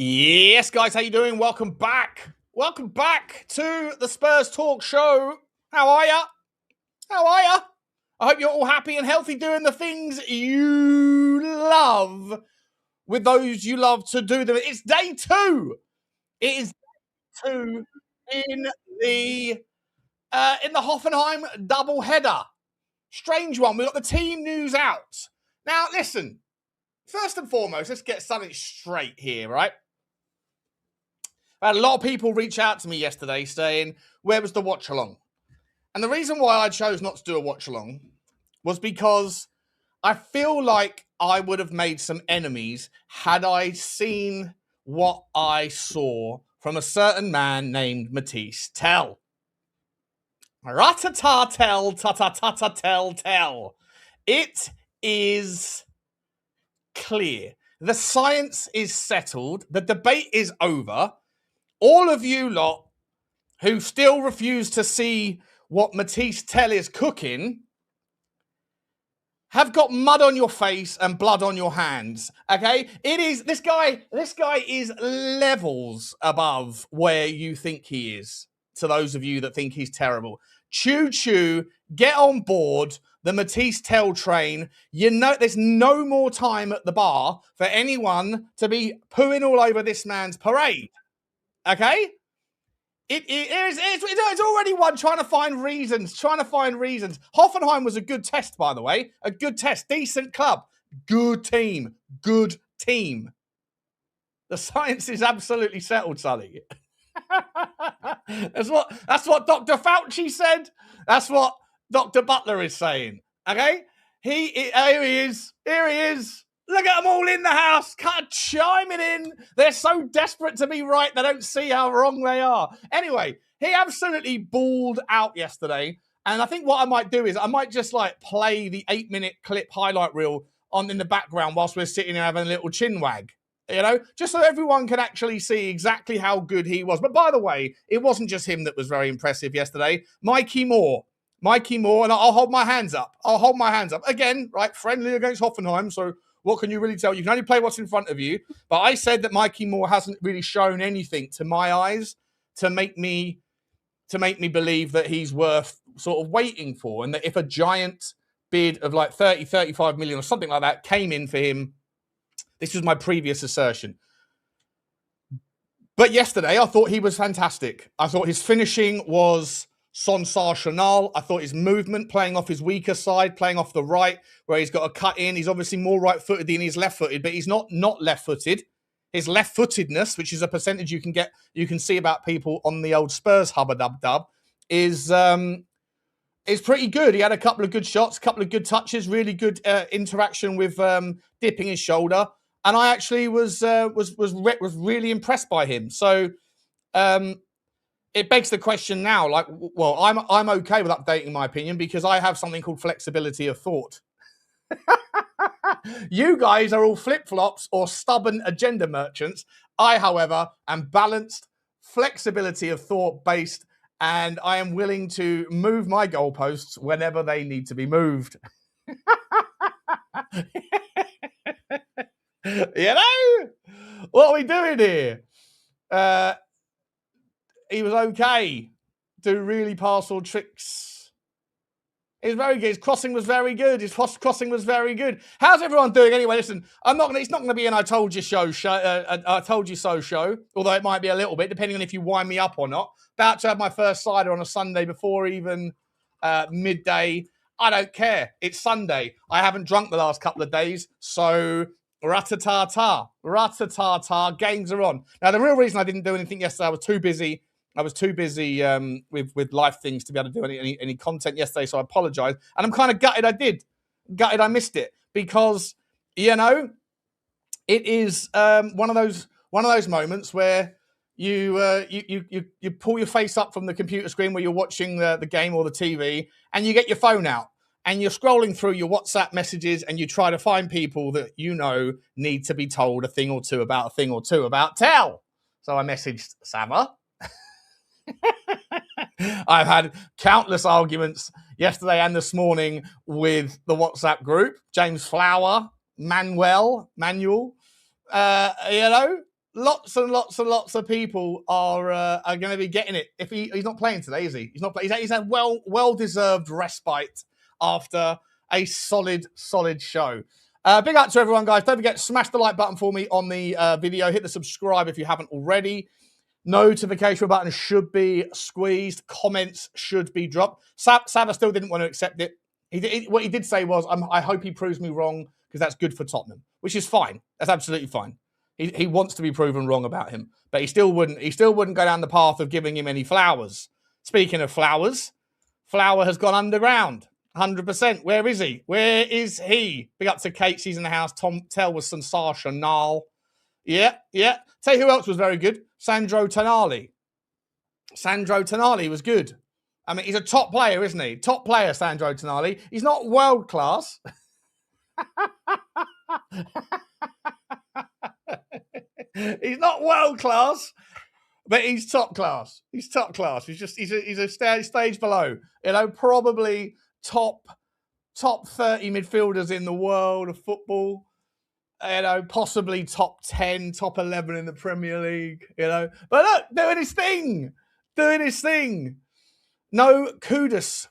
Yes, guys, how you doing? Welcome back. Welcome back to the Spurs Talk Show. How are ya? How are ya? I hope you're all happy and healthy doing the things you love with those you love to do them. It's day 2. It is day 2 in the Hoffenheim double header. Strange one. We got the team news out. Now, listen. First and foremost, let's get something straight here, right? I had a lot of people reach out to me yesterday saying, where was the watch along? And the reason why I chose not to do a watch along was because I feel like I would have made some enemies had I seen what I saw from a certain man named Mathys Tel. Rat-a-ta-tel, ta-ta-ta-ta-tel-tel. It is clear. The science is settled. The debate is over. All of you lot who still refuse to see what Mathys Tel is cooking have got mud on your face and blood on your hands. Okay? It is this guy is levels above where you think he is. To those of you that think he's terrible. Choo, get on board the Mathys Tel train. You know, there's no more time at the bar for anyone to be pooing all over this man's parade. Okay? It's already one trying to find reasons. Hoffenheim was a good test, by the way. A good test. Decent club. Good team. The science is absolutely settled, Sully. That's what Dr. Fauci said. That's what Dr. Butler is saying. Okay? Here he is. Look at them all in the house, chiming in. They're so desperate to be right, they don't see how wrong they are. Anyway, he absolutely balled out yesterday. And I think what I might do is I might just play the 8-minute clip highlight reel on in the background whilst we're sitting here having a little chin wag. You know, just so everyone can actually see exactly how good he was. But by the way, it wasn't just him that was very impressive yesterday. Micky Moore, and I'll hold my hands up. Again, right, friendly against Hoffenheim, so what can you really tell? You can only play what's in front of you. But I said that Micky Moore hasn't really shown anything to my eyes to make me believe that he's worth sort of waiting for. And that if a giant bid of 30, 35 million or something like that came in for him, this was my previous assertion. But yesterday, I thought he was fantastic. I thought his finishing was sensational. I thought his movement, playing off his weaker side, playing off the right, where he's got a cut in. He's obviously more right-footed than he's left-footed, but he's not left-footed. His left-footedness, which is a percentage you can see about people on the old Spurs hubba-dub-dub, is pretty good. He had a couple of good shots, a couple of good touches, really good interaction with dipping his shoulder. And I actually was really impressed by him. So it begs the question now, I'm okay with updating my opinion because I have something called flexibility of thought. You guys are all flip-flops or stubborn agenda merchants. I, however, am balanced, flexibility of thought based, and I am willing to move my goalposts whenever they need to be moved. You know? What are we doing here? He was okay. Do really parcel tricks. It was very good. His crossing was very good. How's everyone doing anyway? Listen, it's not going to be an I told you so show, although it might be a little bit, depending on if you wind me up or not. About to have my first cider on a Sunday before even midday. I don't care. It's Sunday. I haven't drunk the last couple of days, so rat-a-ta-ta. Games are on. Now, the real reason I didn't do anything yesterday, I was too busy with life things to be able to do any content yesterday, so I apologise. And I'm kind of gutted I missed it because, you know, it is one of those moments where you pull your face up from the computer screen where you're watching the game or the TV, and you get your phone out and you're scrolling through your WhatsApp messages and you try to find people that you know need to be told a thing or two about Tel. So I messaged Sava. I've had countless arguments yesterday and this morning with the WhatsApp group. James Flower, Manuel, you know, lots and lots and lots of people are going to be getting it. If he's not playing today, is he? He's not. He's had well deserved respite after a solid show. Big up to everyone, guys. Don't forget, smash the like button for me on the video. Hit the subscribe if you haven't already. Notification button should be squeezed. Comments should be dropped. Sava still didn't want to accept it. What he did say was, I hope he proves me wrong because that's good for Tottenham, which is fine. That's absolutely fine. He wants to be proven wrong about him, but he still wouldn't go down the path of giving him any flowers. Speaking of flowers, Flower has gone underground. 100%. Where is he? Where is he? Big up to Kate. She's in the house. Tom Tel was sensational. Yeah. Tell you who else was very good. Sandro Tonali. Sandro Tonali was good. I mean, he's a top player, isn't he? Top player, Sandro Tonali. He's not world class. He's not world class, but he's top class. He's top class. He's a stage below. You know, probably top 30 midfielders in the world of football. You know, possibly top 10, top 11 in the Premier League. You know, but look, doing his thing. No kudos,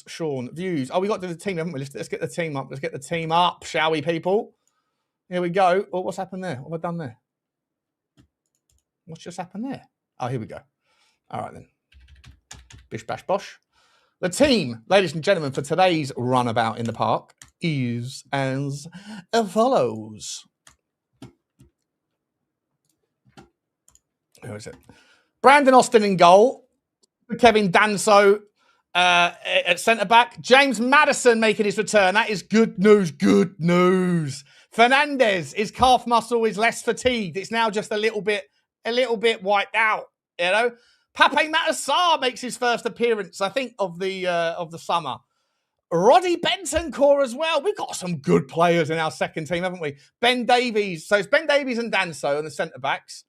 Sean. Views. Oh, we got to the team, haven't we? Let's get the team up. Let's get the team up, shall we, people? Here we go. Oh, what's happened there? What have I done there? What's just happened there? Oh, here we go. All right, then. Bish, bash, bosh. The team, ladies and gentlemen, for today's runabout in the park is as follows. Who is it? Brandon Austin in goal. Kevin Danso at centre-back. James Maddison making his return. That is good news. Fernandes, his calf muscle is less fatigued. It's now just a little bit wiped out, you know. Pape Matar Sarr makes his first appearance, I think, of the summer. Roddy Bentancur as well. We've got some good players in our second team, haven't we? Ben Davies. So it's Ben Davies and Danso on the centre-backs.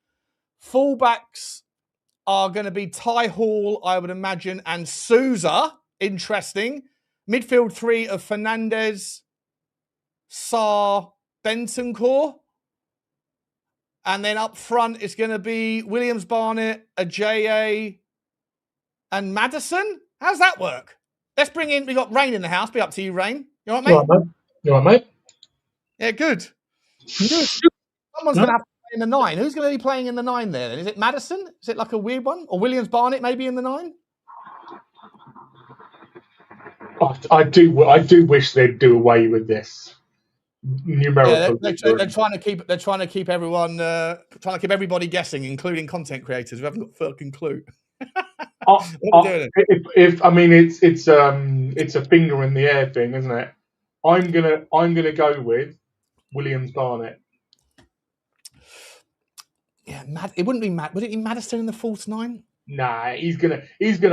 Full-backs are going to be Ty Hall, I would imagine, and Souza. Interesting. Midfield three of Fernandes, Sarr, Bentancur. And then up front, it's going to be Williams, Barnett, Ajayi, and Maddison. How's that work? Let's bring in, we got Rain in the house. Be up to you, Rain. You all right, mate? You all right, mate? Yeah, good. Someone's going to have to play in the 9. Who's going to be playing in the 9 there then? Is it Maddison? Is it like a weird one? Or Williams, Barnett maybe in the 9? I do wish they'd do away with this numerical. Yeah, they're trying to keep everyone, trying to keep everybody guessing, including content creators who haven't got a fucking clue. It's a finger in the air thing, isn't it? I'm gonna go with Williams Barnett. Yeah, it wouldn't be Would it be Maddison in the false 9? Nah, he's gonna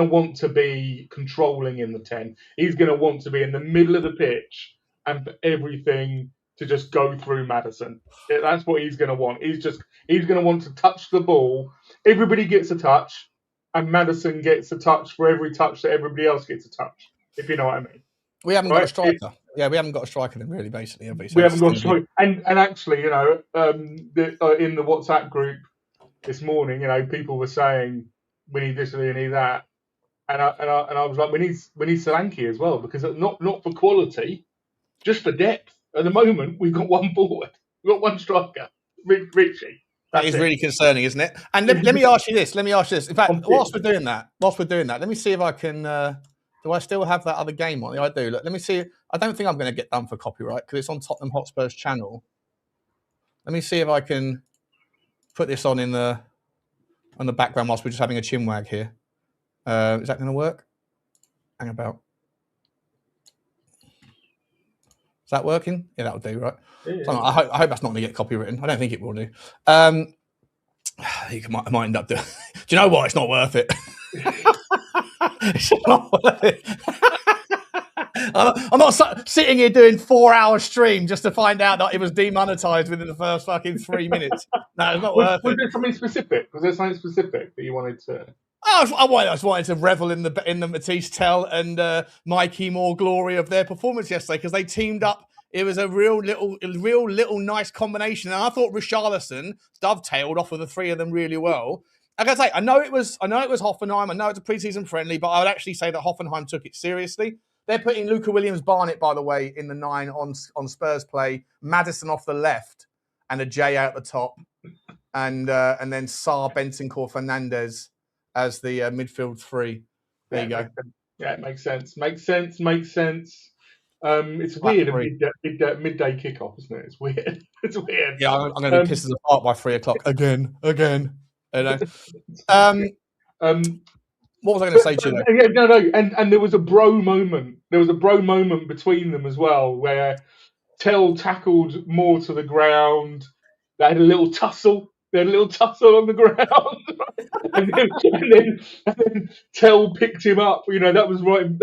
want to be controlling in the 10. He's gonna want to be in the middle of the pitch and for everything to just go through Maddison. That's what he's gonna want. He's gonna want to touch the ball. Everybody gets a touch, and Maddison gets a touch for every touch that everybody else gets a touch. If you know what I mean. We haven't got a striker. We haven't got a striker then, really, basically. Have we? So we haven't got a striker. And actually, you know, in the WhatsApp group this morning, you know, people were saying we need this, we need that, and I was like, we need Solanke as well, because not for quality, just for depth. At the moment, we've got one forward, we've got one striker, Richie. That is really concerning, isn't it? And let me ask you this. In fact, whilst we're doing that, let me see if I can. Do I still have that other game on? I do. Look, let me see. I don't think I'm going to get done for copyright because it's on Tottenham Hotspur's channel. Let me see if I can put this on the background whilst we're just having a chinwag here. Is that going to work? Hang about. Is that working? Yeah, that'll do, right? Yeah. So I hope that's not going to get copywritten. I don't think it will do. I might end up doing. Do you know what? It's not worth it. It's not worth it. I'm not sitting here doing 4-hour stream just to find out that it was demonetized within the first fucking 3 minutes. No, it's not worth it. Was there something specific? Was there something specific that you wanted to? I just wanted to revel in the Mathys Tel and Micky more glory of their performance yesterday because they teamed up It was a real little nice combination. And I thought Richalison dovetailed off of the three of them really well. Like I say, I know it was Hoffenheim. I know it's a preseason friendly, but I would actually say that Hoffenheim took it seriously. They're putting Luca Williams-Barnett, by the way, in the 9 on Spurs play. Maddison off the left and a J out the top. And then Sarr, Bentancur, Fernandes as the midfield 3. There you go. Yeah, it makes sense. Makes sense. It's weird, a midday kickoff, isn't it? It's weird. It's weird. Yeah, I'm going to be pissed apart by 3 o'clock. Again. You know? What was I going to say to you? Yeah, no. And there was a bro moment. There was a bro moment between them as well, where Tel tackled Moore to the ground. They had a little tussle. On the ground, and then Tel picked him up. You know, that was right in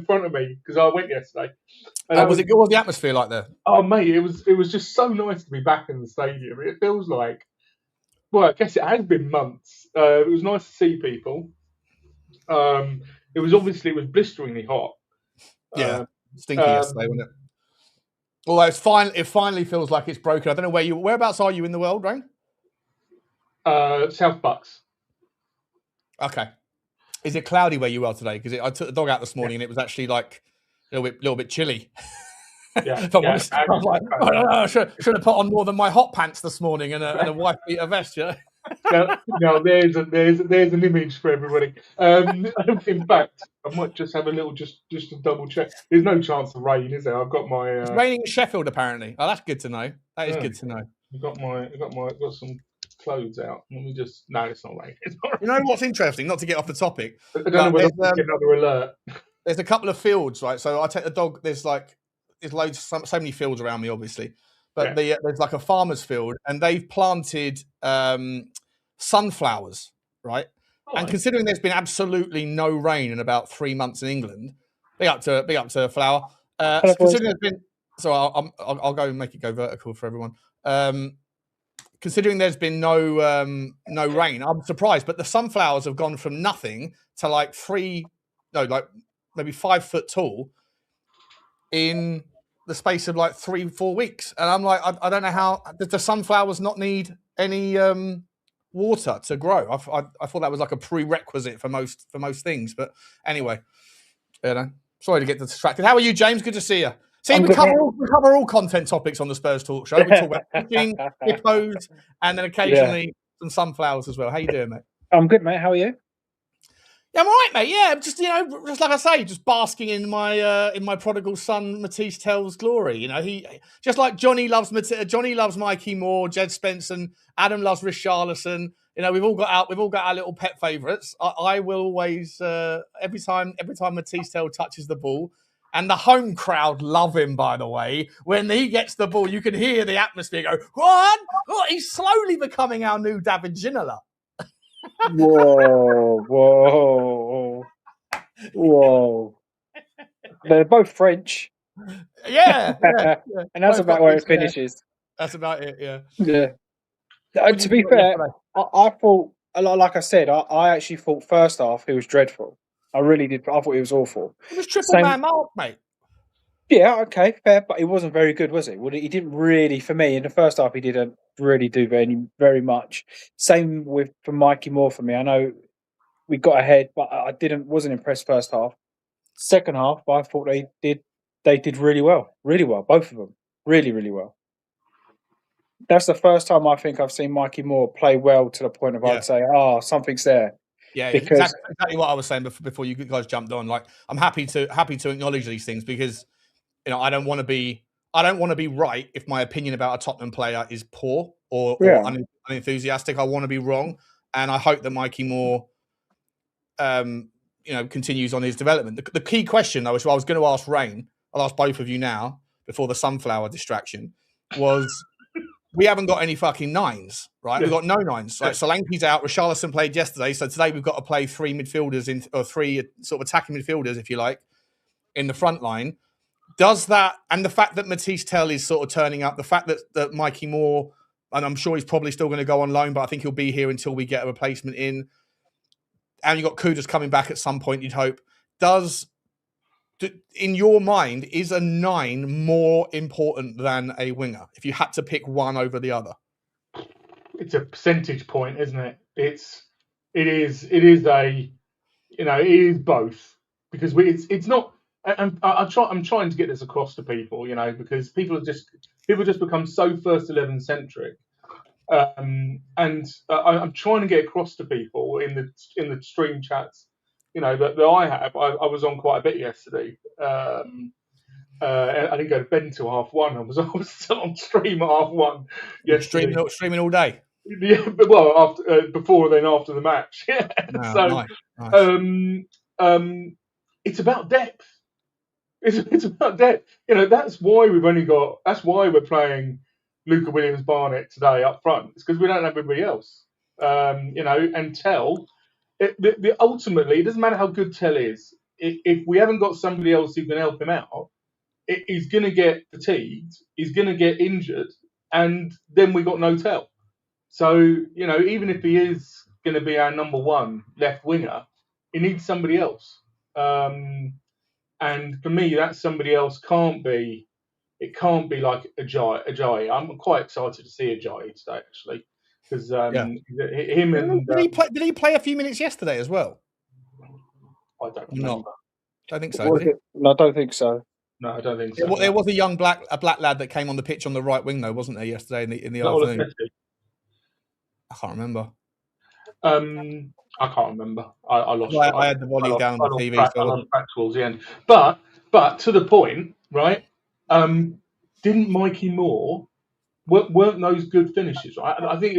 front of me because I went yesterday. And what was the atmosphere like there? Oh mate, it was just so nice to be back in the stadium. It feels like, well, I guess it has been months. It was nice to see people. It was blisteringly hot. Yeah, stinky yesterday, wasn't it? Although it finally feels like it's broken. I don't know whereabouts are you in the world, Rain? South Bucks. Okay. Is it cloudy where you are today? Because I took the dog out this morning and it was actually like a little bit chilly. Yeah, I was like, I should have put on more than my hot pants this morning and a wife beater vest. Yeah. No, there's an image for everybody. In fact, I might just have a little just to double check. There's no chance of rain, is there? I've got my. It's raining in Sheffield apparently. Oh, that's good to know. That is good to know. I've got some clothes out. Let me just. No, it's not raining. You know what's interesting? Not to get off the topic. I don't know whether I'll get another alert. There's a couple of fields, right? So I take the dog. There's loads, so many fields around me, obviously. But there's like a farmer's field, and they've planted sunflowers, right? Oh, and considering there's been absolutely no rain in about 3 months in England, big up to flower. Considering there's been, so I'll go and make it go vertical for everyone. Considering there's been no rain, I'm surprised. But the sunflowers have gone from nothing to maybe 5 foot tall in the space of 3-4 weeks. And I'm like, I don't know how the sunflowers not need any water to grow. I thought that was like a prerequisite for most things. But anyway, sorry to get distracted. How are you, James? Good to see you. See, we cover all content topics on the Spurs Talk Show. We talk about cooking, hippos, and then occasionally some sunflowers as well. How you doing, mate? I'm good, mate. How are you? Yeah, I'm all right, mate. Yeah, just just like I say, just basking in my prodigal son Mathys Tel's glory. You know, he just like Johnny loves Mikey Moore, Jed Spence, and Adam loves Richalison. You know, we've all got our little pet favourites. I will always every time Mathys Tel touches the ball. And the home crowd love him, by the way. When he gets the ball, you can hear the atmosphere go, what? Oh, he's slowly becoming our new David Ginola. Whoa. They're both French. Yeah. And that's about where it finishes. That's about it, yeah. To be fair, I thought, like I said, I actually thought first half it was dreadful. I really did. I thought it was awful. It was triple man mark, mate. Yeah, okay, fair, but it wasn't very good, was it? Well, he didn't really, for me, in the first half, he didn't really do very much. Same for Mikey Moore for me. I know we got ahead, but I wasn't impressed first half. Second half, I thought they did really well, both of them, really, really well. That's the first time I think I've seen Mikey Moore play well to the point of I'd say, something's there. Yeah, because exactly what I was saying before you guys jumped on. Like, I'm happy to acknowledge these things because, you know, I don't want to be right if my opinion about a Tottenham player is poor or unenthusiastic. I want to be wrong, and I hope that Mikey Moore, continues on his development. The key question, though, which I was going to ask Rain, I'll ask both of you now before the sunflower distraction, was. We haven't got any fucking nines, right? We've got no nines. Like Solanke's out. Richalison played yesterday. So today we've got to play three midfielders or three sort of attacking midfielders, if you like, in the front line. Does that, and the fact that Mathys Tel is sort of turning up, the fact that Mikey Moore, and I'm sure he's probably still going to go on loan, but I think he'll be here until we get a replacement in. And you've got Kudus coming back at some point, you'd hope. Does in your mind, is a 9 more important than a winger? If you had to pick one over the other, it's a percentage point, isn't it? It is a, it is both, because it's not. And I'm trying to get this across to people, because people just become so first 11 centric. And I'm trying to get across to people in the stream chats, that I have. I was on quite a bit yesterday. I didn't go to bed until 1:30. I was still on stream at 1:30 yesterday. Streaming all day. Yeah, well, after before and then after the match. Yeah. Wow, nice. It's about depth. It's about depth. That's why we're playing Luca Williams-Barnett today up front. It's because we don't have everybody else. And Tel. Ultimately, it doesn't matter how good Tel is. If we haven't got somebody else who can help him out, he's going to get fatigued. He's going to get injured, and then we got no Tel. So, even if he is going to be our number one left winger, he needs somebody else. And for me, that somebody else can't be like Ajayi. I'm quite excited to see Ajayi today, actually, because him and did he play a few minutes yesterday as well? I don't remember. Don't think so. No, I don't think so. No, I don't think so. There was a young black lad that came on the pitch on the right wing, though, wasn't there, yesterday in the afternoon? I can't remember. I can't remember. I lost. I had the volume down on the TV. I lost track towards the end. But to the point, right? Didn't Mikey Moore? Weren't those good finishes? Right? I think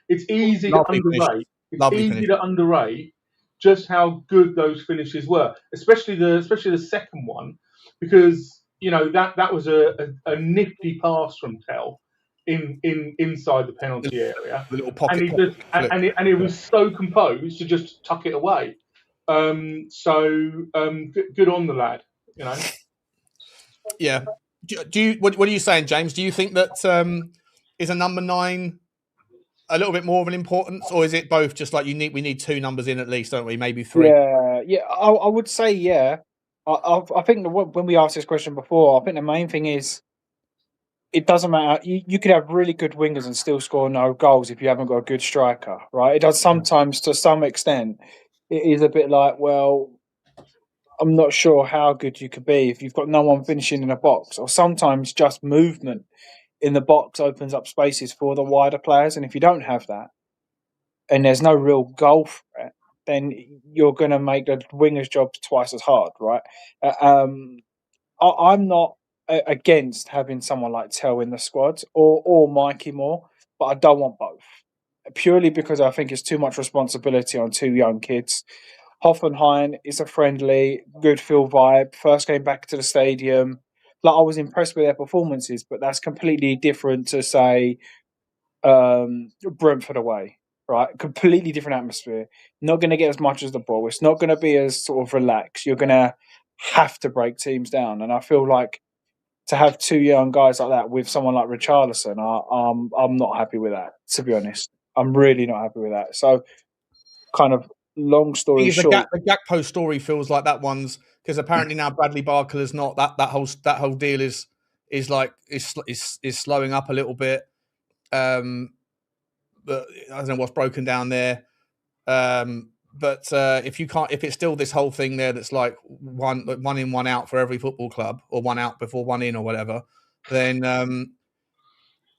it's easy to underrate. It's easy to underrate just how good those finishes were, especially the second one, because that was a nifty pass from Tel inside the penalty area, the little pocket, and he was so composed to just tuck it away. So good on the lad, Yeah. What are you saying, James? Do you think that is a number 9 a little bit more of an importance, or is it both? Just like we need 2 numbers in at least, don't we? Maybe 3. Yeah. I would say yeah. I think when we asked this question before, I think the main thing is it doesn't matter. You could have really good wingers and still score no goals if you haven't got a good striker, right? It does sometimes, to some extent, it is a bit like, well, I'm not sure how good you could be if you've got no one finishing in a box, or sometimes just movement in the box opens up spaces for the wider players. And if you don't have that, and there's no real goal threat, then you're going to make the winger's job twice as hard, right? I'm not against having someone like Tel in the squad or Mikey Moore, but I don't want both, purely because I think it's too much responsibility on 2 young kids. Hoffenheim is a friendly, good feel vibe. First came back to the stadium. Like, I was impressed with their performances, but that's completely different to, say, Brentford away, right? Completely different atmosphere. Not going to get as much as the ball. It's not going to be as sort of relaxed. You're going to have to break teams down. And I feel like to have 2 young guys like that with someone like Richalison, I'm not happy with that, to be honest. I'm really not happy with that. So, kind of long story short, the Gakpo story feels like that one's, because apparently now Bradley Barker is not that whole deal is slowing up a little bit. But I don't know what's broken down there. But if it's still this whole thing there that's like one in, one out for every football club, or one out before one in, or whatever, then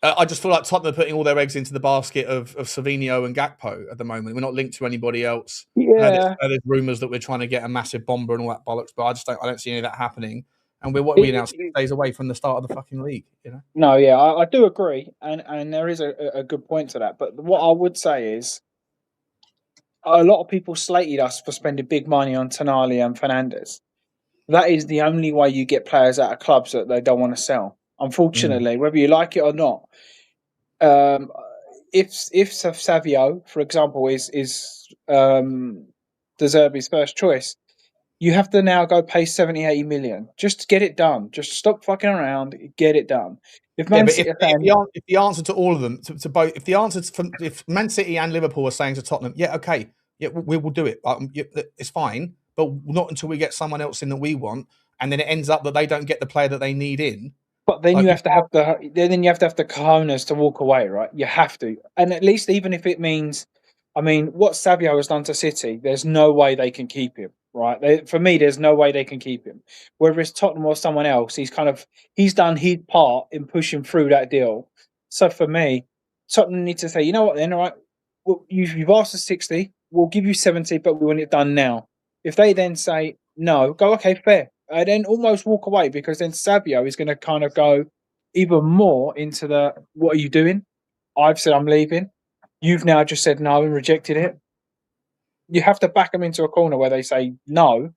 I just feel like Tottenham are putting all their eggs into the basket of Savinho and Gakpo at the moment. We're not linked to anybody else. Yeah. There's rumours that we're trying to get a massive bomber and all that bollocks, but I don't see any of that happening. And we're now 6 days away from the start of the fucking league, No, yeah, I do agree, and there is a good point to that. But what I would say is, a lot of people slated us for spending big money on Tonali and Fernandes. That is the only way you get players out of clubs that they don't want to sell. Unfortunately, whether you like it or not, if Savio, for example, is De Zerbi's first choice, you have to now go pay 70, 80 million just to get it done. Just stop fucking around, get it done. If the answer to all of them, to both, if Man City and Liverpool are saying to Tottenham, yeah, okay, yeah, we will do it. It's fine, but not until we get someone else in that we want. and then it ends up that they don't get the player that they need in. But then you have to have the cojones to walk away, right? You have to, and at least even if it means, I mean, what Savio has done to City, there's no way they can keep him, right? For me, there's no way they can keep him. Whether it's Tottenham or someone else, he's done his part in pushing through that deal. So for me, Tottenham need to say, you know what, then, all right, well, you've asked for 60, we'll give you 70, but we want it done now. If they then say no, go, okay, fair. And then almost walk away, because then Savio is going to kind of go even more into the, what are you doing? I've said I'm leaving. You've now just said no and rejected it. You have to back them into a corner where they say no,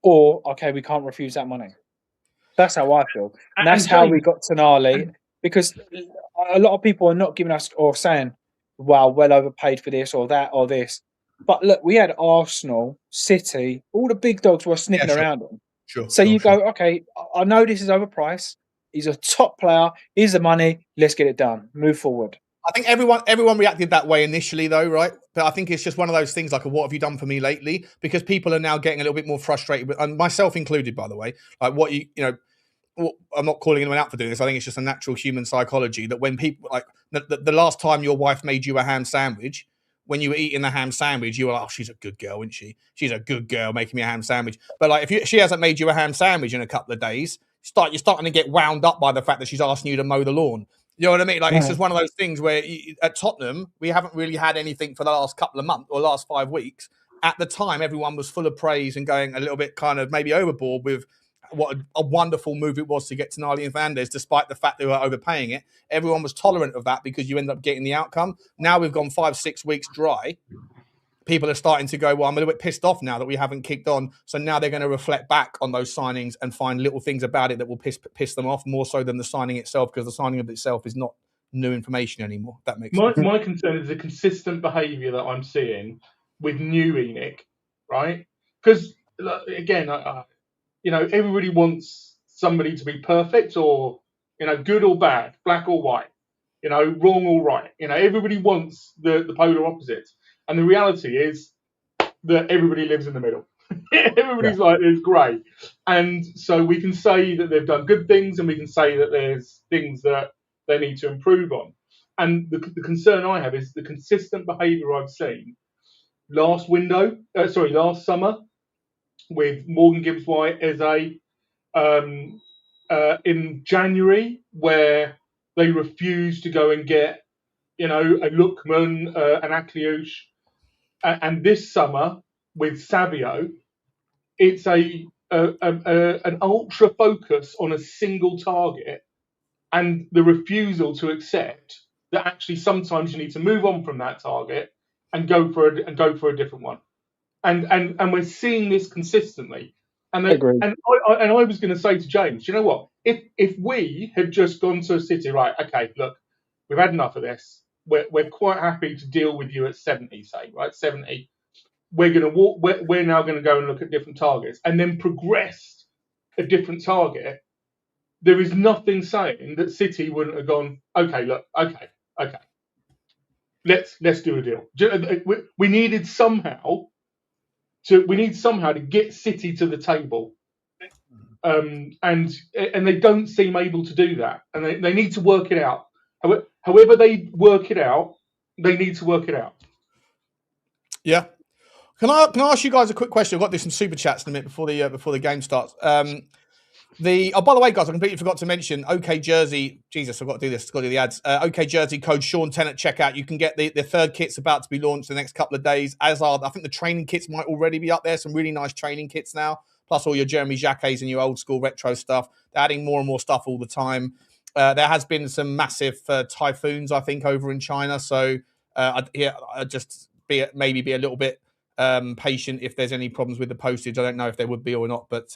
or, okay, we can't refuse that money. That's how I feel. And that's how we got Tonali, because a lot of people are not giving us, or saying, wow, well overpaid for this or that or this. But look, we had Arsenal, City, all the big dogs were sniffing around him. Go, okay, I know this is overpriced. He's a top player. Here's the money. Let's get it done. Move forward. I think everyone reacted that way initially, though, right? But I think it's just one of those things like, what have you done for me lately? Because people are now getting a little bit more frustrated, and myself included, by the way. Like, what you know, I'm not calling anyone out for doing this. I think it's just a natural human psychology that when people, like, the last time your wife made you a ham sandwich, when you were eating the ham sandwich, you were like, oh, she's a good girl, isn't she? She's a good girl making me a ham sandwich. But like, if she hasn't made you a ham sandwich in a couple of days, you're starting to get wound up by the fact that she's asking you to mow the lawn. You know what I mean? Like, it's just one of those things where at Tottenham, we haven't really had anything for the last couple of months or last 5 weeks. At the time, everyone was full of praise and going a little bit kind of maybe overboard with what a wonderful move it was to get Tonali and Fernandes, despite the fact they were overpaying it. Everyone was tolerant of that because you end up getting the outcome. Now we've gone 5-6 weeks dry. People are starting to go, well, I'm a little bit pissed off now that we haven't kicked on. So now they're going to reflect back on those signings and find little things about it that will piss them off more so than the signing itself, because the signing of itself is not new information anymore. That makes sense. My concern is the consistent behaviour that I'm seeing with new ENIC, right? Because, again, everybody wants somebody to be perfect or, good or bad, black or white, wrong or right. Everybody wants the polar opposites. And the reality is that everybody lives in the middle. Everybody's like, it's grey. And so we can say that they've done good things, and we can say that there's things that they need to improve on. And the concern I have is the consistent behaviour I've seen last summer with Morgan Gibbs-White, Eze, in January, where they refused to go and get, a Lookman, an Akliouche, and this summer with Savio, it's an ultra focus on a single target, and the refusal to accept that actually sometimes you need to move on from that target and go for a different one. And we're seeing this consistently. And I was going to say to James, you know what? If we had just gone to a City, right? Okay, look, we've had enough of this. We're quite happy to deal with you at 70, say, right? 70. We're going to walk. We're now going to go and look at different targets, and then progress a different target. There is nothing saying that City wouldn't have gone, okay, look, okay. Let's do a deal. We need somehow to get City to the table. And they don't seem able to do that. And they need to work it out. However they work it out, they need to work it out. Yeah. Can I ask you guys a quick question? I've got to do some super chats in a minute before the game starts. By the way, guys, I completely forgot to mention OK Jersey. Jesus, I've got to do this. I've got to do the ads. OK Jersey code Sean 10 at checkout. You can get the third kit's about to be launched in the next couple of days. As are, I think the training kits might already be up there. Some really nice training kits now. Plus all your Jeremy Jacquets and your old school retro stuff. They're adding more and more stuff all the time. There has been some massive typhoons, I think, over in China. So I'd just be a little bit patient if there's any problems with the postage. I don't know if there would be or not, but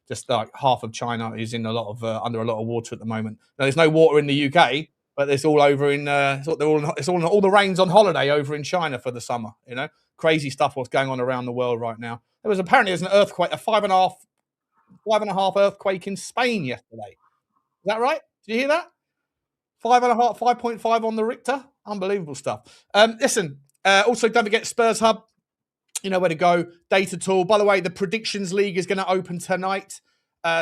just like half of China is in under a lot of water at the moment. Now, there's no water in the UK, but it's all over in all the rain's on holiday over in China for the summer. Crazy stuff what's going on around the world right now. There's an earthquake, a 5.5 earthquake in Spain yesterday. Is that right? Did you hear that? 5.5, 5.5 on the Richter. Unbelievable stuff. Listen, also don't forget Spurs Hub. You know where to go. Data tool. By the way, the Predictions League is going to open tonight.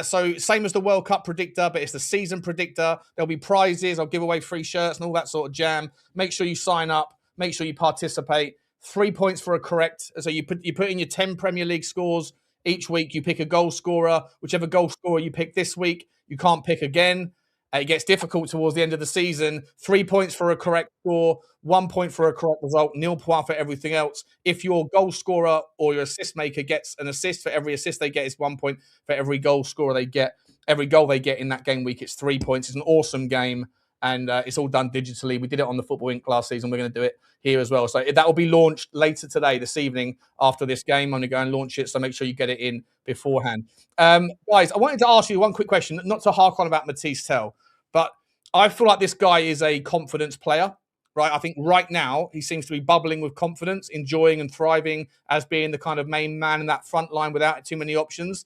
So same as the World Cup predictor, but it's the season predictor. There'll be prizes. I'll give away free shirts and all that sort of jam. Make sure you sign up. Make sure you participate. 3 points for a correct. So you put in your 10 Premier League scores each week. You pick a goal scorer. Whichever goal scorer you pick this week, you can't pick again. It gets difficult towards the end of the season. 3 points for a correct score, 1 point for a correct result, 0 point for everything else. If your goal scorer or your assist maker gets an assist, for every assist they get is 1 point. For every goal scorer they get, every goal they get in that game week, it's 3 points. It's an awesome game, and it's all done digitally. We did it on the Football Inc. last season. We're going to do it here as well. So that will be launched later today, this evening, after this game. I'm going to go and launch it, so make sure you get it in beforehand. Guys, I wanted to ask you one quick question, not to hark on about Mathys Tel, but I feel like this guy is a confidence player, right? I think right now he seems to be bubbling with confidence, enjoying and thriving as being the kind of main man in that front line without too many options.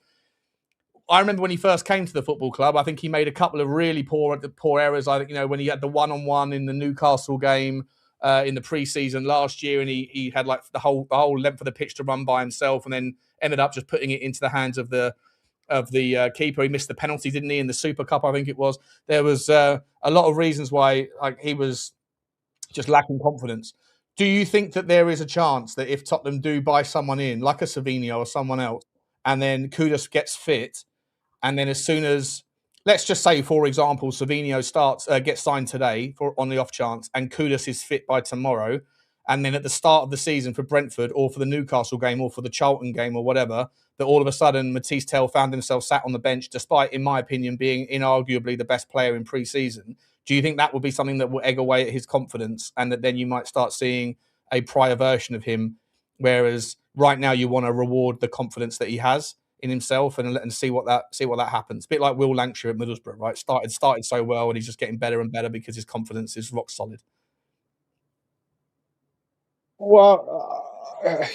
I remember when he first came to the football club, I think he made a couple of really poor errors. I think, when he had the one-on-one in the Newcastle game in the pre-season last year, and he had like the whole length of the pitch to run by himself, and then ended up just putting it into the hands of the keeper. He missed the penalty, didn't he, in the Super Cup, I think it was. There was a lot of reasons why he was just lacking confidence. Do you think that there is a chance that if Tottenham do buy someone in, like a Savinho or someone else, and then Kudus gets fit, and then as soon as, let's just say, for example, Savinho gets signed today on the off chance, and Kudus is fit by tomorrow, and then at the start of the season for Brentford or for the Newcastle game or for the Charlton game or whatever, that all of a sudden Mathys Tel found himself sat on the bench, despite, in my opinion, being inarguably the best player in pre-season. Do you think that will be something that will egg away at his confidence, and that then you might start seeing a prior version of him, whereas right now you want to reward the confidence that he has in himself and see what that happens? A bit like Will Lancashire at Middlesbrough, right? Started so well, and he's just getting better and better because his confidence is rock solid. Well,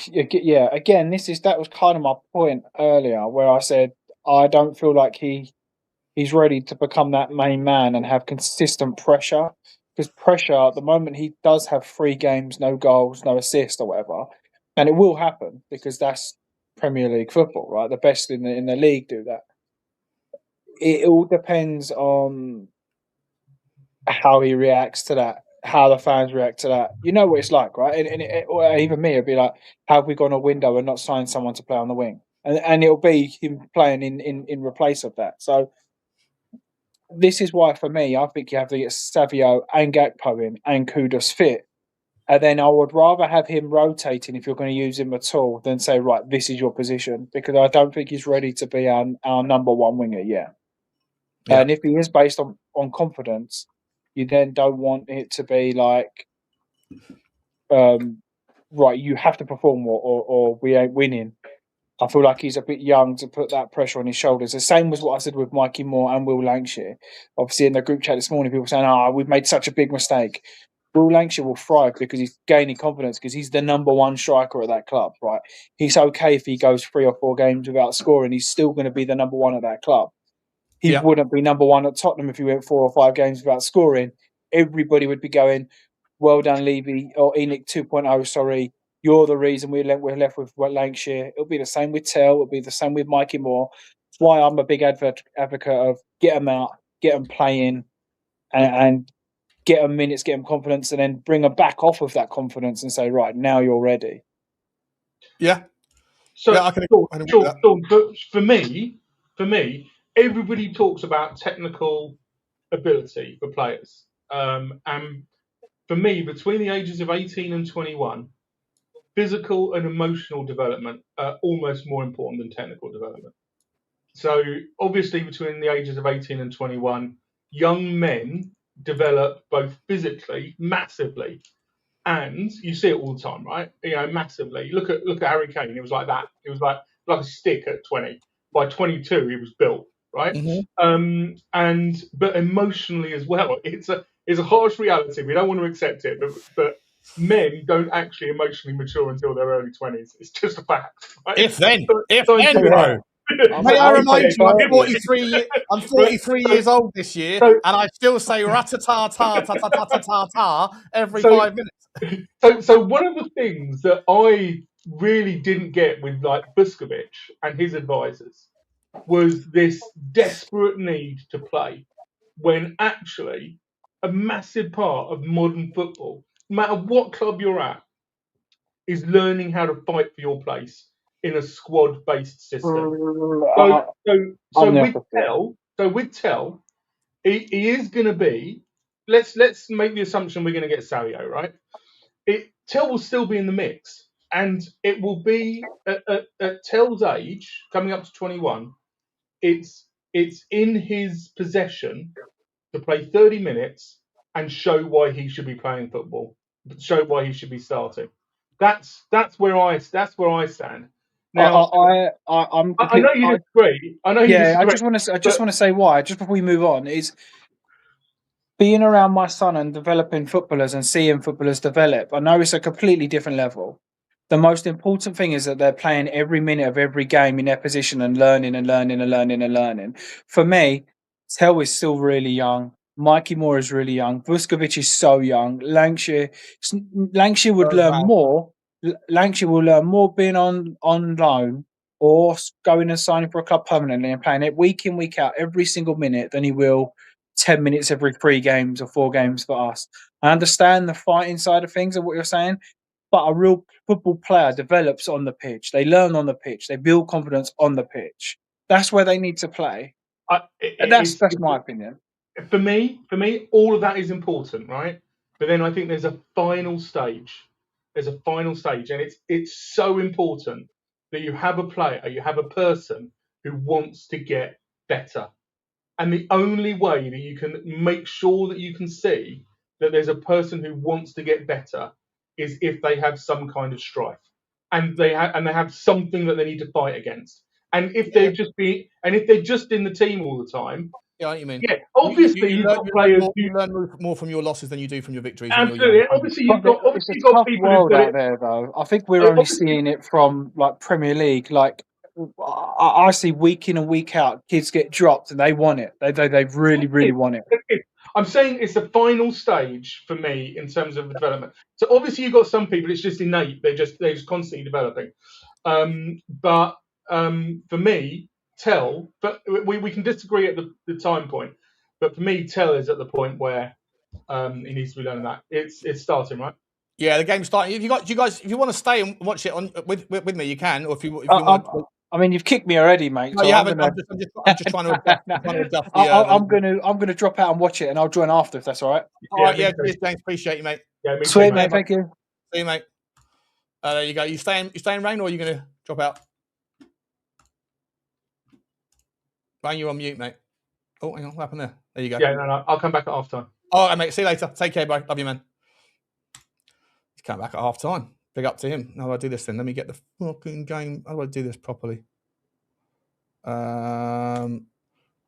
yeah. Again, that was kind of my point earlier, where I said I don't feel like he's ready to become that main man and have consistent pressure. Because pressure, at the moment, he does have 3 games, no goals, no assists, or whatever, and it will happen because that's Premier League football, right? The best in the league do that. It all depends on how he reacts to that, how the fans react to that. You know what it's like, right? Or even me, it'd be like, how have we gone a window and not signed someone to play on the wing? And it'll be him playing in replace of that. So this is why, for me, I think you have to get Savio and Gakpo in and Kudus fit. And then I would rather have him rotating, if you're going to use him at all, than say, right, this is your position, because I don't think he's ready to be our number one winger yet. Yeah. And if he is based on confidence, you then don't want it to be like, right, you have to perform or we ain't winning. I feel like he's a bit young to put that pressure on his shoulders. The same was what I said with Micky Moore and Will Lancashire. Obviously, in the group chat this morning, people saying, we've made such a big mistake. Will Lancashire will thrive because he's gaining confidence, because he's the number one striker at that club, right? He's okay if he goes 3 or 4 games without scoring. He's still going to be the number one at that club. He wouldn't be number one at Tottenham if he went 4 or 5 games without scoring. Everybody would be going, well done, Levy, or Enoch 2.0, sorry. You're the reason we're left with Lancashire. It'll be the same with Tel. It'll be the same with Micky Moore. That's why I'm a big advocate of get them out, get them playing, and get them minutes, get them confidence, and then bring them back off of that confidence and say, right, now you're ready. Yeah. So, yeah, for me, everybody talks about technical ability for players. And for me, between the ages of 18 and 21, physical and emotional development are almost more important than technical development. So obviously between the ages of 18 and 21, young men develop both physically massively, and you see it all the time, right? Massively. Look at Harry Kane. He was like that. He was like a stick at 20. By 22, he was built, right? Mm-hmm. But emotionally as well, it's a harsh reality. We don't want to accept it, but men don't actually emotionally mature until their early 20s. It's just a fact. Right? If then, bro. May I remind you, I'm 43 years old this year, and I still say rat-a-ta-ta-ta-ta-ta-ta-ta every 5 minutes. So one of the things that I really didn't get with like Buskovich and his advisors was this desperate need to play, when actually a massive part of modern football, no matter what club you're at, is learning how to fight for your place in a squad-based system. So, I'm the with opposite. Tel, he is going to be. Let's make the assumption we're going to get Salio, right? Tel will still be in the mix, and it will be at Tel's age, coming up to 21. It's in his possession to play 30 minutes and show why he should be playing football, show why he should be starting. That's where I stand. Now, I know you disagree. I know you disagree. I just want to say why. Just before we move on, is being around my son and developing footballers and seeing footballers develop. I know it's a completely different level. The most important thing is that they're playing every minute of every game in their position and learning and learning and learning and learning. For me, Tel is still really young. Mikey Moore is really young. Vuskovic is so young. Lancashire would learn more. Lancashire will learn more being on loan or going and signing for a club permanently and playing it week in, week out, every single minute than he will 10 minutes every 3 games or 4 games for us. I understand the fighting side of things and what you're saying, but a real football player develops on the pitch. They learn on the pitch. They build confidence on the pitch. That's where they need to play. That's my opinion. For me, all of that is important, right? But then I think there's a final stage. There's a final stage, and it's so important that you have a player, you have a person who wants to get better. And the only way that you can make sure that you can see that there's a person who wants to get better is if they have some kind of strife, and they have something that they need to fight against. And if they're just in the team all the time, yeah, what you mean. Yeah, obviously you've got players. You learn more from your losses than you do from your victories. Absolutely. Obviously you've got people world out there, though. I think we're only seeing it from like Premier League. Like I see week in and week out, kids get dropped and they want it. They really want it. I'm saying it's the final stage for me in terms of development. So obviously you've got some people, it's just innate. They're just constantly developing. But for me, Tel, but we can disagree at the time point. But for me, Tel is at the point where he needs to be learning that. It's starting, right? Yeah, the game's starting. If you guys, if you want to stay and watch it on with me, you can. Or if you want. I mean, you've kicked me already, mate. No, so you haven't. I'm just trying to adjust I'm going to drop out and watch it, and I'll join after if that's all right. All right, yeah, cheers, James. Appreciate you, mate. Yeah, sweet, mate. Thank you. See you, mate. There you go. You staying, Rain, or are you going to drop out? Rain, you're on mute, mate. Oh, hang on. What happened there? There you go. Yeah, no. I'll come back at half time. All right, mate. See you later. Take care, bro. Love you, man. He's coming back at half time. Big up to him. How do I do this then? Let me get the fucking game. How do I do this properly? All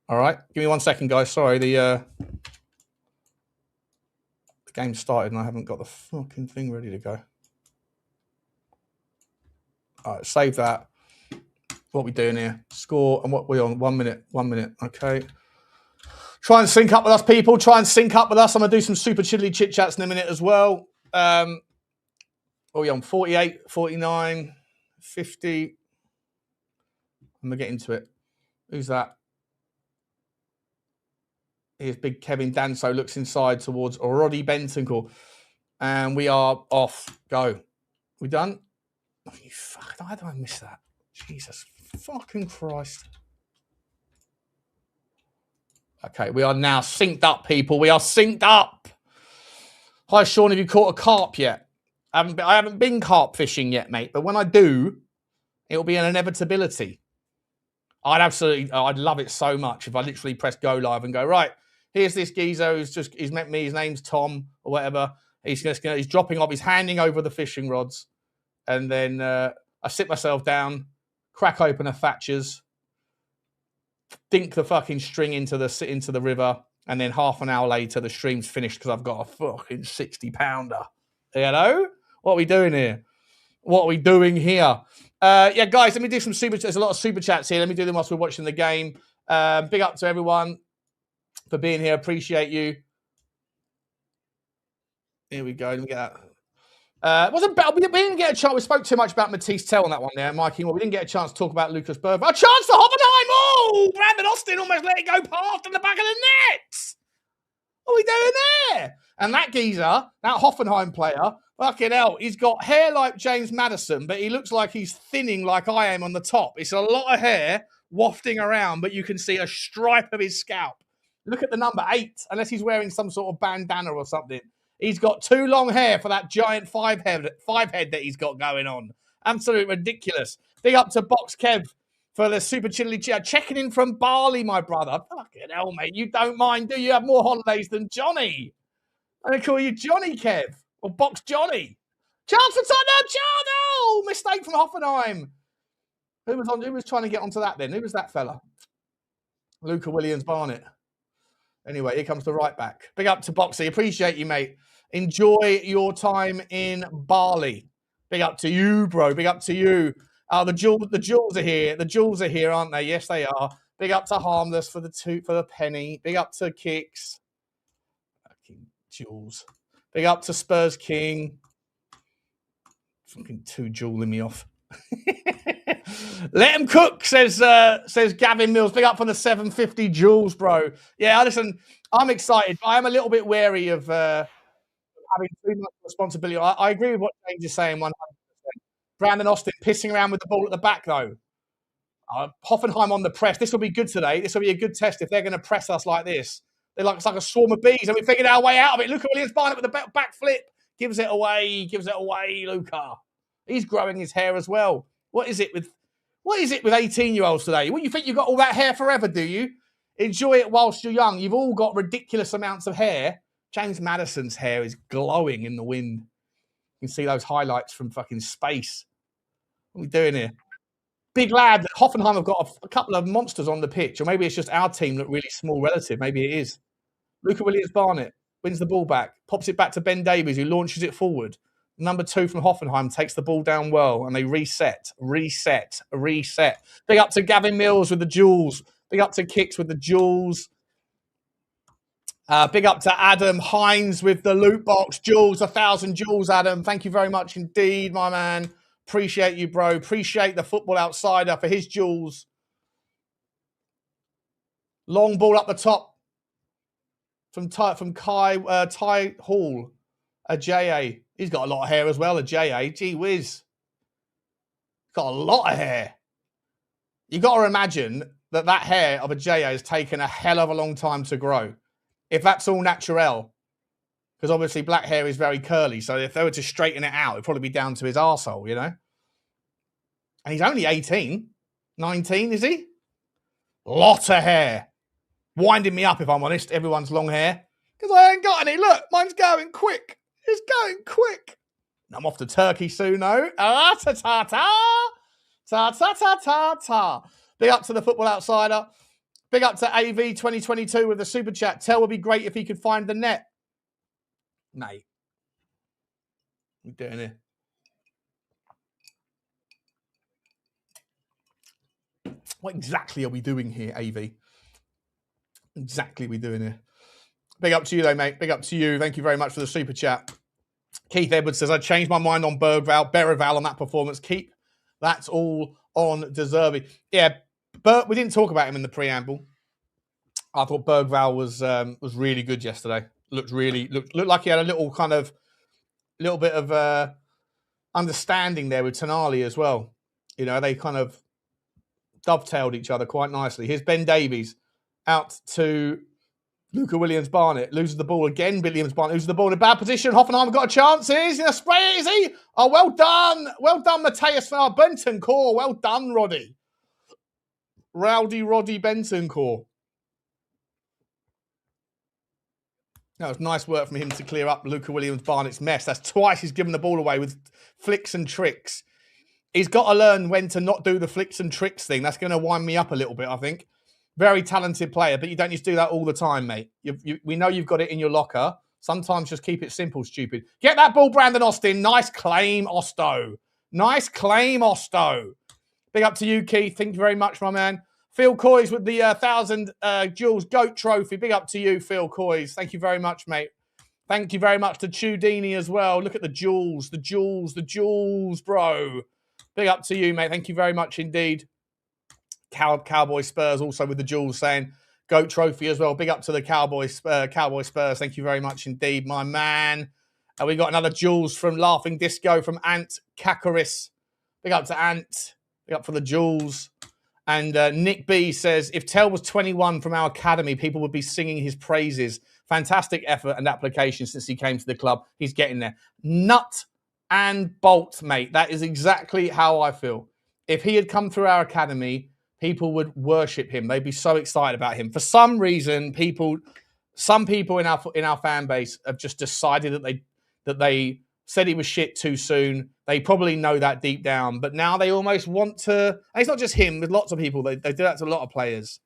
right. Give me 1 second, guys. Sorry, the game started and I haven't got the fucking thing ready to go. All right, save that. What are we doing here? Score and what we're on. 1 minute. 1 minute. Okay. Try and sync up with us, people. Try and sync up with us. I'm going to do some super chilly chit chats in a minute as well. What are we on? 48, 49, 50. I'm going to get into it. Who's that? Here's big Kevin Danso looks inside towards Roddy Bentancur. And we are off. Go. We done? Oh, you fuck. How did I miss that? Jesus fucking Christ. Okay, we are now synced up, people. We are synced up. Hi, Sean. Have you caught a carp yet? I haven't been carp fishing yet, mate. But when I do, it'll be an inevitability. I'd love it so much if I literally press go live and go, right, here's this geezer he's met me. His name's Tom or whatever. He's dropping off. He's handing over the fishing rods. And then I sit myself down, crack open a Thatcher's, dink the fucking string into the river, and then half an hour later the stream's finished because I've got a fucking 60-pounder. You know? What are we doing here? Yeah, guys, let me do some super chats. There's a lot of super chats here. Let me do them whilst we're watching the game. Big up to everyone for being here. Appreciate you. Here we go. Let me get that. Wasn't bad. We didn't get a chance. We spoke too much about Mathys Tel on that one there, Mikey. Well, we didn't get a chance to talk about Lucas Berghvall. A chance for Hoffenheim! Oh, Brandon Austin almost let it go past in the back of the net. What are we doing there? And that geezer, that Hoffenheim player, fucking hell, he's got hair like James Maddison, but he looks like he's thinning like I am on the top. It's a lot of hair wafting around, but you can see a stripe of his scalp. Look at the number 8, unless he's wearing some sort of bandana or something. He's got too long hair for that giant five head that he's got going on. Absolutely ridiculous. Big up to Box Kev for the super chilly chat. Checking in from Bali, my brother. Fucking hell, mate. You don't mind, do you? Have more holidays than Johnny. I'm going to call you Johnny Kev or Box Johnny. Chance for Tottenham. Oh, mistake from Hoffenheim. Who was trying to get onto that then? Who was that fella? Luca Williams-Barnett. Anyway, here comes the right back. Big up to Boxy. Appreciate you, mate. Enjoy your time in Bali. Big up to you, bro. Big up to you. The jewels are here. The jewels are here, aren't they? Yes, they are. Big up to Harmless for the penny. Big up to Kicks. Fucking jewels. Big up to Spurs King. Fucking 2 jewelling me off. Let him cook, says Gavin Mills. Big up for the 750 jewels, bro. Yeah, listen, I'm excited, but I am a little bit wary of having too much responsibility. I agree with what James is saying 100%. Brandon Austin pissing around with the ball at the back, though. Hoffenheim on the press. This will be good today. This will be a good test if they're going to press us like this. It's like a swarm of bees, and we figured our way out of it. Luca Williams-Barnett with the back flip. Gives it away, Luca. He's growing his hair as well. What is it with 18-year-olds today? What, you think you've got all that hair forever, do you? Enjoy it whilst you're young. You've all got ridiculous amounts of hair. James Maddison's hair is glowing in the wind. You can see those highlights from fucking space. What are we doing here? Big lad. Hoffenheim have got a couple of monsters on the pitch, or maybe it's just our team look really small relative. Maybe it is. Luca Williams-Barnett wins the ball back, pops it back to Ben Davies, who launches it forward. Number 2 from Hoffenheim takes the ball down well, and they reset. Big up to Gavin Mills with the jewels. Big up to Kicks with the jewels. Big up to Adam Hines with the loot box jewels. 1,000 jewels, Adam. Thank you very much indeed, my man. Appreciate you, bro. Appreciate the Football Outsider for his jewels. Long ball up the top from Ty Hall. A J.A. He's got a lot of hair as well, a J.A. Gee whiz. Got a lot of hair. You've got to imagine that hair of a J.A. has taken a hell of a long time to grow. If that's all natural. Because obviously black hair is very curly. So if they were to straighten it out, it'd probably be down to his arsehole, you know? And he's only 18. 19, is he? Lot of hair. Winding me up, if I'm honest, everyone's long hair. Because I ain't got any. Look, mine's going quick. It's going quick. I'm off to Turkey soon, though. Ta-ta-ta-ta. Ta-ta-ta-ta-ta. Big up to the Football Outsider. Big up to AV 2022 with the super chat. Tel would be great if he could find the net. Mate. What are you doing here? What exactly are we doing here, AV? Exactly are we doing here? Big up to you, though, mate. Big up to you. Thank you very much for the super chat. Keith Edwards says, I changed my mind on Berghvall on that performance. Keep that's all on De Zerbi. Yeah, we didn't talk about him in the preamble. I thought Berghvall was really good yesterday. Looked like he had a little bit of understanding there with Tonali as well. You know, they kind of dovetailed each other quite nicely. Here's Ben Davies out to Luca Williams-Barnett. Loses the ball again. Williams-Barnett loses the ball in a bad position. Hoffenheim have got a chance. He's going to spray it, is he? Oh, well done. Well done, Matheus Fernandes. Bentancur. Well done, Roddy. Rowdy Roddy Bentancur. That was nice work from him to clear up Luca Williams-Barnett's mess. That's twice he's given the ball away with flicks and tricks. He's got to learn when to not do the flicks and tricks thing. That's going to wind me up a little bit, I think. Very talented player, but you don't need to do that all the time, mate. We know you've got it in your locker. Sometimes just keep it simple, stupid. Get that ball, Brandon Austin. Nice claim, Osto. Nice claim, Osto. Big up to you, Keith. Thank you very much, my man. Phil Coys with the 1,000 Jules GOAT trophy. Big up to you, Phil Coys. Thank you very much, mate. Thank you very much to Chudini as well. Look at the jewels, bro. Big up to you, mate. Thank you very much indeed. Cowboy Spurs also with the jewels saying GOAT trophy as well. Big up to the Cowboy Spurs. Thank you very much indeed, my man. We got another jewels from Laughing Disco from Ant Kakaris. Big up to Ant. Big up for the jewels. And Nick B says, if Tel was 21 from our academy, people would be singing his praises. Fantastic effort and application since he came to the club. He's getting there. Nut and bolt, mate. That is exactly how I feel. If he had come through our academy, people would worship him. They'd be so excited about him. For some reason, some people in our fan base have just decided that they said he was shit too soon. They probably know that deep down, but now they almost want to. And it's not just him. With lots of people, they do that to a lot of players.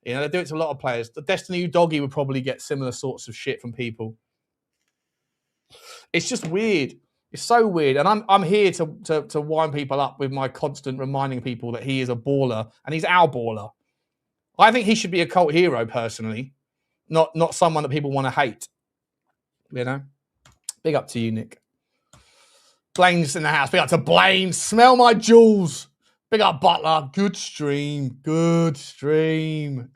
You know, they do it to a lot of players. The Destiny Udogie would probably get similar sorts of shit from people. It's just weird. It's so weird, and I'm here to wind people up with my constant reminding people that he is a baller, and he's our baller. I think he should be a cult hero, personally, not someone that people want to hate. You know, big up to you, Nick. Blaine's in the house. Big up to Blaine. Smell my jewels. Big up Butler. Good stream. Good stream.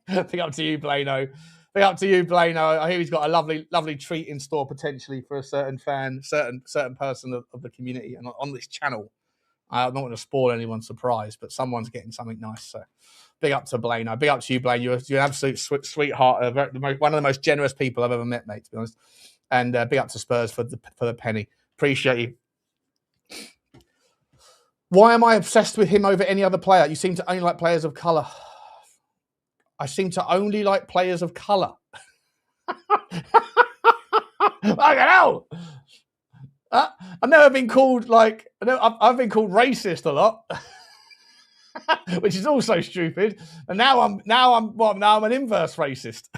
Big up to you, Blaino. Big up to you, Blaino. I hear he's got a lovely treat in store potentially for a certain fan, certain person of the community and on this channel. I'm not going to spoil anyone's surprise, but someone's getting something nice. So big up to Blaino. Big up to you, Blaine. You're an absolute sweetheart. One of the most generous people I've ever met, mate, to be honest. And big up to Spurs for the penny. Appreciate you. Why am I obsessed with him over any other player? You seem to only like players of colour. I seem to only like players of colour. Fucking hell! I've never been called I've been called racist a lot, which is also stupid. And now I'm an inverse racist.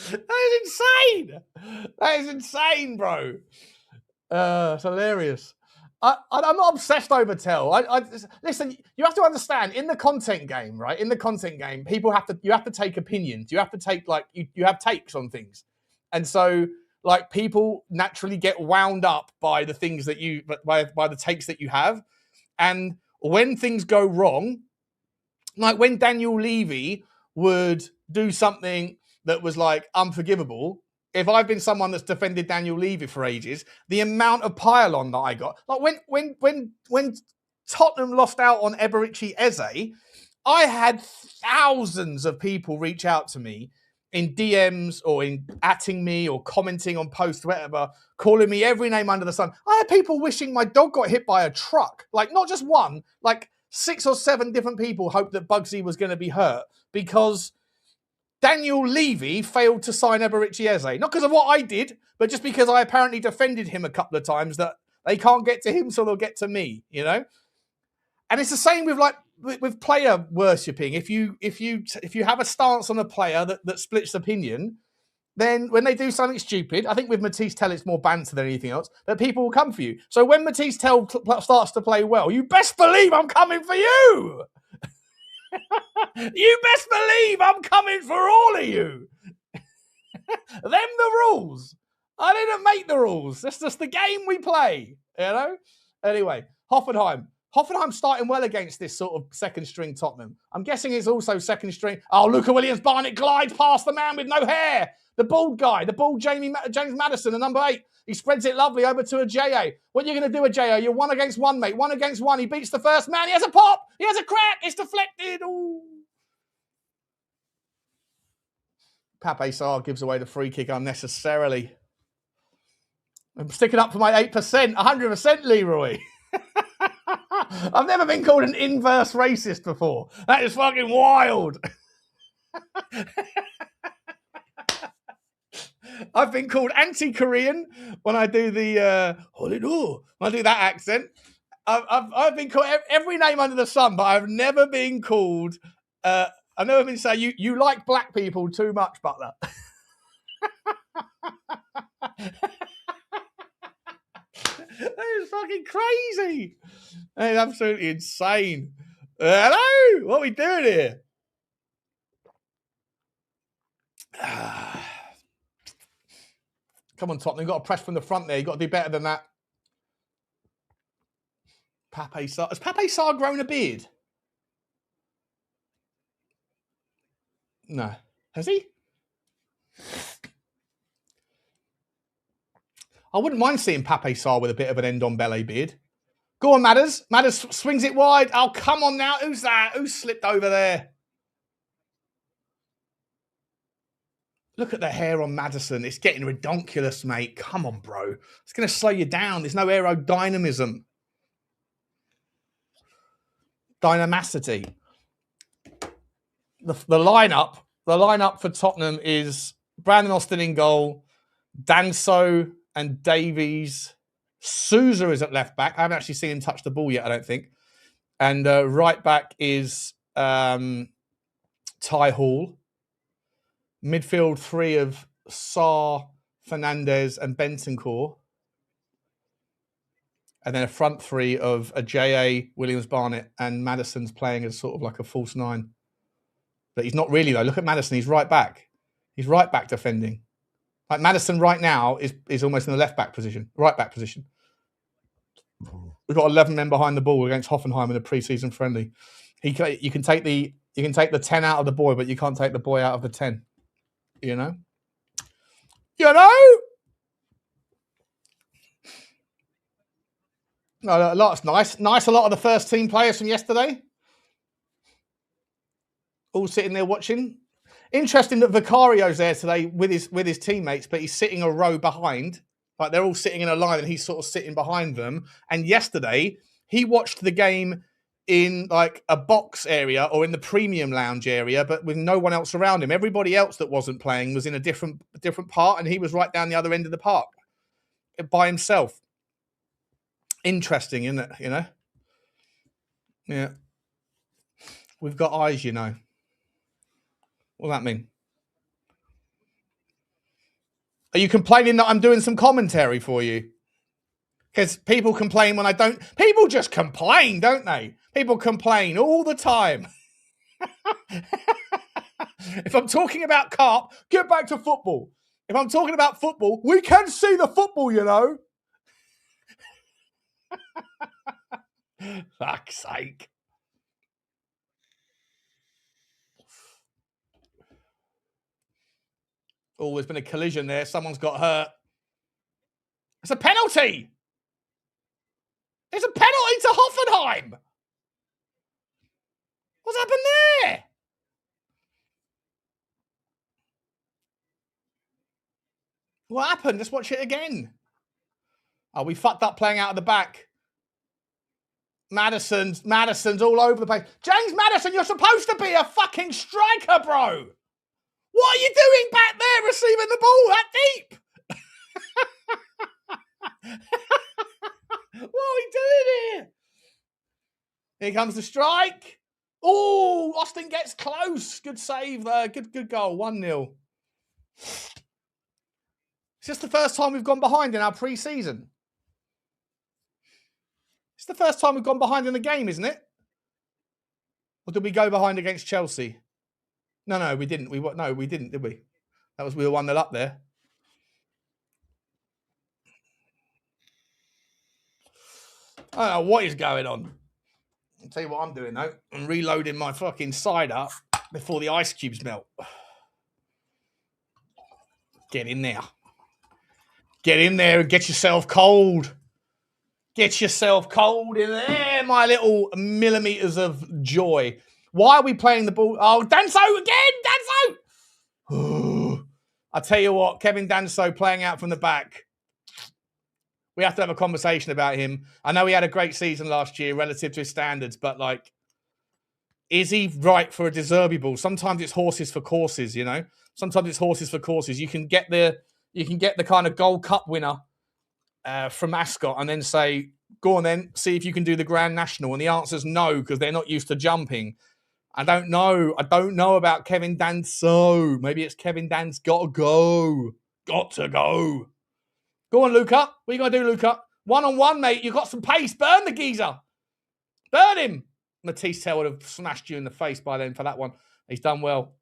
That is insane. That is insane, bro. It's hilarious. I'm not obsessed over Tel. Listen. You have to understand in the content game, right? In the content game, you have to take opinions. You have to take you have takes on things, and so people naturally get wound up by the things that by the takes that you have, and when things go wrong, like when Daniel Levy would do something that was unforgivable. If I've been someone that's defended Daniel Levy for ages, the amount of pile-on that I got, when Tottenham lost out on Eberici Eze, I had thousands of people reach out to me in DMs or in atting me or commenting on posts, whatever, calling me every name under the sun. I had people wishing my dog got hit by a truck, not just one, 6 or 7 different people hoped that Bugsy was going to be hurt because Daniel Levy failed to sign Eberici Eze. Not because of what I did, but just because I apparently defended him a couple of times that they can't get to him, so they'll get to me, you know? And it's the same with player worshipping. If you have a stance on a player that splits opinion, then when they do something stupid, I think with Mathys Tel it's more banter than anything else, that people will come for you. So when Mathys Tel starts to play well, you best believe I'm coming for you. You best believe I'm coming for all of you. Them the rules. I didn't make the rules. That's just the game we play, you know? Anyway, Hoffenheim. Hoffenheim starting well against this sort of second string Tottenham. I'm guessing it's also second string. Oh, Luca Williams-Barnett glides past the man with no hair. The bald guy, the bald James Maddison, the number 8. He spreads it lovely over to a J.A. What are you going to do, a J.A.? You're 1 against 1, mate. 1 against 1. He beats the first man. He has a pop. He has a crack. It's deflected. Ooh. Pape Sarr gives away the free kick unnecessarily. I'm sticking up for my 8%. 100%, Leroy. I've never been called an inverse racist before. That is fucking wild. I've been called anti-Korean when I do the when I do that accent. I've been called every name under the sun, but I've never been called. I've never been saying you like black people too much, Butler. That is fucking crazy. That is absolutely insane. Hello? What are we doing here? Come on, Tottenham. You've got to press from the front there. You've got to do better than that. Pape Sarr. Has Pape Sarr grown a beard? No. Has he? I wouldn't mind seeing Pape Sarr with a bit of an end-on-belly beard. Go on, Maddison. Maddison swings it wide. Oh, come on now. Who's that? Who slipped over there? Look at the hair on Maddison. It's getting redonkulous, mate. Come on, bro. It's going to slow you down. There's no aerodynamism. Dynamicity. The lineup for Tottenham is Brandon Austin in goal, Danso and Davies. Souza is at left back. I haven't actually seen him touch the ball yet, I don't think. And right back is Ty Hall. Midfield three of Sarr, Fernandes, and Bentancur. And then a front three of a J.A., Williams-Barnett, and Maddison's playing as sort of like a false nine. But he's not really, though. Look at Maddison. He's right back. He's right back defending. Like Maddison right now is almost in the left back position, right back position. We've got 11 men behind the ball against Hoffenheim in a pre-season friendly. You can take the 10 out of the boy, but you can't take the boy out of the 10. You know? No, that's nice. Nice. A lot of the first team players from yesterday. All sitting there watching. Interesting that Vicario's there today with his teammates, but he's sitting a row behind. Like they're all sitting in a line and he's sort of sitting behind them. And yesterday, he watched the game in like a box area or in the premium lounge area, but with no one else around him. Everybody else that wasn't playing was in a different part, and he was right down the other end of the park by himself. Interesting, isn't it? You know? Yeah. We've got eyes, you know. What does that mean? Are you complaining that I'm doing some commentary for you? Because people complain when I don't. People just complain, don't they? People complain all the time. If I'm talking about carp, get back to football. If I'm talking about football, we can see the football, you know. Fuck's sake. Oh, there's been a collision there. Someone's got hurt. It's a penalty. It's a penalty to Hoffenheim. What's happened there? What happened? Let's watch it again. Oh, we fucked up playing out of the back. Maddison's all over the place. James Maddison, you're supposed to be a fucking striker, bro. What are you doing back there receiving the ball that deep? What are we doing here? Here comes the strike. Oh, Austin gets close. Good save there. Good goal. 1-0. It's just the first time we've gone behind in our pre-season. It's the first time we've gone behind in the game, isn't it? Or did we go behind against Chelsea? No, we didn't. We didn't, did we? We were 1-0 up there. I don't know what is going on. I'll tell you what I'm doing, though. I'm reloading my fucking cider before the ice cubes melt. Get in there. Get in there and get yourself cold. Get yourself cold in there, my little millimeters of joy. Why are we playing the ball? Oh, Danso again! Danso! I tell you what, Kevin Danso playing out from the back. We have to have a conversation about him. I know he had a great season last year relative to his standards, but like, is he right for a De Zerbi ball? Sometimes it's horses for courses, you know? Sometimes it's horses for courses. You can get the kind of Gold Cup winner from Ascot and then say, go on then, see if you can do the Grand National. And the answer's no, because they're not used to jumping. I don't know. I don't know about Kevin Danso. Maybe it's Kevin Dan's got to go. Got to go. Go on, Luca. What are you going to do, Luca? 1-on-1, mate. You've got some pace. Burn the geezer. Burn him. Mathys Tel would have smashed you in the face by then for that one. He's done well.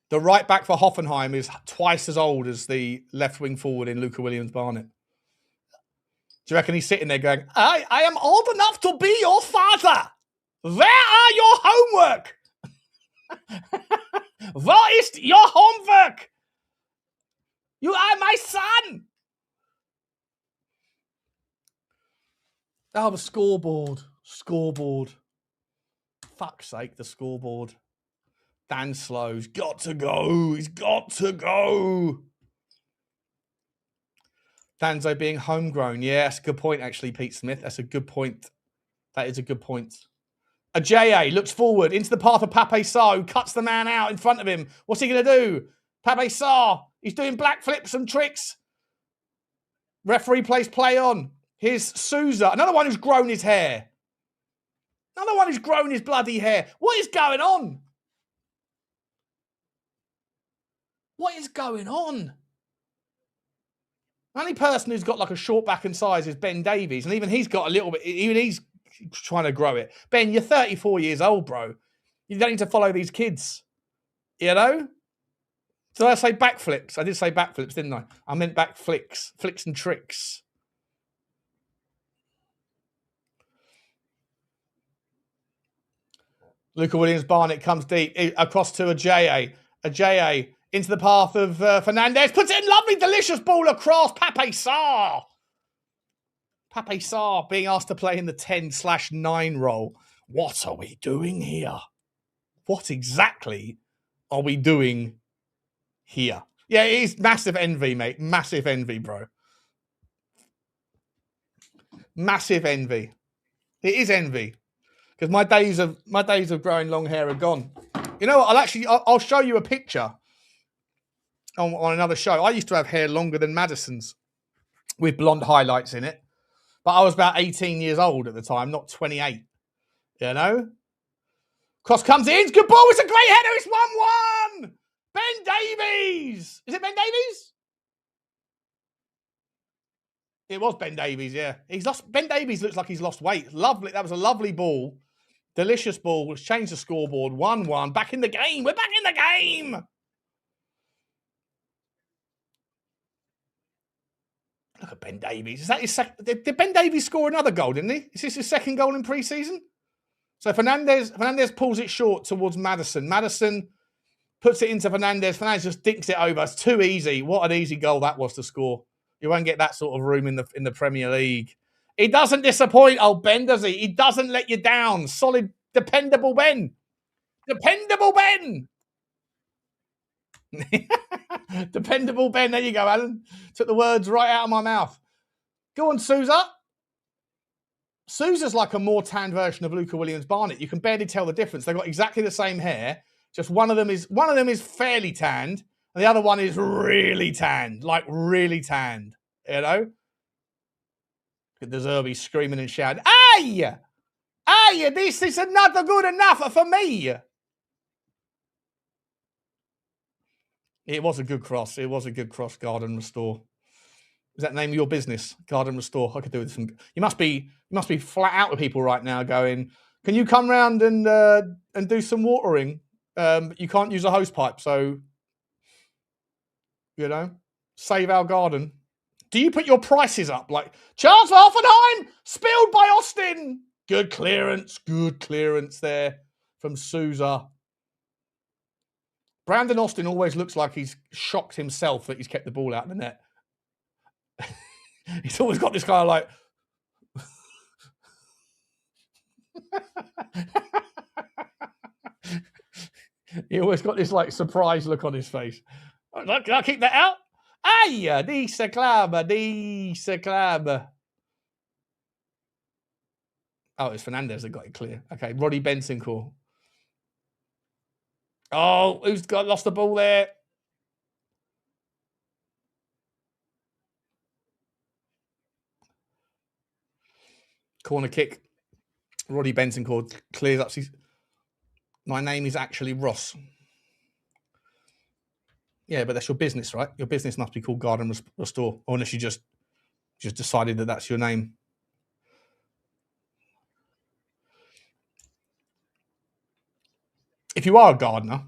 The right back for Hoffenheim is twice as old as the left wing forward in Luca Williams-Barnett. Do you reckon he's sitting there going, I am old enough to be your father. Where are your homework? What is your homework? You are my son. Oh, the scoreboard. Scoreboard. Fuck's sake, the scoreboard. Dan Slow's got to go. He's got to go. Danzo being homegrown. Yeah, that's a good point, actually, Pete Smith. That's a good point. That is a good point. Ajayi looks forward into the path of Pape Sarr, who cuts the man out in front of him. What's he going to do? Pape Sarr, he's doing black flips and tricks. Referee plays play on. Here's Souza, another one who's grown his hair. Another one who's grown his bloody hair. What is going on? What is going on? The only person who's got like a short back and size is Ben Davies. And even he's got a little bit, even he's trying to grow it. Ben, you're 34 years old, bro. You don't need to follow these kids. You know? Did I say backflips? I did say backflips, didn't I? I meant back flicks. Flicks and tricks. Luca Williams-Barnett comes deep across to Ajayi. Ajayi into the path of Fernandes. Puts it in. Lovely, delicious ball across. Pape Sarr. Pape Sarr being asked to play in the 10/9 role. What are we doing here? What exactly are we doing here? Yeah, it is massive envy, mate. Massive envy, bro. Massive envy. It is envy. Because my days of growing long hair are gone. You know what? I'll show you a picture on another show. I used to have hair longer than Maddison's with blonde highlights in it. But I was about 18 years old at the time, not 28. You know? Cross comes in. Good ball. It's a great header. It's 1-1. Ben Davies. Is it Ben Davies? It was Ben Davies, yeah. Ben Davies looks like he's lost weight. Lovely. That was a lovely ball. Delicious ball. Let's change the scoreboard. 1-1. Back in the game. We're back in the game. Look at Ben Davies. Is that his second? Did Ben Davies score another goal, didn't he? Is this his second goal in pre-season? So Fernandes pulls it short towards Maddison. Maddison puts it into Fernandes. Fernandes just dinks it over. It's too easy. What an easy goal that was to score. You won't get that sort of room in the Premier League. He doesn't disappoint, old Ben, does he? He doesn't let you down. Solid, dependable Ben. Dependable Ben. Dependable Ben. There you go, Alan. Took the words right out of my mouth. Go on, Souza. Souza's like a more tanned version of Luca Williams-Barnett. You can barely tell the difference. They've got exactly the same hair. Just one of them is fairly tanned, and the other one is really tanned, like really tanned. You know? Look at the Zerbi screaming and shouting, "Hey! Hey, this is not good enough for me." It was a good cross. It was a good cross, Garden Restore. Is that the name of your business? Garden Restore. I could do with some. You must be flat out with people right now going, "Can you come round and do some watering? You can't use a hose pipe, so you know, save our garden." Do you put your prices up? Like, chance for Hoffenheim, spilled by Austin. Good clearance there from Souza. Brandon Austin always looks like he's shocked himself that he's kept the ball out of the net. He's always got this kind of like... He always got this like surprised look on his face. Can I keep that out? Ay, dice club. Oh, it's Fernandes that got it clear. Okay, Roddy Bentancur. Oh, who's lost the ball there? Corner kick. Roddy Bentancur clears up. My name is actually Ross. Yeah, but that's your business, right? Your business must be called Garden Restore, or unless you just Just decided that that's your name. If you are a gardener,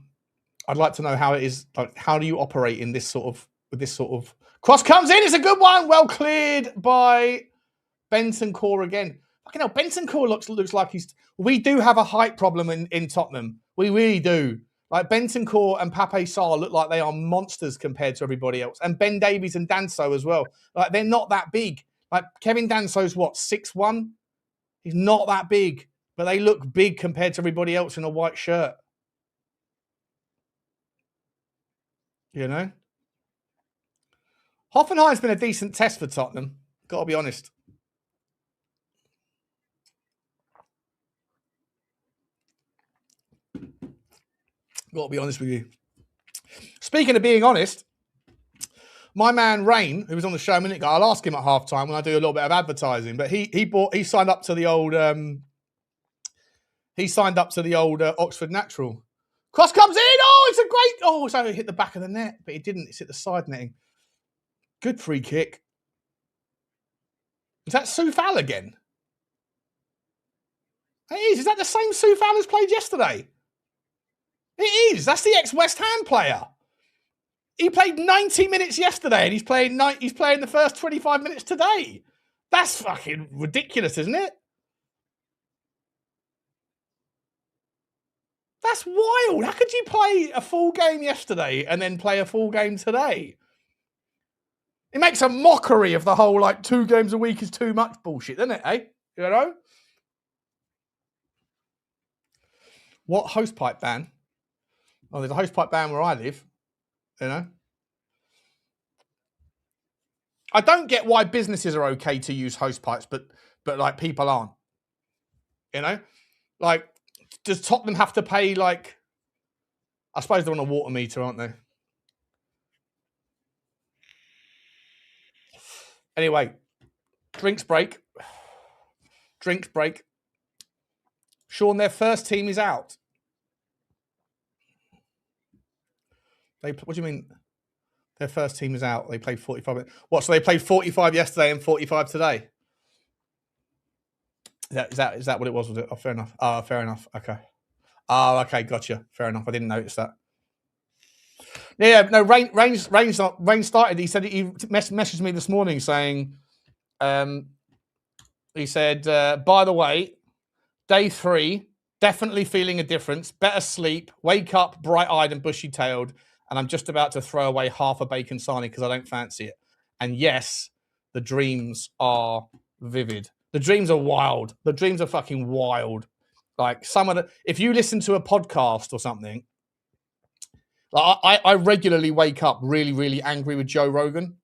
I'd like to know how it is. Like, how do you operate in this sort of cross comes in? It's a good one. Well cleared by Bentancur again. Fucking hell, Bentancur looks like he's. We do have a height problem in Tottenham. We really do. Like Bentancur and Pape Sarr look like they are monsters compared to everybody else. And Ben Davies and Danso as well. Like they're not that big. Like Kevin Danso's what, 6'1"? He's not that big. But they look big compared to everybody else in a white shirt. You know? Hoffenheim's been a decent test for Tottenham. Got to be honest. Got to be honest with you. Speaking of being honest, my man Rain, who was on the show a minute ago, I'll ask him at halftime when I do a little bit of advertising. But he signed up to the old Oxford Natural. Cross comes in. Oh, it's a great. Oh, so it hit the back of the net, but it didn't. It's hit the side netting. Good free kick. Is that Soufal again? It is. Is that the same Soufal as played yesterday? It is. That's the ex-West Ham player. He played 90 minutes yesterday, and he's playing the first 25 minutes today. That's fucking ridiculous, isn't it? That's wild. How could you play a full game yesterday and then play a full game today? It makes a mockery of the whole, like, 2 games a week is too much bullshit, doesn't it, eh? You know? What hosepipe ban? Oh, there's a hosepipe ban where I live. You know? I don't get why businesses are okay to use hosepipes, but like people aren't. You know? Like, does Tottenham have to pay, like, I suppose they're on a water meter, aren't they? Anyway, drinks break. Sean, their first team is out. What do you mean? Their first team is out. They played 45 minutes. What? So they played 45 yesterday and 45 today? Is that what it was? Was it? Oh, fair enough. Fair enough. Okay. Okay. Gotcha. Fair enough. I didn't notice that. Yeah. No. Rain started. He said he messaged me this morning saying, he said, by the way, day 3, definitely feeling a difference. Better sleep. Wake up bright-eyed and bushy-tailed. And I'm just about to throw away half a bacon sarnie because I don't fancy it. And yes, the dreams are vivid. The dreams are wild. The dreams are fucking wild. Like if you listen to a podcast or something, like I regularly wake up really, really angry with Joe Rogan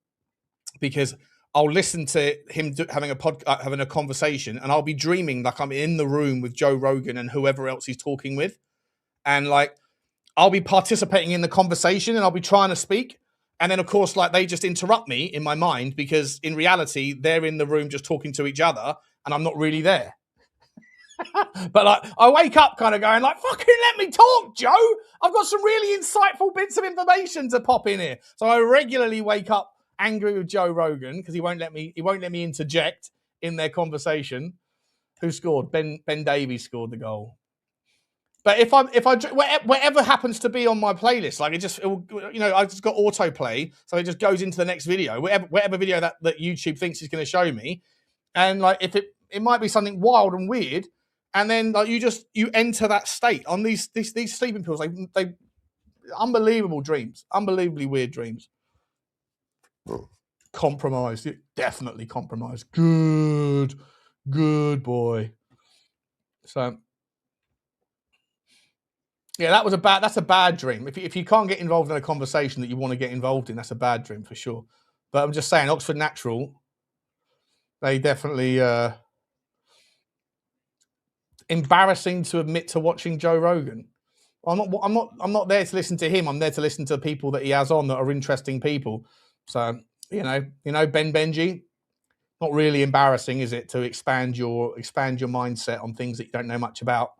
because I'll listen to him having a conversation and I'll be dreaming like I'm in the room with Joe Rogan and whoever else he's talking with. And like, I'll be participating in the conversation and I'll be trying to speak. And then, of course, like they just interrupt me in my mind because in reality, they're in the room just talking to each other and I'm not really there. But like, I wake up kind of going like, fucking let me talk, Joe. I've got some really insightful bits of information to pop in here. So I regularly wake up angry with Joe Rogan because he won't let me interject in their conversation. Who scored? Ben Davies scored the goal. But if I whatever happens to be on my playlist, like I just got autoplay, so it just goes into the next video, whatever video that YouTube thinks is going to show me, and like if it might be something wild and weird, and then like you enter that state on these sleeping pills, they unbelievable dreams, unbelievably weird dreams. Compromised, definitely compromised. Good boy. So. Yeah, that's a bad dream. If you can't get involved in a conversation that you want to get involved in, that's a bad dream for sure. But I'm just saying, Oxford Natural, they definitely embarrassing to admit to watching Joe Rogan. I'm not there to listen to him. I'm there to listen to people that he has on that are interesting people. So you know, Ben Benji, not really embarrassing, is it, to expand your mindset on things that you don't know much about?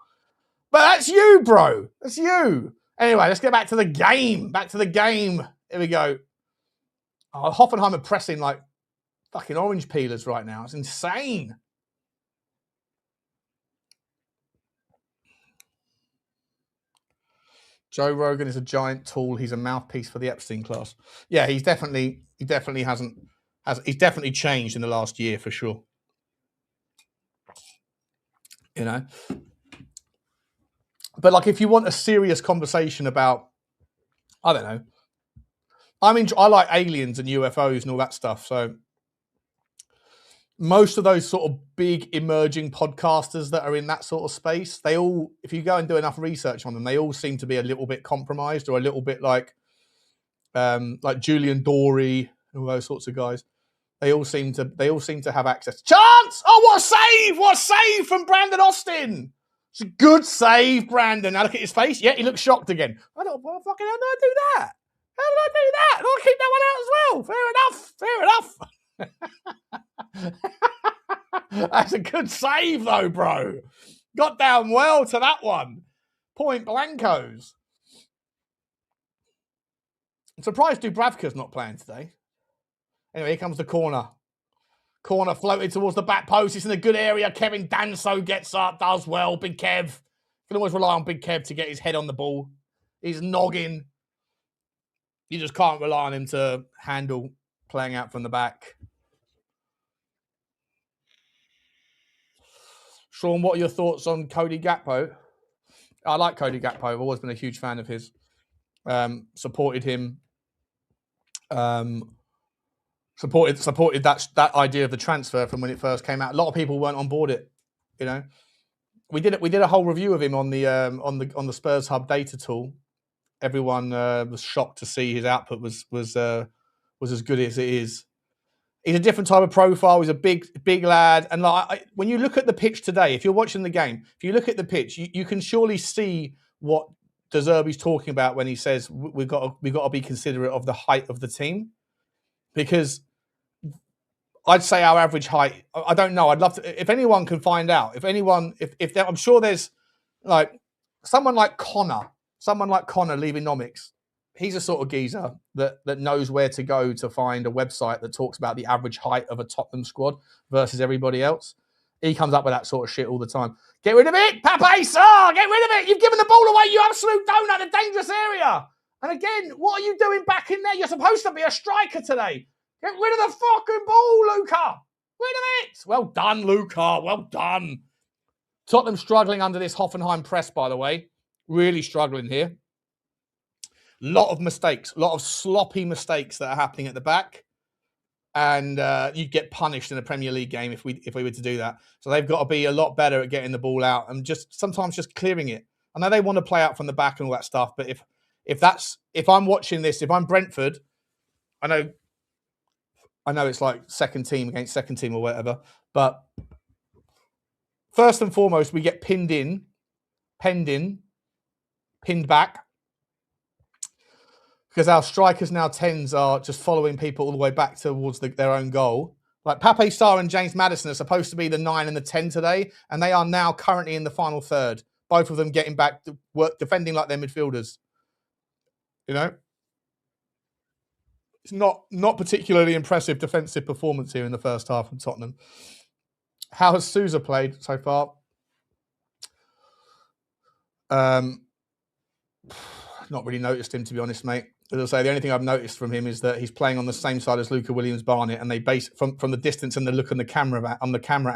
But that's you, bro. That's you. Anyway, let's get back to the game. Here we go. Hoffenheim are pressing like fucking orange peelers right now. It's insane. Joe Rogan is a giant tool. He's a mouthpiece for the Epstein class. Yeah, he's definitely changed in the last year for sure. You know, but like if you want a serious conversation about, I don't know, I like aliens and UFOs and all that stuff. So most of those sort of big emerging podcasters that are in that sort of space, they all, if you go and do enough research on them, they all seem to be a little bit compromised or a little bit like Julian Dorey and all those sorts of guys. They all seem to have access. Chance! Oh, what a save! What a save from Brandon Austin! It's a good save, Brandon. Now look at his face. Yeah, he looks shocked again. I don't, well, fucking how did I do that? How did I do that? I'll keep that one out as well. Fair enough. That's a good save, though, bro. Got down well to that one. Point blankos. I'm surprised Dubravka's not playing today. Anyway, here comes the corner. Corner floated towards the back post. It's in a good area. Kevin Danso gets up, does well. Big Kev. Can always rely on Big Kev to get his head on the ball. He's noggin. You just can't rely on him to handle playing out from the back. Sean, what are your thoughts on Cody Gakpo? I like Cody Gakpo. I've always been a huge fan of his. Supported him. Supported that idea of the transfer from when it first came out. A lot of people weren't on board it. You know, we did a whole review of him on the Spurs Hub data tool. Everyone was shocked to see his output was as good as it is. He's a different type of profile. He's a big lad, and when you look at the pitch today, if you're watching the game, if you look at the pitch, you can surely see what De Zerbi's talking about when he says we've got to be considerate of the height of the team. Because I'd say our average height, I don't know. I'd love to, if anyone can find out, if I'm sure there's like someone like Connor leaving Nomics. He's a sort of geezer that knows where to go to find a website that talks about the average height of a Tottenham squad versus everybody else. He comes up with that sort of shit all the time. Get rid of it, Pape Sarr! Get rid of it! You've given the ball away, you absolute donut, a dangerous area! And again, what are you doing back in there? You're supposed to be a striker today. Get rid of the fucking ball, Luca. Rid of it. Well done, Luca. Well done. Tottenham struggling under this Hoffenheim press, by the way. Really struggling here. Lot of mistakes. A lot of sloppy mistakes that are happening at the back. And you'd get punished in a Premier League game if we were to do that. So they've got to be a lot better at getting the ball out and sometimes just clearing it. I know they want to play out from the back and all that stuff, but if I'm watching this, if I'm Brentford, I know it's like second team against second team or whatever, but first and foremost, we get pinned back, because our strikers now 10s are just following people all the way back towards their own goal. Like Pape Sarr and James Maddison are supposed to be the 9 and the 10 today, and they are now currently in the final third. Both of them getting back to work, defending like they're midfielders. You know, it's not particularly impressive defensive performance here in the first half from Tottenham. How has Sousa played so far? Not really noticed him, to be honest, mate. As I say, the only thing I've noticed from him is that he's playing on the same side as Luca Williams-Barnett, and they base from the distance and the look on the camera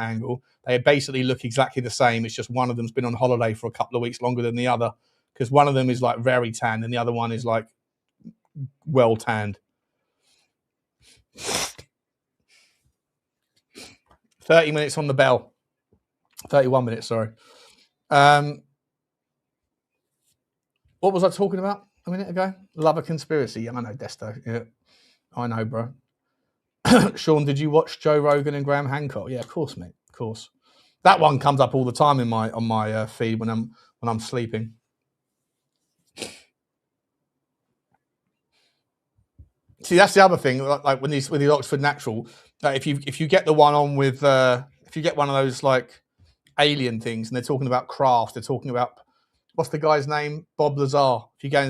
angle, they basically look exactly the same. It's just one of them's been on holiday for a couple of weeks longer than the other, because one of them is like very tanned and the other one is like well tanned. 30 minutes on the bell. 31 minutes, sorry. What was I talking about a minute ago? Love a conspiracy. Yeah, I know, Desto. Yeah, I know, bro. Sean, did you watch Joe Rogan and Graham Hancock? Yeah, of course, mate. Of course. That one comes up all the time on my feed when I'm sleeping. See, that's the other thing. Like with the Oxford Natural, if you get the one on with if you get one of those like alien things, and they're talking about craft, they're talking about what's the guy's name? Bob Lazar. If you go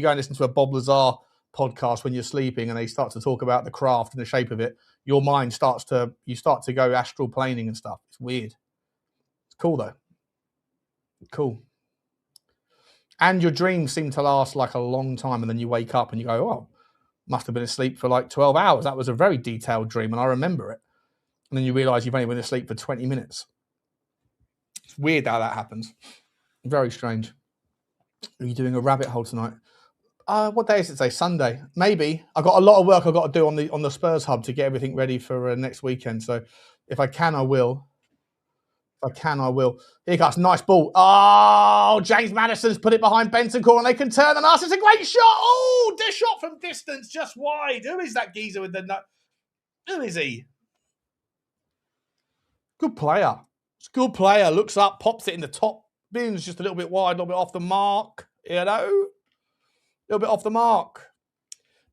and listen to a Bob Lazar podcast when you're sleeping and they start to talk about the craft and the shape of it, your mind start to go astral planing and stuff. It's weird. It's cool though. Cool. And your dreams seem to last like a long time, and then you wake up and you go, oh, must have been asleep for like 12 hours. That was a very detailed dream and I remember it. And then you realise you've only been asleep for 20 minutes. It's weird how that happens. Very strange. Are you doing a rabbit hole tonight? What day is it today? Sunday. Maybe. I've got a lot of work I've got to do on the Spurs hub to get everything ready for next weekend. So if I can, I will. If I can, I will. Here goes. Nice ball. Oh, James Maddison's put it behind Bentancur and they can turn on us. It's a great shot. Oh, the shot from distance, just wide. Who is that geezer with the nut? Who is he? Good player. It's a good player. Looks up, pops it in the top bins, just a little bit wide, a little bit off the mark. You know? A little bit off the mark.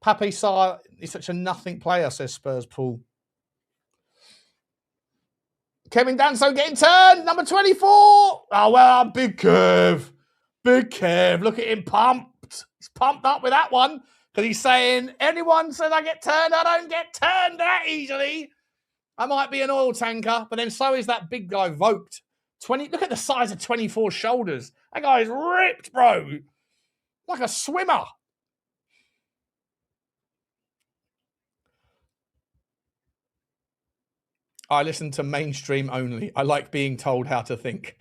Pape Sarr is such a nothing player, says Spurs Paul. Kevin Danso getting turned. Number 24. Oh, well, big Kev. Big Kev. Look at him pumped. He's pumped up with that one because he's saying, anyone says I get turned, I don't get turned that easily. I might be an oil tanker, but then so is that big guy Vogt. Look at the size of 24's shoulders. That guy's ripped, bro. Like a swimmer. I listen to mainstream only. I like being told how to think.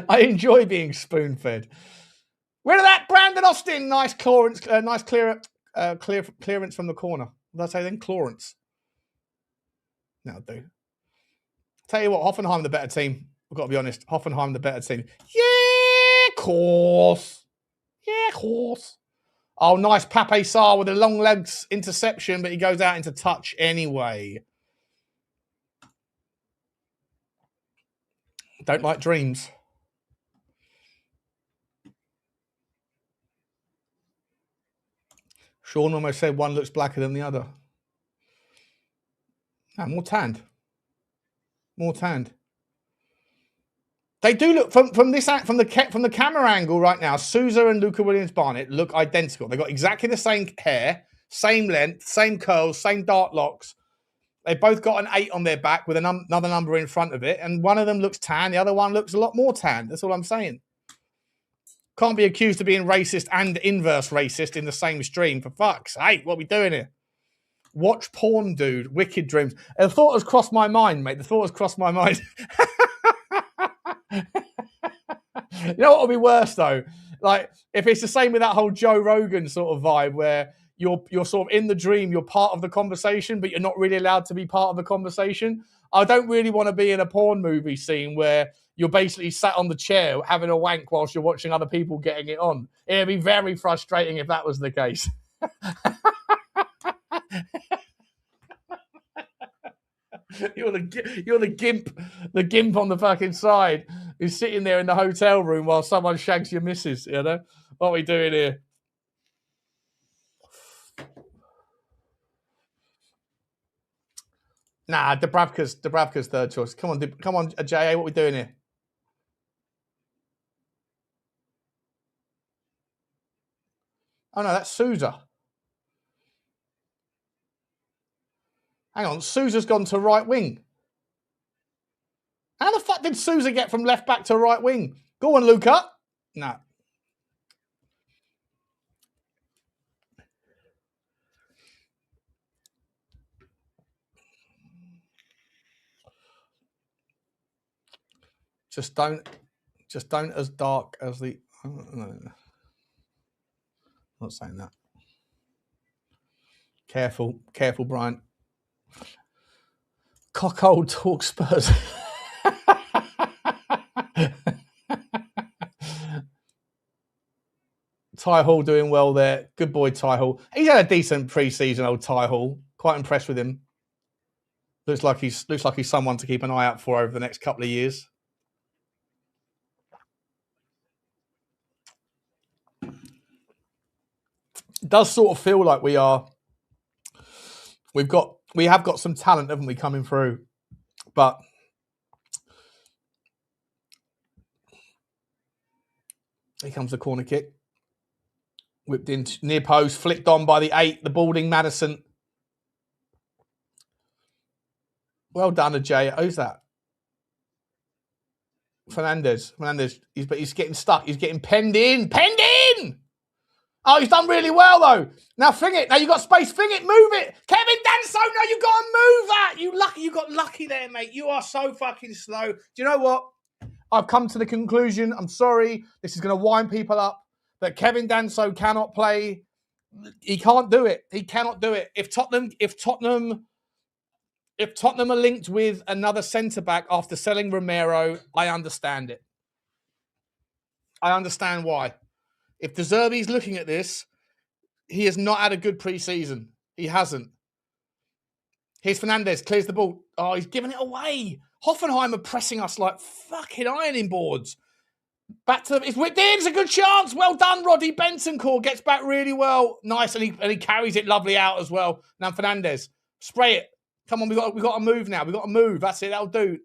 I enjoy being spoon-fed. Rid of that, Brandon Austin. Nice clearance, clearance from the corner. What did I say then? Clearance. That'll do. Tell you what, Hoffenheim the better team. I've got to be honest. Hoffenheim the better team. Yeah, of course. Yeah, of course. Oh, nice Pape Sarr with a long legs interception, but he goes out into touch anyway. Don't like dreams. Sean almost said one looks blacker than the other. No, more tanned. More tanned. They do look from the camera angle right now. Sousa and Luca Williams-Barnett look identical. They've got exactly the same hair, same length, same curls, same dark locks. They've both got an 8 on their back with another number in front of it, and one of them looks tan, the other one looks a lot more tan. That's all I'm saying. Can't be accused of being racist and inverse racist in the same stream. For fuck's sake, what are we doing here? Watch porn, dude. Wicked dreams. The thought has crossed my mind, mate. The thought has crossed my mind. You know what will be worse though? Like if it's the same with that whole Joe Rogan sort of vibe where you're sort of in the dream, you're part of the conversation, but you're not really allowed to be part of the conversation. I don't really want to be in a porn movie scene where you're basically sat on the chair having a wank whilst you're watching other people getting it on. It'd be very frustrating if that was the case. You're the gimp on the fucking side who's sitting there in the hotel room while someone shags your missus, you know? What are we doing here? Nah, Dubravka's third choice. Come on, J.A., what are we doing here? Oh no, that's Sousa. Hang on, Sousa's gone to right wing. How the fuck did Sousa get from left back to right wing? Go on, Luca. No. Just don't as dark as the. No. Not saying that. Careful, Brian. Cockhold talk Spurs. Ty Hall doing well there. Good boy, Ty Hall. He's had a decent pre-season, old Ty Hall. Quite impressed with him. Looks like he's someone to keep an eye out for over the next couple of years. It does sort of feel like we have got some talent, haven't we, coming through? But Here comes the corner kick. Whipped in near post, flicked on by the 8, the balding Maddison. Well done, Ajay. Who's that? Fernandes. He's getting stuck. He's getting penned in. Oh, he's done really well, though. Now, fing it. Now, you got space. Fing it. Move it. Kevin Danso, no, you got to move that. You got lucky there, mate. You are so fucking slow. Do you know what? I've come to the conclusion. I'm sorry. This is going to wind people up. That Kevin Danso cannot play. He can't do it. He cannot do it. If Tottenham are linked with another centre-back after selling Romero, I understand it. I understand why. If De Zerbi's looking at this, he has not had a good pre-season. He hasn't. Here's Fernandes, clears the ball. Oh, he's giving it away. Hoffenheim are pressing us like fucking ironing boards. Back to it's whipped in. It's a good chance. Well done, Roddy Bentancur. Gets back really well. Nice, and he carries it lovely out as well. Now Fernandes, spray it. Come on, we got to move now. We got to move. That's it. That'll do.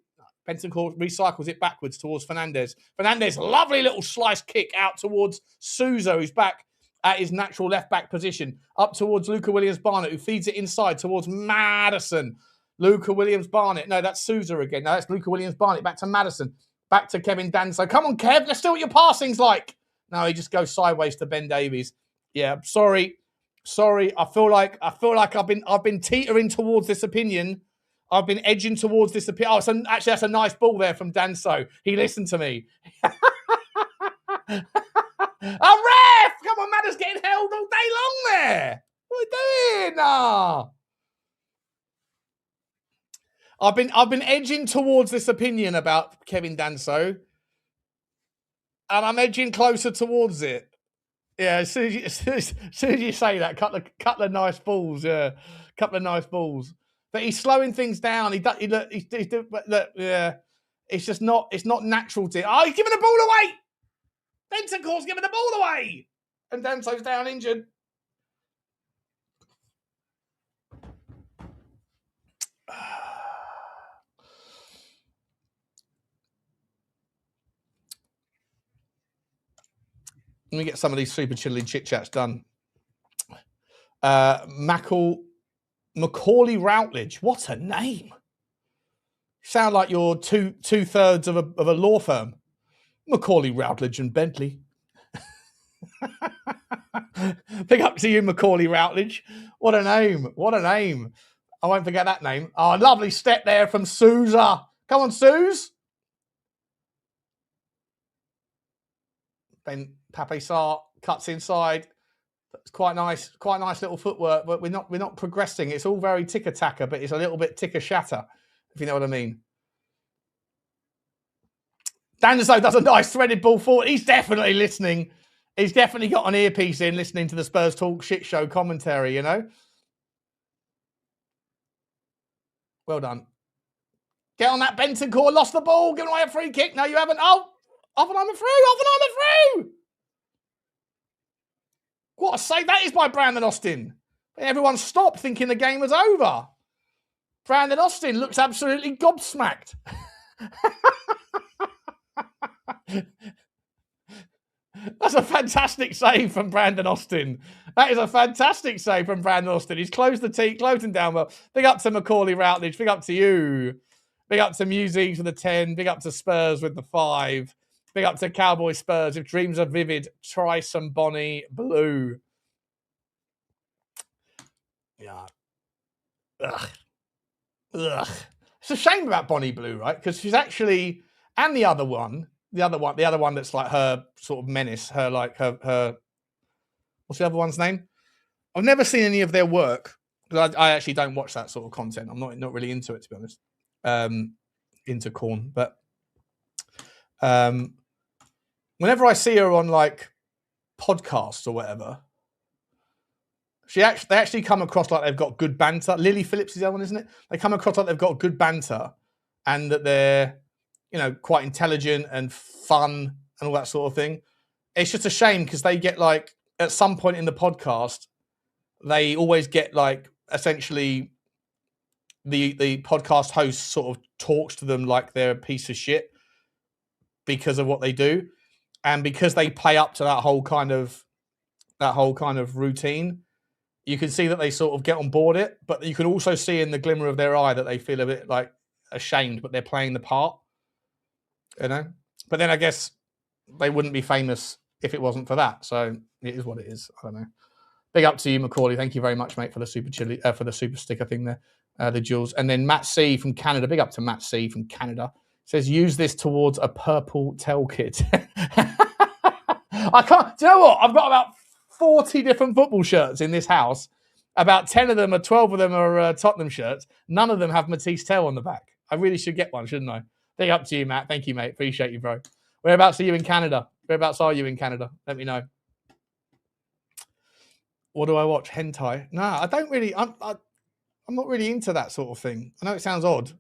Bentancur recycles it backwards towards Fernandes. Fernandes, lovely little slice kick out towards Souza, who's back at his natural left-back position. Up towards Luca Williams-Barnett, who feeds it inside towards Maddison. Luca Williams-Barnett. No, that's Souza again. No, that's Luca Williams-Barnett. Back to Maddison. Back to Kevin Danso. Come on, Kev. Let's see what your passing's like. No, he just goes sideways to Ben Davies. Yeah, sorry. I feel like I've been teetering towards this opinion. I've been edging towards this opinion. Oh, so actually, that's a nice ball there from Danso. He listened to me. A ref! Come on, Madders getting held all day long there. What are we doing? Oh. I've been edging towards this opinion about Kevin Danso, and I'm edging closer towards it. Yeah, as soon as you say that, couple of nice balls. Yeah, couple of nice balls. But he's slowing things down. Look, yeah. It's just not. It's not natural to. Oh, he's giving the ball away. Bentancur's giving the ball away, and Danso's down injured. Let me get some of these super chilling chit chats done. Macaulay Routledge. What a name! Sound like you're two-thirds of a law firm. Macaulay Routledge and Bentley. Big up to you, Macaulay Routledge. What a name! What a name! I won't forget that name. Oh, lovely step there from Souza. Come on, Suze. Then Pape Sarr cuts inside. It's quite nice little footwork, but we're not progressing. It's all very ticker-tacker, but it's a little bit ticker-shatter, if you know what I mean. Danso does a nice threaded ball forward. He's definitely listening. He's definitely got an earpiece in, listening to the Spurs Talk shit show commentary, you know. Well done. Get on that, Bentancur. Lost the ball. Giving away a free kick. No, you haven't. Oh, Hoffenheim are through. What a save that is by Brandon Austin. Everyone stopped thinking the game was over. Brandon Austin looks absolutely gobsmacked. That's a fantastic save from Brandon Austin. That is a fantastic save from Brandon Austin. He's closed the tee, closing down well. Big up to Macaulay Routledge. Big up to you. Big up to Musees with the 10. Big up to Spurs with the 5. Big up to Cowboy Spurs. If dreams are vivid, try some Bonnie Blue. Yeah. Ugh. It's a shame about Bonnie Blue, right? Because she's actually, and the other one that's like her sort of menace, her what's the other one's name? I've never seen any of their work because I actually don't watch that sort of content. I'm not really into it, to be honest. Into Corn, but whenever I see her on like podcasts or whatever, they actually come across like they've got good banter. Lily Phillips is the other one, isn't it? They come across like they've got good banter and that they're, you know, quite intelligent and fun and all that sort of thing. It's just a shame because they get like, at some point in the podcast, they always get like, essentially the podcast host sort of talks to them like they're a piece of shit because of what they do. And because they play up to that whole kind of routine, you can see that they sort of get on board it, but you can also see in the glimmer of their eye that they feel a bit like ashamed, but they're playing the part, you know. But then I guess they wouldn't be famous if it wasn't for that. So it is what it is. I don't know. Big up to you, Macaulay. Thank you very much, mate, for the super chili, for the super sticker thing there, the jewels. And then Matt C from Canada. Big up to Matt C from Canada. Says use this towards a purple Tel kit. I can't. Do you know what? I've got about 40 different football shirts in this house. About 10 of them or 12 of them are Tottenham shirts. None of them have Mathys Tel on the back. I really should get one, shouldn't I? Big up to you, Matt. Thank you, mate. Appreciate you, bro. Whereabouts are you in Canada? Whereabouts are you in Canada? Let me know. What do I watch? Hentai? No, I don't really. I'm not really into that sort of thing. I know it sounds odd,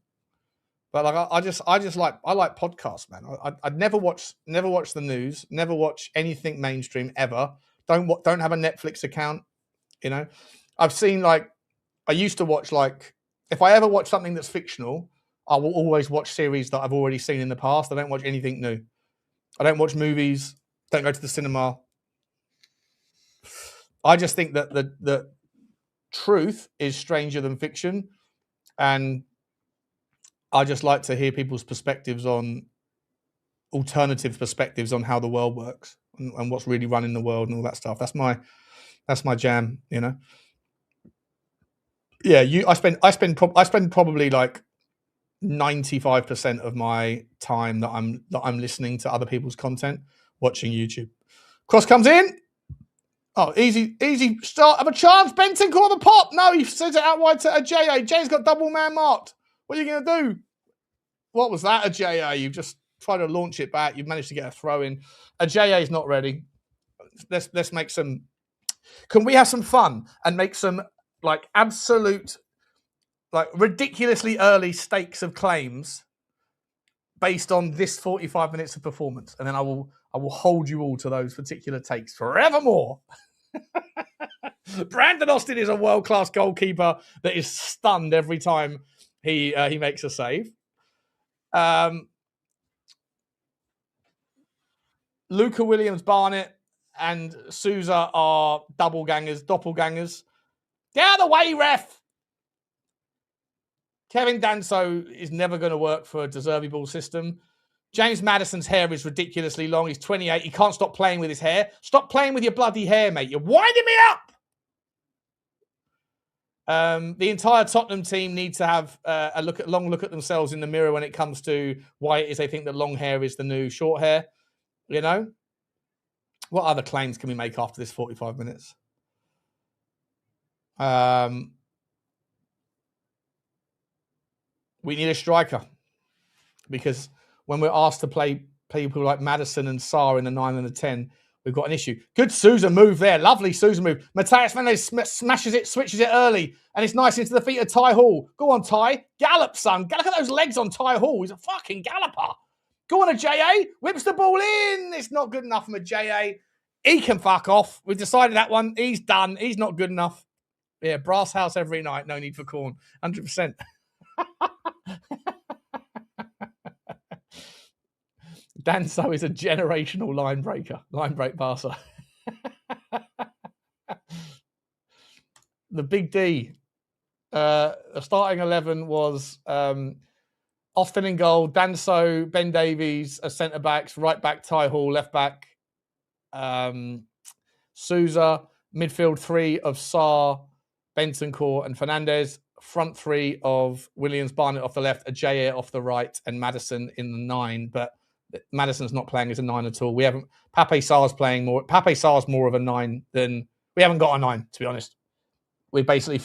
but like I like podcasts, man. I'd never watch the news, never watch anything mainstream ever. Don't have a Netflix account. You know, I've seen I used to watch if I ever watch something that's fictional, I will always watch series that I've already seen in the past. I don't watch anything new. I don't watch movies. Don't go to the cinema. I just think that the truth is stranger than fiction, and I just like to hear people's perspectives on alternative perspectives on how the world works and what's really running the world and all that stuff. That's my jam, you know. Yeah, I spend probably 95% of my time that I'm listening to other people's content, watching YouTube. Cross comes in. Oh, easy start of a chance. Benton call the pop. No, he says it out wide to a JA. Jay's got double man marked. What are you going to do? What was that, a JA? You just tried to launch it back. You've managed to get a throw in. A JA is not ready. Let's make some. Can we have some fun and make some absolute ridiculously early stakes of claims based on this 45 minutes of performance, and then I will hold you all to those particular takes forevermore. Brandon Austin is a world-class goalkeeper that is stunned every time he makes a save. Luca Williams-Barnett and Sousa are doppelgangers. Get out of the way, ref! Kevin Danso is never going to work for a deserving ball system. James Maddison's hair is ridiculously long. He's 28. He can't stop playing with his hair. Stop playing with your bloody hair, mate. You're winding me up! The entire Tottenham team needs to have a long look at themselves in the mirror when it comes to why it is they think that long hair is the new short hair. You know? What other claims can we make after this 45 minutes? We need a striker, because when we're asked to play people like Maddison and Sarr in the 9 and the 10, we've got an issue. Good Sousa move there. Lovely Sousa move. Matheus Fernandes smashes it, switches it early, and it's nice into the feet of Ty Hall. Go on, Ty. Gallop, son. Look at those legs on Ty Hall. He's a fucking galloper. Go on, a JA. Whips the ball in. It's not good enough from a JA. He can fuck off. We've decided that one. He's done. He's not good enough. Yeah, brass house every night. No need for corn. 100%. Danso is a generational line break passer. The Big D. The starting 11 was Austin in goal, Danso, Ben Davies as centre backs, right back Ty Hall, left back Sousa, midfield 3 of Sarr, Bentancur and Fernandes, front 3 of Williams-Barnett off the left, Ajay off the right, and Maddison in the 9. But Maddison's not playing as a 9 at all. We haven't. Pape Sarr's playing more. Pape Sarr's more of a 9 than we haven't got a 9, to be honest. We're basically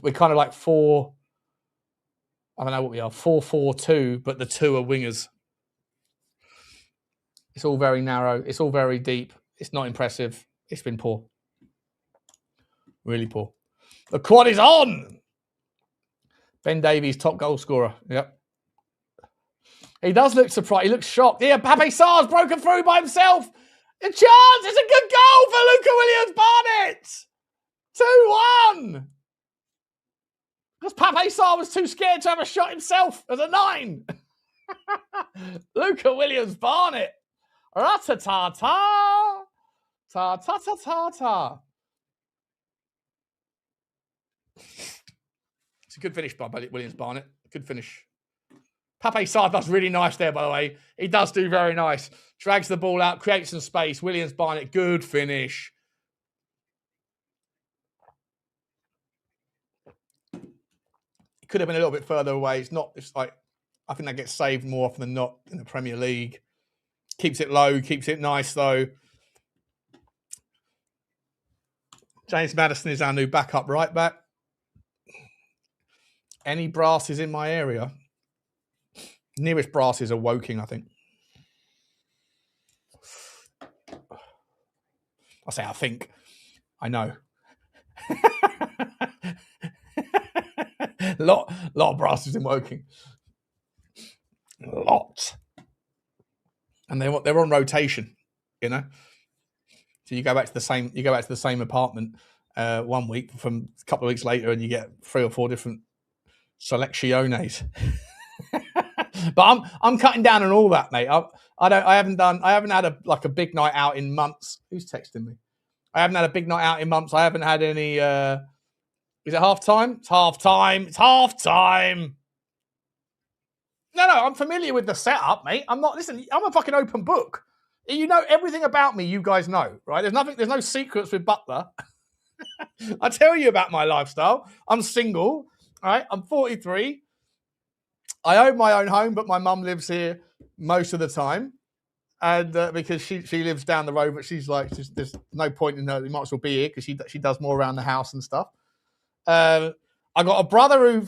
we're kind of like 4. I don't know what we are. 4-4-2, but the 2 are wingers. It's all very narrow. It's all very deep. It's not impressive. It's been poor. Really poor. The quad is on. Ben Davies, top goal scorer. Yep. He does look surprised. He looks shocked. Yeah, Pape Sarr's broken through by himself. A chance. It's a good goal for Luca Williams-Barnett. 2-1. Because Pape Sarr was too scared to have a shot himself as a 9. Luca Williams-Barnett. Ra-ta-ta-ta. Ta-ta-ta-ta-ta. It's a good finish by Williams Barnett. Good finish. Pape Sarr does really nice there, by the way. He does do very nice. Drags the ball out, creates some space. Williams Barnett, good finish. It could have been a little bit further away. It's like, I think that gets saved more often than not in the Premier League. Keeps it low, keeps it nice, though. James Maddison is our new backup right back. Any brasses in my area? Nearest brasses are Woking, I think. I say I think. I know. lot of brasses in Woking. Lot. And they're on rotation, you know. So you go back to the same apartment 1 week, from a couple of weeks later, and you get 3 or 4 different selecciones. But I'm cutting down on all that, mate. I haven't had a big night out in months. Who's texting me? I haven't had a big night out in months. I haven't had any. Is it half time? It's half time. It's half time. No, I'm familiar with the setup, mate. I'm not. Listen, I'm a fucking open book. You know everything about me. You guys know, right? There's no secrets with Butler. I tell you about my lifestyle. I'm single. All right. I'm 43. I own my own home, but my mum lives here most of the time. And because she lives down the road, but she's like, there's no point in her. You might as well be here because she does more around the house and stuff. I got a brother who's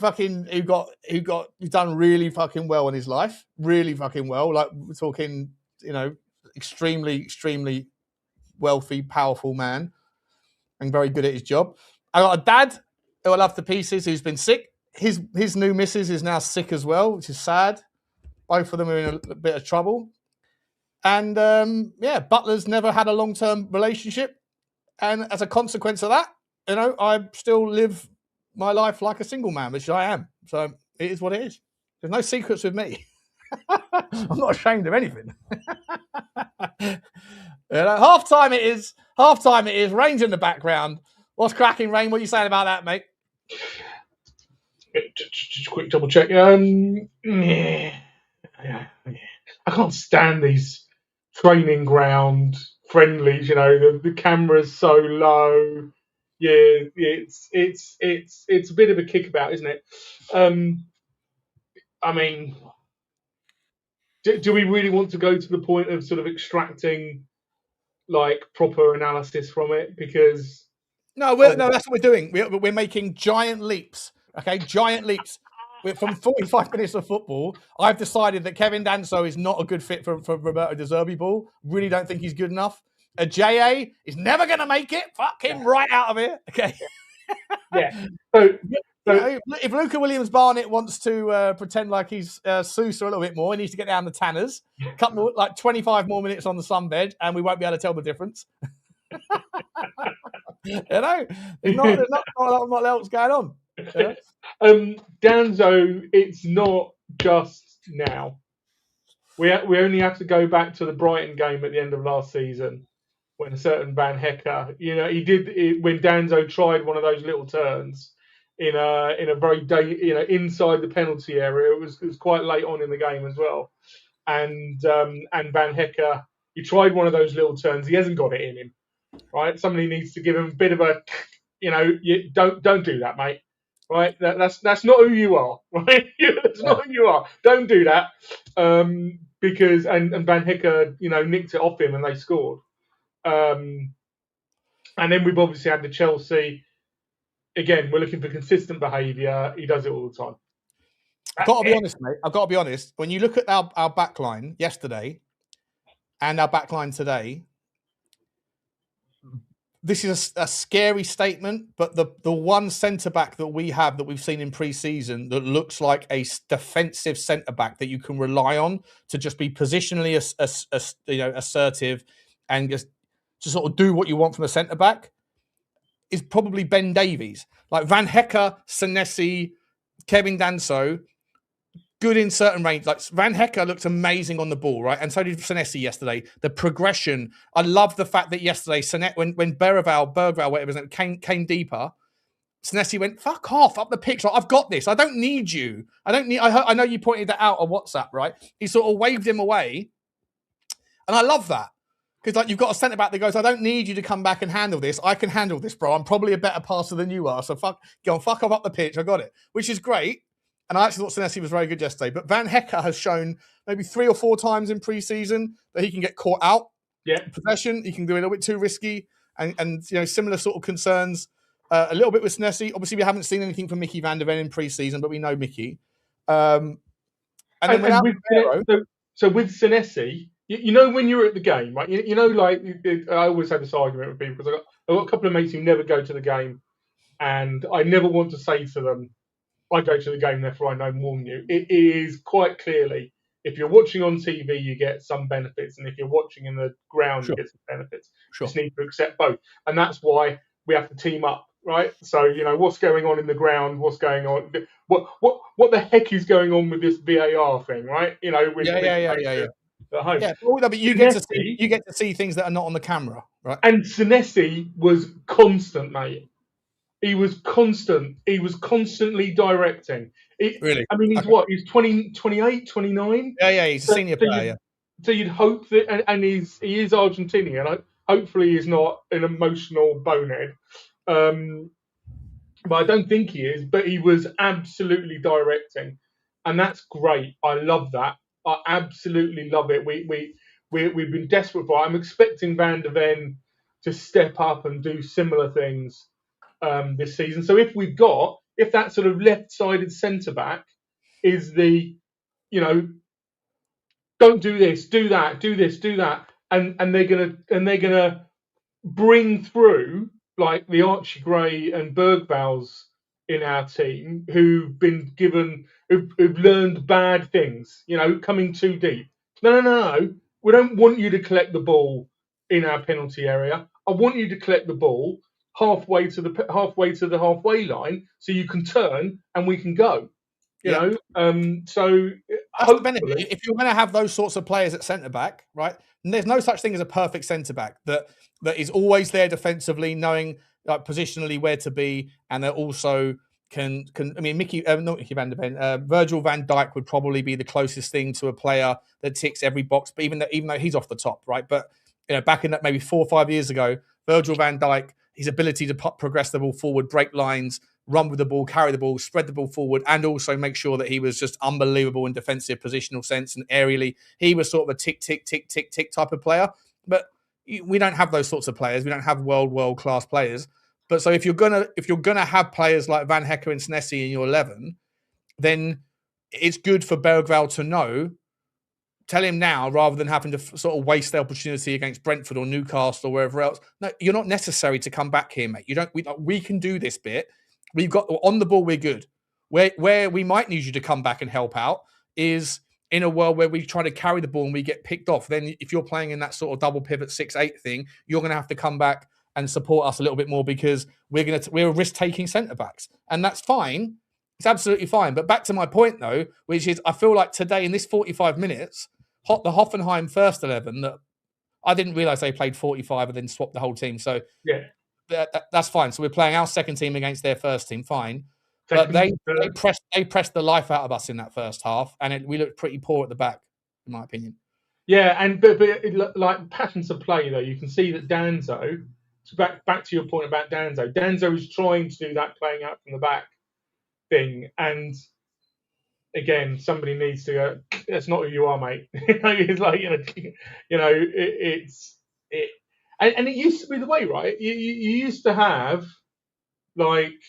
done really fucking well in his life, really fucking well. Like, we're talking, you know, extremely wealthy, powerful man, and very good at his job. I got a dad who I love to pieces, who's been sick. His new missus is now sick as well, which is sad. Both of them are in a bit of trouble. And Butler's never had a long-term relationship. And as a consequence of that, you know, I still live my life like a single man, which I am. So it is what it is. There's no secrets with me. I'm not ashamed of anything. Half time it is. Rain's in the background. What's cracking, Rain? What are you saying about that, mate? Just a quick double check. I can't stand these training ground friendlies. You know, the camera's so low. Yeah, it's a bit of a kickabout, isn't it? I mean, do we really want to go to the point of sort of extracting like proper analysis from it? Because no, that's what we're doing. We're making giant leaps. Okay, giant leaps. From 45 minutes of football, I've decided that Kevin Danso is not a good fit for Roberto De Zerbi ball. Really don't think he's good enough. A JA is never going to make it. Fuck him right out of here. Okay. Yeah. So if Luca Williams Barnett wants to pretend like he's Sousa a little bit more, he needs to get down the Tanners. Couple like 25 more minutes on the sunbed, and we won't be able to tell the difference. You know, there's not a lot else going on. Yeah. Danzo, it's not just now. We only have to go back to the Brighton game at the end of last season when a certain Van Hecke, you know, when Danzo tried one of those little turns in a very inside the penalty area. It was quite late on in the game as well, and Van Hecke, he tried one of those little turns. He hasn't got it in him, right? Somebody needs to give him a bit of a, you know, don't do that, mate. Right, that's not who you are, right? That's not who you are. Don't do that, because and Van Hecke, you know, nicked it off him and they scored. And then we've obviously had the Chelsea. Again, we're looking for consistent behaviour. He does it all the time. I've got to be honest, mate. I've got to be honest. When you look at our back line yesterday and our back line today, this is a scary statement, but the one centre-back that we've seen in pre-season that looks like a defensive centre-back that you can rely on to just be positionally assertive and just to sort of do what you want from a centre-back is probably Ben Davies. Like Van Hecke, Senesi, Kevin Danso good in certain range. Like Van Hecke looked amazing on the ball, right? And so did Senesi yesterday. The progression. I love the fact that yesterday, when Berghvall, whatever his name, came deeper, Senesi went, fuck off, up the pitch. Like, I've got this. I don't need you. I know you pointed that out on WhatsApp, right? He sort of waved him away. And I love that. Because like you've got a centre back that goes, I don't need you to come back and handle this. I can handle this, bro. I'm probably a better passer than you are. So fuck off up the pitch. I got it. Which is great. And I actually thought Senesi was very good yesterday. But Van Hecke has shown maybe 3 or 4 times in pre-season that he can get caught out. Yeah. Possession, he can do it a little bit too risky. And similar sort of concerns a little bit with Senesi. Obviously, we haven't seen anything from Micky van der Ven in pre-season, but we know Micky. So with Senesi, you know when you're at the game, right? You know, like I always have this argument with people because I've got a couple of mates who never go to the game, and I never want to say to them, I go to the game, therefore I know more than you. It is quite clearly, if you're watching on TV, you get some benefits, and if you're watching in the ground, you get some benefits. Sure. You just need to accept both, and that's why we have to team up, right? So what's going on in the ground, what's going on, what the heck is going on with this VAR thing, right? Yeah. At home. Yeah, but you get to see things that are not on the camera, right? And Senesi was constant, mate. He was constant. He was constantly directing. Really? I mean, he's what? He's 28, 29? Yeah, he's a senior player, yeah. So you'd hope that, and he is Argentinian. Hopefully he's not an emotional bonehead. But I don't think he is. But he was absolutely directing. And that's great. I love that. I absolutely love it. We've been desperate for it. I'm expecting Van der Ven to step up and do similar things this season. So if that sort of left-sided centre-back is the, don't do this, do that, do this, do that, and they're gonna bring through like the Archie Gray and Berghvalls in our team who've learned bad things, coming too deep. No. We don't want you to collect the ball in our penalty area. I want you to collect the ball halfway to the halfway line, so you can turn and we can go. So that's the benefit. If you're going to have those sorts of players at centre back, right? And there's no such thing as a perfect centre back that is always there defensively, knowing like positionally where to be, and that also can. I mean, not Micky van der Ven, Virgil van Dijk would probably be the closest thing to a player that ticks every box. But even though he's off the top, right? But back in that maybe 4 or 5 years ago, Virgil van Dijk, his ability to progress the ball forward, break lines, run with the ball, carry the ball, spread the ball forward, and also make sure that he was just unbelievable in defensive positional sense and aerially. He was sort of a tick, tick, tick, tick, tick type of player. But we don't have those sorts of players. We don't have world class players. But so if you're gonna have players like Van Hecke and Senesi in your 11, then it's good for Berghvall to know. Tell him now, rather than having to sort of waste the opportunity against Brentford or Newcastle or wherever else. No, you're not necessary to come back here, mate. We can do this bit. We've got on the ball. We're good. Where we might need you to come back and help out is in a world where we try to carry the ball and we get picked off. Then if you're playing in that sort of double pivot 6-8 thing, you're going to have to come back and support us a little bit more because we're risk-taking centre-backs. And that's fine. It's absolutely fine. But back to my point, though, which is I feel like today in this 45 minutes, the Hoffenheim first 11, that I didn't realise they played 45 and then swapped the whole team. So yeah, that's fine. So we're playing our second team against their first team, fine. But they pressed the life out of us in that first half, and we looked pretty poor at the back, in my opinion. Yeah, and but like patterns of play though, you can see that Danzo. So back to your point about Danzo. Danzo is trying to do that playing out from the back thing, and again, somebody needs to go, that's not who you are, mate. It's like and it used to be the way, right? You used to have like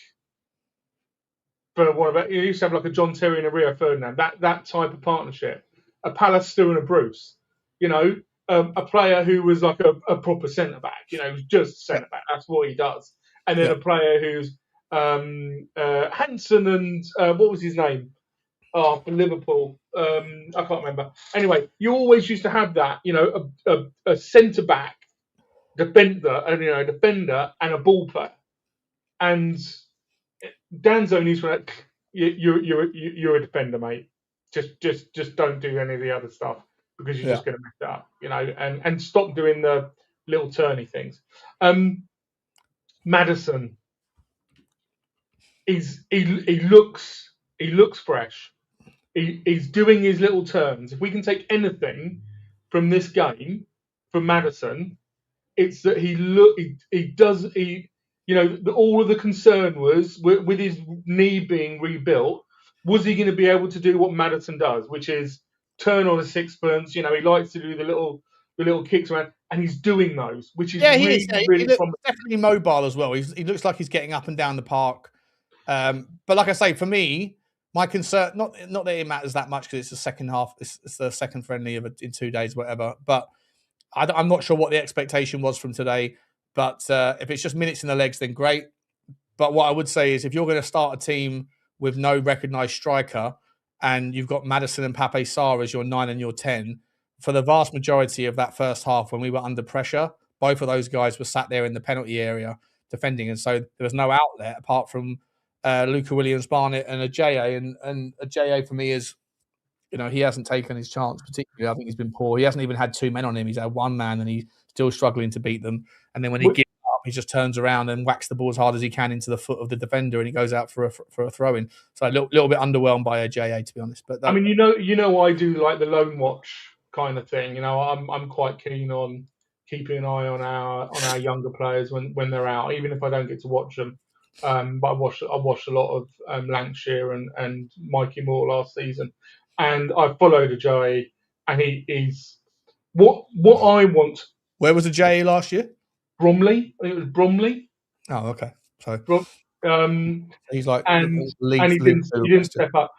you used to have like a John Terry and a Rio Ferdinand, that type of partnership, a Palace Stu and a Bruce, a player who was like a proper centre back, just centre back. That's what he does. And then a player who's Hansen and what was his name? Oh, for Liverpool, I can't remember. Anyway, you always used to have that, a centre back, defender, and a ball player. And Danzo needs to you're a defender, mate. just don't do any of the other stuff because you're Yeah. just going to mess it up, and stop doing the little turny things. Maddison he looks fresh. He's doing his little turns. If we can take anything from this game from Maddison, it's that all of the concern was with his knee being rebuilt. Was he going to be able to do what Maddison does, which is turn on a sixpence? He likes to do the little kicks around, and he's doing those, which is he is. really He looks definitely mobile as well. He looks like he's getting up and down the park. But like I say, for me, my concern not that it matters that much because it's the second half. It's the second friendly in 2 days, whatever. But I'm not sure what the expectation was from today. But if it's just minutes in the legs, then great. But what I would say is if you're going to start a team with no recognised striker and you've got Maddison and Pape Sarr as your 9 and your 10, for the vast majority of that first half when we were under pressure, both of those guys were sat there in the penalty area defending. And so there was no outlet apart from Luca Williams-Barnett and Ajayi. And Ajayi for me is, he hasn't taken his chance particularly. I think he's been poor. He hasn't even had 2 men on him. He's had 1 man and he's still struggling to beat them. And then when he gives up, he just turns around and whacks the ball as hard as he can into the foot of the defender and he goes out for a throw-in. So a little bit underwhelmed by Ajayi, to be honest. But I mean, I do like the loan watch kind of thing. I'm quite keen on keeping an eye on our younger players when they're out, even if I don't get to watch them. But I watched a lot of Lancashire and Micky Moore last season, and I followed Ajayi, and he's what I want. Where was Ajayi last year? Bromley. I think it was Bromley. Oh, okay. So he's like, and he didn't step up.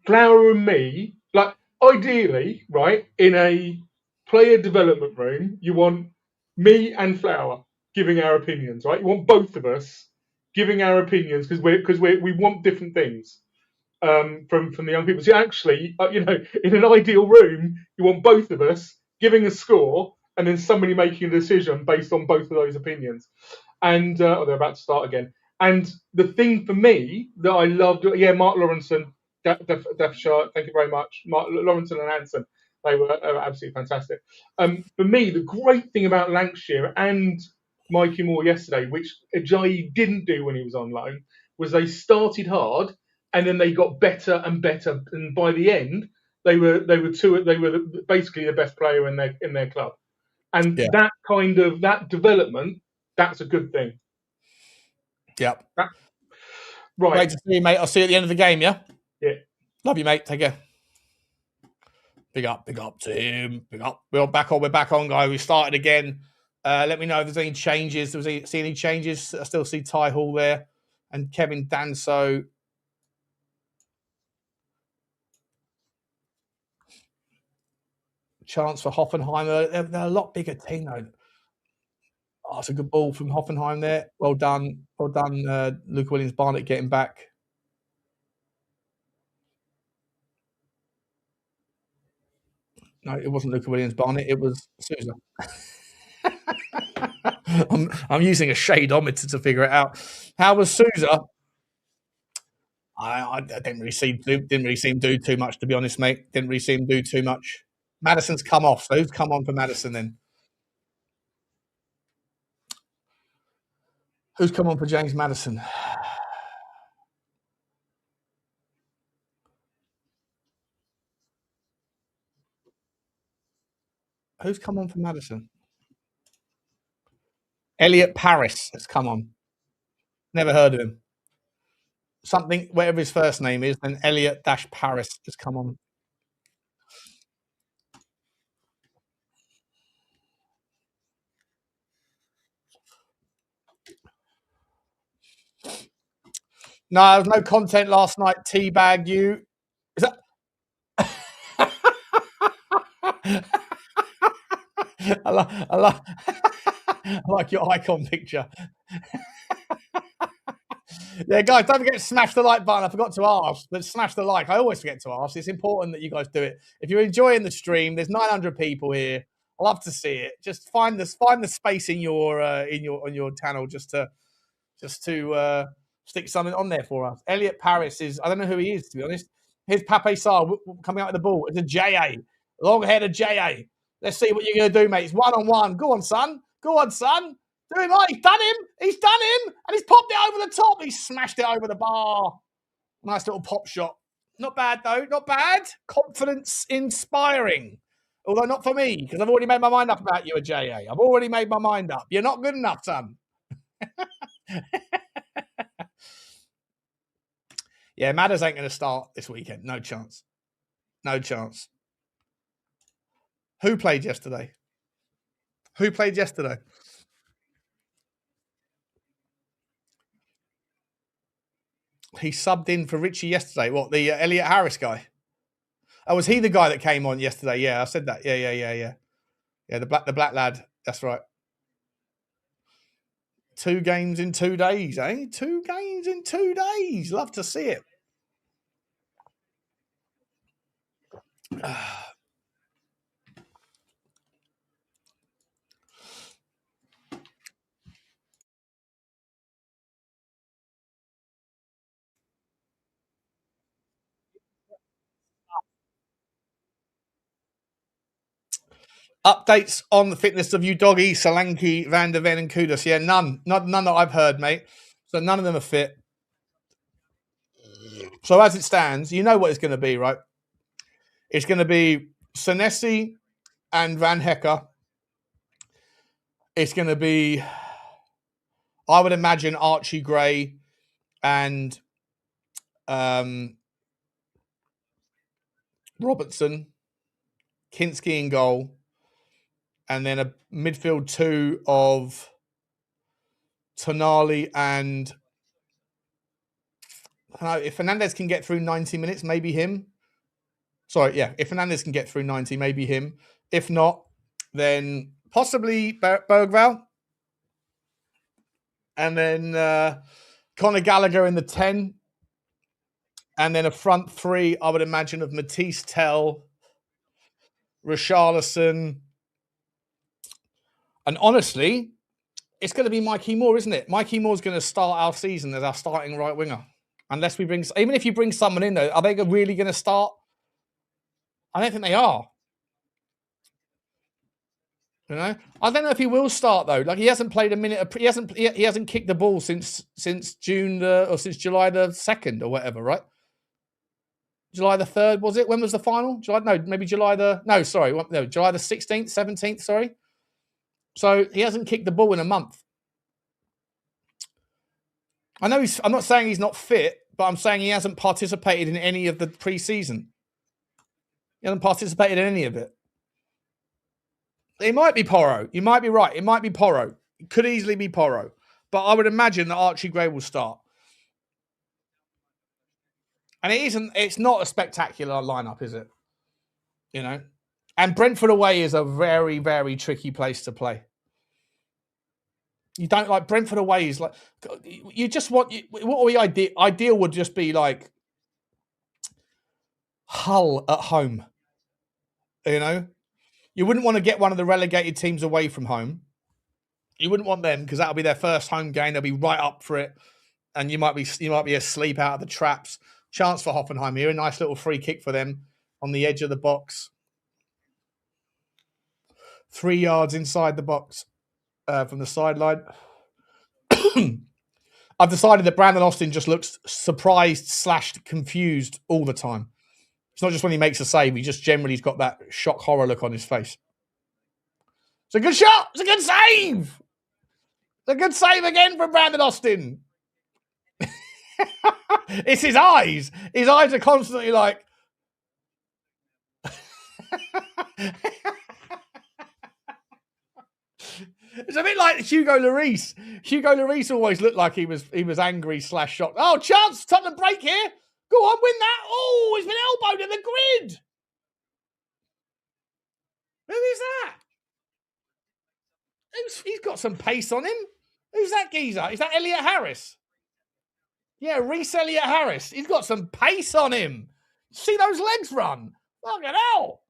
Flower and me, like ideally, right, in a player development room, you want me and Flower giving our opinions, right? You want both of us giving our opinions because we want different things from the young people. So actually, in an ideal room, you want both of us giving a score and then somebody making a decision based on both of those opinions. And they're about to start again. And the thing for me that I loved, Mark Lawrenson, thank you very much. Mark Lawrenson and Hansen, they were absolutely fantastic. For me, the great thing about Lancashire and Micky Moore yesterday, which Ajayi didn't do when he was on loan, was they started hard and then they got better and better, and by the end, they were basically the best player in their club, and that kind of development, that's a good thing. Yep. Right. Great to see you, mate. I'll see you at the end of the game. Yeah. Yeah. Love you, mate. Take care. Big up to him. Big up. We're back on, guys. We started again. Let me know if there's any changes. See any changes? I still see Ty Hall there and Kevin Danso. Chance for Hoffenheim. They're a lot bigger team, though. Oh, it's a good ball from Hoffenheim there. Well done. Luca Williams-Barnett getting back. No, it wasn't Luca Williams-Barnett. It was Sousa. I'm using a shadeometer to figure it out. How was Sousa? I didn't really see him do too much, to be honest, mate. Didn't really see him do too much. Maddison's come off, so who's come on for Maddison then? Who's come on for James Maddison? Who's come on for Maddison? Elliot Paris has come on. Never heard of him. Something, whatever his first name is, then Elliot Paris has come on. No, there was no content last night. Teabag you. Is that? I like your icon picture. Yeah, guys, don't forget to smash the like button. I forgot to ask, but smash the like. I always forget to ask. It's important that you guys do it. If you're enjoying the stream, there's 900 people here. I love to see it. Just find the space in your on your channel just to stick something on there for us. Elliot Paris is, I don't know who he is, to be honest. Here's Pape Sarr coming out with the ball. It's a JA. Long head of JA. Let's see what you're going to do, mate. It's 1-on-1. Go on, son. Go on, son. Do him right. He's done him. He's done him. And he's popped it over the top. He smashed it over the bar. Nice little pop shot. Not bad, though. Not bad. Confidence inspiring. Although not for me, because I've already made my mind up about you, a JA. I've already made my mind up. You're not good enough, son. Yeah, Maddison ain't going to start this weekend. No chance. No chance. Who played yesterday? Who played yesterday? He subbed in for Richie yesterday. What, the Elliot Harris guy? Oh, was he the guy that came on yesterday? Yeah, I said that. Yeah. Yeah, the black lad. That's right. 2 games in 2 days, eh? 2 games in 2 days. Love to see it. Updates on the fitness of Udogie, Solanke, Van der Ven, and Kudus. Yeah, none that I've heard, mate. So none of them are fit. So as it stands, you know what it's going to be, right? It's going to be Senesi and Van Hecke. It's going to be, I would imagine, Archie Gray and Robertson, Kinsky in goal, and then a midfield 2 of Tonali and, I don't know, if Fernandes can get through 90 minutes, maybe him. Sorry, yeah, if Fernandes can get through 90, maybe him. If not, then possibly Berghvall. And then Conor Gallagher in the 10. And then a front 3, I would imagine, of Mathys Tel, Richalison. And honestly, it's going to be Micky Moore, isn't it? Micky Moore's going to start our season as our starting right winger. Unless we bring, even if you bring someone in, though, are they really going to start? I don't think they are. You know, I don't know if he will start though. Like, he hasn't played a minute. He hasn't kicked the ball since June or since July the 2nd or whatever, right? July the 3rd, was it? When was the final? July the 16th, 17th. Sorry. So he hasn't kicked the ball in a month. I know I'm not saying he's not fit, but I'm saying he hasn't participated in any of the pre-season. He hasn't participated in any of it. It might be Porro. You might be right. It might be Porro. It could easily be Porro. But I would imagine that Archie Gray will start. And it's not a spectacular lineup, is it? You know? And Brentford away is a very, very tricky place to play. You don't like Brentford away is like, you just want, what we ideal would just be like Hull at home. You know? You wouldn't want to get one of the relegated teams away from home. You wouldn't want them because that'll be their first home game. They'll be right up for it. And you might be asleep out of the traps. Chance for Hoffenheim here. A nice little free kick for them on the edge of the box. 3 yards inside the box from the sideline. I've decided that Brandon Austin just looks surprised / confused all the time. It's not just when he makes a save. He just generally's got that shock horror look on his face. It's a good shot. It's a good save. It's a good save again from Brandon Austin. It's his eyes. His eyes are constantly like... It's a bit like Hugo Lloris. Hugo Lloris always looked like he was angry / shocked. Oh, chance. Tottenham break here. Go on, win that. Oh, he's been elbowed in the grid. Who is that? He's got some pace on him. Who's that geezer? Is that Elliot Harris? Yeah, Reece Elliot Harris. He's got some pace on him. See those legs run? Look at hell.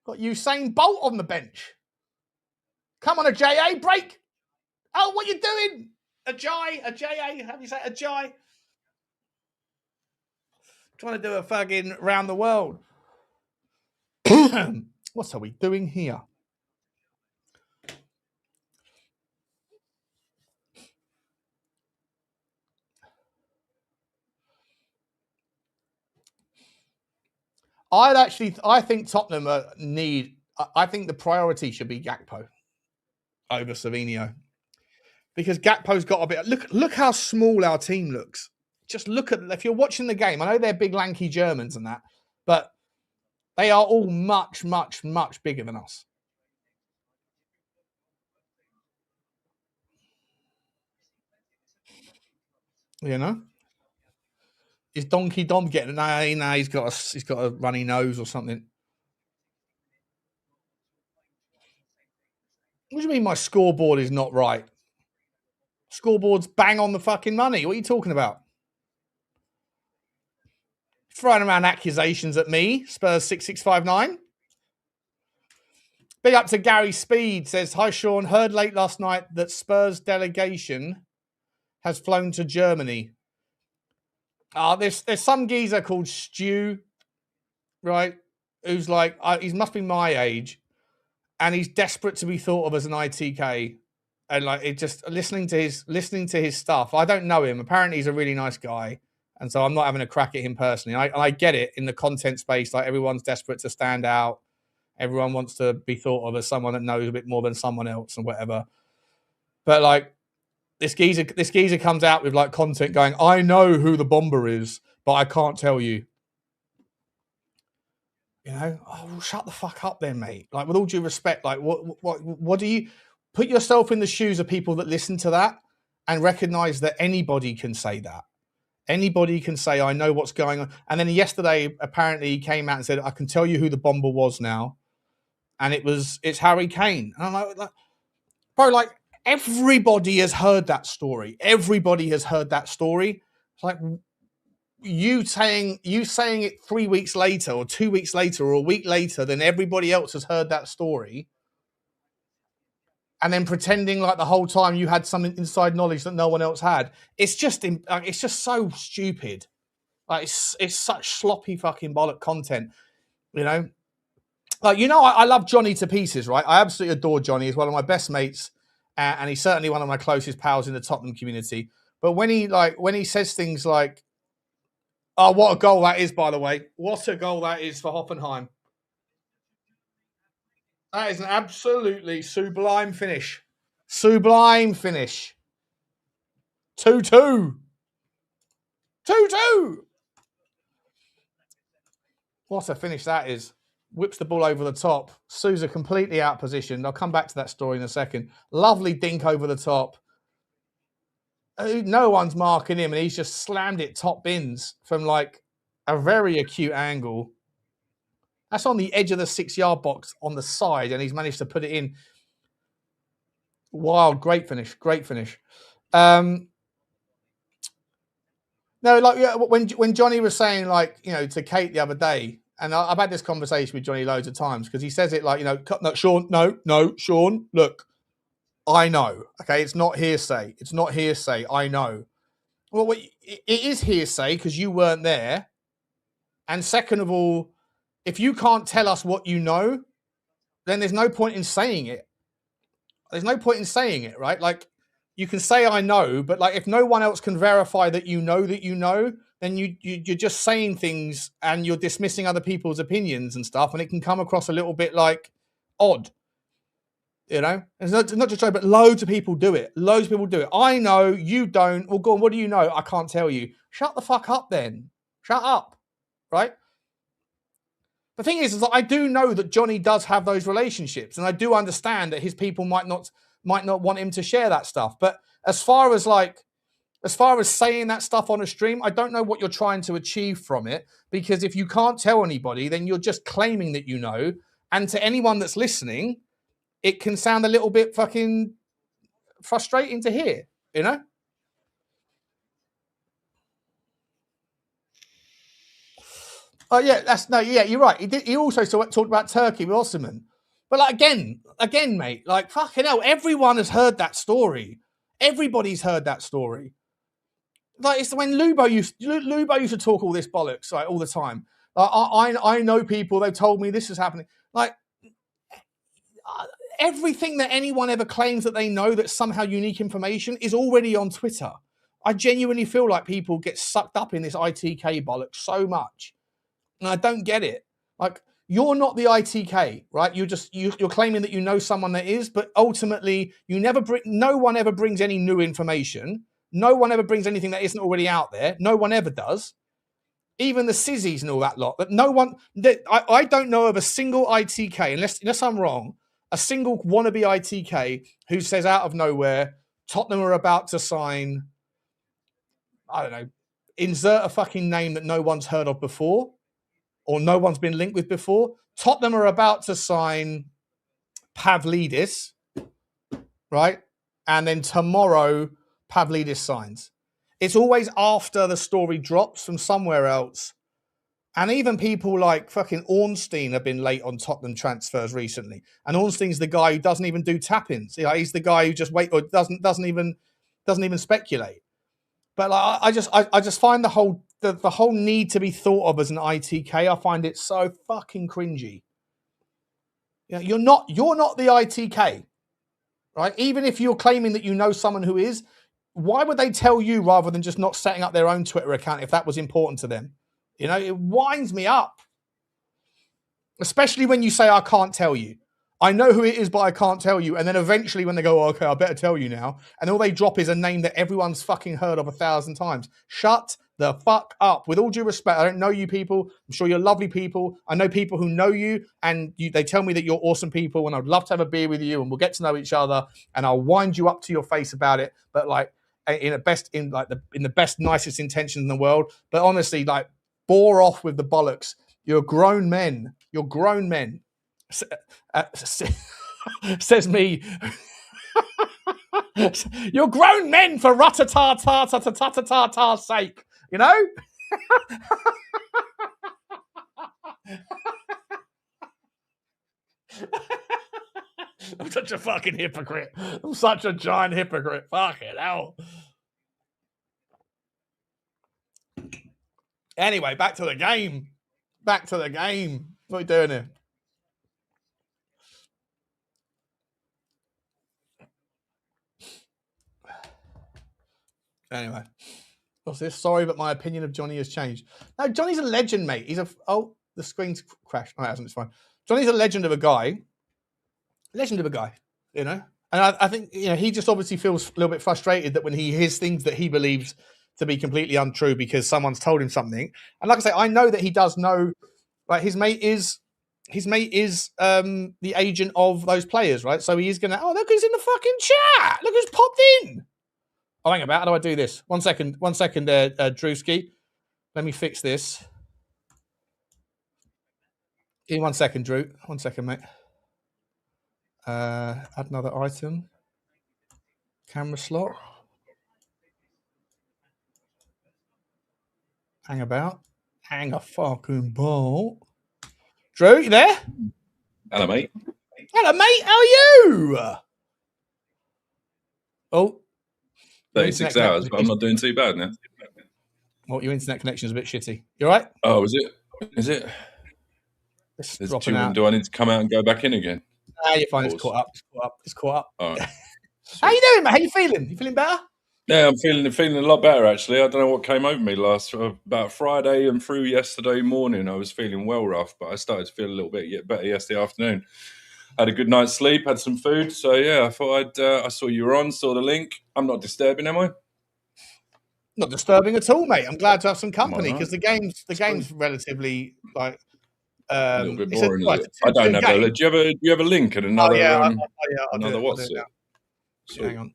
Got Usain Bolt on the bench. Come on, a JA, break. Oh, what you doing? A JA, how do you say a JA? Trying to do a fucking round the world. What are we doing here? I think Tottenham I think the priority should be Gakpo over Savinho. Because Gakpo's got a bit. Look how small our team looks. Just look at, if you're watching the game, I know they're big, lanky Germans and that, but they are all much, much, much bigger than us. You know? Is Donkey Dom getting? No, he's got a runny nose or something. What do you mean my scoreboard is not right? Scoreboard's bang on the fucking money. What are you talking about? Throwing around accusations at me, Spurs 6659. Big up to Gary Speed, says, hi Sean, heard late last night that Spurs delegation has flown to Germany. There's some geezer called Stu, right? Who's like, he must be my age, and he's desperate to be thought of as an ITK. And like, it just listening to his stuff. I don't know him. Apparently, he's a really nice guy, and so I'm not having a crack at him personally. I get it in the content space. Like, everyone's desperate to stand out. Everyone wants to be thought of as someone that knows a bit more than someone else and whatever. But like, this geezer comes out with like content going, I know who the bomber is, but I can't tell you. You know, well, shut the fuck up then, mate. Like, with all due respect, like, what do you put yourself in the shoes of people that listen to that and recognize that anybody can say that. Anybody can say, I know what's going on. And then yesterday, apparently, he came out and said, I can tell you who the bomber was now. And it's Harry Kane. And I'm like, bro, like, everybody has heard that story. Everybody has heard that story. It's like, you saying it 3 weeks later or 2 weeks later or a week later than everybody else has heard that story, and then pretending like the whole time you had some inside knowledge that no one else had. It's just so stupid. Like, it's such sloppy fucking bollock content, you know. Like, you know, I love Johnny to pieces, right? I absolutely adore Johnny. He's one of my best mates, and he's certainly one of my closest pals in the Tottenham community. But when he says things like, oh, what a goal that is, by the way. What a goal that is for Hoffenheim. That is an absolutely sublime finish. Sublime finish. 2-2. 2-2. What a finish that is. Whips the ball over the top. Sousa completely out positioned. I'll come back to that story in a second. Lovely dink over the top. No one's marking him, and he's just slammed it top bins from like a very acute angle. That's on the edge of the 6-yard box on the side, and he's managed to put it in. Wild, great finish, great finish. No, like when Johnny was saying, like, you know, to Kate the other day, and I've had this conversation with Johnny loads of times because he says it like, you know, no, Sean, no, Sean, look, I know, okay, it's not hearsay. It's not hearsay. I know. Well, it is hearsay because you weren't there. And second of all, if you can't tell us what you know, then there's no point in saying it. There's no point in saying it, right? Like, you can say I know, but like, if no one else can verify that you know, then you're just saying things and you're dismissing other people's opinions and stuff, and it can come across a little bit like odd. You know, it's not just Joe, but loads of people do it. Loads of people do it. I know, you don't. Well, go on, what do you know? I can't tell you. Shut the fuck up then. Shut up, right? The thing is that I do know that Johnny does have those relationships, and I do understand that his people might not want him to share that stuff. But as far as saying that stuff on a stream, I don't know what you're trying to achieve from it, because if you can't tell anybody, then you're just claiming that you know. And to anyone that's listening, it can sound a little bit fucking frustrating to hear, you know? Oh, yeah, you're right. He also talked about Turkey with Osman. But like, again, mate, like, fucking hell, everyone has heard that story. Everybody's heard that story. like it's when Lubo used to talk all this bollocks like all the time. I know people. They've told me this is happening. Like everything that anyone ever claims that they know that's somehow unique information is already on Twitter. I genuinely feel like people get sucked up in this ITK bollocks so much, and I don't get it. Like you're not the ITK, right? You're claiming that you know someone that is, but ultimately no one ever brings any new information. No one ever brings anything that isn't already out there. No one ever does. Even the sizzies and all that lot. But no one, I don't know of a single ITK, unless I'm wrong, a single wannabe ITK who says out of nowhere, Tottenham are about to sign, I don't know, insert a fucking name that no one's heard of before or no one's been linked with before. Tottenham are about to sign Pavlidis, right? And then tomorrow, Pavlidis signs. It's always after the story drops from somewhere else. And even people like fucking Ornstein have been late on Tottenham transfers recently. And Ornstein's the guy who doesn't even do tap-ins. You know, he's the guy who just doesn't even speculate. But like, I just find the whole need to be thought of as an ITK. I find it so fucking cringy. You know, you're not the ITK, right? Even if you're claiming that you know someone who is, why would they tell you rather than just not setting up their own Twitter account if that was important to them? You know, it winds me up. Especially when you say, I can't tell you. I know who it is, but I can't tell you. And then eventually when they go, oh, okay, I better tell you now. And all they drop is a name that everyone's fucking heard of 1,000 times. Shut the fuck up. With all due respect, I don't know you people. I'm sure you're lovely people. I know people who know you and they tell me that you're awesome people and I'd love to have a beer with you and we'll get to know each other and I'll wind you up to your face about it. But like in the best, nicest intentions in the world. But honestly, like bore off with the bollocks. You're grown men. You're grown men. Says me. You're grown men for ratatatar's sake, you know? I'm such a fucking hypocrite. I'm such a giant hypocrite. Fucking hell. Anyway, back to the game. Back to the game. What are we doing here? Anyway, what's this? Sorry, but my opinion of Johnny has changed. No, Johnny's a legend, mate. He's the screen's crashed. Oh, it hasn't. It's fine. Johnny's a legend of a guy. Legend of a guy, you know? And I think, you know, he just obviously feels a little bit frustrated that when he hears things that he believes to be completely untrue because someone's told him something. And like I say, I know that he does know, like his mate is the agent of those players, right? So he is going to, oh, look who's in the fucking chat. Look who's popped in. Oh, hang about. How do I do this? 1 second, Drewski. Let me fix this. Give me 1 second, Drew. 1 second, mate. Add another item. Camera slot. Hang about. Hang a fucking ball. Drew, you there? Hello, mate. Hello, mate. How are you? Oh. 36 hours, but I'm not doing too bad now. Well, your internet connection is a bit shitty. You all right? Oh, is it? Is it? Do I need to come out and go back in again? Ah, you're fine. It's caught up. All right. How you doing, mate? How you feeling? You feeling better? Yeah, I'm feeling a lot better, actually. I don't know what came over me about Friday and through yesterday morning. I was feeling well rough, but I started to feel a little bit better yesterday afternoon. Had a good night's sleep, had some food. So, yeah, I thought I saw you were on, saw the link. I'm not disturbing, am I? Not disturbing at all, mate. I'm glad to have some company because the game's relatively like a little bit boring. I don't know. Do you have a link and another? Another WhatsApp. Hang on.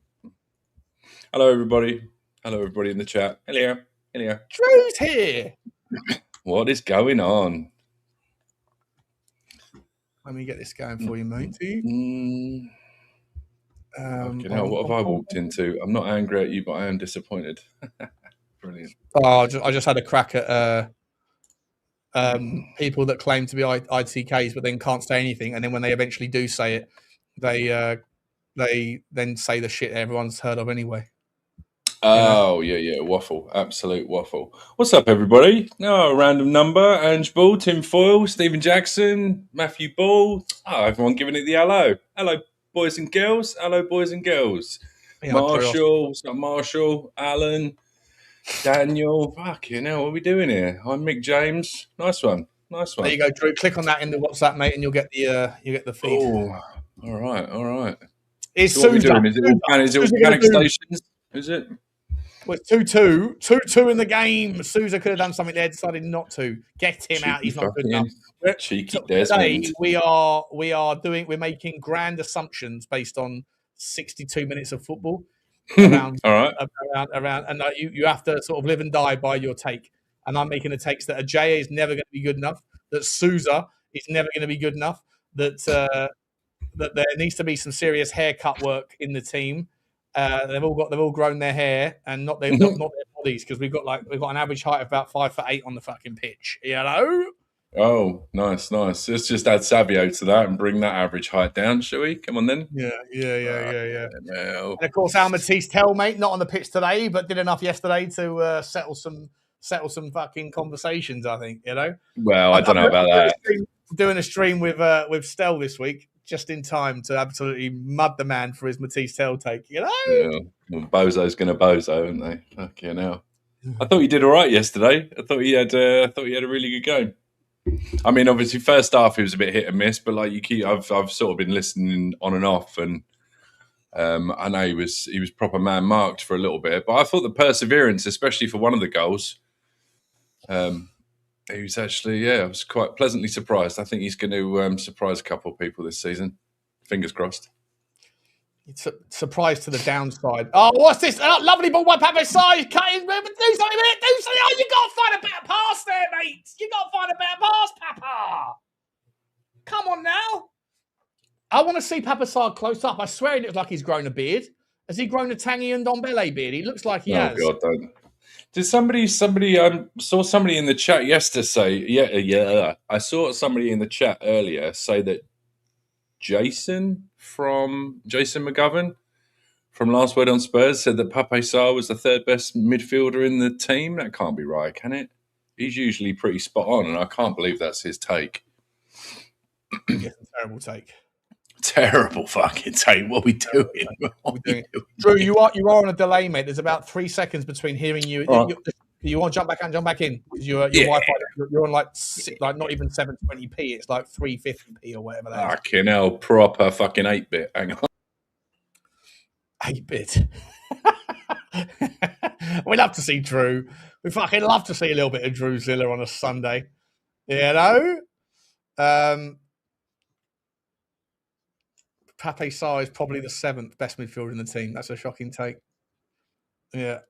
Hello, everybody. Hello, everybody in the chat. Hello. Drew's here. What is going on? Let me get this going for you, mate. What have I walked into? I'm not angry at you, but I am disappointed. Brilliant. Oh, I just had a crack at people that claim to be ITKs, but then can't say anything, and then when they eventually do say it, they then say the shit everyone's heard of anyway. Oh, yeah, waffle. Absolute waffle. What's up, everybody? No, random number. Ange Ball, Tim Foyle, Stephen Jackson, Matthew Ball. Oh, everyone giving it the hello. Hello, boys and girls. Hello, boys and girls. Yeah, Marshall. What's up, Marshall? Alan. Daniel. Fucking hell, what are we doing here? I'm Mick James. Nice one. There you go, Drew. Click on that in the WhatsApp, mate, and you'll get the feed. Oh, all right. It's So what are we Sousa. doing? Is it all panic stations? Is it? Well, it's 2-2. 2-2 in the game. Sousa could have done something there, decided not to. Get him out. He's not good enough. Cheeky Today, Desmond. we're making grand assumptions based on 62 minutes of football. Around, all right. Around, and you have to sort of live and die by your take. And I'm making the takes that Ajay is never going to be good enough, that Sousa is never going to be good enough, that there needs to be some serious haircut work in the team. They've all grown their hair and not their bodies, because we've got an average height of about 5'8" on the fucking pitch. You know? Oh, nice. Let's just add Savio to that and bring that average height down, shall we? Come on then. Yeah. No. And of course, our Mathys Tel, mate, not on the pitch today, but did enough yesterday to settle some fucking conversations, I think, you know? Well, I don't know about that. Doing a stream with Stel this week, just in time to absolutely mud the man for his Mathys Tel take, you know? Yeah. Well, Bozo's going to bozo, aren't they? Fucking hell. I thought he did all right yesterday. I thought he had a really good game. I mean, obviously, first half he was a bit hit and miss, but like I've sort of been listening on and off, and I know he was proper man marked for a little bit, but I thought the perseverance, especially for one of the goals, he was actually, I was quite pleasantly surprised. I think he's going to surprise a couple of people this season. Fingers crossed. It's a surprise to the downside. Oh, what's this? Lovely ball by Pape Matar Sarr. Cut in. Do something with it. Do something. Oh, you got to find a better pass there, mate. You got to find a better pass, Papa. Come on now. I want to see Pape Sarr close up. I swear he looks like he's grown a beard. Has he grown a Tanguy and Ndombele beard? He looks like he has. Oh, God, don't. Did somebody saw somebody in the chat yesterday say, I saw somebody in the chat earlier say that Jason McGovern from Last Word on Spurs said that Pape Sarr was the third best midfielder in the team. That can't be right, can it? He's usually pretty spot on, and I can't believe that's his take. Yeah, terrible take. Terrible fucking take. What are we doing? Drew, you are on a delay, mate. There's about 3 seconds between hearing you. Right. You want to jump back in? Your Wi-Fi, you're on like not even 720p. It's like 350p or whatever that is. Fucking hell, proper fucking 8-bit. Hang on. 8-bit. We love to see Drew. We fucking love to see a little bit of Drew Zilla on a Sunday. You know? Pape Sarr is probably the 7th best midfielder in the team. That's a shocking take. Yeah.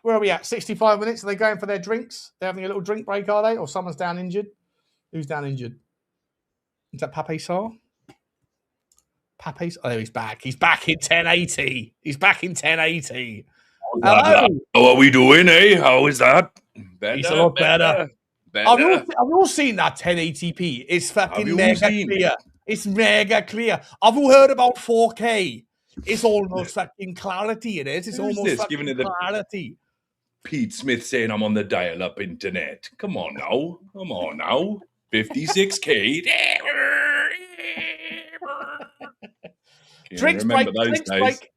Where are we at? 65 minutes. Are they going for their drinks? They're having a little drink break, are they? Or someone's down injured? Who's down injured? Is that Pape Sarr? Oh, he's back. He's back in 1080. Hello. How are we doing, eh? How is that? Better, he's a lot better. Have you all seen that 1080p? It's fucking mega clear. It's mega clear. Have you heard about 4K? It's almost fucking clarity, it is. It's almost fucking clarity. Pete Smith saying I'm on the dial-up internet. Come on now. 56K. Drinks break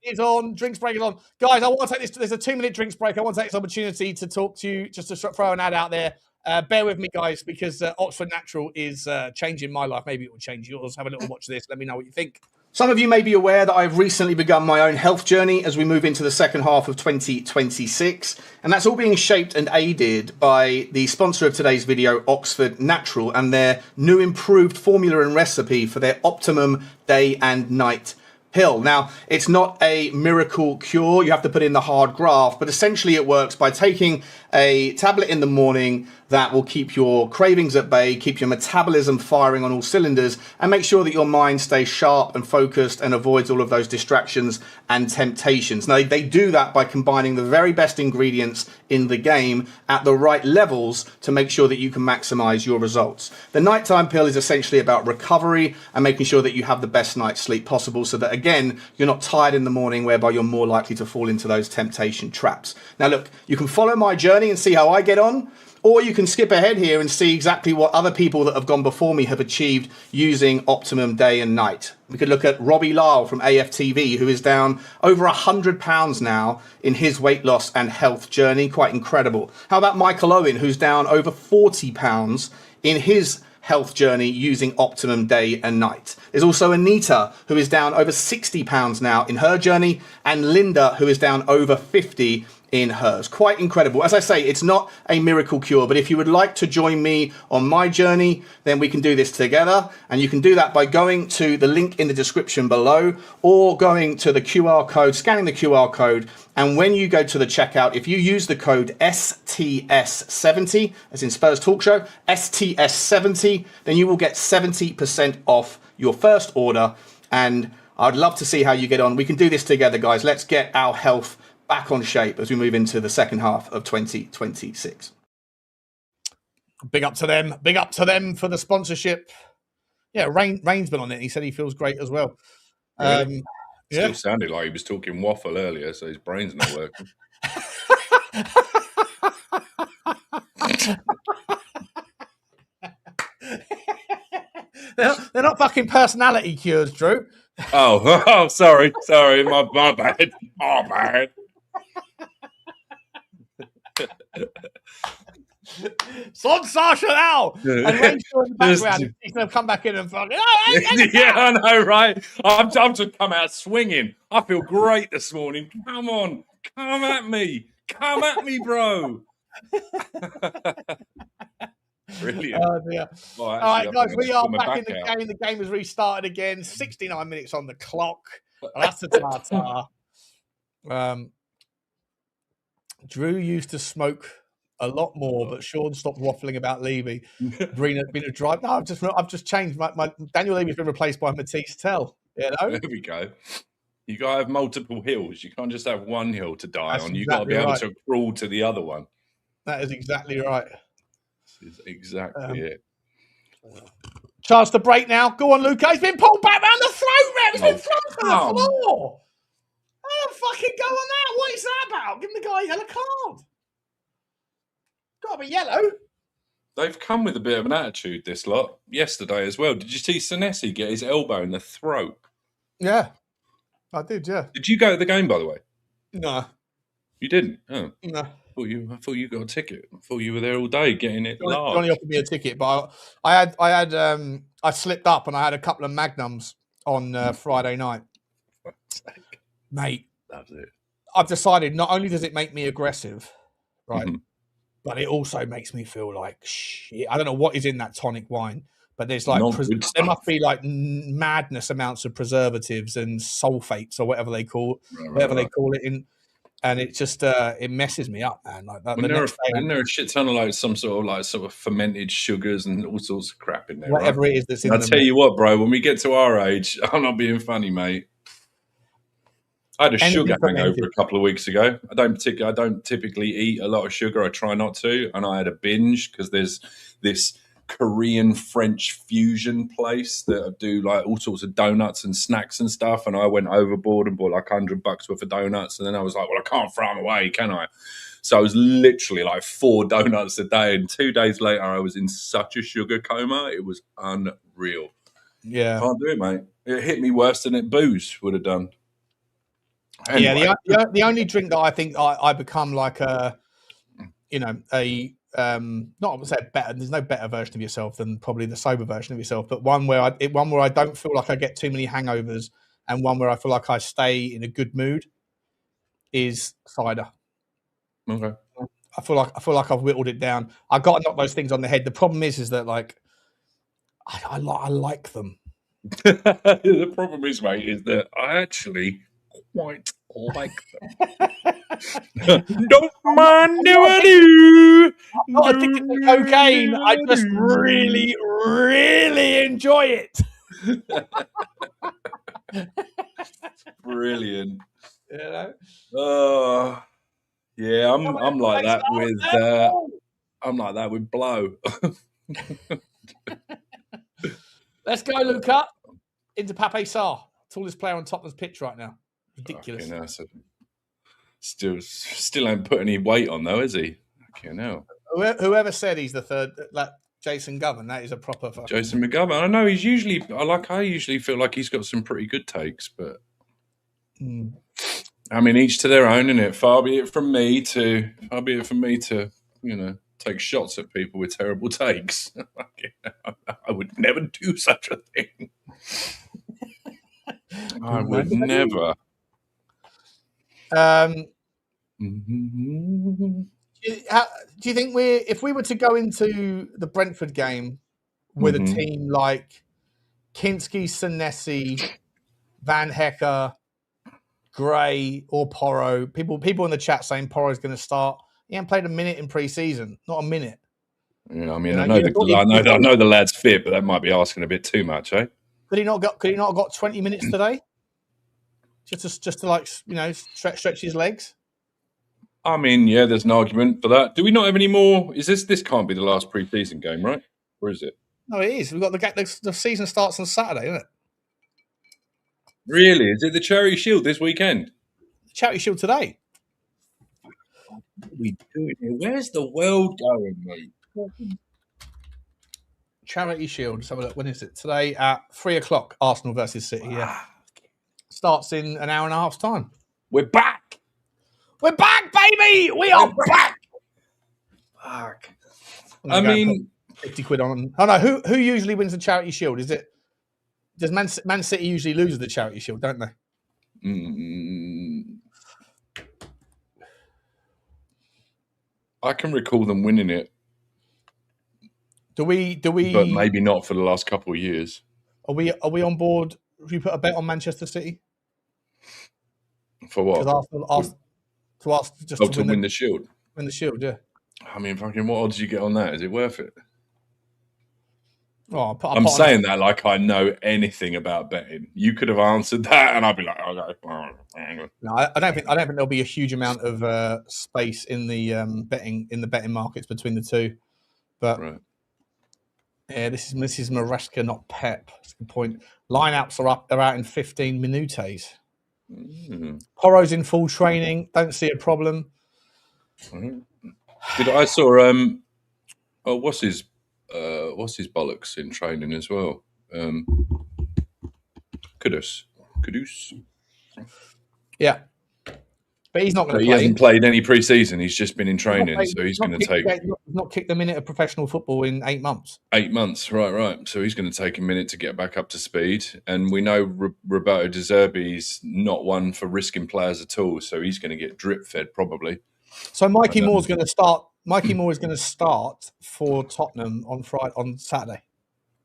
is on. Guys, I want to take this. There's a 2-minute drinks break. I want to take this opportunity to talk to you, just to throw an ad out there. Bear with me, guys, because Oxford Natural is changing my life. Maybe it will change yours. Have a little watch of this. Let me know what you think. Some of you may be aware that I've recently begun my own health journey as we move into the second half of 2026. And that's all being shaped and aided by the sponsor of today's video, Oxford Natural, and their new improved formula and recipe for their optimum day and night pill. Now, it's not a miracle cure. You have to put in the hard graft, but essentially it works by taking a tablet in the morning, that will keep your cravings at bay, keep your metabolism firing on all cylinders, and make sure that your mind stays sharp and focused and avoids all of those distractions and temptations. Now, they do that by combining the very best ingredients in the game at the right levels to make sure that you can maximize your results. The nighttime pill is essentially about recovery and making sure that you have the best night's sleep possible, so that, again, you're not tired in the morning, whereby you're more likely to fall into those temptation traps. Now, look, you can follow my journey and see how I get on, or you can skip ahead here and see exactly what other people that have gone before me have achieved using Optimum day and night. We could look at Robbie Lyle from AFTV, who is down over 100 pounds now in his weight loss and health journey. Quite incredible. How about Michael Owen, who's down over 40 pounds in his health journey using Optimum day and night. There's also Anita, who is down over 60 pounds now in her journey, and Linda, who is down over 50 in hers. Quite incredible. As I say, it's not a miracle cure, but if you would like to join me on my journey, then we can do this together. And you can do that by going to the link in the description below, or going to the QR code, scanning the QR code. And when you go to the checkout, if you use the code STS70, as in Spurs Talk Show, STS70, then you will get 70% off your first order. And I'd love to see how you get on. We can do this together, guys. Let's get our health back on shape as we move into the second half of 2026. Big up to them. Big up to them for the sponsorship. Yeah, Rain's been on it. He said he feels great as well. Really? Yeah. Still sounded like he was talking waffle earlier, so his brain's not working. They're not fucking personality cures, Drew. Oh, sorry, my bad. Oh, bad. Sensational! And Rain's still in the background. He's going to come back in and fucking... Yeah, I know, right? I'm just come out swinging. I feel great this morning. Come on. Come at me. Come at me, bro. Brilliant. Oh, dear. Well, All right, guys, we are back in the out. game. The game has restarted again. 69 minutes on the clock. That's a tartar. Drew used to smoke a lot more, but Sean stopped waffling about Levy. Been a drive. No, I've just changed. My Daniel Levy's been replaced by Mathys Tel. You know? There we go. You got to have multiple hills. You can't just have one hill to die on. You've Exactly got to be able right. to crawl to the other one. That is exactly right. This is exactly it. Chance to break now. Go on, Luca. He's been pulled back round the throat, Rev. He's been thrown to the floor. Oh, fucking go on that. What is that about? Give the guy a yellow card. Got to be yellow. They've come with a bit of an attitude, this lot, yesterday as well. Did you see Senesi get his elbow in the throat? Yeah, I did, yeah. Did you go to the game, by the way? No. You didn't? Oh. No. I thought you got a ticket. I thought you were there all day getting it large. Johnny offered me a ticket, but I slipped up and I had a couple of magnums on Friday night. Mate, That's it. I've decided not only does it make me aggressive, right, but it also makes me feel like shit. I don't know what is in that tonic wine, but there's like there must be like madness amounts of preservatives and sulfates or whatever they call it in. And it just it messes me up, man. Like that. Isn't there a shit ton of like some sort of fermented sugars and all sorts of crap in there? Whatever right? it is that's in there. I'll tell you what, bro. When we get to our age, I'm not being funny, mate. I had a sugar hangover a couple of weeks ago. I don't typically eat a lot of sugar. I try not to, and I had a binge because there's this Korean French fusion place that do like all sorts of donuts and snacks and stuff, and I went overboard and bought like $100 worth of donuts, and then I was like, well, I can't throw them away, can I? So I was literally like 4 donuts a day, and 2 days later I was in such a sugar coma. It was unreal. Yeah, can't do it, mate. It hit me worse than booze would have done. Anyway. Yeah, the only drink that I think I become like not to say better. There's no better version of yourself than probably the sober version of yourself, but one where I don't feel like I get too many hangovers, and one where I feel like I stay in a good mood is cider. Okay. I feel like I've whittled it down. I've got to knock those things on the head. The problem is that like I like them. The problem is, mate, is that I actually quite like them. Don't mind if I do. I'm not addicted to cocaine. I just really, really enjoy it. Brilliant. You know? Oh, yeah, I'm like that with I'm like that with blow. Let's go, Luca. Into Pape Sarr, tallest player on Tottenham's pitch right now. Ridiculous. Still ain't put any weight on though, is he? Okay, no. Whoever said he's the third, like Jason Govan, that is a proper fucking... Jason McGovern. I know he's usually. I usually feel like he's got some pretty good takes, but I mean, each to their own, innit? Far be it from me to, take shots at people with terrible takes. I would never do such a thing. I would never. Do you think if we were to go into the Brentford game with a team like Kinsky, Senesi, Van Hecke, Gray, or Porro? People in the chat saying Porro's going to start. He hasn't played a minute in pre-season, not a minute. Yeah, I mean, I know the lad's fit, but that might be asking a bit too much, eh? Could he not have got 20 minutes today? Just to like, stretch his legs. I mean, yeah, there's an argument for that. Do we not have any more? Is this can't be the last pre-season game, right? Or is it? No, it is. We've got the season starts on Saturday, isn't it? Really? Is it the Charity Shield this weekend? Charity Shield today. What are we doing here? Where's the world going, mate? Charity Shield. Let's have a look. When is it? Today at 3:00. Arsenal versus City. Yeah. Starts in an hour and a half's time. We're back. We're back, baby. We are back. Fuck. I mean, 50 quid on. Oh no, who usually wins the Charity Shield? Does Man City usually lose the Charity Shield, don't they? I can recall them winning it. Do we? But maybe not for the last couple of years. Are we on board? If we put a bet on Manchester City for what? To win the Shield. Win the Shield, yeah. I mean, fucking, what odds do you get on that? Is it worth it? Oh, I'm saying that like I know anything about betting. You could have answered that, and I'd be like, okay. No, I don't think there'll be a huge amount of space in the betting markets between the two. But right. Yeah, this is Maresca, not Pep. That's the point. Lineups are out in 15 minutes. Porro's in full training. Don't see a problem. I saw what's his bollocks in training as well? Kudus. Yeah. But he's not going to play. He hasn't played any pre-season. He's just been in training, so he's going to take... not kicked a minute of professional football in 8 months. 8 months, right. So he's going to take a minute to get back up to speed. And we know Roberto De Zerbi's not one for risking players at all, so he's going to get drip-fed probably. So Mikey Moore is going to start. Mikey Moore is going to start for Tottenham on Saturday.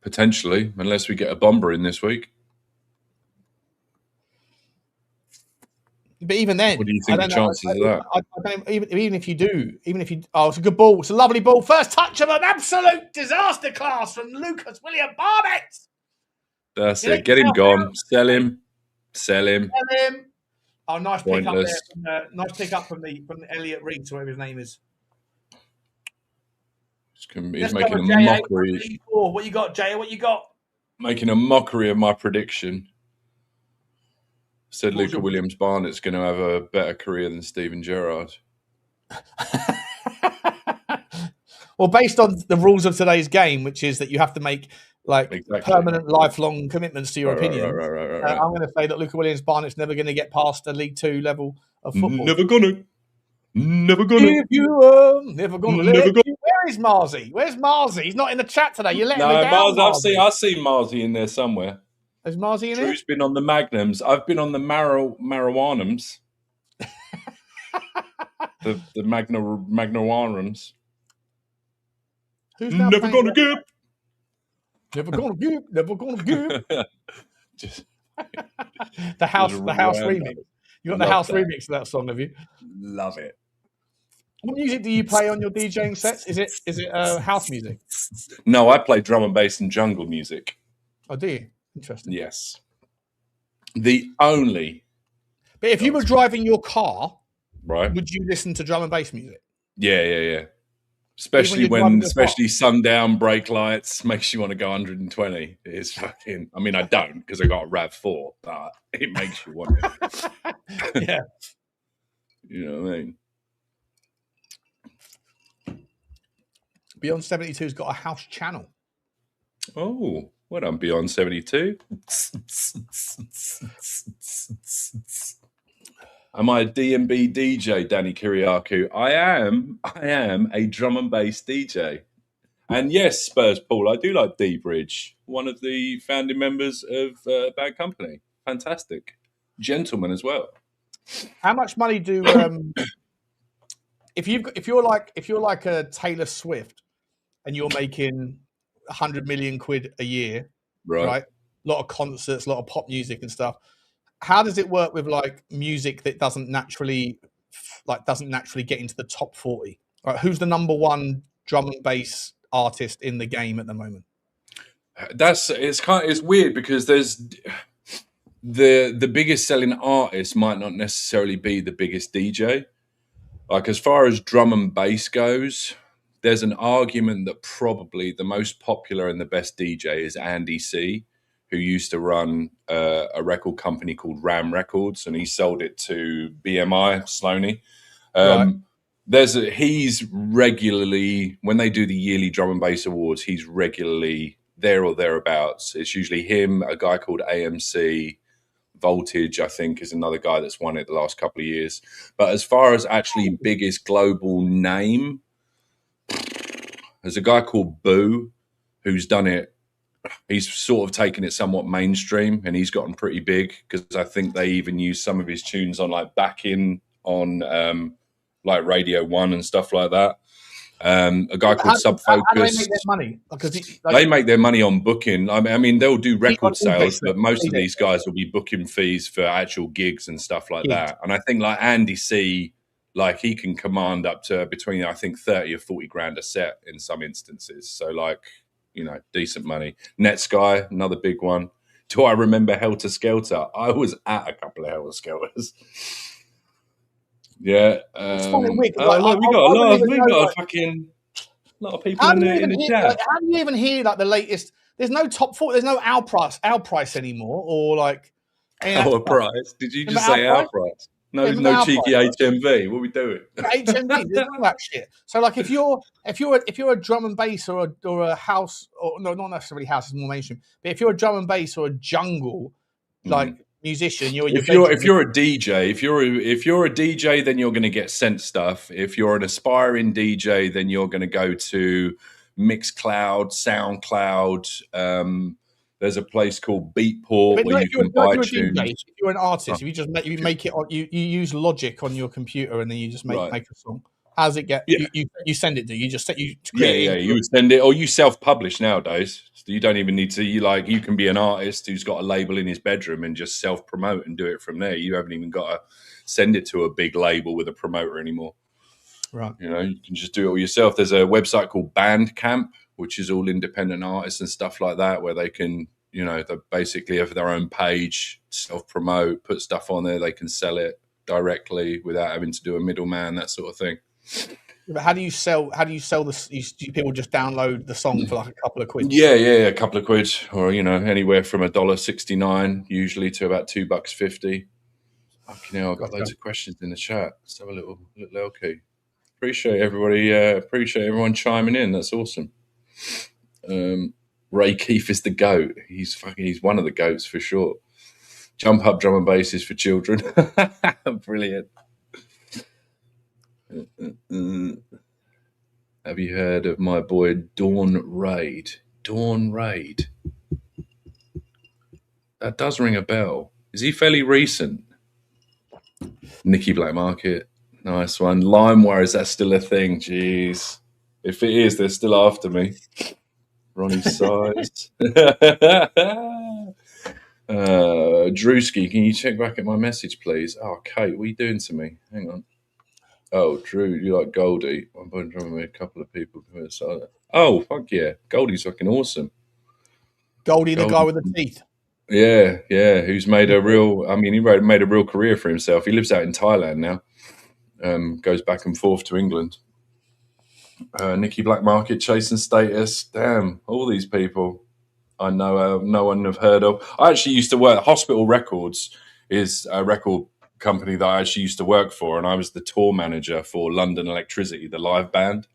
Potentially, unless we get a bomber in this week. But even then, what do you think the chances of that? I don't, even if you do, it's a good ball. It's a lovely ball. First touch of an absolute disaster class from Lucas William Barnett. That's it. Get him gone. Sell him. Oh, nice Pointless. pick up there. Nice pick up from the Elliot Reed, whatever his name is. He's making a mockery. What you got, Jay? What you got? Making a mockery of my prediction. Said Luca Williams Barnett's going to have a better career than Steven Gerrard. Well, based on the rules of today's game, which is that you have to make permanent, lifelong commitments to your opinion, right. I'm going to say that Luca Williams Barnett's never going to get past the League 2 level of football. Never gonna. If you never gonna. Where is Marzi? Where's Marzi? He's not in the chat today. You let him down. I've seen Marzi in there somewhere. Is Marzi in Drew's been on the Magnums. I've been on the Marijuanums. the Magnawanums. Who's never gonna give. Never gonna give. Just the house remix. You got the house remix of that song, have you? Love it. What music do you play on your DJing sets? Is it house music? No, I play drum and bass and jungle music. Oh, do you? Interesting. Yes. The only. But if you were driving your car, right, would you listen to drum and bass music? Yeah. Especially especially sundown, brake lights, makes you want to go 120. It's fucking. I mean, I don't because I got a RAV4, but it makes you want it. Yeah. You know what I mean? Beyond 72's got a house channel. Oh, well done, Beyond 72. Am I a D&B DJ, Danny Kiriakou? I am a drum and bass DJ. And yes, Spurs Paul, I do like D Bridge, one of the founding members of Bad Company. Fantastic. Gentleman as well. How much money do if you're like a Taylor Swift and you're making 100 million quid a year, right? A lot of concerts, a lot of pop music and stuff. How does it work with like music that doesn't naturally get into the top 40? Right, who's the number one drum and bass artist in the game at the moment? It's weird because there's the biggest selling artist might not necessarily be the biggest DJ. Like as far as drum and bass goes, there's an argument that probably the most popular and the best DJ is Andy C, who used to run a record company called Ram Records, and he sold it to BMI, Sloaney. He's regularly, when they do the yearly drum and bass awards, he's regularly there or thereabouts. It's usually him, a guy called AMC, Voltage, I think, is another guy that's won it the last couple of years. But as far as actually biggest global name, there's a guy called Boo who's done it. He's sort of taken it somewhat mainstream, and he's gotten pretty big because I think they even use some of his tunes on like backing on like Radio 1 and stuff like that. A guy called Subfocus. How do they make their money? Because they make their money on booking. I mean, they'll do record sales, but most of these guys will be booking fees for actual gigs and stuff like that. And I think like Andy C, like he can command up to between, I think, 30 or 40 grand a set in some instances. So like, you know, decent money. Netsky, another big one. Do I remember Helter Skelter? I was at a couple of Helter Skelters. Yeah. It's funny, weird, we got a fucking lot of people in the chat. How do you even hear like the latest? There's no top 40. There's no our price anymore, or like our price. Did you just say our price? No, there's no cheeky HMV. What are we doing? HMV, there's all that shit. So like if you're a drum and bass or a house, or no, not necessarily house, it's more mainstream. But if you're a drum and bass or a jungle like musician, if you're a DJ, if you're a DJ, then you're going to get sent stuff. If you're an aspiring DJ, then you're going to go to Mixcloud, SoundCloud. There's a place called Beatport where you can buy tunes. DJ, if you're an artist, if you just make it on, you use Logic on your computer and then you just make a song. How does it get? Yeah. You send it to you just you would send it, or you self-publish nowadays. So you don't even need to. You can be an artist who's got a label in his bedroom and just self-promote and do it from there. You haven't even got to send it to a big label with a promoter anymore. Right. You know, you can just do it all yourself. There's a website called Bandcamp, which is all independent artists and stuff like that, where they can, you know, they basically have their own page, self-promote, put stuff on there. They can sell it directly without having to do a middleman, that sort of thing. But how do you sell this? Do people just download the song for like a couple of quid? Yeah, a couple of quid, or you know, anywhere from $1.69 usually to about $2.50. Fucking hell, I've got loads of questions in the chat. Let's have a little LK. Appreciate everybody. Appreciate everyone chiming in. That's awesome. Ray Keefe is the goat. He's one of the goats for sure. Jump up drum and basses for children. Brilliant. Have you heard of my boy Dawn Raid? Dawn Raid. That does ring a bell. Is he fairly recent? Nicky Black Market. Nice one. LimeWire, is that still a thing? Jeez. If it is, they're still after me. Ronnie Size. Drewski, can you check back at my message, please? Oh, Kate, what are you doing to me? Hang on. Oh, Drew, you like Goldie? I'm trying with a couple of people. Oh, fuck yeah. Goldie's fucking awesome. Goldie, the guy with the teeth. Yeah, who's made a real, he made a real career for himself. He lives out in Thailand now. Goes back and forth to England. Nicky Black Market, chasing status. Damn, all these people I know no one have heard of. I actually used to work, Hospital Records is a record company that I actually used to work for, and I was the tour manager for London Electricity, the live band.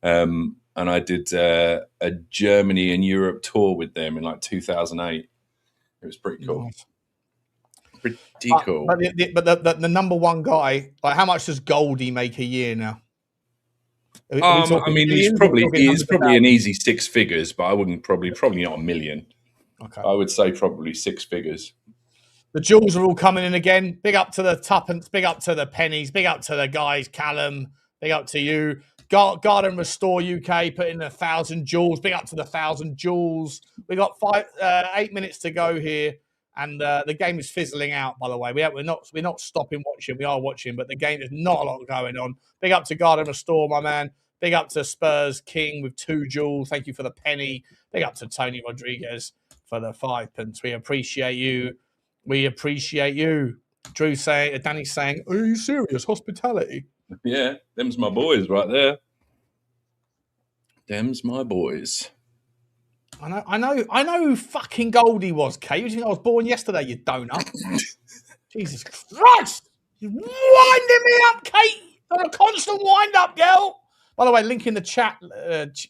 And I did a Germany and Europe tour with them in like 2008. It was pretty cool. Nice. Pretty cool. But the number one guy, like, how much does Goldie make a year now? He's probably an easy six figures, but I wouldn't probably not a million. Okay. I would say probably six figures. The jewels are all coming in again. Big up to the tuppence, big up to the pennies, big up to the guys, Callum, big up to you. Guard and Restore UK put in 1,000 jewels. Big up to the 1,000 jewels. We got 8 minutes to go here, and the game is fizzling out. By the way, we're not stopping watching. We are watching, but the game there's not a lot going on. Big up to Guard and Restore, my man. Big up to Spurs King with 2 jewels. Thank you for the penny. Big up to Tony Rodriguez for the 5p. We appreciate you. We appreciate you. Danny's saying, "Are you serious? Hospitality?" Yeah, them's my boys right there. Them's my boys. I know who fucking Goldie was, Kate. You think I was born yesterday, you donut? Jesus Christ! You're winding me up, Kate! I'm a constant wind-up, girl! By the way, link in the chat,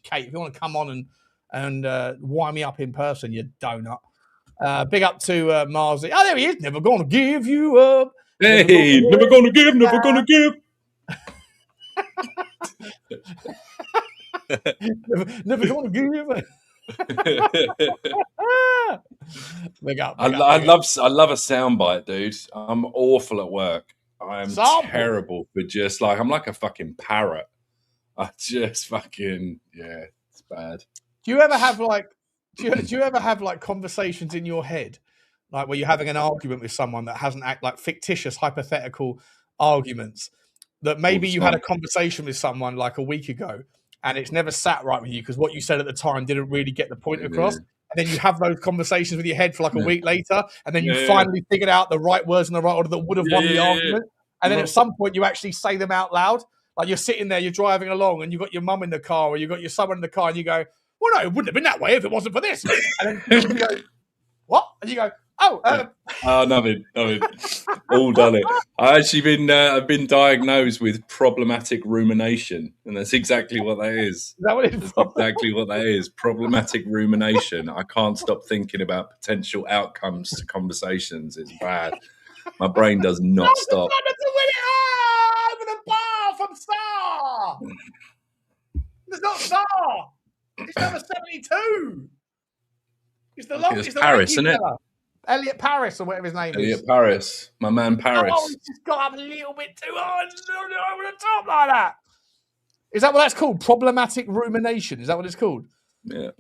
Kate, if you want to come on and wind me up in person, you donut. Big up to Marzi. Oh, there he is. Never gonna give you up. Hey, never gonna give. Never gonna give. Big up. I love a soundbite, dude. I'm awful at work. I am terrible for just I'm like a fucking parrot. I just fucking it's bad. Do you ever have do you ever have conversations in your head, like where you're having an argument with someone that hasn't like fictitious hypothetical arguments, that maybe you had a conversation with someone like a week ago and it's never sat right with you because what you said at the time didn't really get the point across, and then you have those conversations with your head for like a week later, and then you finally figured out the right words in the right order that would have won the argument, and then at some point you actually say them out loud, like you're sitting there, you're driving along, and you've got your mum in the car or you've got your son in the car, and you go, "Well, no, it wouldn't have been that way if it wasn't for this." And then you go, "What?" And you go, nothing. All done it. I've been diagnosed with problematic rumination, and that's exactly what that is. Is that what it is? Exactly what that is. Problematic rumination. I can't stop thinking about potential outcomes to conversations. It's bad. My brain does not stop. Over the bar from Star. There's not Star. It's number 72. It's the longest. It's Paris, isn't it? Elliot Paris or whatever his name is. Elliot Paris, my man Paris. Oh, he's just got up a little bit too high over the top like that. Is that what that's called? Problematic rumination. Is that what it's called? Yeah.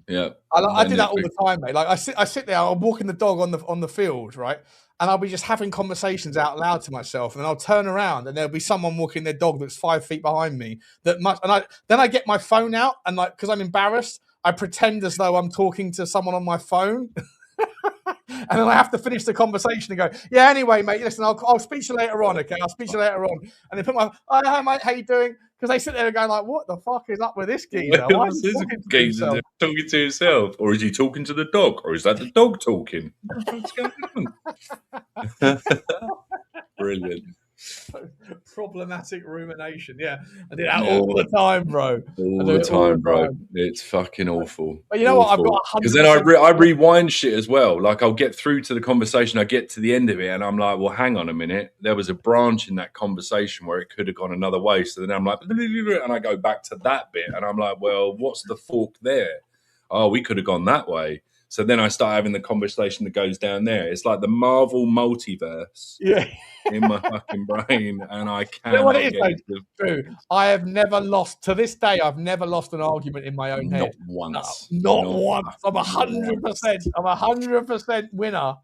Yeah. I do that all the time, mate. Like I sit there, I'm walking the dog on the field, right? And I'll be just having conversations out loud to myself, and I'll turn around and there'll be someone walking their dog that's 5 feet behind me. Then I get my phone out, and because I'm embarrassed, I pretend as though I'm talking to someone on my phone. And then I have to finish the conversation and go, "Yeah, anyway, mate, listen, I'll speak to you later on, okay? I'll speak to you later on." And they put my, "Oh, hi, mate, how you doing?" Because they sit there and go like, "What the fuck is up with this geezer? Why is he talking to himself? Talking to himself? Or is he talking to the dog? Or is that the dog talking? What's going on?" Brilliant. Problematic rumination. Yeah, I do that all the time, bro. All the time. It's fucking awful. But you know what? I've got 100%. Because then I rewind shit as well. Like I'll get through to the conversation, I get to the end of it, and I'm like, "Well, hang on a minute. There was a branch in that conversation where it could have gone another way." So then I'm like, and I go back to that bit, and I'm like, "Well, what's the fork there? Oh, we could have gone that way." So then I start having the conversation that goes down there. It's like the Marvel multiverse in my fucking brain, and I cannot what it is, get though, it. Drew, I have never lost, to this day, I've never lost an argument in my own head. Once. Not once. I'm 100%. I'm 100% winner.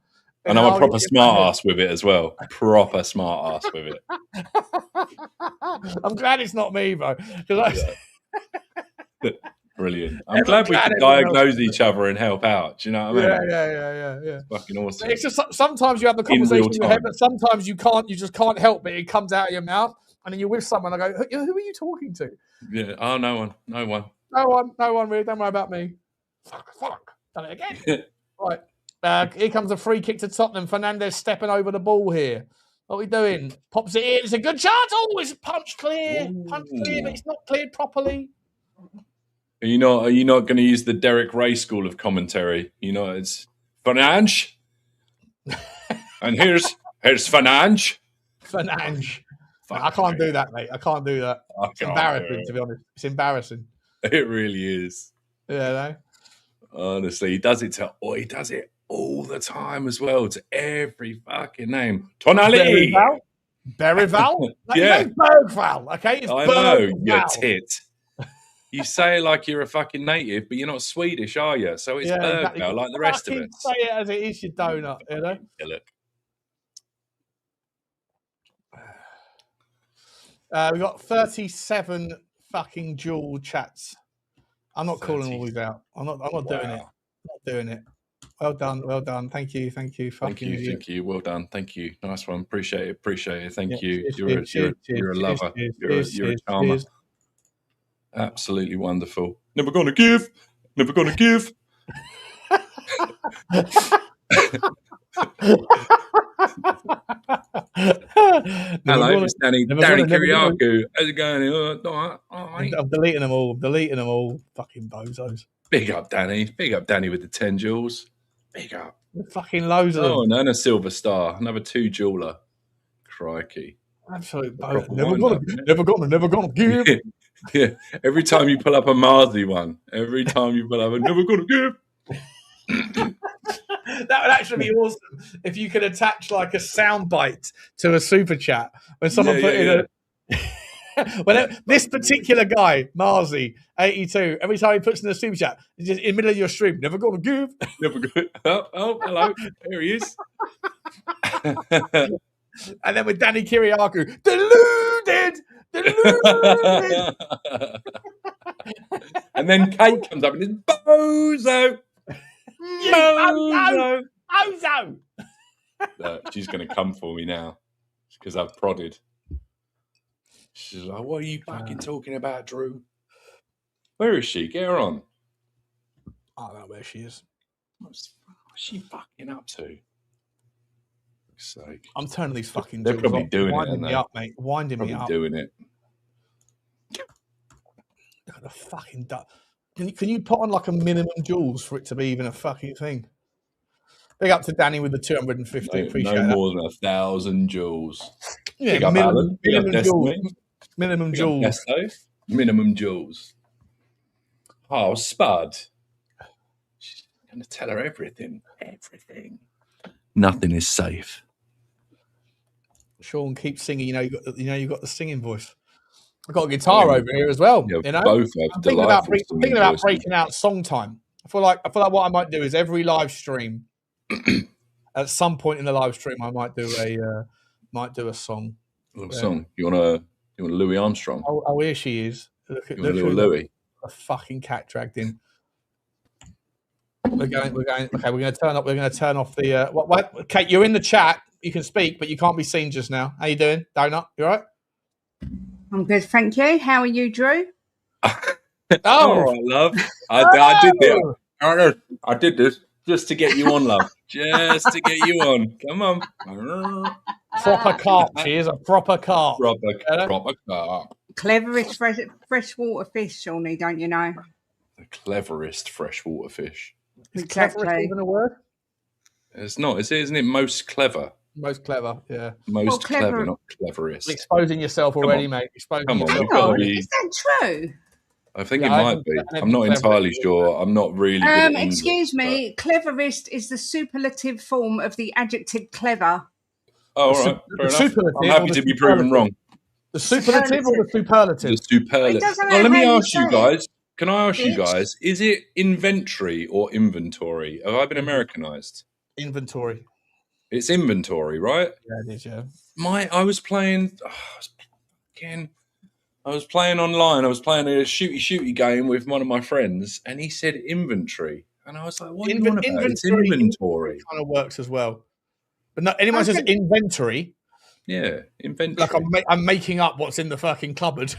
And I'm a proper smart ass with it as well. Proper smart ass with it. I'm glad it's not me, bro. Brilliant. I'm glad we can diagnose each other and help out. Do you know what I mean? Yeah. It's fucking awesome. It's just sometimes you have the conversation in your head, but sometimes you can't. You just can't help it. It comes out of your mouth, and then you're with someone. I go, who are you talking to? Yeah. Oh, no one. No one. Really. Don't worry about me. Fuck. Done it again. Right. Here comes a free kick to Tottenham. Fernandes stepping over the ball here. What are we doing? Pops it in. It's a good chance. Oh, it's punch clear. Punch clear, but it's not cleared properly. Are you not going to use the Derek Ray school of commentary? It's Fernandes. And here's Fernandes. I can't do that, mate. I can't do that. It's embarrassing, to be honest. It's embarrassing. It really is. Yeah, no? Honestly, he does it all the time as well, to every fucking name. Tonali! Berghvall? Yeah. Berghvall, okay? It's I know, you tit. You say it like you're a fucking native, but you're not Swedish, are you? So it's Berghvall, exactly. Like the rest of us. Say it as it is, you donut, you know? Yeah, look. We've got 37 fucking dual chats. I'm not calling all these out. I'm not doing it. I'm not doing it. Well done. Thank you. Thank you. Well done. Thank you. Nice one. Appreciate it. Thank you. Cheers, you're a lover. Cheers, you're a charmer. Absolutely wonderful. Never gonna give. Hello, it's Danny Kiriakou. How's it going? I'm deleting them all. Fucking bozos. Big up, Danny. With the 10 jewels. Big up. Fucking loads of them. Oh, and a silver star. Another 2 jeweler. Crikey. Absolute bozo. Never gonna give. Yeah. Every time you pull up a Marzi one. Never gonna give. That would actually be awesome if you could attach like a sound bite to a super chat when someone put in this particular guy, Marzi 82, every time he puts in a super chat, it's just in the middle of your stream, never gonna give. Oh, hello. There he is. And then with Danny Kiriakou, deluded. And then Kate comes up and is bozo. Bozo. She's going to come for me now because I've prodded. She's like, what are you fucking talking about, Drew? Where is she? Get her on. I don't know where she is. What's she fucking up to? Sake. I'm turning these fucking They're probably doing winding it, me up, mate. Winding probably me up. Doing it. Look at the fucking duck. Can you put on like a minimum jewels for it to be even a fucking thing? Big up to Danny with the 250. Appreciate no that. more than 1,000 jewels. Yeah, minimum jewels. Minimum jewels. Minimum jewels. Oh, Spud. She's going to tell her everything. Nothing is safe. Sean, keep singing. You got the singing voice. I've got a guitar over here as well. Yeah, both I'm thinking about breaking out song time. I feel like what I might do is every live stream, at some point in the live stream, I might do a song. A little song. You want Louis Armstrong? Oh, here she is. Look at Louis. A fucking cat dragged in. We're going. Okay, we're going to turn up. We're going to turn off the. What? Kate, you're in the chat. You can speak, but you can't be seen just now. How you doing, Donut? You all right? I'm good, thank you. How are you, Drew? Oh, love. I did this just to get you on, love. Just to get you on. Come on. Proper carp. She is a proper carp. Proper carp. Cleverest freshwater fish, Shawnee, don't you know? The cleverest freshwater fish. Exactly. Is even a word? It's not. Isn't it most clever? Most clever, yeah. Most clever, not cleverest. Exposing yourself already, mate. Exposing yourself. Is that true? I think Yeah, it I might think- be. I don't I'm not think entirely Cleverest- sure. I'm not really good at English, Excuse me, cleverest is the superlative form of the adjective clever. Oh, all right. The Fair enough. superlative I'm or happy the to be proven superlative? wrong. The superlative or the The superlative? superlative. It doesn't Well, matter let me how you ask you say it. guys. Can I ask you Bitch. guys, is it inventory or inventory? Have I been Americanized? Inventory. It's inventory, right? Yeah, it is, yeah. I was playing online. I was playing a shooty game with one of my friends, and he said inventory, and I was like, "What are you on about? It's inventory." kind of works as well. But no, anyone I says think- inventory, Yeah, inventory. like I'm making up what's in the fucking cupboard.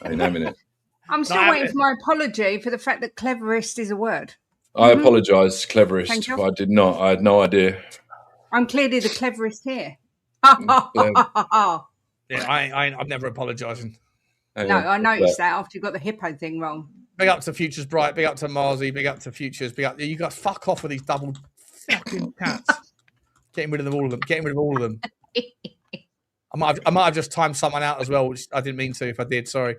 I ain't having it. I'm still waiting for my apology for the fact that cleverest is a word. I apologise, cleverest. Thank you. I did not. I had no idea. I'm clearly the cleverest here. Yeah, I'm never apologising. Hang No, on. I noticed that after you got the hippo thing wrong. Big up to Futures Bright, big up to Marzi, big up to Futures, big up. You guys fuck off with these double fucking cats. Getting rid of them, all of them. Getting rid of all of them. I might have just timed someone out as well, which I didn't mean to. If I did, sorry.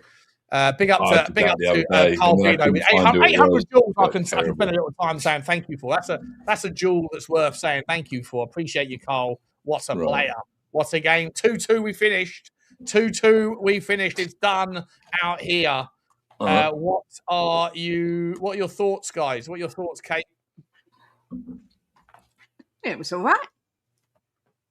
Big up I to did that the other day, Carl and then I Guido with couldn't find who it 800 was. jewels. I That's can spend a little time saying thank you for. That's a jewel that's worth saying thank you for. Appreciate you, Carl. What a Right. player. What a game. 2-2 we finished. 2-2 we finished. It's done out here. What are your thoughts, guys? What are your thoughts, Kate? It was all right.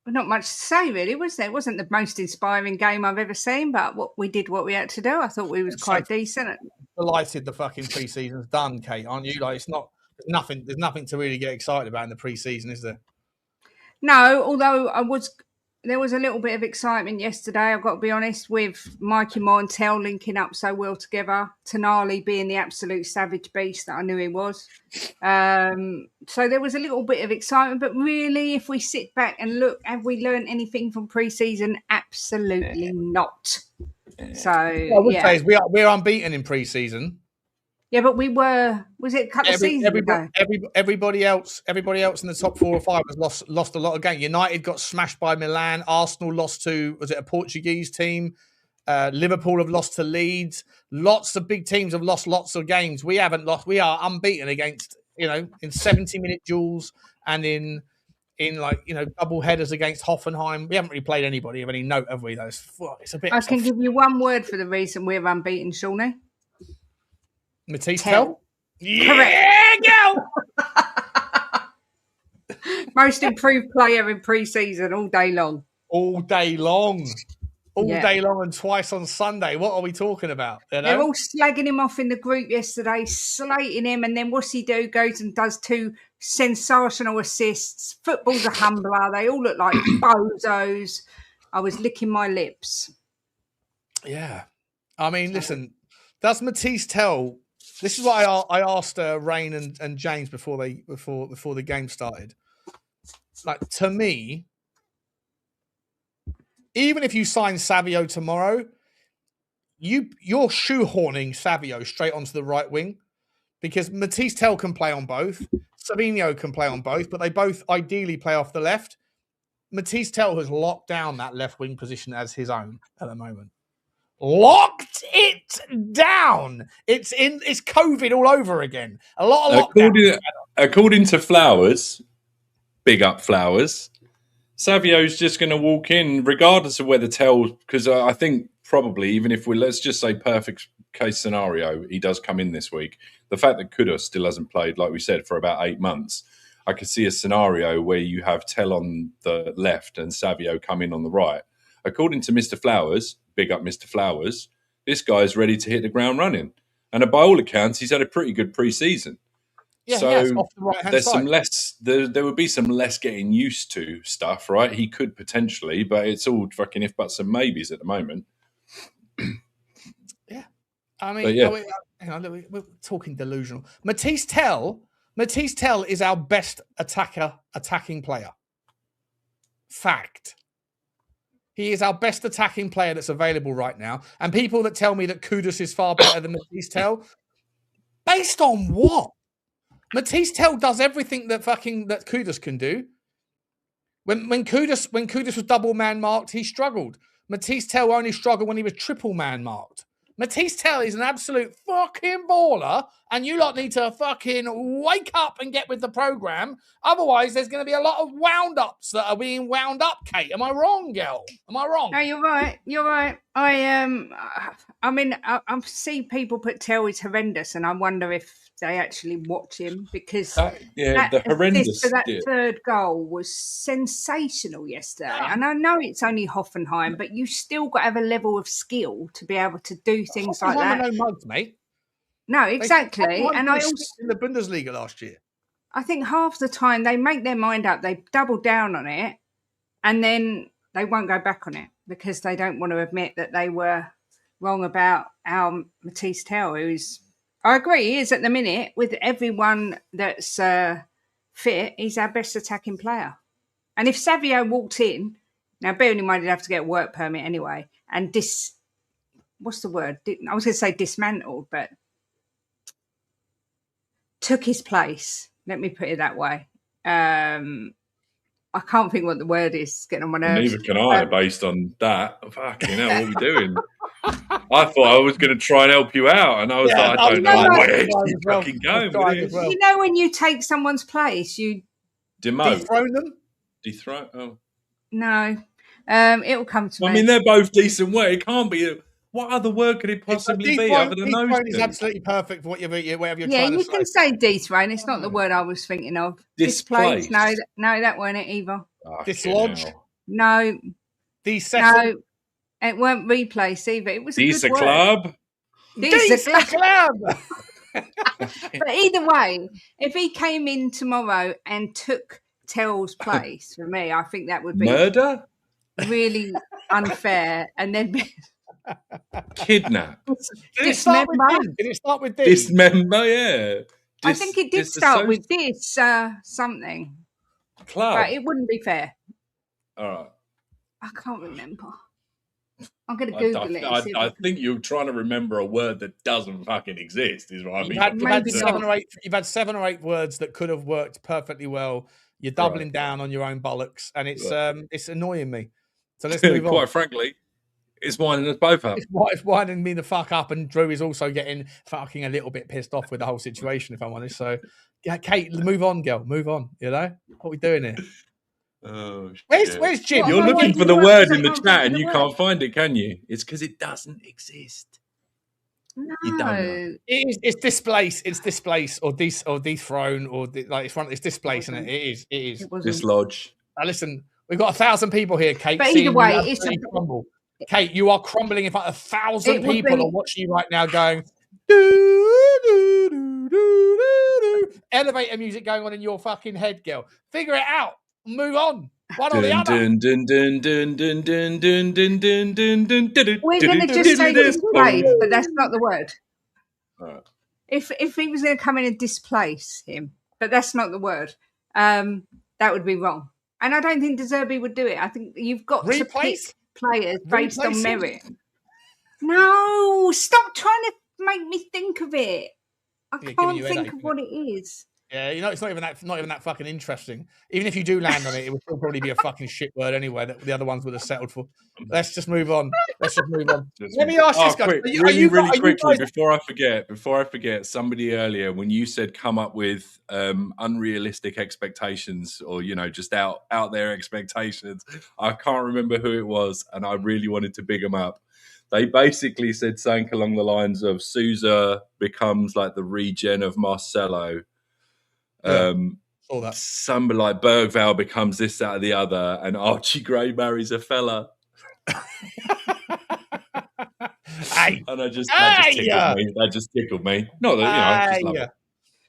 Not much to say, really, was there? It wasn't the most inspiring game I've ever seen, but what we had to do. I thought we was quite decent. Delighted the fucking pre-season's done, Kate, aren't you? Like, there's nothing to really get excited about in the pre-season, is there? No, although there was a little bit of excitement yesterday, I've got to be honest, with Micky and Tel linking up so well together. Tonali being the absolute savage beast that I knew he was. So there was a little bit of excitement, but really, if we sit back and look, have we learned anything from pre-season? Absolutely not. So what I would say is we're unbeaten in pre-season. Yeah, but was it a couple of seasons ago? Everybody else in the top 4 or 5 has lost a lot of games. United got smashed by Milan. Arsenal lost to, was it a Portuguese team? Liverpool have lost to Leeds. Lots of big teams have lost lots of games. We haven't lost. We are unbeaten against, in 70-minute duels and in double headers against Hoffenheim. We haven't really played anybody of any note, have we? Though it's a bit. I can give you one word for the reason we're unbeaten, Shawnee. Mathys Tel? Correct. Go! Most improved player in pre-season all day long. All day long and twice on Sunday. What are we talking about? They're all slagging him off in the group yesterday, slating him, and then what's he do? Goes and does 2 sensational assists. Football's a humbler. They all look like bozos. I was licking my lips. Yeah. I mean, listen, does Mathys Tel... This is what I asked Rain and James before the game started. Like, to me, even if you sign Savio tomorrow, you're shoehorning Savio straight onto the right wing because Mathys Tel can play on both. Savinho can play on both, but they both ideally play off the left. Mathys Tel has locked down that left wing position as his own at the moment. Locked it down. It's COVID all over again. A lot of lockdowns. According to Flowers, big up Flowers, Savio's just going to walk in regardless of whether Tel, because I think probably even if let's just say perfect case scenario, he does come in this week. The fact that Kudus still hasn't played, like we said, for about 8 months, I could see a scenario where you have Tel on the left and Savio come in on the right. According to Mr. Flowers, big up Mr. Flowers, this guy's ready to hit the ground running. And by all accounts, he's had a pretty good pre-season. Yeah, so yes, off the right-hand there's side. some less, there would be some less getting used to stuff, right? He could potentially, but it's all fucking if buts and maybes at the moment. Yeah. I mean, we're talking delusional. Mathys Tel is our best attacking player. Fact. He is our best attacking player that's available right now. And people that tell me that Kudus is far better than Mathys Tel, based on what? Mathys Tel does everything that Kudus can do. When Kudus was double man marked, he struggled. Mathys Tel only struggled when he was triple man marked. Mathys Tel is an absolute fucking baller, and you lot need to fucking wake up and get with the program. Otherwise, there's going to be a lot of wound-ups that are being wound up, Kate. Am I wrong, girl? Am I wrong? No, you're right. You're right. I mean, I see people put Tel is horrendous, and I wonder if they actually watch him because the horrendous for that bit. third goal was sensational yesterday. Yeah. And I know it's only Hoffenheim, but you still got to have a level of skill to be able to do things like Hoffenheim that. are no mugs, mate. No, exactly. And I I also in the Bundesliga last year. I think half the time they make their mind up, they double down on it, and then they won't go back on it because they don't want to admit that they were wrong about our Mathys Tel, who's, I agree, he is at the minute, with everyone that's fit, he's our best attacking player. And if Savio walked in, now bearing in mind he'd have to get a work permit anyway, and what's the word? I was going to say dismantled, but took his place. Let me put it that way. I can't think what the word is. It's getting on my nerves. Neither can I, based on that. Fucking hell, what are we doing? I thought I was going to try and help you out, and I was like, I don't know where he's fucking going with this. You know, when you take someone's place, you demote, dethrone them. Dethrone? Oh. No, it'll come to me. I mean, they're both decent work. It can't be. What other word could it possibly be other than those? Dethrone is absolutely perfect for whatever you're trying to say. Yeah, you can say dethrone. It's not the word I was thinking of. Displace. No, that weren't it either. Dislodge. No. Desettle. No, it weren't replace either. It was a good word. Club. Club. But either way, if he came in tomorrow and took Tel's place for me, I think that would be murder. Really unfair, and then kidnap. Did it start with this? Dismember, yeah. I think it did start with this something. Club. But it wouldn't be fair. All right. I can't remember. I'm going to Google it. I think you're trying to remember a word that doesn't fucking exist, is what I mean. You've had 7 or 8 words that could have worked perfectly well. You're doubling down on your own bollocks, and it's annoying me. So let's move on. Quite frankly, it's winding us both up. It's winding me the fuck up, and Drew is also getting fucking a little bit pissed off with the whole situation, if I'm honest. So, yeah, Kate, move on, girl. Move on, you know? What are we doing here? Oh, where's Jim? You're looking for the word in the chat and you can't find it, can you? It's because it doesn't exist. No, you don't know. It's displace. It's displace or dethrone or it's displace, and it is dislodge. Now listen, we've got 1,000 people here, Kate. But either way, it's crumble. Kate, you are crumbling in front of 1,000 people are watching you right now, going elevator music going on in your fucking head, girl. Figure it out. Move on. One or the other. We're going to just say displace, but that's not the word. Right. If he was going to come in and displace him, but that's not the word, that would be wrong. And I don't think De Zerbi would do it. I think you've got to pick players based on merit. No, stop trying to make me think of it. I can't think of what it is. Yeah, you know, it's not even that fucking interesting. Even if you do land on it, it would still probably be a fucking shit word anyway that the other ones would have settled for. Let's just move on. Let me ask this guy. Really quickly, before I forget, somebody earlier, when you said come up with unrealistic expectations or, you know, just out there expectations, I can't remember who it was, and I really wanted to big them up. They basically said something along the lines of Sousa becomes like the regen of Marcelo. Somebody like Berghvall becomes this, that, or the other, and Archie Gray marries a fella. Hey, and that just tickled me. Not that, you know,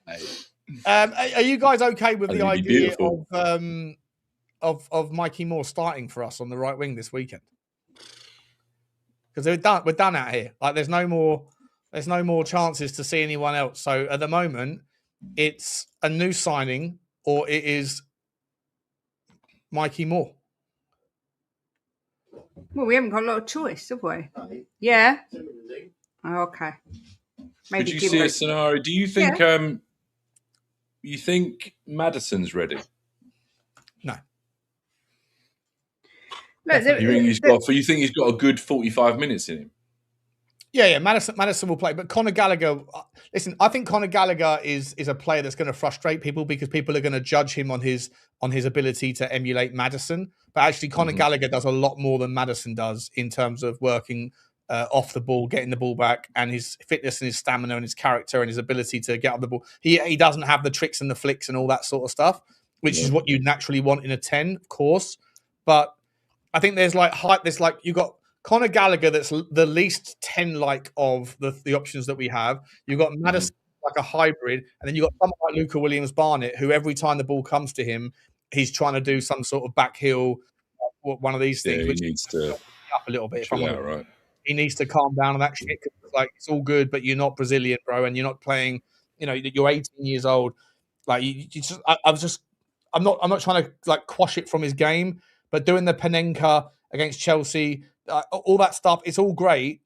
I just love it. Are you guys okay with the idea of Mikey Moore starting for us on the right wing this weekend? Because we're done out here. Like there's no more chances to see anyone else. So at the moment, it's a new signing or it is Mikey Moore. Well, we haven't got a lot of choice, have we? Yeah. Oh, okay. Maybe could you see a scenario? Do you think you think Maddison's ready? No. Look, you think he's got a good 45 minutes in him? Yeah, Maddison will play, but Conor Gallagher. Listen, I think Conor Gallagher is a player that's going to frustrate people because people are going to judge him on his ability to emulate Maddison. But actually, Conor Gallagher does a lot more than Maddison does in terms of working off the ball, getting the ball back, and his fitness and his stamina and his character and his ability to get on the ball. He doesn't have the tricks and the flicks and all that sort of stuff, which is what you naturally want in a 10, of course. But I think there's like you got Conor Gallagher that's the least 10-like of the options that we have. You've got Maddison like a hybrid, and then you've got someone like Luca Williams-Barnett, who every time the ball comes to him, he's trying to do some sort of back heel, one of these things, which needs to up a little bit. Right. He needs to calm down on that shit. Like, it's all good, but you're not Brazilian, bro, and you're not playing. You're 18 years old. Like, I'm not trying to like quash it from his game, but doing the Panenka against Chelsea, all that stuff, it's all great.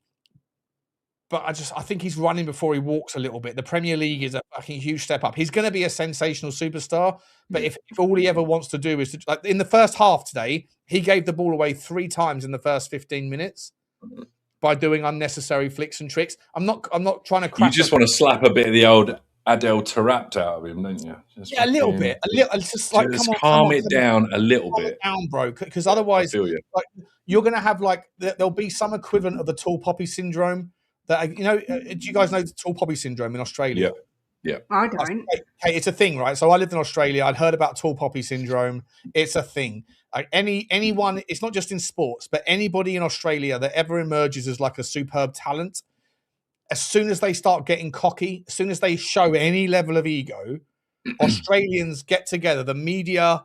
But I think he's running before he walks a little bit. The Premier League is a fucking huge step up. He's going to be a sensational superstar, but if all he ever wants to do is to, like in the first half today, he gave the ball away 3 times in the first 15 minutes by doing unnecessary flicks and tricks. I'm not trying to crack. You just want to slap a bit of the old Adel Taarabt out of him, don't you? A little bit. It's just like, calm it down a little bit, bro. Because otherwise, you're going to have there'll be some equivalent of the tall poppy syndrome. That do you guys know the tall poppy syndrome in Australia? Yeah. I don't. Okay, it's a thing, right? So I lived in Australia. I'd heard about tall poppy syndrome. It's a thing. Like anyone, it's not just in sports, but anybody in Australia that ever emerges as like a superb talent, as soon as they start getting cocky, as soon as they show any level of ego, Australians get together, the media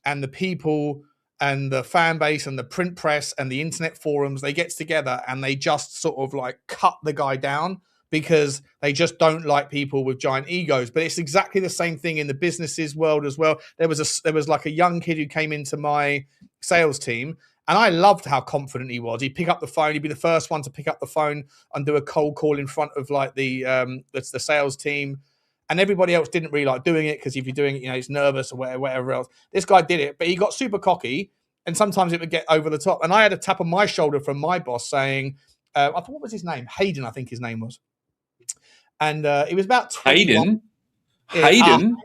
and the people and the fan base and the print press and the internet forums, they get together and they just sort of like cut the guy down because they just don't like people with giant egos. But it's exactly the same thing in the businesses world as well. There was like a young kid who came into my sales team, and I loved how confident he was. He'd pick up the phone. He'd be the first one to pick up the phone and do a cold call in front of like the sales team. And everybody else didn't really like doing it because if you're doing it, he's nervous or whatever else. This guy did it, but he got super cocky, and sometimes it would get over the top. And I had a tap on my shoulder from my boss saying, I thought, what was his name? Hayden, I think his name was. And it was about 21. Hayden,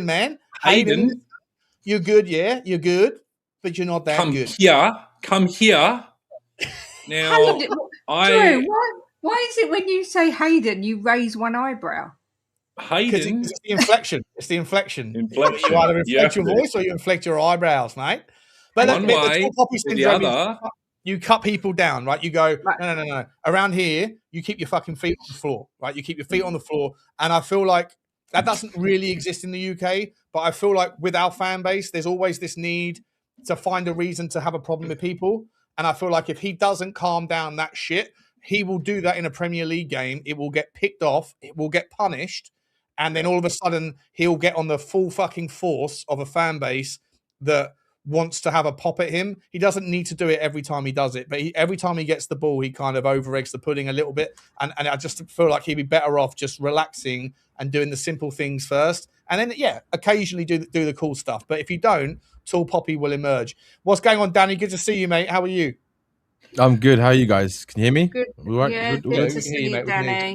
man. Hayden. You're good, yeah. You're good, but you're not that good. Come here. Now, Drew, why is it when you say Hayden, you raise one eyebrow? Hayden. It's the inflection. It's the inflection. You either inflect your voice or you inflect your eyebrows, mate. But one way or the other. You cut people down, right? You go, no. Around here, you keep your fucking feet on the floor, right? You keep your feet on the floor. And I feel like that doesn't really exist in the UK, but I feel like with our fan base, there's always this need to find a reason to have a problem with people. And I feel like if he doesn't calm down that shit, he will do that in a Premier League game. It will get picked off. It will get punished. And then all of a sudden, he'll get on the full fucking force of a fan base that wants to have a pop at him. He doesn't need to do it every time he does it, but every time he gets the ball, he kind of over-eggs the pudding a little bit. And I just feel like he'd be better off just relaxing and doing the simple things first. And then, occasionally do the cool stuff. But if you don't, tall poppy will emerge. What's going on, Danny? Good to see you, mate. How are you? I'm good. How are you guys? Can you hear me? Good. Right? Yeah, good to see you, Danny.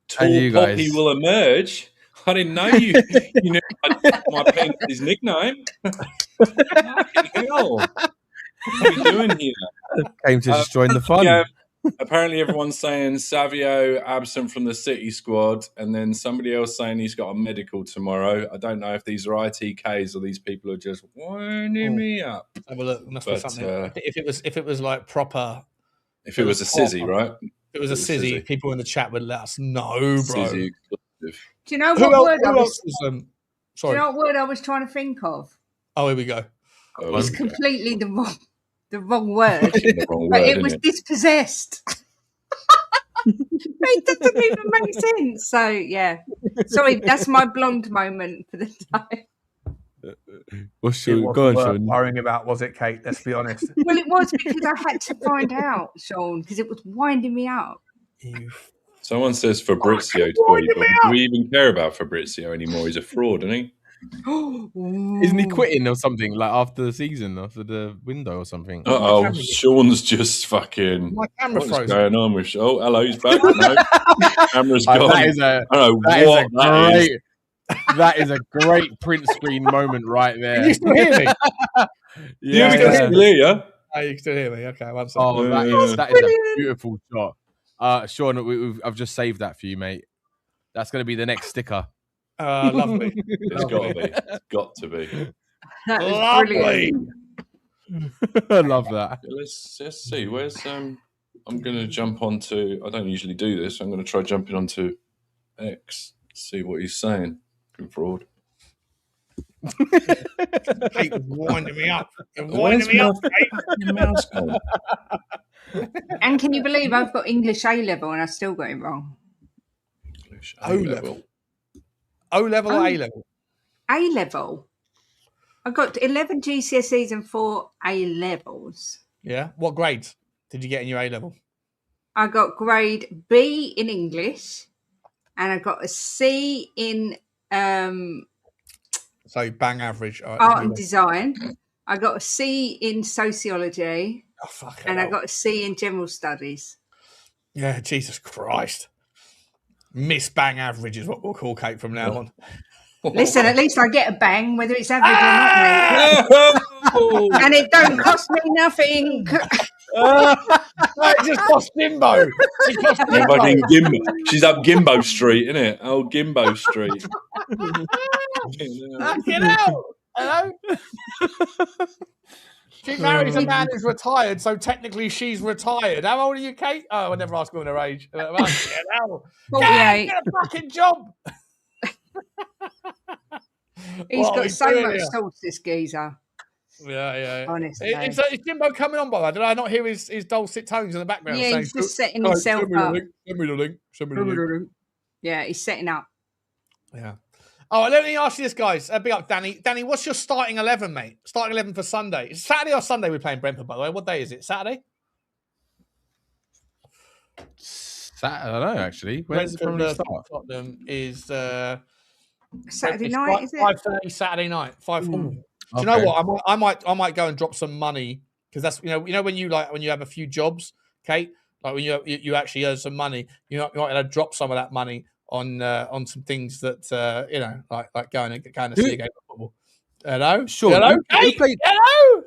Tall poppy will emerge. I didn't know you. You knew my penis is nickname. Hell. What are you doing here? Came to just join the fun. Yeah, apparently, everyone's saying Savio absent from the City squad, and then somebody else saying he's got a medical tomorrow. I don't know if these are ITKs or these people are just winding me up. Have a look. It must be something. If it was like proper. If it was a sizzy, right? If it was a sizzy, people in the chat would let us know, bro. Sizzy. Do you know what word I was? Sorry. Do you know what word I was trying to think of? Oh, here we go. It's completely the wrong word. But it was dispossessed. It doesn't even make sense. So yeah, sorry, that's my blonde moment for the day. What's your go on, Sean? Worrying about, was it, Kate? Let's be honest. Well, it was because I had to find out, Sean, because it was winding me up. Someone says Fabrizio to you, but do we even care about Fabrizio anymore? He's a fraud, isn't he? Isn't he quitting or something like after the season, after the window or something? Sean's just fucking. My camera What's frozen. going on with Sean? Oh, hello, he's back. No, camera's gone. That is a great print screen moment right there. Can you still hear me? Yeah, we can still hear you. Oh, you can still hear me. Okay, one second. Oh, that is a beautiful shot. Sean, I've just saved that for you, mate. That's going to be the next sticker. Lovely. It's got to be. It's got to be. That was Lovely. I love that. Let's see. Where's I'm going to jump onto. I don't usually do this. I'm going to try jumping onto X. See what he's saying. Good fraud. Keep winding me up. You're winding me up, mate. And can you believe I've got English A level and I still got it wrong? English O level. O level or A level? A level. I got 11 GCSEs and 4 A levels. Yeah. What grades did you get in your A level? I got grade B in English, and I got a C in So bang average. art and design. I got a C in sociology, and I got a C in general studies. Yeah, Jesus Christ. Miss bang average is what we'll call Kate from now on. Listen, at least I get a bang, whether it's average or not, mate. And it don't cost me nothing. It just cost Jimbo. She's up Gimbo Street, isn't it? Oh, Gimbo Street. Get out. Hello? She marries a man who's retired, so technically she's retired. How old are you, Kate? Oh, I never asked women her age. Get out. Get a fucking job. He's got so much sauce, this geezer. Yeah. Honestly. Is Jimbo coming on by that? Did I not hear his dulcet tones in the background? Yeah, saying, he's just setting himself up. Send me the link. Yeah, he's setting up. Yeah. Oh, let me ask you this, guys. Big up, Danny. Danny, what's your starting 11, mate? Starting 11 for Sunday. Is it Saturday or Sunday we're playing Brentford, by the way? What day is it? Saturday? I don't know, actually. When's it from start? Tottenham is Saturday night, is it? 5:30 Saturday night. 5. Do you know what? I might go and drop some money, because that's you know when you have a few jobs, Kate, like when you actually earn some money, you might drop some of that money on some things that like going to see a game of football. Hello, sure. Hello, Kate. Hello.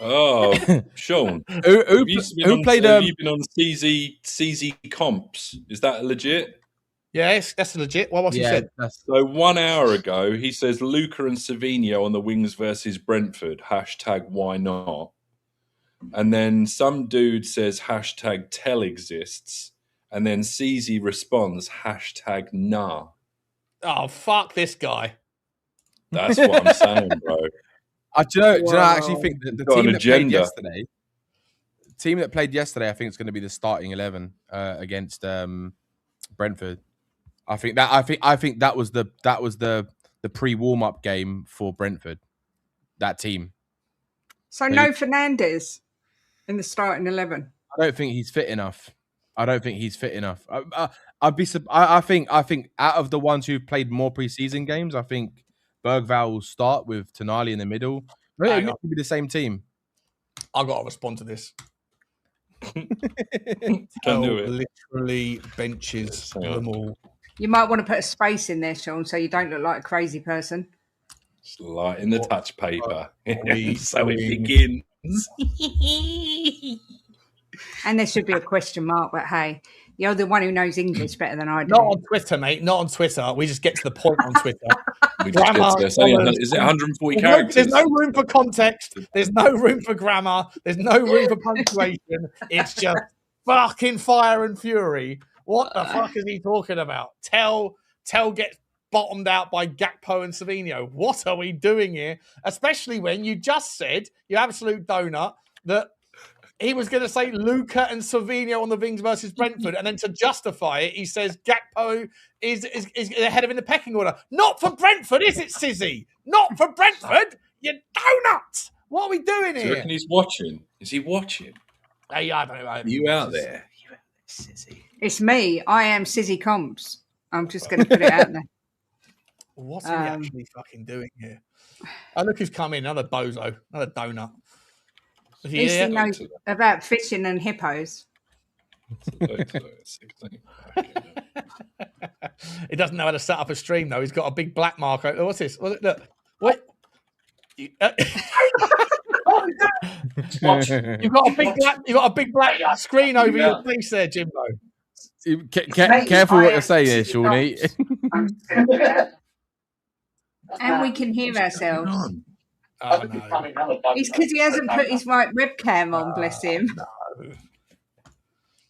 Oh, Sean. Who played? Have you been on CZ comps? Is that legit? Yes, that's legit. What's he said? So 1 hour ago, he says Luca and Savinho on the wings versus Brentford. # why not? And then some dude says # Tel exists. And then CZ responds # nah. Oh, fuck this guy. That's what I'm saying, bro. Do you know, I actually think that the team that played yesterday, I think it's going to be the starting 11 against Brentford. I think that was the pre-warm up game for Brentford. That team. So no Fernandes in the starting 11. I don't think he's fit enough. I think out of the ones who've played more preseason games, I think Berghvall will start with Tonali in the middle. It could be the same team. I've got to respond to this. Can do it. Literally benches them all. You might want to put a space in there, Sean, so you don't look like a crazy person. Just light in the touch paper. So it begins. And there should be a question mark, but hey, you're the one who knows English better than I do. Not on Twitter, mate. Not on Twitter. We just get to the point on Twitter. Is it 140 characters? There's no room for context. There's no room for grammar. There's no room for punctuation. It's just fucking fire and fury. What the fuck is he talking about? Tel gets bottomed out by Gakpo and Savinho. What are we doing here? Especially when you just said, you absolute donut, that he was going to say Luca and Savinho on the wings versus Brentford, and then to justify it, he says Gakpo is ahead of in the pecking order. Not for Brentford, is it, Sizzy? Not for Brentford, you donut! What are we doing here? Do you reckon he's watching? Is he watching? Hey, I don't know. Are you out there? Sizzy? It's me. I am Sizzy Comps. I'm just going to put it out there. What's he actually fucking doing here? Oh, look who's come in. Another bozo. Another donut. Is At he least here? he knows about fishing and hippos. He doesn't know how to set up a stream, though. He's got a big black mark. What's this? Look. What? You've got a big black screen over your face there, Jimbo. Careful what you're saying here, Shawnee. And we can hear ourselves. Oh, no. It's because he hasn't put his right webcam on, bless him. No.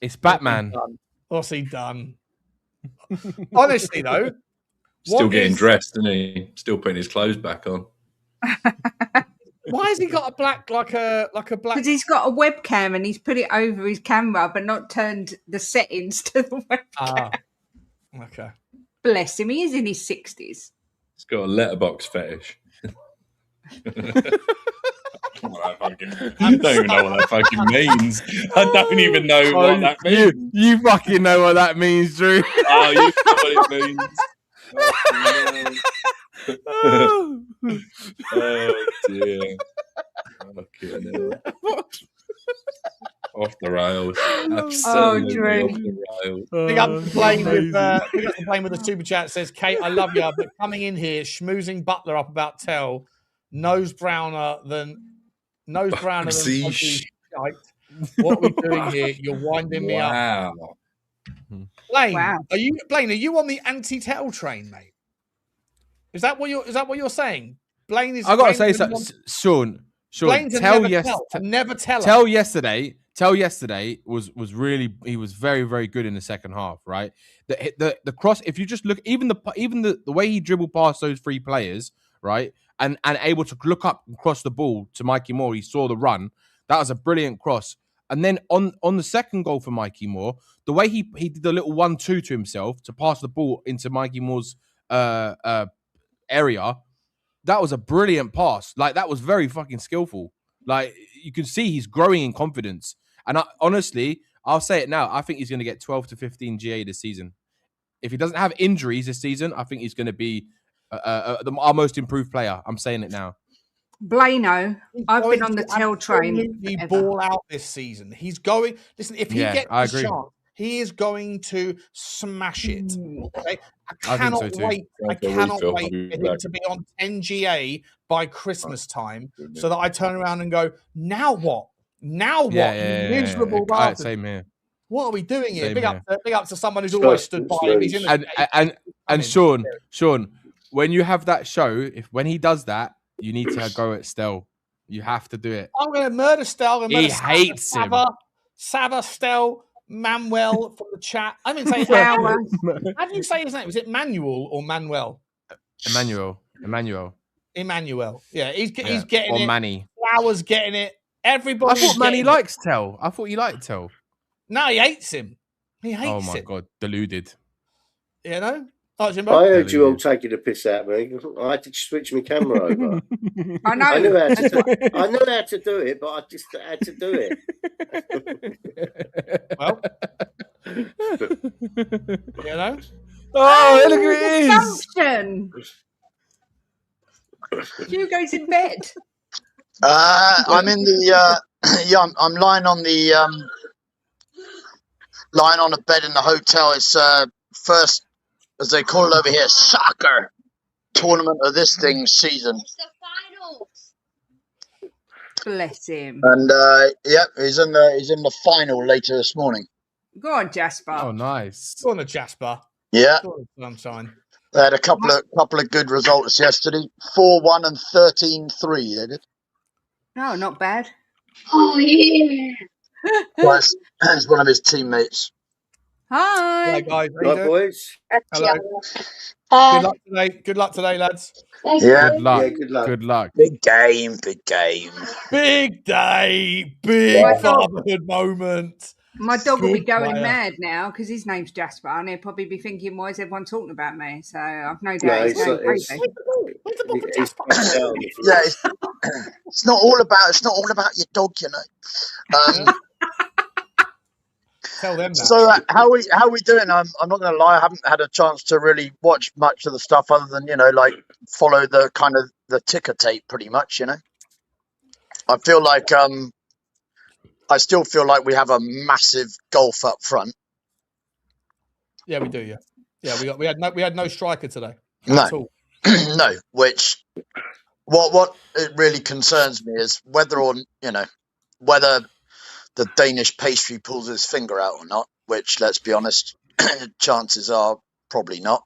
It's Batman. What's he done? Honestly, though. Still getting dressed, isn't he? Still putting his clothes back on. Why has he got a black, like a black? Because he's got a webcam and he's put it over his camera, but not turned the settings to the webcam. Okay. Bless him. He is in his 60s. He's got a letterbox fetish. I don't even know what that fucking means. I don't even know what that means. You fucking know what that means, Drew. Oh, you know what it means. Oh dear. Off the rails. Absolutely Drew. off the rails. Big up playing with the super chat. Says Kate, I love you, but coming in here schmoozing Butler up about Tel, nose browner than See, shite. What are we doing here? You're winding me up. Blaine, are you on the anti-Tel train, mate? Is that what you're saying? Blaine is. I gotta say something, Sean. Never tell. Tel yesterday was really, he was very, very good in the second half, right? The cross, if you just look, even the way he dribbled past those three players, right, and able to look up and cross the ball to Mikey Moore, he saw the run. That was a brilliant cross. And then on the second goal for Mikey Moore, the way he did the little 1-2 to himself to pass the ball into Mikey Moore's area, that was a brilliant pass. Like, that was very fucking skillful. Like, you can see he's growing in confidence. And honestly, I'll say it now, I think he's going to get 12 to 15 GA this season. If he doesn't have injuries this season, I think he's going to be our most improved player. I'm saying it now. Blano, I've been on the Tel train. He ball out this season. He's going. Listen, if he gets a chance, he is going to smash it. Okay? I cannot wait. I cannot wait for him to be on 10 GA by Christmas time, so that I turn around and go, now what? Now what? Miserable bastard. Same here. What are we doing here? Big up to someone who's always stood by him. He's in the and Sean, when you have that show, when he does that, you need to go at Stel. You have to do it. I'm going to murder Stel. He hates him. Sava, Stel, Manuel from the chat. I didn't say how do you say his name? Was it Manuel or Manuel? Emmanuel. Yeah, he's getting or it. Manny. Flowers getting it. Everybody. I thought Manny likes Tel. I thought you liked Tel. No, he hates him. He hates him. Oh my god, deluded. You know. I heard you all taking a piss at me. I had to switch my camera over. I know. I knew how to do it, but I just had to do it. Well, you know. Oh, look at it is. Hugo's in bed. I'm in the. I'm lying on the lying on a bed in the hotel. It's first, as they call it over here, soccer tournament of this thing season. It's the finals. Bless him. And he's in the final later this morning. Go on, Jasper. Oh, nice. Go on, the Jasper. Yeah. Go on, sunshine. They had a couple of good results yesterday. 4-1 and 13-3. They did. No, not bad. Oh yeah. Well, it's one of his teammates. Hi. Hello, guys. How you Right, doing? boys. Hello. Good luck today, lads. Yeah. Good luck. Yeah, good luck. Good luck. Big game. Big game. Big day. Big fatherhood moment. My dog will be Good going player. mad now because his name's Jasper, and he'll probably be thinking, "Why is everyone talking about me?" So I've no doubt No, he's going crazy. Where's the book for It's Jasper? Yeah, it's not all about your dog, you know. Tell them that. So how we doing? I'm not going to lie. I haven't had a chance to really watch much of the stuff other than like follow the kind of the ticker tape pretty much. I feel like I still feel like we have a massive gulf up front. Yeah, we do. Yeah, we had no striker today. No, At all. no. Which what it really concerns me is whether the Danish pastry pulls his finger out or not. Which, let's be honest, chances are probably not.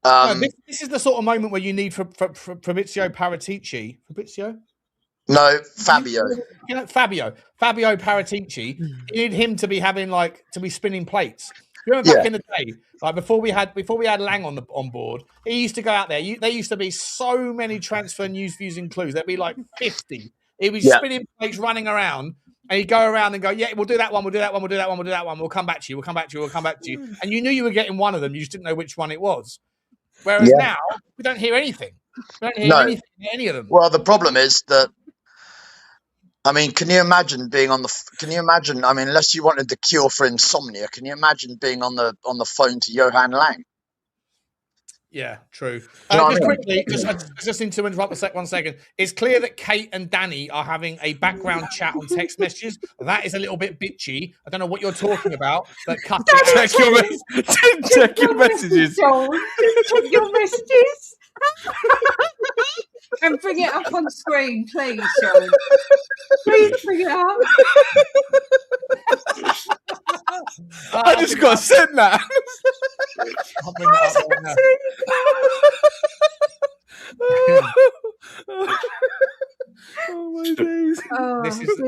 No, this is the sort of moment where you need Fabrizio Paratici. Fabrizio? No, Fabio. Fabio Paratici. You need him to be to be spinning plates. You remember back in the day, like before we had Lang on board, he used to go out there. There used to be so many transfer news, views, and clues. There'd be like 50. He'd be spinning plates, running around, and he'd go around and go, "Yeah, we'll do that one. We'll do that one. We'll do that one. We'll do that one. We'll come back to you. We'll come back to you. We'll come back to you." And you knew you were getting one of them. You just didn't know which one it was. Whereas now we don't hear anything. We don't hear anything, any of them. Well, the problem is that. I mean, can you imagine being on the? Can you imagine? I mean, unless you wanted the cure for insomnia, can you imagine being on the phone to Johan Lang? Yeah, true. Just quickly, just need to interrupt 1 second. It's clear that Kate and Danny are having a background chat on text messages. That is a little bit bitchy. I don't know what you're talking about, but cut it out. Check your messages. Check your messages. And bring it up on screen, please, Sean. Please bring it up. I just got sent that. I'll bring it up right now. Oh my days. This is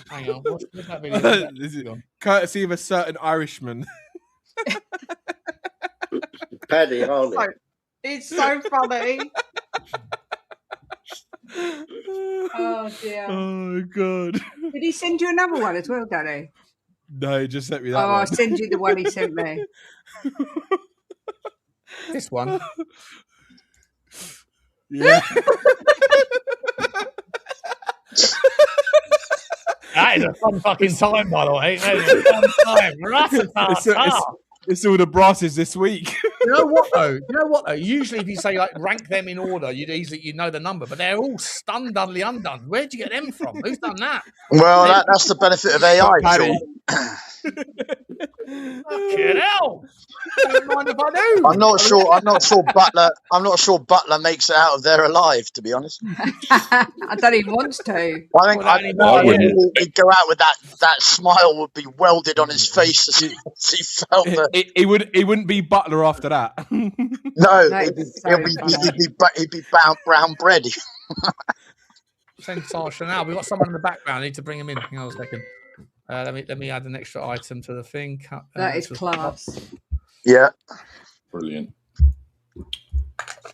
hang on. What's that video? This is courtesy of a certain Irishman. Paddy, aren't it? It's so funny. Oh dear. Oh god. Did he send you another one as well, Danny? No, he just sent me that one. I'll send you the one he sent me. This one. Yeah. That is a fun fucking time, by the way. That is a fun time. It's all the brasses this week. You know what though? Usually, if you say rank them in order, you'd know the number. But they're all stunned, dudley, undone. Where'd you get them from? Who's done that? Well, that's the benefit of AI. Fucking hell! Don't mind if I do. I'm not sure Butler makes it out of there alive. To be honest, I don't even want to. I think he'd go out with that smile would be welded on his face as he felt that. He wouldn't be Butler after that. No, he'd be brown bread. Sensational. We've got someone in the background. I need to bring him in. Hang on a second. Let me add an extra item to the thing. That is class. Yeah. Brilliant.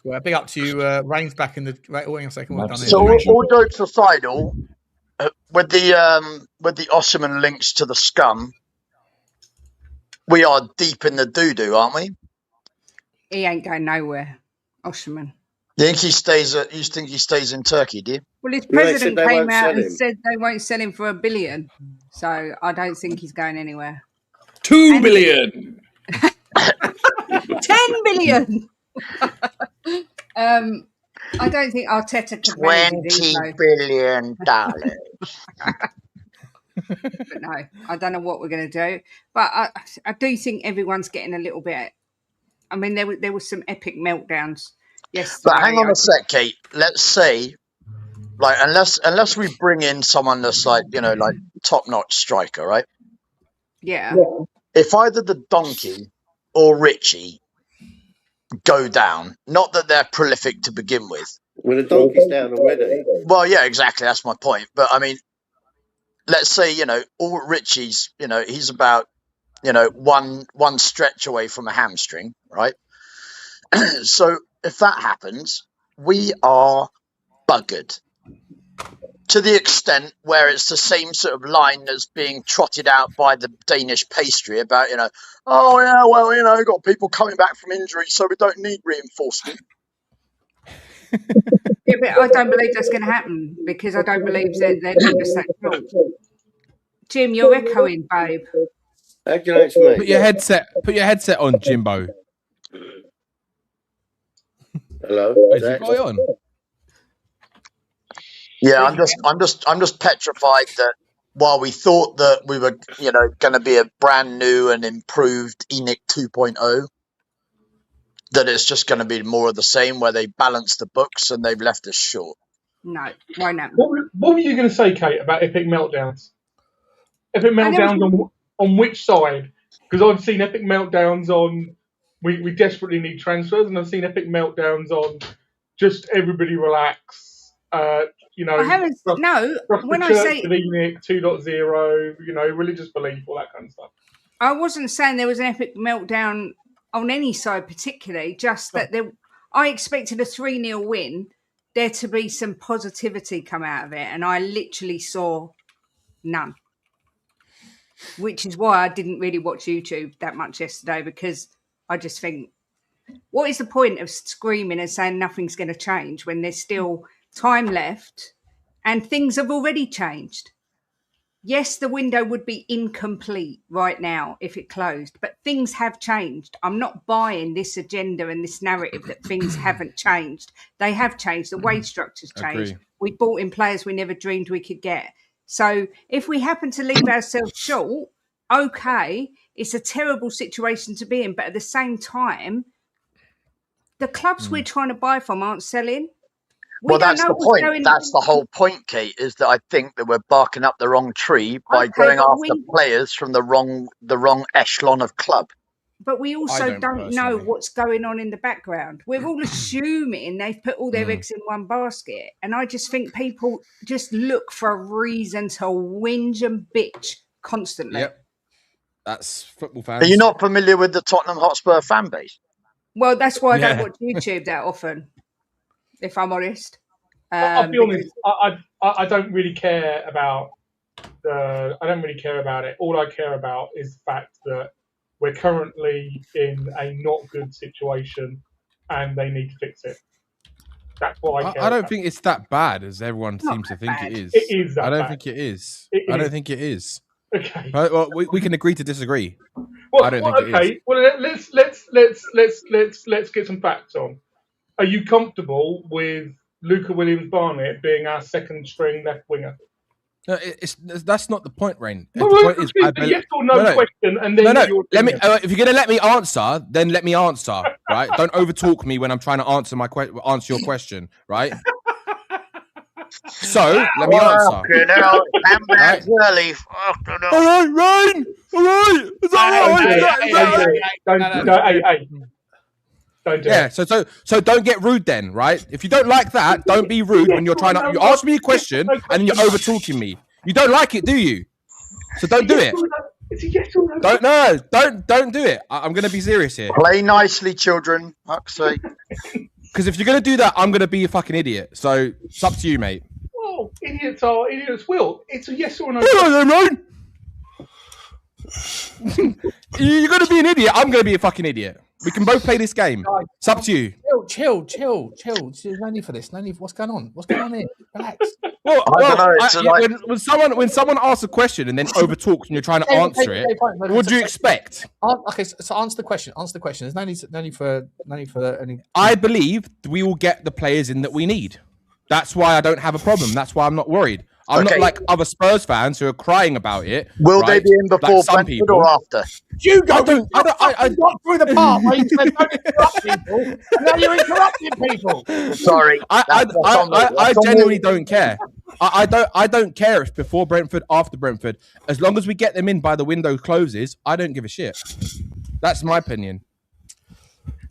Well, big up to you. Rain's back in the. Wait a second. What done So all jokes aside, with the Osman links to the scum, we are deep in the doo-doo, aren't we? He ain't going nowhere, Osman. You think he stays in Turkey, do you? Well, his president came out and said they won't sell him for $1 billion. So I don't think he's going anywhere. 2 billion. 10 billion. I don't think Arteta could $20 billion. But no, I don't know what we're going to do. But I do think everyone's getting a little bit. I mean, there was some epic meltdowns yesterday. But hang on a sec, Kate. Let's say, unless we bring in someone that's top-notch striker, right? Yeah. If either the donkey or Richie go down, not that they're prolific to begin with. Well, the donkey's down already. Well, yeah, exactly. That's my point. But I mean, let's say all Richie's, he's about one stretch away from a hamstring, right? So if that happens, we are buggered. To the extent where it's the same sort of line that's being trotted out by the Danish pastry about, oh yeah, well, got people coming back from injury, so we don't need reinforcement. Yeah, but I don't believe that's going to happen because I don't believe that they're just that short. Jim, you're echoing, babe. How do you know it's me? Put your headset on, Jimbo. Hello. Is it going on? Yeah, I'm just petrified that while we thought that we were, going to be a brand new and improved ENIC 2.0, that it's just going to be more of the same, where they balance the books and they've left us short. No, why not? What were you going to say, Kate, about epic meltdowns? Epic meltdowns on which side? Because I've seen epic meltdowns on we desperately need transfers, and I've seen epic meltdowns on just everybody relax. I haven't. When I say ENIC 2.0, religious belief, all that kind of stuff. I wasn't saying there was an epic meltdown on any side particularly, just that I expected a 3-0 win, there to be some positivity come out of it, and I literally saw none. Which is why I didn't really watch YouTube that much yesterday, because I just think, what is the point of screaming and saying nothing's going to change when there's still time left and things have already changed? Yes, the window would be incomplete right now if it closed, but things have changed. I'm not buying this agenda and this narrative that things haven't changed. They have changed. The wage structure's changed. Agree. We bought in players we never dreamed we could get. So if we happen to leave ourselves short, okay, it's a terrible situation to be in. But at the same time, the clubs we're trying to buy from aren't selling. Well, that's the point. That's the whole point, Kate, is that I think that we're barking up the wrong tree by going after players from the wrong echelon of club. But we also don't know what's going on in the background. We're all assuming they've put all their eggs in one basket. And I just think people just look for a reason to whinge and bitch constantly. Yep. That's football fans. Are you not familiar with the Tottenham Hotspur fan base? Well, that's why I don't watch YouTube that often, if I'm honest. I'll be honest. I don't really care about I don't really care about it. All I care about is the fact that we're currently in a not good situation, and they need to fix it. That's what I care. I don't think it's that bad as everyone seems to think it is. It is that I don't bad. think it is. It I don't is. think it is. Okay. Well, we can agree to disagree. Well, I don't think it is. Well, let's get some facts on. Are you comfortable with Luca Williams-Barnett being our second string left winger? No, that's not the point, Rain. Well, the point is, a yes or no question, and then let me. If you're gonna let me answer, then let me answer. Right? Don't overtalk me when I'm trying to answer your question. Right? So let me answer. Right? Early. All right, Rain. All right. Is that all right? Don't do it. So don't get rude then, right? If you don't like that, don't be rude when you're trying to. You ask me a question and then you're over talking me. You don't like it, do you? So don't do it. It's a yes or no. Don't do it. I'm going to be serious here. Play nicely, children. Fuck's sake. Because if you're going to do that, I'm going to be a fucking idiot. So it's up to you, mate. Well, idiots are idiots. Will it's a yes or no? You're going to be an idiot. I'm going to be a fucking idiot. We can both play this game. It's up to you. Chill. There's no need for this. No need. What's going on? What's going on here? Relax. Well, when someone asks a question and then overtalks and you're trying to answer it, what do you expect? Okay, so answer the question. There's no need for any. I believe we will get the players in that we need. That's why I don't have a problem. That's why I'm not worried. I'm not like other Spurs fans who are crying about it. Will they be in before Brentford or after? You got through the part where you said don't interrupt people, and now you're interrupting people. Sorry, I genuinely don't care. I don't care if before Brentford, after Brentford, as long as we get them in by the window closes. I don't give a shit. That's my opinion.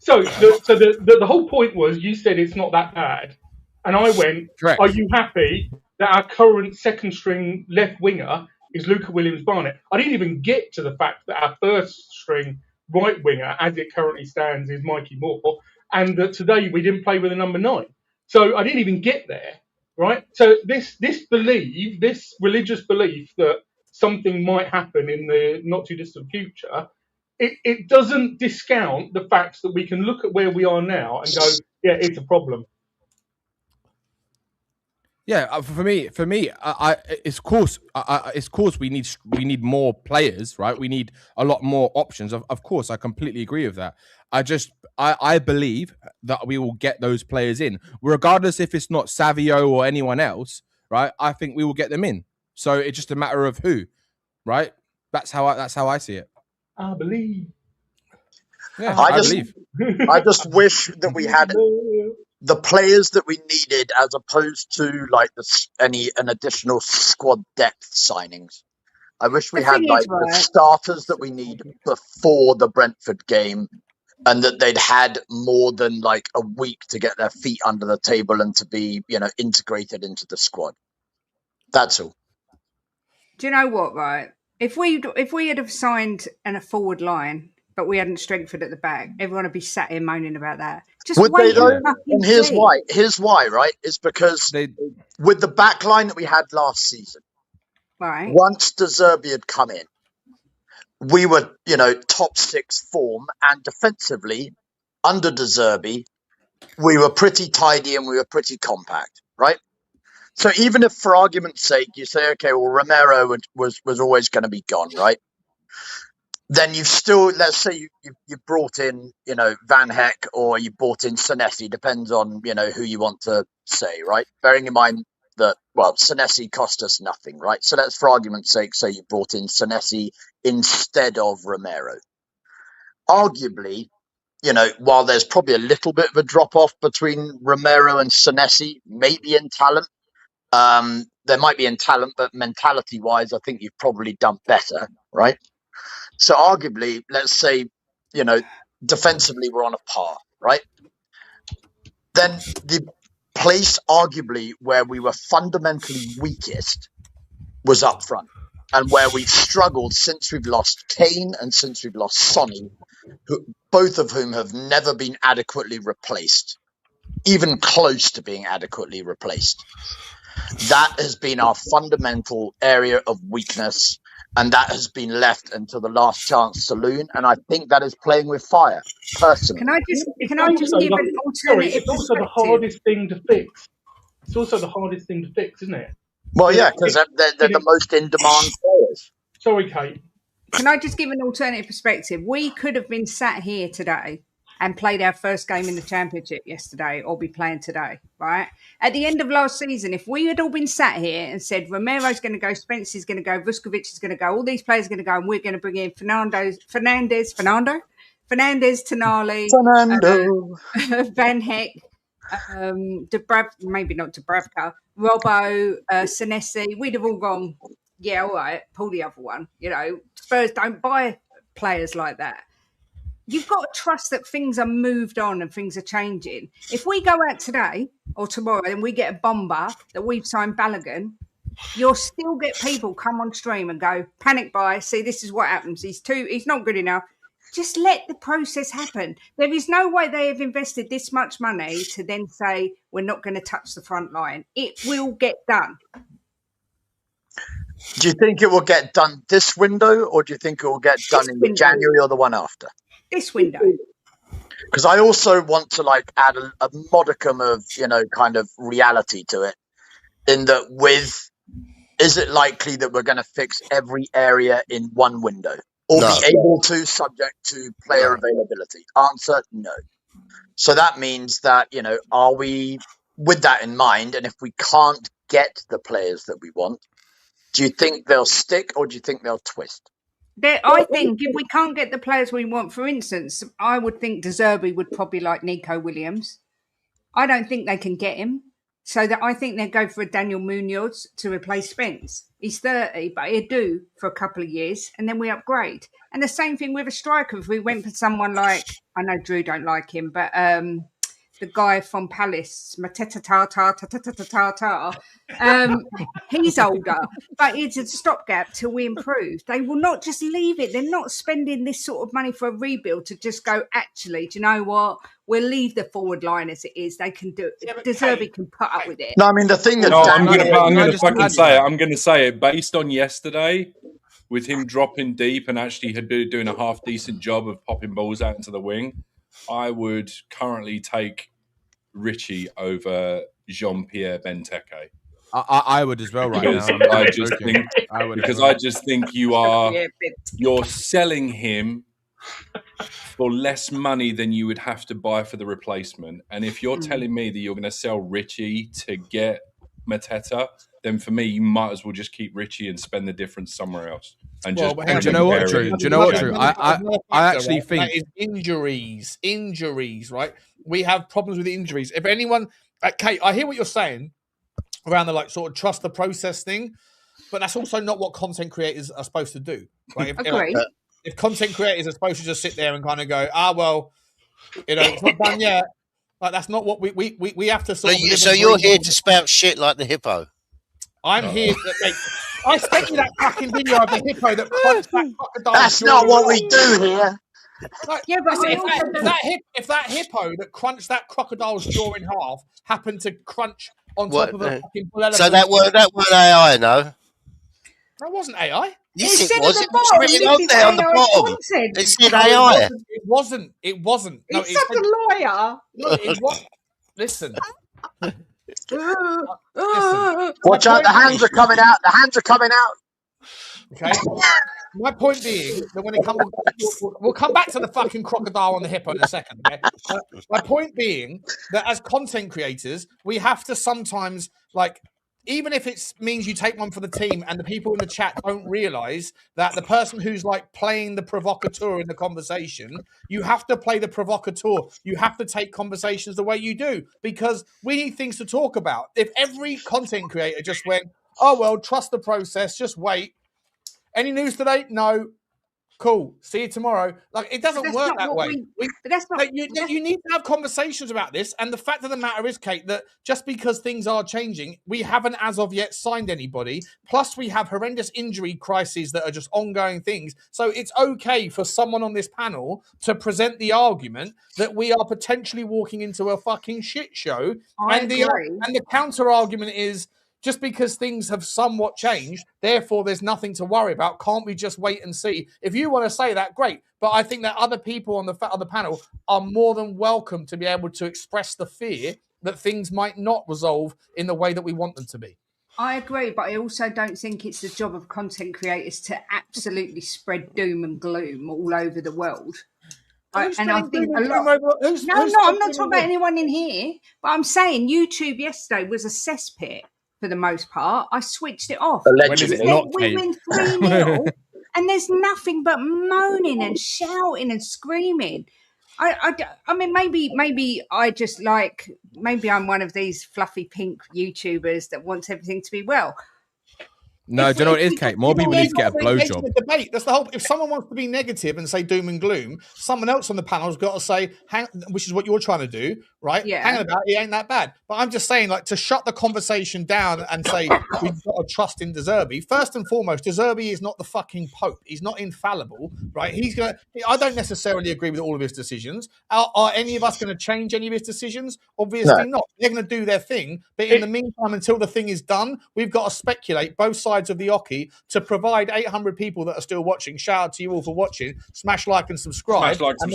So the whole point was you said it's not that bad, and I went, correct. Are you happy that our current second string left winger is Luca Williams-Barnett? I didn't even get to the fact that our first string right winger, as it currently stands, is Micky Moore, and that today we didn't play with a number 9. So I didn't even get there, right? So this religious belief that something might happen in the not too distant future, it doesn't discount the facts that we can look at where we are now and go, yeah, it's a problem. Yeah, for me, it's course we need more players, right? We need a lot more options. Of course, I completely agree with that. I believe that we will get those players in, regardless if it's not Savio or anyone else, right? I think we will get them in. So it's just a matter of who, right? That's how I see it. I believe. Yeah, I I just- believe. I just wish that we had the players that we needed, as opposed to like an additional squad depth signings. I wish we The had thing like is, the right- starters that we need before the Brentford game, and that they'd had more than like a week to get their feet under the table and to be, integrated into the squad. That's all. Do you know what, right? If we had have signed a forward line, but we hadn't strengthened at the back, everyone would be sat here moaning about that. Just Would wait they though? and fucking And here's see. why. Here's why, right? It's because They with the back line that we had last season, Right. once De Zerbi had come in, we were, top 6 form, and defensively, under De Zerbi, we were pretty tidy and we were pretty compact, right? So even if, for argument's sake, you say, okay, well, Romero was always going to be gone, right? Then you've still, let's say you brought in, Van Hecke, or you brought in Senesi, depends on, who you want to say, right? Bearing in mind that, well, Senesi cost us nothing, right? So let's, for argument's sake, say you brought in Senesi instead of Romero. Arguably, while there's probably a little bit of a drop-off between Romero and Senesi, maybe in talent, there might be in talent, but mentality-wise, I think you've probably done better, right? So arguably, let's say, defensively we're on a par, right? Then the place arguably where we were fundamentally weakest was up front, and where we've struggled since we've lost Kane and since we've lost Sonny, both of whom have never been adequately replaced, even close to being adequately replaced. That has been our fundamental area of weakness, and that has been left until the last chance saloon. And I think that is playing with fire, personally. Can I just It's give also an the- alternative it's also the perspective? hardest thing to fix. It's also the hardest thing to fix, isn't it? Well, yeah, because they're the most in-demand players. Sorry, Kate. Can I just give an alternative perspective? We could have been sat here today and played our first game in the Championship yesterday, or be playing today, right? At the end of last season, if we had all been sat here and said Romero's going to go, Spencer's going to go, Vuskovic is going to go, all these players are going to go, and we're going to bring in Fernandes, Tonali, Van Hecke, maybe not Dubravka, Robbo, Senesi, we'd have all gone, yeah, all right, pull the other one. Spurs don't buy players like that. You've got to trust that things are moved on and things are changing. If we go out today or tomorrow and we get a bomber that we've signed Balogun, you'll still get people come on stream and go, panic buy, see, this is what happens. He's not good enough. Just let the process happen. There is no way they have invested this much money to then say, we're not going to touch the front line. It will get done. Do you think it will get done this window, or do you think it will get done in January or the one after? This window. Because I also want to add a modicum of, kind of reality to it, in that is it likely that we're going to fix every area in one window, or be able to, subject to player availability? Answer, no. So that means that, are we, with that in mind, and if we can't get the players that we want, do you think they'll stick, or do you think they'll twist? I think if we can't get the players we want, for instance, I would think De Zerbi would probably like Nico Williams. I don't think they can get him. So that I think they'll go for a Daniel Munoz to replace Spence. He's 30, but he'll do for a couple of years, and then we upgrade. And the same thing with a striker. If we went for someone like, I know Drew don't like him, but the guy from Palace, Mathys Tel, he's older, but it's a stopgap till we improve. They will not just leave it. They're not spending this sort of money for a rebuild to just go, actually, do you know what? We'll leave the forward line as it is. They can do it. De Zerbi can put up with it. No, I mean, the thing that I'm going to say it based on yesterday, with him dropping deep and actually doing a half decent job of popping balls out into the wing. I would currently take Richie over Jean-Pierre Benteke. I would as well right Because now. I just think I just think you're selling him for less money than you would have to buy for the replacement. And if you're telling me that you're going to sell Richie to get Mateta, then for me, you might as well just keep Richie and spend the difference somewhere else. And just do you know what, Drew? Do you know what, Drew? I actually think that is injuries, right? We have problems with injuries. If anyone, Kate, I hear what you're saying around the like sort of trust the process thing, but that's also not what content creators are supposed to do, right? If content creators are supposed to just sit there and kind of go, well, it's not done yet. Like that's not what we have to sort of. So you're here to spout shit like the hippo. I'm here. I sent you that fucking video of the hippo that crunched that crocodile. That's not what we do here. Like, yeah, but if that hippo that crunched that crocodile's jaw in half happened to crunch on top of a fucking bull elephant, so that weren't AI, no. That wasn't AI. Yes, it was. It was written on there on the bottom. It said AI. It wasn't. No, it's such a liar. No, it was. Listen. Watch out! The hands are coming out. The hands are coming out. Okay. My point being that when it comes, we'll come back to the fucking crocodile and the hippo in a second. Okay? My point being that as content creators, we have to sometimes like. Even if it means you take one for the team and the people in the chat don't realize that the person who's like playing the provocateur in the conversation, you have to play the provocateur. You have to take conversations the way you do because we need things to talk about. If every content creator just went, oh, well, trust the process, just wait. Any news today? No. Cool. See you tomorrow. Like it doesn't work that way. You need to have conversations about this. And the fact of the matter is, Kate, that just because things are changing, we haven't as of yet signed anybody. Plus, we have horrendous injury crises that are just ongoing things. So it's okay for someone on this panel to present the argument that we are potentially walking into a fucking shit show. And the counter argument is, just because things have somewhat changed, therefore there's nothing to worry about. Can't we just wait and see? If you want to say that, great. But I think that other people on the panel are more than welcome to be able to express the fear that things might not resolve in the way that we want them to be. I agree, but I also don't think it's the job of content creators to absolutely spread doom and gloom all over the world. I think a lot. I'm not talking about anyone in here, but I'm saying YouTube yesterday was a cesspit. For the most part, I switched it off. We win 3-0, and there's nothing but moaning and shouting and screaming. I mean, maybe I just maybe I'm one of these fluffy pink YouTubers that wants everything to be well. No, do you know what it is, Kate? More people need to get a blowjob. Debate. That's the whole. If someone wants to be negative and say doom and gloom, someone else on the panel has got to say, which is what you're trying to do, right? Yeah. Hang about, it ain't that bad. But I'm just saying, like, to shut the conversation down and say we've got to trust in De Zerbi. First and foremost, De Zerbi is not the fucking Pope. He's not infallible, right? I don't necessarily agree with all of his decisions. Are any of us going to change any of his decisions? Obviously not. They're going to do their thing. But in the meantime, until the thing is done, we've got to speculate both sides of the Oki to provide 800 people that are still watching. Shout out to you all for watching. Smash like and subscribe. It also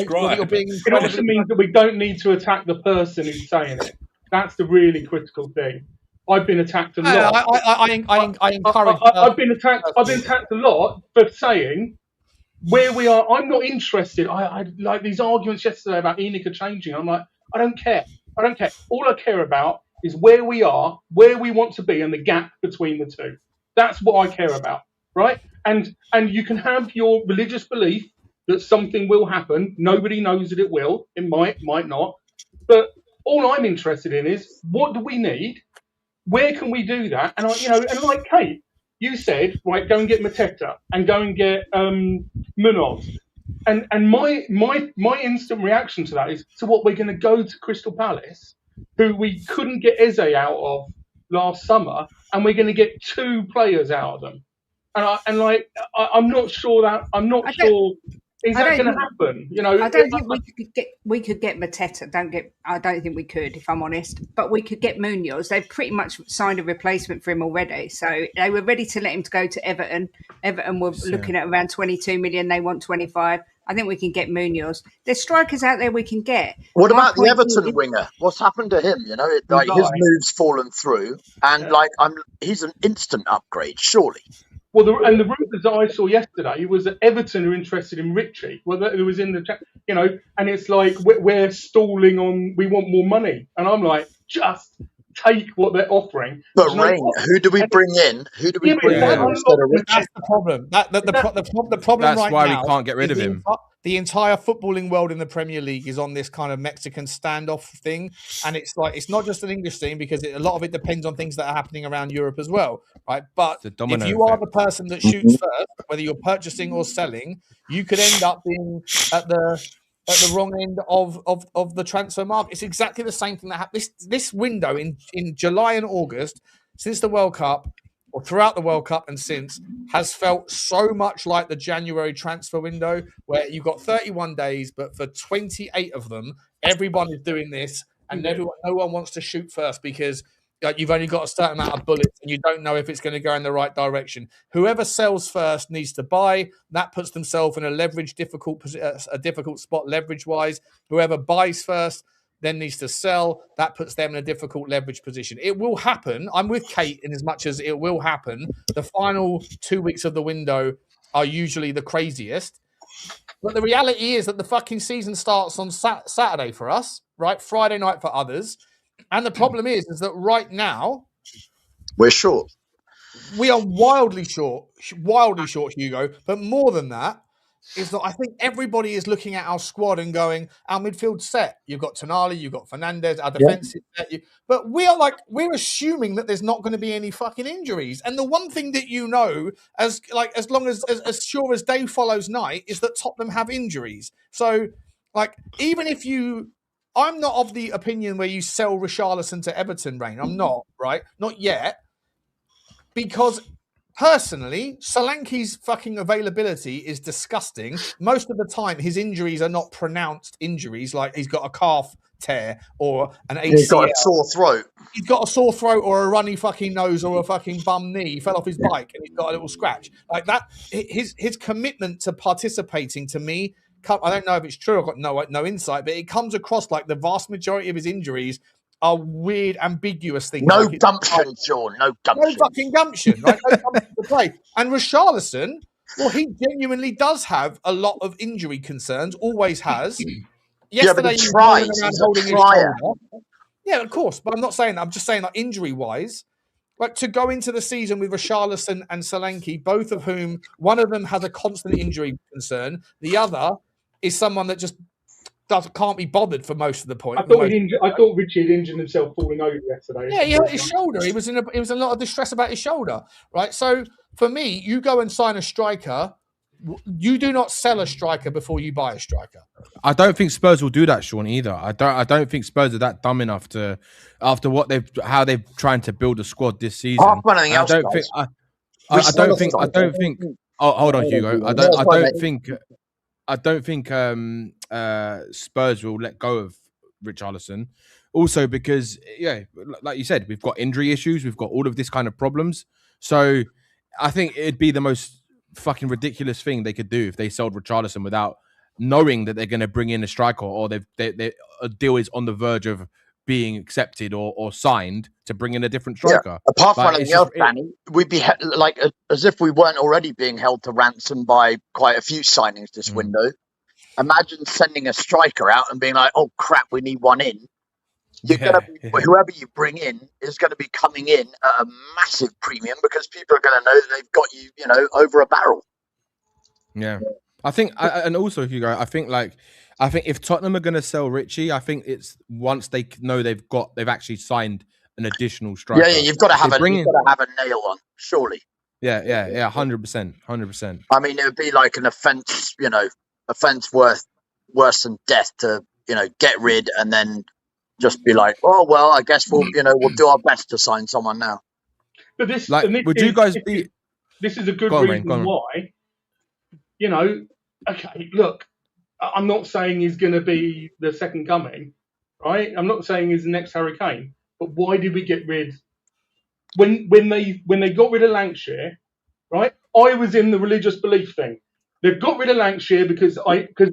means that we don't need to attack the person who's saying it. That's the really critical thing. I've been attacked a lot. I encourage. I've been attacked a lot for saying where we are. I'm not interested. I like these arguments yesterday about Enica changing. I'm like, I don't care. All I care about is where we are, where we want to be, and the gap between the two. That's what I care about, right? And you can have your religious belief that something will happen. Nobody knows that it will. It might not. But all I'm interested in is what do we need? Where can we do that? And and like Kate, you said, right, go and get Mateta and go and get Munoz. And my instant reaction to that is, so what, we're going to go to Crystal Palace, who we couldn't get Eze out of last summer, and we're going to get 2 players out of them. I'm not sure that is that going to happen. I don't think we could get Mateta. I don't think we could, if I'm honest. But we could get Munoz. They've pretty much signed a replacement for him already, so they were ready to let him go to Everton. Everton were looking at around 22 million. They want 25. I think we can get Munoz. There's strikers out there we can get. What My about the point Everton is- winger? What's happened to him? You know, like his Udogie. move's fallen through, and he's an instant upgrade, surely. Well, the rumours that I saw yesterday was that Everton are interested in Richie. Well, it was in the chat, you know, and it's like we're stalling on. We want more money, and I'm like, just take what they're offering. But There's no Rain, point. who do we bring in? Who do we Yeah, but bring that- in instead of Richie? That's the problem. The problem That's right why now we can't get rid is of him. The entire footballing world in the Premier League is on this kind of Mexican standoff thing, and it's like it's not just an English thing because a lot of it depends on things that are happening around Europe as well, right? But It's a domino if you are effect. the person that shoots first, whether you're purchasing or selling, you could end up being at the wrong end of the transfer market. It's exactly the same thing that happened. This window in July and August since the World Cup, or throughout the World Cup and since, has felt so much like the January transfer window, where you've got 31 days, but for 28 of them, everyone is doing this, and no one wants to shoot first because you've only got a certain amount of bullets, and you don't know if it's going to go in the right direction. Whoever sells first needs to buy. That puts themselves in a difficult spot leverage-wise. Whoever buys first then needs to sell. That puts them in a difficult leverage position. It will happen. I'm with Kate in as much as it will happen. The final 2 weeks of the window are usually the craziest. But the reality is that the fucking season starts on Saturday for us, right? Friday night for others. And the problem is that right now, We're short. we are wildly short, Hugo. But more than that, is that I think everybody is looking at our squad and going, our midfield set. You've got Tonali, you've got Fernandes, our defense is set. But we're assuming that there's not going to be any fucking injuries. And the one thing that you know, as sure as day follows night, is that Tottenham have injuries. So, even if I'm not of the opinion where you sell Richarlison to Everton, Rain. I'm not, right? Not yet. Because personally, Solanke's fucking availability is disgusting. Most of the time, his injuries are not pronounced injuries, like he's got a calf tear or an ACL. He's got a sore throat. He's got a sore throat or a runny fucking nose or a fucking bum knee. He fell off his bike and he's got a little scratch. Like that, his commitment to participating, to me, I don't know if it's true. I've got no insight, but it comes across like the vast majority of his injuries are weird, ambiguous things. No gumption, Sean. No gumption. No fucking gumption, right? No gumption to play. And Richarlison, well, he genuinely does have a lot of injury concerns. Always has. Yesterday, but he tries. He's a trier. Yeah, of course. But I'm not saying that. I'm just saying that injury-wise, like to go into the season with Richarlison and Solanke, both of whom, one of them has a constant injury concern. The other is someone that just can't be bothered for most of the point. I thought Richie had injured himself falling over yesterday. Yeah, he hurt his shoulder. He was in a lot of distress about his shoulder, right? So for me, you go and sign a striker. You do not sell a striker before you buy a striker. I don't think Spurs will do that, Sean, either. I don't think Spurs are that dumb enough to, after how they've trying to build a squad this season. Half anything else, I don't think. Oh, hold on, Hugo. I don't think Spurs will let go of Richarlison. Also because, like you said, we've got injury issues. We've got all of this kind of problems. So I think it'd be the most fucking ridiculous thing they could do if they sold Richarlison without knowing that they're going to bring in a striker or a deal is on the verge of being accepted or signed to bring in a different striker. Yeah. Apart from anything else, Danny, we'd be as if we weren't already being held to ransom by quite a few signings this window. Imagine sending a striker out and being like, "Oh crap, we need one in." Whoever you bring in is going to be coming in at a massive premium because people are going to know that they've got you, over a barrel. Yeah, I think, and also Hugo, I think if Tottenham are going to sell Richie, I think it's once they know they've actually signed an additional striker. Yeah, you've got to have a nail on, surely. Yeah, 100%. I mean, it would be like an offence, offence worse than death to, get rid and then just be like, oh well, I guess we'll do our best to sign someone now. But this is a good reason why. Okay, look, I'm not saying he's going to be the second coming, right? I'm not saying he's the next Harry Kane, but why did we get rid? When they got rid of Lancashire, right? I was in the religious belief thing. They've got rid of Lancashire because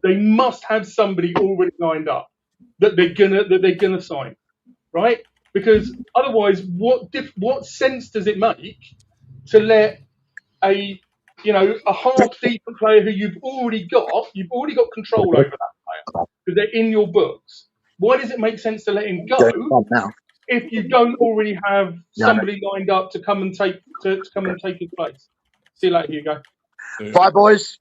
they must have somebody already lined up that they're gonna sign, right? Because otherwise, what sense does it make to let a half decent player who you've already got control over that player because they're in your books? Why does it make sense to let him go if you don't already have somebody lined up to come and take his place? See you later, Hugo. Bye, boys.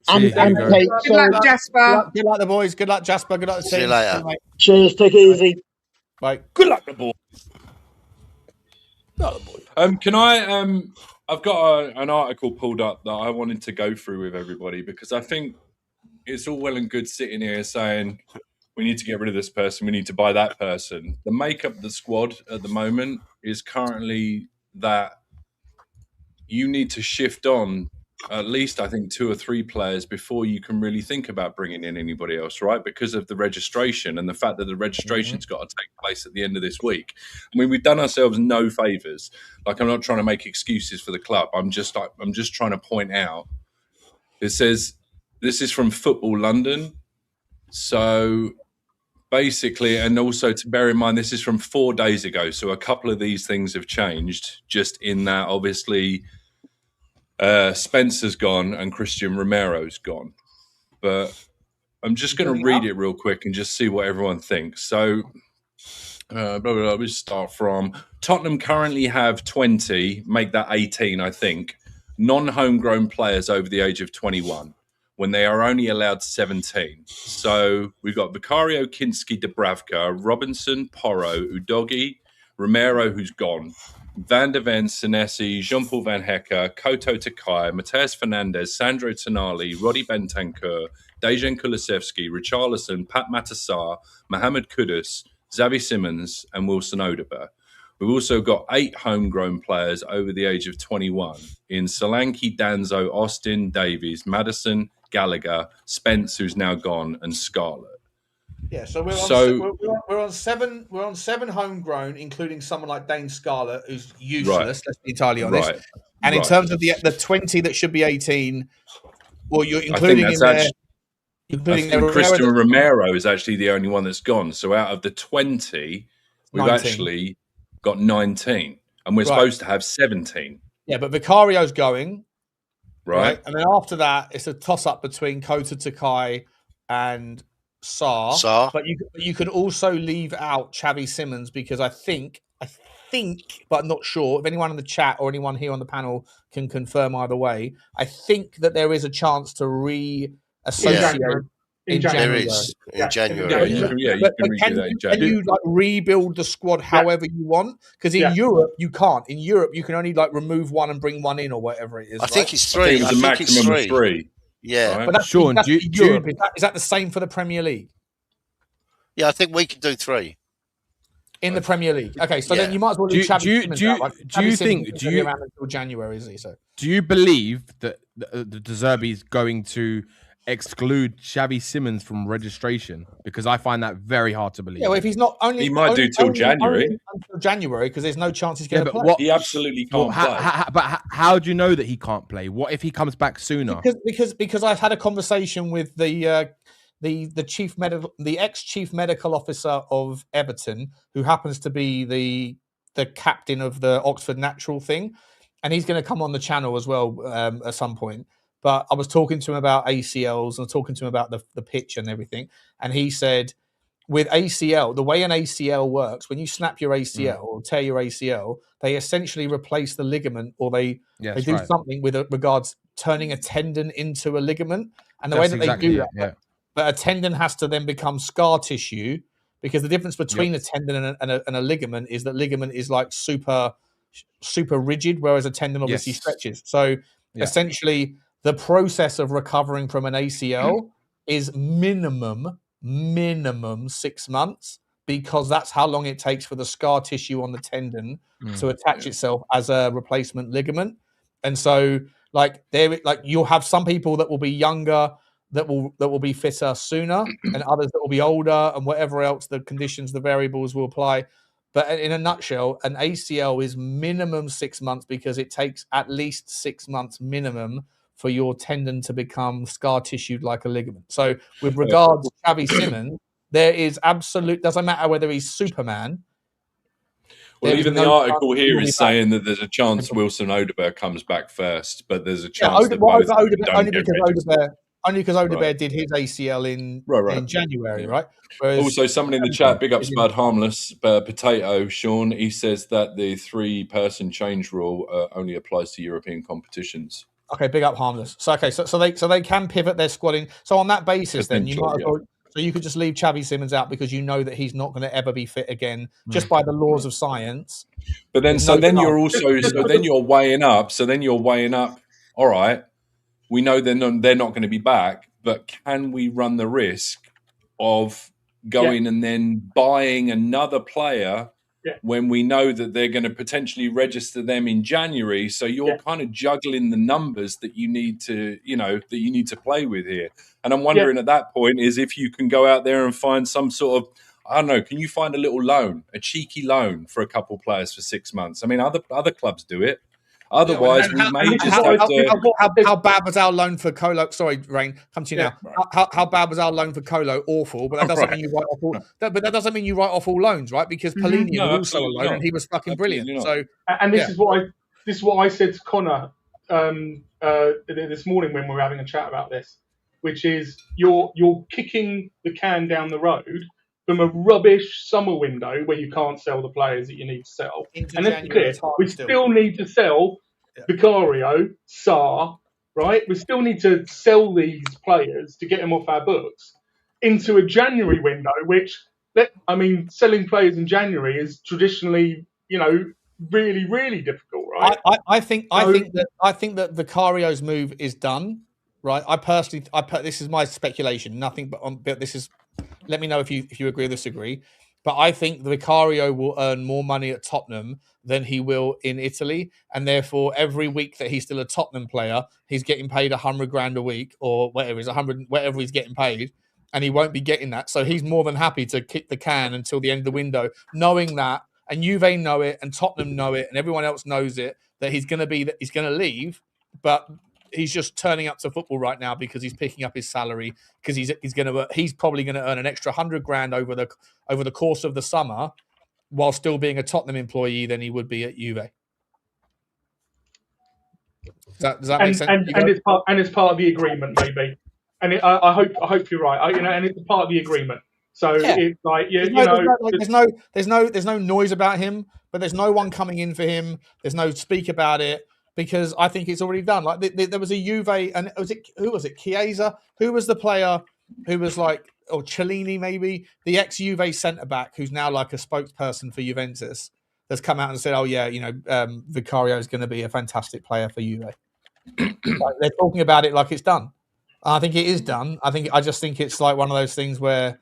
See you, Hugo. Good luck, Jasper. Good luck, the boys. Good luck, Jasper. Good luck, the team. See you later. Cheers, take it easy. Bye. Good luck, the boy. Can I? I've got an article pulled up that I wanted to go through with everybody because I think it's all well and good sitting here saying we need to get rid of this person, we need to buy that person. The makeup of the squad at the moment is currently that you need to shift on at least, I think, 2 or 3 players before you can really think about bringing in anybody else, right? Because of the registration and the fact that the registration's got to take place at the end of this week. I mean, we've done ourselves no favours. Like, I'm not trying to make excuses for the club. I'm just trying to point out. It says, this is from Football London. So basically, and also to bear in mind, this is from 4 days ago. So a couple of these things have changed just in that, obviously, Spencer's gone and Christian Romero's gone. But I'm just going to read it real quick and just see what everyone thinks. So, we start from Tottenham currently have 20, make that 18, I think, non-homegrown players over the age of 21 when they are only allowed 17. So we've got Vicario, Kinsky, Dubravka, Robertson, Porro, Udogie, Romero, who's gone, Van der Ven, Senesi, Paul Van Hecke, Koto Takai, Matheus Fernandes, Sandro Tonali, Roddy Bentancur, Dejan Kulusevski, Richalison, Pape Matar Sarr, Mohamed Kudus, Xavi Simons, and Wilson Odegaard. We've also got 8 homegrown players over the age of 21 in Solanke, Danzo, Austin, Davies, Maddison, Gallagher, Spence, who's now gone, and Scarlett. Yeah, so we're on 7. We're on 7 homegrown, including someone like Dane Scarlett, who's useless. Right. Let's be entirely honest. Right. And in terms of the 20 that should be 18, well, you're including in there. I think Christian Romero is actually the only one that's gone. So out of the 20, we've 19. actually got 19, and we're supposed to have 17. Yeah, but Vicario's going. Right. And then after that, it's a toss-up between Kota Takai and Sarr. But you could also leave out Xavi Simons because I think, but not sure, if anyone in the chat or anyone here on the panel can confirm either way, I think that there is a chance to reassociate in January. There is in January. You can redo that in January. Can you rebuild the squad however you want? Because in Europe you can't. In Europe you can only remove one and bring one in or whatever it is. I think it's 3. I think it was a maximum of 3. Yeah, right? But that's, Sean, that's Europe. Is that the same for the Premier League? Yeah, I think we can do 3 in the Premier League. Okay, so then you might as well do you think around until January, is he? So do you believe that the De Zerbi is going to exclude Xavi Simons from registration? Because I find that very hard to believe. Yeah, well, if he's not only, he might do till January. Until January, because there's no chance he's going to play. What, he absolutely can't play. But how do you know that he can't play? What if he comes back sooner? Because I've had a conversation with the ex-chief medical officer of Everton, who happens to be the captain of the Oxford Natural thing, and he's going to come on the channel as well at some point. But I was talking to him about ACLs and talking to him about the pitch and everything. And he said, with ACL, the way an ACL works, when you snap your ACL or tear your ACL, they essentially replace the ligament, or they do something with regards turning a tendon into a ligament. And the way that they do that, but a tendon has to then become scar tissue, because the difference between a tendon and a ligament is that ligament is like super rigid, whereas a tendon obviously stretches. So essentially, the process of recovering from an ACL is minimum 6 months, because that's how long it takes for the scar tissue on the tendon to attach itself as a replacement ligament. And so, you'll have some people that will be younger, that will be fitter sooner, and others that will be older, and whatever else the conditions, the variables will apply. But in a nutshell, an ACL is minimum 6 months, because it takes at least 6 months minimum for your tendon to become scar tissued like a ligament. So with regards to Xavi Simons, there is absolute, doesn't matter whether he's Superman. Well, even the article here is back. saying that there's a chance Wilson Odegaard comes back first, but there's a Yeah, chance that both of them don't only get because registered. Odegaard did his ACL in January, right? Whereas, also, someone in the chat, big up Spud Harmless, Potato, Sean, he says that the 3-person change rule only applies to European competitions. Okay, big up Harmless. So they can pivot their squadding. So on that basis, then you might as well. So you could just leave Xavi Simons out because you know that he's not going to ever be fit again, just by the laws of science. But then, then you're weighing up. So then you're weighing up. All right, we know they're not going to be back, but can we run the risk of going and then buying another player when we know that they're going to potentially register them in January? So you're kind of juggling the numbers that you need to, play with here. And I'm wondering at that point is if you can go out there and find some sort of, I don't know, can you find a little loan, a cheeky loan for a couple of players for 6 months? I mean, other clubs do it. Otherwise, we may just have to... How bad was our loan for Colo? Sorry, Rain, come to you now. Right. How bad was our loan for Colo? Awful, but that doesn't mean you write off all. But that doesn't mean you write off all loans, right? Because Polini was also a loan, and he was fucking brilliant. So, and this is what I said to Connor this morning when we were having a chat about this, which is you're kicking the can down the road from a rubbish summer window where you can't sell the players that you need to sell. And let's be clear, we still need to sell Vicario, Sarr, right? We still need to sell these players to get them off our books into a January window, which, selling players in January is traditionally, really, really difficult, right? I think that Vicario's move is done, right? This is my speculation, nothing but this is. Let me know if you agree or disagree. But I think Vicario will earn more money at Tottenham than he will in Italy, and therefore every week that he's still a Tottenham player, he's getting paid $100,000 a week or whatever he's getting paid, and he won't be getting that. So he's more than happy to kick the can until the end of the window, knowing that, and Juve know it, and Tottenham know it, and everyone else knows it, that he's going to leave, but he's just turning up to football right now because he's picking up his salary because he's probably going to earn an extra $100,000 over the course of the summer while still being a Tottenham employee than he would be at Juve. Does that make sense? And it's part of the agreement, maybe. And I hope you're right. And it's part of the agreement. So it's like there's no noise about him, but there's no one coming in for him. There's no speak about it. Because I think it's already done. Like there was a Juve, and who was it? Chiesa? Who was the player who was like, or Cellini maybe, the ex-Juve centre-back who's now like a spokesperson for Juventus, that's come out and said, "Oh yeah, Vicario is going to be a fantastic player for Juve." Like, they're talking about it like it's done. I think it is done. I just think it's like one of those things where,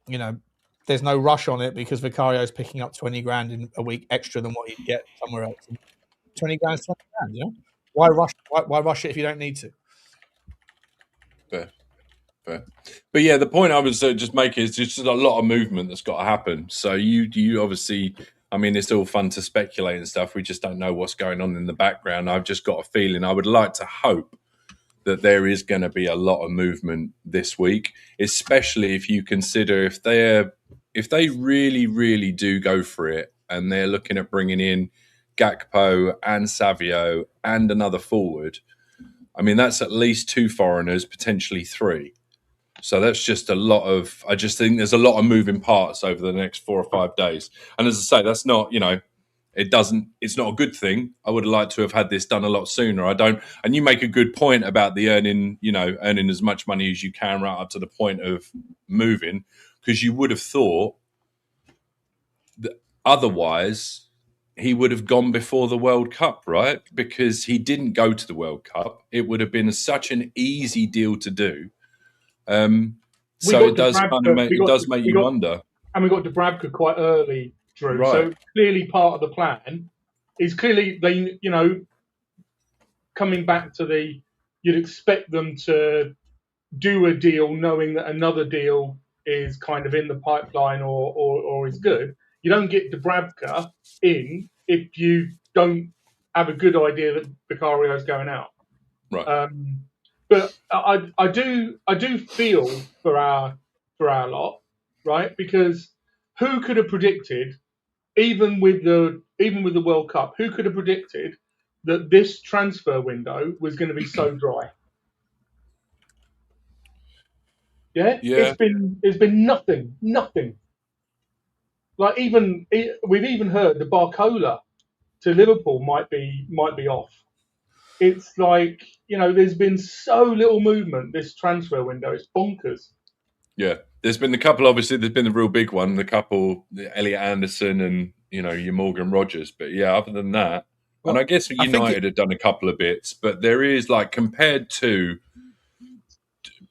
there's no rush on it because Vicario is picking up $20,000 in a week extra than what he'd get somewhere else. $20,000, $20,000, Why rush? Why rush it if you don't need to? Fair. But yeah, the point I was just making is just a lot of movement that's got to happen. So you obviously, it's all fun to speculate and stuff. We just don't know what's going on in the background. I've just got a feeling. I would like to hope that there is going to be a lot of movement this week, especially if you consider if they really, really do go for it and they're looking at bringing in Gakpo and Savio and another forward. That's at least 2 foreigners, potentially 3. So that's just a lot of. I just think there's a lot of moving parts over the next 4 or 5 days. And as I say, that's not. It's not a good thing. I would have liked to have had this done a lot sooner. I don't. And you make a good point about the earning as much money as you can right up to the point of moving, because you would have thought that otherwise he would have gone before the World Cup, right? Because he didn't go to the World Cup. It would have been such an easy deal to do. So it does make you wonder. And we got Dubravka quite early, Drew. Right. So clearly part of the plan is clearly they, coming back to you'd expect them to do a deal knowing that another deal is kind of in the pipeline or is good. You don't get Dubravka in if you don't have a good idea that Vicario is going out. Right. But I do feel for our lot, right? Because who could have predicted, even with the World Cup, who could have predicted that this transfer window was going to be so dry? Yeah, Yeah. it's been nothing. Like we've even heard the Barcola to Liverpool might be off. It's like, there's been so little movement this transfer window. It's bonkers. Yeah. There's been a couple, obviously, there's been the real big one, the couple, Elliot Anderson and, your Morgan Rogers. But yeah, other than that, Well, and I guess I think United have done a couple of bits, but there is, like, compared to,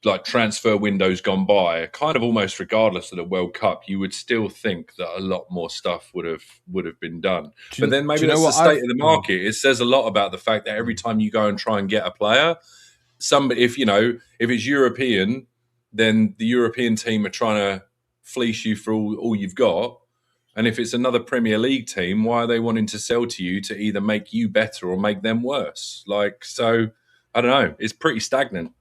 like, transfer windows gone by, kind of almost regardless of the World Cup, you would still think that a lot more stuff would have been done. But then maybe that's the state of the market. It says a lot about the fact that every time you go and try and get a player, if it's European, then the European team are trying to fleece you for all you've got. And if it's another Premier League team, why are they wanting to sell to you to either make you better or make them worse? So I don't know. It's pretty stagnant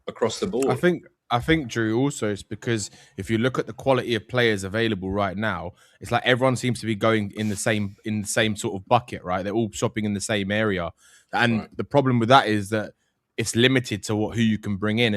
across the board. I think, Drew, also it's because if you look at the quality of players available right now, it's like everyone seems to be going in the same sort of bucket, right? They're all shopping in the same area, and the problem with that is that it's limited to who you can bring in,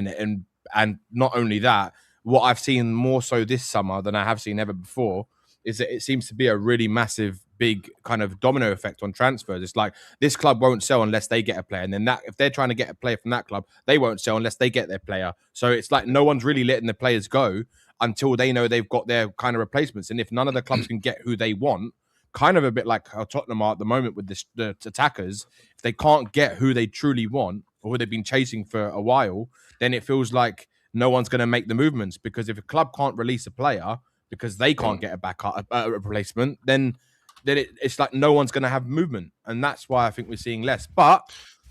and not only that, what I've seen more so this summer than I have seen ever before is that it seems to be a really massive, big kind of domino effect on transfers. It's like this club won't sell unless they get a player, and then that if they're trying to get a player from that club, they won't sell unless they get their player. So it's like no one's really letting the players go until they know they've got their kind of replacements. And if none of the clubs can get who they want, kind of a bit like how Tottenham are at the moment with the attackers, if they can't get who they truly want or who they've been chasing for a while, then it feels like no one's going to make the movements, because if a club can't release a player because they can't get a replacement, then it's like no one's going to have movement, and that's why I think we're seeing less. But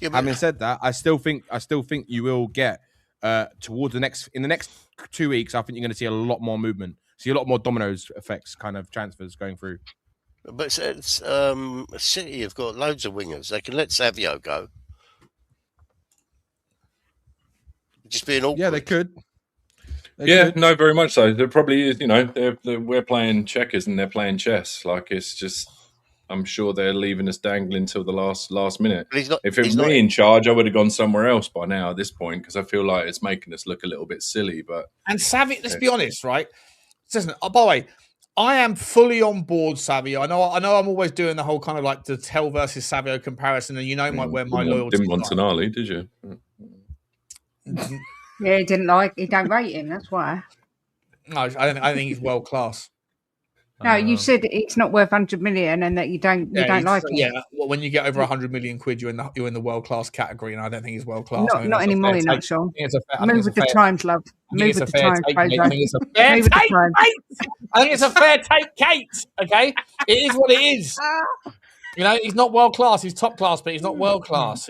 having said that, I still think you will get towards in the next 2 weeks. I think you're going to see a lot more movement, see a lot more dominoes effects, kind of transfers going through. But City have got loads of wingers. They can let Savio go. Just being awkward. Yeah, they could. No, very much so. There probably is, we're playing checkers and they're playing chess. Like, it's just, I'm sure they're leaving us dangling till the last minute. If it was me in charge, I would have gone somewhere else by now at this point, because I feel like it's making us look a little bit silly. And Savvy, let's be honest, right? Listen, by the way, I am fully on board Savio. I know I'm always doing the whole kind of like the Tel versus Savio comparison, and where my loyalty. Didn't want Tonali, did you? Yeah, he don't rate him, that's why. No, I think he's world class. No, you said it's not worth 100 million and that you don't like him. Yeah, well, when you get over 100 million quid, you're in the world class category, and I don't think he's world class. Not anymore, Sean. Move with the times, love. Move with the times, Pedro. I think it's a fair take, Kate. I think it's a fair take, Kate. Okay, it is what it is. He's not world class. He's top class, but he's not world class.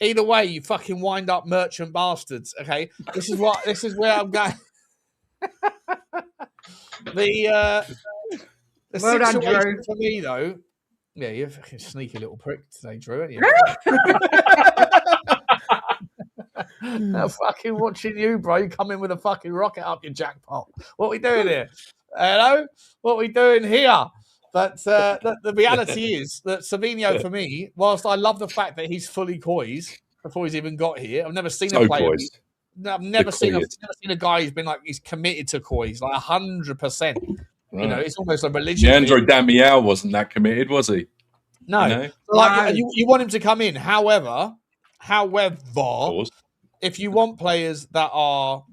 Either way, you fucking wind up merchant bastards. Okay, this is where I'm going. The situation for me, though, yeah, you're a fucking sneaky little prick today, Drew, aren't you? I'm fucking watching you, bro. You come in with a fucking rocket up your jackpot. What are we doing here? Hello? What are we doing here? But the reality is that Savinho, for me, whilst I love the fact that he's fully coys before he's even got here, I've never seen a player. I've never seen a guy who's been like, he's committed to coys, like 100%. Right. It's almost a religion. Leandro Damião wasn't that committed, was he? No. You want him to come in. However, if you want players that are,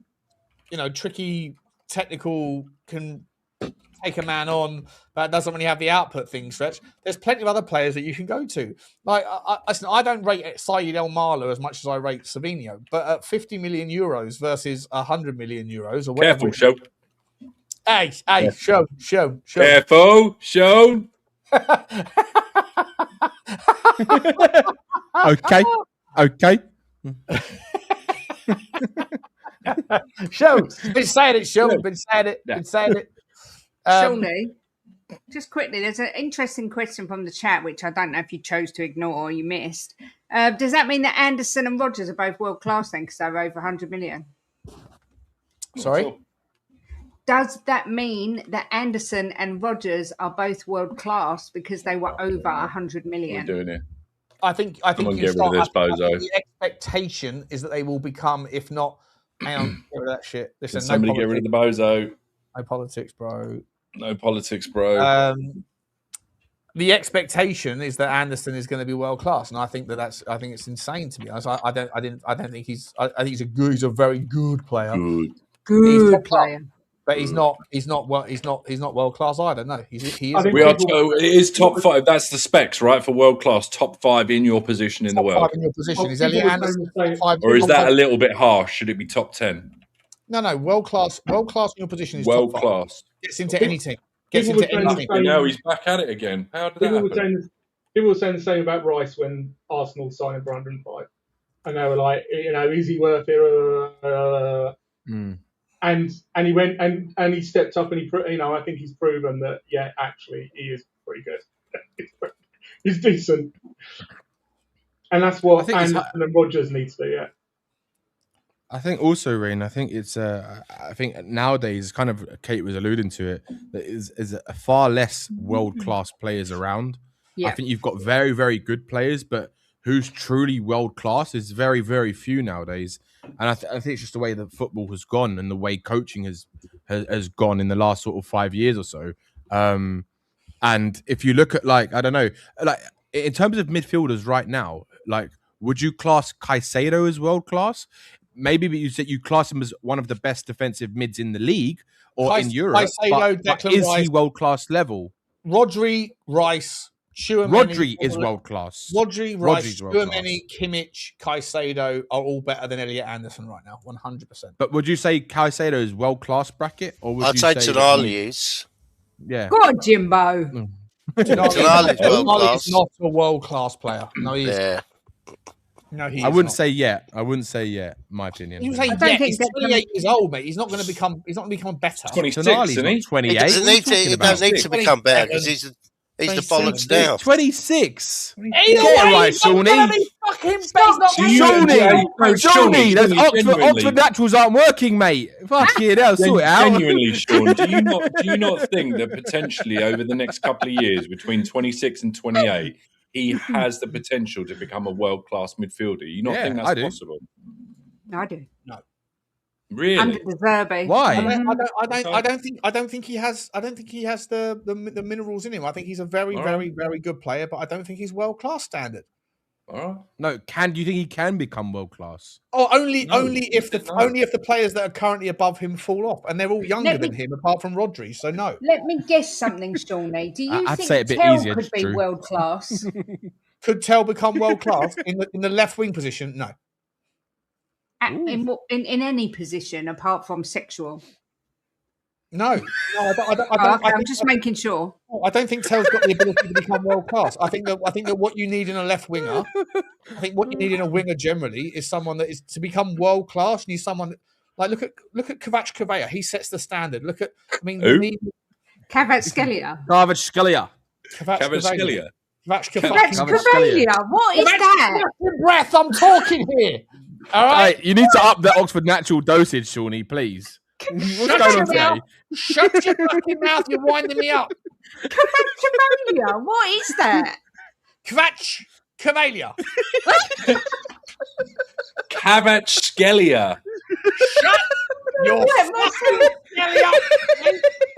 tricky, technical, can take a man on, but doesn't really have the output thing, Stretch, there's plenty of other players that you can go to. Like, I don't rate Said El Marlo as much as I rate Savinho, but at 50 million euros versus 100 million euros, or whatever. Careful, Show. Hey, show. Careful, Show. Okay. Show. Been saying it, Show. Been saying it. Shawnee. Just quickly, there's an interesting question from the chat, which I don't know if you chose to ignore or you missed. Does that mean that Anderson and Rodgers are both world class then, because they're over 100 million? Sorry? Does that mean that Anderson and Rodgers are both world class because they were over 100 million? We're doing it. I think Someone you get rid start. of this I bozo. think the expectation is that they will become, if not, hang on, get rid of that shit. Listen, Can somebody get rid of the bozo? No politics, bro. No politics, bro. The expectation is that Anderson is going to be world class, and I think I think it's insane, to be honest. I don't think he's. I think he's a very good player. Good player. But he's not world class either. No, he is. It is top 5. That's the specs, right, for world class. Top 5 in your position in the world. Top 5 in your position. Is Elliot Anderson top 5? Or is that a little bit harsh? Should it be top 10? No, world class in your position is world top 5. class. Gets into any team. Gets into anything. Now he's back at it again. How did that happen? People were saying the same about Rice when Arsenal signed him for 105, and they were like, is he worth it? And he went and he stepped up and I think he's proven that actually he is pretty good. He's decent, and that's what Anderson and Rodgers need to do. Yeah. I think also, Rain, I think it's I think nowadays, kind of Kate was alluding to it, that is a far less world-class players around. Yeah. I think you've got very, very good players, but who's truly world-class is very, very few nowadays. And I think it's just the way that football has gone and the way coaching has gone in the last sort of 5 years or so. And if you look at, I don't know, in terms of midfielders right now, would you class Caicedo as world-class? Maybe you class him as one of the best defensive mids in the league or in Europe. Caicedo, but is he world-class level? Rodri, Rice, Rodri is world-class. Rodri, Rice, Tchouaméni, Kimmich, Caicedo are all better than Elliot Anderson right now, 100%. But would you say Caicedo is world-class bracket? Or would I'd say Tonali is. Yeah. Go on, Jimbo. Tonali is not a world-class player. No, he is. Yeah. No, I wouldn't say yet. My opinion. You say he's 28 years old, mate. He's not going to become better. 26, isn't he? 28. He doesn't need to become better because he's the bollocks now. 26. Either Get it right, Shawnee. Shawnee, those Oxford naturals aren't working, mate. Fucking hell, sort it out. Genuinely, Sean, do you not think that potentially over the next couple of years, between 26 and 28, he has the potential to become a world-class midfielder? You not think that's possible? I do. No. Really? Under the Zerbe. Why? I don't think he has the minerals in him. I think he's a very, very, very good player, but I don't think he's world-class standard. No, do you think he can become world class? Oh, only if the players that are currently above him fall off, and they're all younger than him, apart from Rodri. So no. Let me guess something, Shawnee. Do you I'd think say a bit Tel easier, could be Drew. world class? Could Tel become world class in the left wing position? No. In any position apart from sexual? No, I'm just making sure. I don't think Tel's got the ability to become world class. I think that what you need in a left winger, what you need in a winger generally is someone that is to become world class. You need someone look at Kvaratskhelia. He sets the standard. Kvaratskhelia. Kvaratskhelia. What is that? Breath. I'm talking here. All right. You need to up the Oxford natural dosage, Shawnee, please. What's going on today? Shut your fucking mouth! You're winding me up. Kvaratskhelia. What is that? Kvaratskhelia. Kvaratskhelia. Shut your fucking belly up.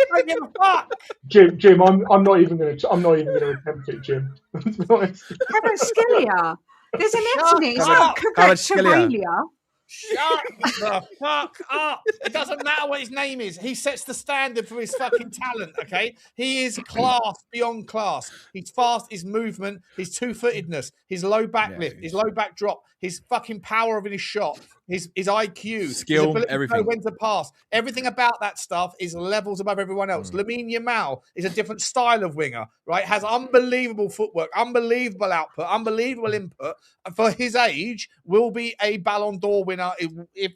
Don't give a fuck. Jim, I'm not even going to attempt it, Jim. Kvaratskhelia. There's an S in it. It's not Kvaratskhelia. Shut the fuck up. It doesn't matter what his name is. He sets the standard for his fucking talent, okay? He is class beyond class. He's fast, his movement, his two-footedness, his low back lift, his low back drop, his fucking power of his shot, his IQ, skill, his ability everything. to know when to pass. Everything about that stuff is levels above everyone else. Lamine Yamal is a different style of winger, right? Has unbelievable footwork, unbelievable output, unbelievable input. And for his age, will be a Ballon d'Or winner if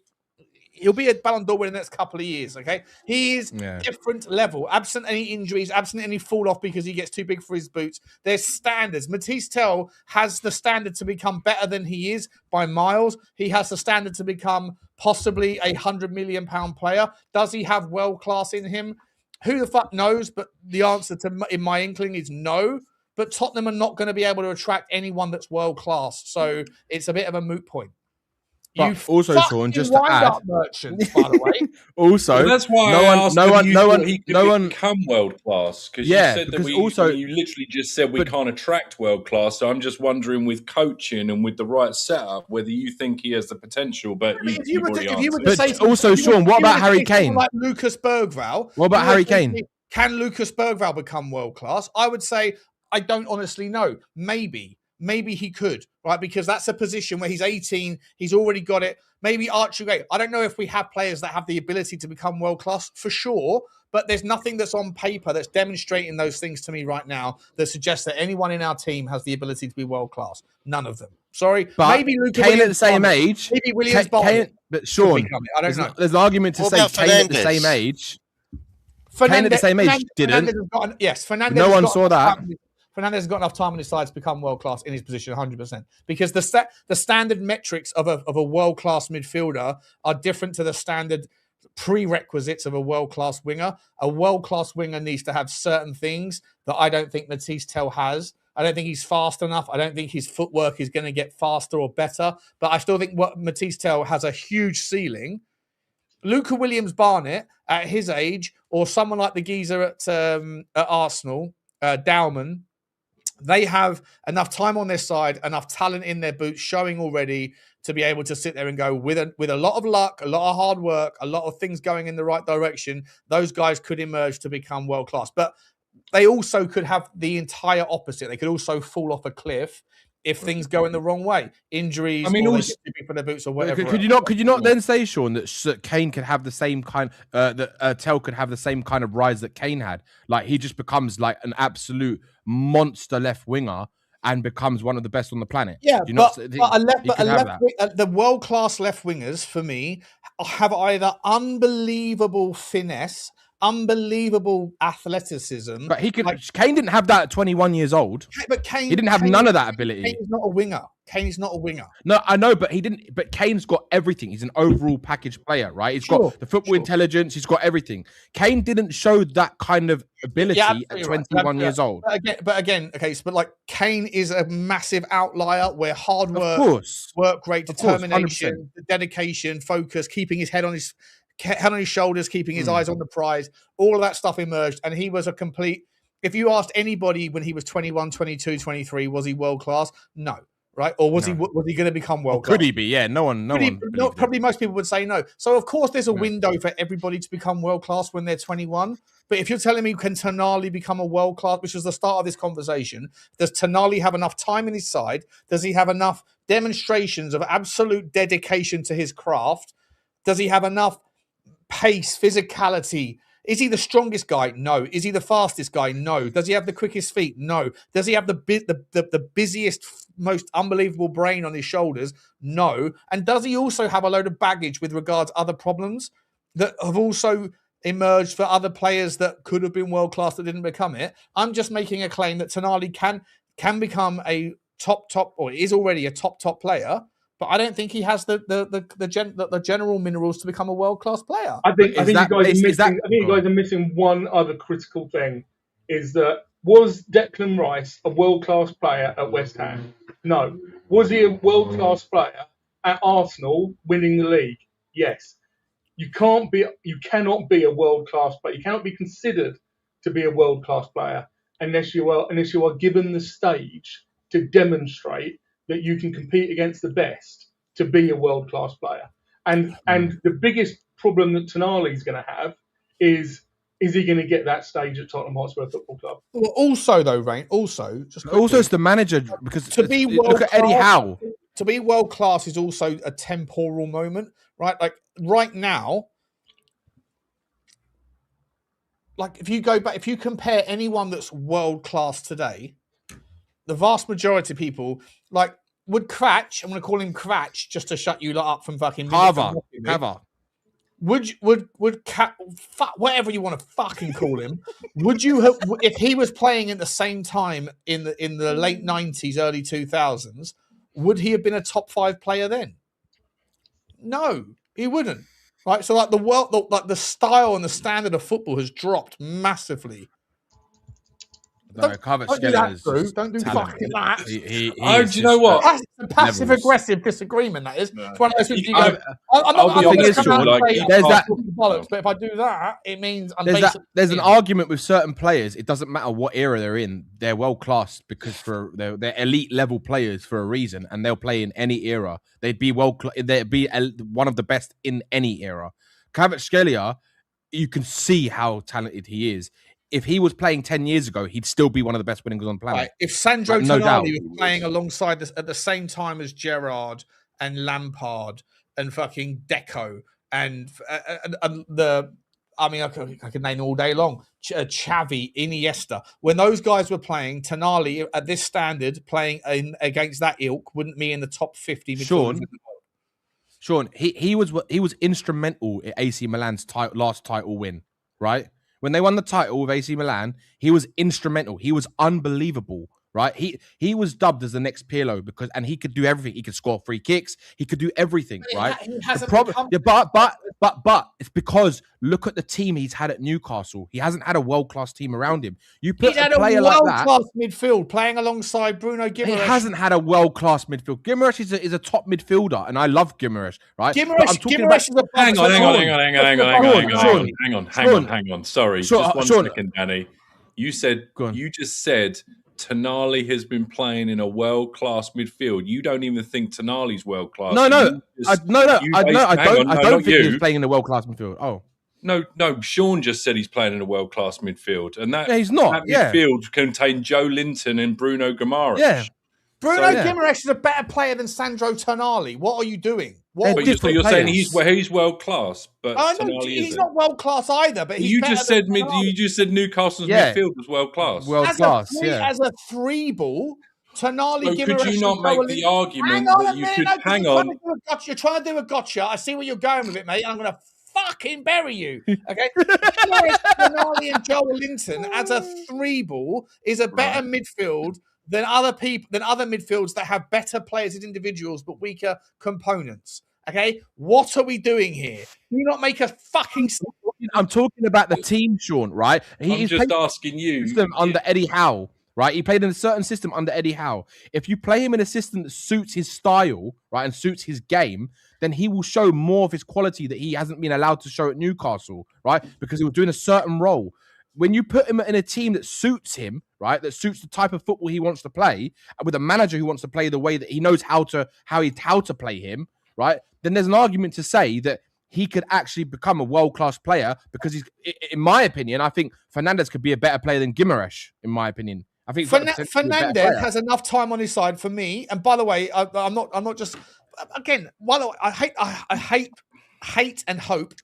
he'll be a Ballon d'Or winner in the next couple of years. Okay, he is different level. Absent any injuries, absent any fall off because he gets too big for his boots. There's standards. Mathys Tel has the standard to become better than he is by miles. He has the standard to become possibly a £100 million player. Does he have world class in him? Who the fuck knows? But the answer in my inkling is no. But Tottenham are not going to be able to attract anyone that's world class. So it's a bit of a moot point. But also, Sean, just to add, merchants, by the way. Also, well, that's why he could become world class, because you said that you literally just said we can't attract world class. So I'm just wondering, with coaching and with the right setup, whether you think he has the potential. But you've already answered. But also, Sean, what about Harry Kane? Like Lucas Berghvall. What about Harry Kane? Can Lucas Berghvall become world class? I would say I don't honestly know. Maybe he could, right? Because that's a position where he's 18, he's already got it. Maybe Archie Gray. I don't know if we have players that have the ability to become world-class for sure, but there's nothing that's on paper that's demonstrating those things to me right now that suggests that anyone in our team has the ability to be world-class. None of them. Sorry. But maybe Luke Kane at the same age. Maybe Williams but Sean, I don't know. There's an argument to say Kane at the same age. Kane at the same age didn't. Fernandes. No one saw that. Fernandes has got enough time on his side to become world-class in his position 100%. Because the standard metrics of a world-class midfielder are different to the standard prerequisites of a world-class winger. A world-class winger needs to have certain things that I don't think Mathys Tel has. I don't think he's fast enough. I don't think his footwork is going to get faster or better. But I still think Mathys Tel has a huge ceiling. Luca Williams-Barnett, at his age, or someone like the geezer at Arsenal, Dowman, they have enough time on their side, enough talent in their boots showing already to be able to sit there and go with a lot of luck, a lot of hard work, a lot of things going in the right direction. Those guys could emerge to become world class, but they also could have the entire opposite. They could also fall off a cliff if things go in the wrong way, injuries. I mean, or also, for their boots or whatever. Could you not then say, Sean, that Kane could have the same kind, that Tel could have the same kind of rise that Kane had? Like he just becomes like an absolute monster left winger and becomes one of the best on the planet. Yeah, the world class left wingers for me have either unbelievable finesse, unbelievable athleticism. But Kane didn't have that at 21 years old. But he didn't have none of that ability. Kane is not a winger. Kane is not a winger. No, I know, but he didn't. But Kane's got everything. He's an overall package player, right? He's got the football intelligence. He's got everything. Kane didn't show that kind of ability at 21 years old. But again, like Kane is a massive outlier where hard work rate, determination, dedication, focus, keeping his head on his shoulders, keeping his eyes on the prize, all of that stuff emerged. And he was a complete, if you asked anybody when he was 21, 22, 23, was he world class? No. Right? Or was he going to become world class? Could he be? Yeah, no one. Probably most people would say no. So of course there's a window for everybody to become world class when they're 21. But if you're telling me, can Tonali become a world class, which is the start of this conversation, does Tonali have enough time in his side? Does he have enough demonstrations of absolute dedication to his craft? Does he have enough pace, physicality? Is he the strongest guy? No. Is he the fastest guy? No. Does he have the quickest feet? No. Does he have the busiest, most unbelievable brain on his shoulders? No. And does he also have a load of baggage with regards to other problems that have also emerged for other players that could have been world class that didn't become it? I'm just making a claim that Tonali can become a top, or is already a top player. But I don't think he has the general minerals to become a world-class player. I think you guys are missing one other critical thing, is that was Declan Rice a world-class player at West Ham? No. Was he a world-class player at Arsenal winning the league? Yes. You cannot be a world-class player. You cannot be considered to be a world-class player unless you are given the stage to demonstrate that you can compete against the best to be a world-class player. And the biggest problem that Tonali is going to have is he going to get that stage at Tottenham Hotspur Football Club? Well, also though, Rain, also it's the manager, because to be look at Eddie Howe. To be world-class is also a temporal moment, right? Like right now, like if you go back, if you compare anyone that's world-class today, the vast majority of people, like, would Cratch, I'm going to call him Cratch just to shut you lot up from fucking... Carver. whatever you want to fucking call him, would you have, if he was playing at the same time in the late 90s, early 2000s, would he have been a top 5 player then? No, he wouldn't. Right, so like the style and the standard of football has dropped massively. No, Don't do that, Drew. Don't do fucking that. Do you know what? That's a passive-aggressive disagreement. That is. It's one of those things you go. I'm I'll not be going honest to come out with you, and say like, there's I'm that- talking bollocks, but if I do that, it means I'm There's basically. an argument with certain players. It doesn't matter what era they're in. They're world class because they're elite level players for a reason, and they'll play in any era. They'd be one of the best in any era. Kvaratskhelia, you can see how talented he is. If he was playing 10 years ago, he'd still be one of the best winners on the planet. Right. If Sandro No doubt. Tonali was playing alongside this at the same time as Gerrard and Lampard and fucking Deco and the, I mean, I could name all day long, Xavi, Iniesta. When those guys were playing, Tonali at this standard playing against that ilk wouldn't be in the top 50 midfielders in the world. Sean, he was instrumental in AC Milan's last title win, right? When they won the title with AC Milan, he was instrumental. He was unbelievable, right? He was dubbed as the next Pirlo and he could do everything. He could score free kicks. He could do everything, right? He hasn't but it's because look at the team he's had at Newcastle. He hasn't had a world-class team around him. You put He's had a a player like that. world-class midfield playing alongside Bruno Guimaraes. He hasn't had a world-class midfield. Guimaraes is a top midfielder, and I love Guimaraes, right? Guimaraes is a Hang on. Sorry, just one second, Danny. You just said Tonali has been playing in a world-class midfield. You don't even think Tonali's world-class. I don't think he's playing in a world-class midfield. Oh. No. Sean just said he's playing in a world-class midfield, and he's not. That midfield contained Joe Linton and Bruno Guimaraes. Yeah, Guimaraes is a better player than Sandro Tonali. What are you doing? But you're saying he's world-class, but he's not world-class either. But you just said Newcastle's midfield was world-class. World-class, as a 3-ball. Tonali, so Guimaraes. Could you not make the argument that you could hang on? You're trying to do a gotcha. I see where you're going with it, mate. I'm going to fucking bury you. Okay, Tonali and Joel Linton as a 3-ball is a better midfield than other midfields that have better players as individuals but weaker components. Okay, what are we doing here? Do you not make a fucking? I'm talking about the team, Sean. Right? I'm just asking you. Under Eddie Howe. Right, he played in a certain system under Eddie Howe. If you play him in a system that suits his style, right, and suits his game, then he will show more of his quality that he hasn't been allowed to show at Newcastle, right? Because he was doing a certain role. When you put him in a team that suits him, right, that suits the type of football he wants to play, and with a manager who wants to play the way that he knows how to play him, right? Then there's an argument to say that he could actually become a world-class player because he's, in my opinion, I think Fernandes could be a better player than Guimaraes, in my opinion. I think Fernandes has enough time on his side for me. And by the way, I'm not just again. I hate and hope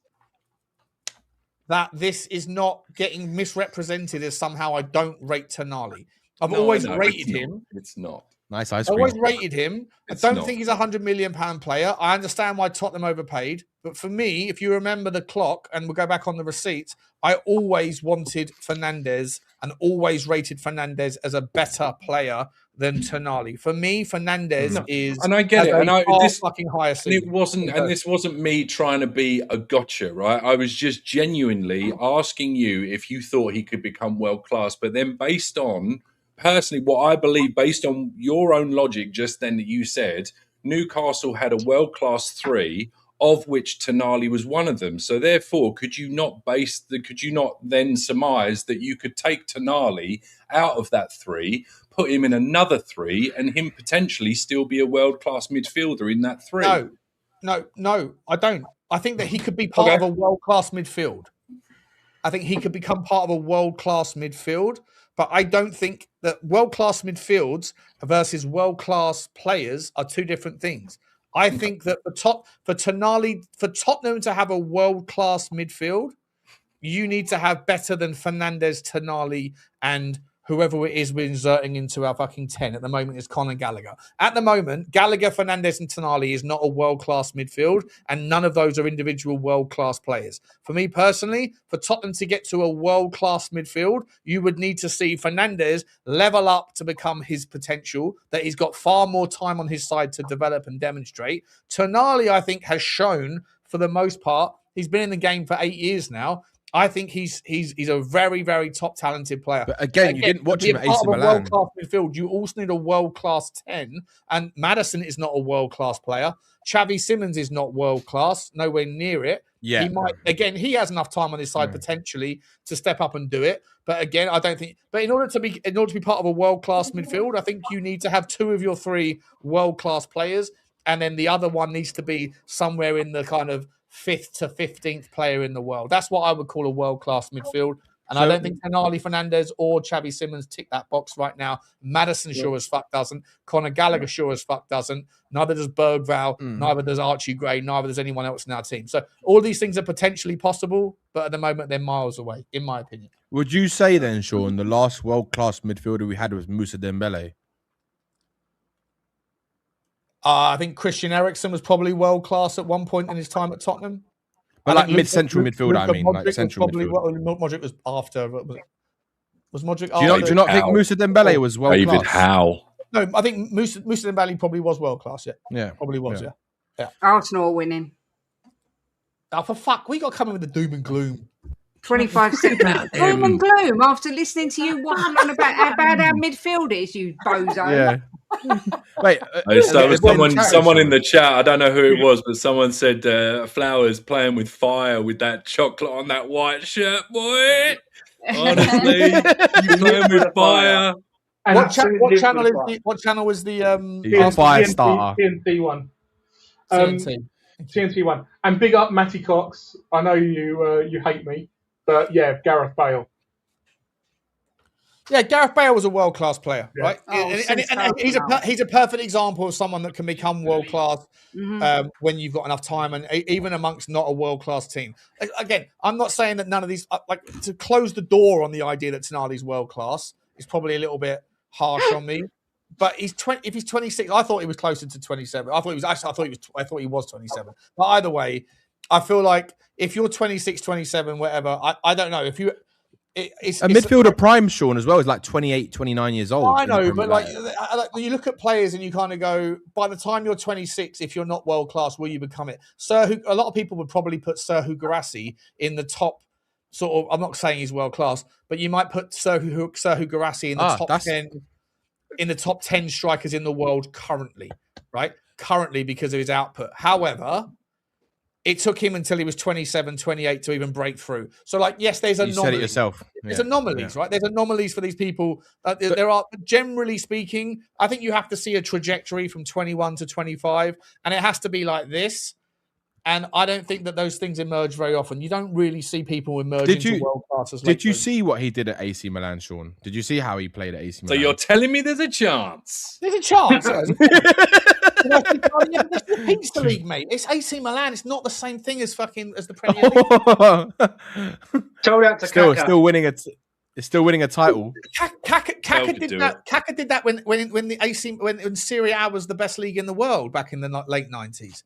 that this is not getting misrepresented as somehow I don't rate Tonali. I've always rated him. It's not. Nice ice cream. I always rated him. I don't think he's a £100 million player. I understand why Tottenham overpaid. But for me, if you remember the clock, and we'll go back on the receipts, I always wanted Fernandes and always rated Fernandes as a better player than Tonali. For me, Fernandes is, and I get it, and this fucking higher season. This wasn't me trying to be a gotcha, right? I was just genuinely asking you if you thought he could become world class, but then based on personally what I believe, based on your own logic, just then that you said Newcastle had a world class 3. Of which Tonali was one of them. So therefore, could you not then surmise that you could take Tonali out of that 3, put him in another 3, and him potentially still be a world-class midfielder in that 3? No, I don't. I think that he could be part of a world-class midfield. I think he could become part of a world-class midfield, but I don't think that world-class midfields versus world-class players are two different things. I think that for Tottenham to have a world-class midfield, you need to have better than Fernandes, Tonali, and whoever it is we're inserting into our fucking 10 at the moment is Conor Gallagher. At the moment, Gallagher, Fernandes and Tonali is not a world-class midfield, and none of those are individual world-class players. For me personally, for Tottenham to get to a world-class midfield, you would need to see Fernandes level up to become his potential, that he's got far more time on his side to develop and demonstrate. Tonali, I think, has shown, for the most part, he's been in the game for 8 years now. I think he's a very, very top talented player. But again, you didn't watch him at AC Milan. World-class midfield, you also need a world-class 10. And Maddison is not a world-class player. Xavi Simons is not world-class, nowhere near it. Yeah. He might, again, he has enough time on his side potentially to step up and do it. But again, I don't think. But in order to be part of a world-class midfield, I think you need to have 2 of your 3 world-class players, and then the other one needs to be somewhere in the kind of 5th to 15th player in the world. That's what I would call a world-class midfield. And I don't think Tonali, Fernandes or Xavi Simons tick that box right now. Maddison sure as fuck doesn't. Conor Gallagher sure as fuck doesn't. Neither does Berghvall. Neither does Archie Gray. Neither does anyone else in our team. So all these things are potentially possible, but at the moment they're miles away, in my opinion. Would you say then, Sean, the last world-class midfielder we had was Moussa Dembele? I think Christian Eriksen was probably world-class at one point in his time at Tottenham. But like mid-central midfield, I mean, like central midfield. Modric was after. Was Modric Do you not think Moussa Dembele was world-class? David Howe. No, I think Moussa Dembele probably was world-class, Yeah. Probably was, yeah. Arsenal are winning. Oh, for fuck, we got to come in with the doom and gloom. 25 seconds. Doom and gloom after listening to you waffle on about how bad our midfield is, you bozo. Yeah. Wait, someone in the chat, I don't know who it was, but someone said Flowers playing with fire with that chocolate on that white shirt, boy. Honestly, you playing with fire. And What channel was the fire starter? TNT one. TNT? TNT one. And big up Matty Cox. I know you hate me, but yeah, Gareth Bale. Yeah, Gareth Bale was a world-class player, right? Oh, and he's a perfect example of someone that can become world-class when you've got enough time, and even amongst not a world-class team. Again, I'm not saying that none of these, like, to close the door on the idea that Tonali's world-class is probably a little bit harsh on me. But if he's 26, I thought he was closer to 27. I thought he was 27. But either way, I feel like if you're 26, 27, whatever, I don't know if you. It's midfielder prime, Sean, as well, is like 28, 29 years old. I know, but like you look at players and you kind of go, by the time you're 26, if you're not world class, will you become it? A lot of people would probably put Serhou Guirassy in the top sort of. I'm not saying he's world class, but you might put Serhou Guirassy in the top 10, in the top 10 strikers in the world currently, right? Currently, because of his output. However, it took him until he was 27, 28 to even break through. So, like, yes, there's anomalies. You said it yourself. There's anomalies, right? There's anomalies for these people. There are, generally speaking, I think you have to see a trajectory from 21 to 25, and it has to be like this. And I don't think that those things emerge very often. You don't really see people emerge into world class as Did you see what he did at AC Milan, Sean? Did you see how he played at AC Milan? So you're telling me there's a chance? There's a chance. It's the Pizza League, mate. It's AC Milan. It's not the same thing as the Premier League. Told out to Kaka. Still winning a title. Kaka did that when Serie A was the best league in the world back in the late 90s.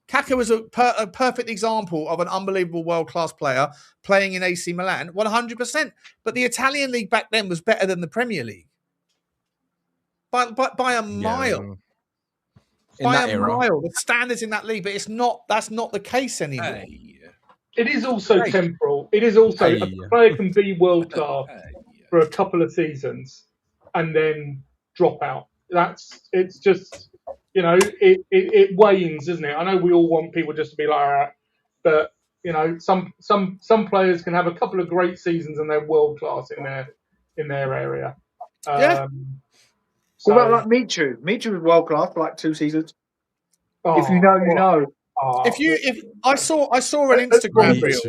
Kaka was a perfect example of an unbelievable world-class player playing in AC Milan, 100%. But the Italian league back then was better than the Premier League by a mile. By a mile. The standards in that league, but that's not the case anymore. It is also temporal. It is also a player can be world-class for a couple of seasons and then drop out. It's just... You know, it wanes, isn't it? I know we all want people just to be like, all right, but you know, some players can have a couple of great seasons and they're world class in their area. What about like Michu? Michu was world class for like 2 seasons. If you know, you know. If I saw an Instagram reel,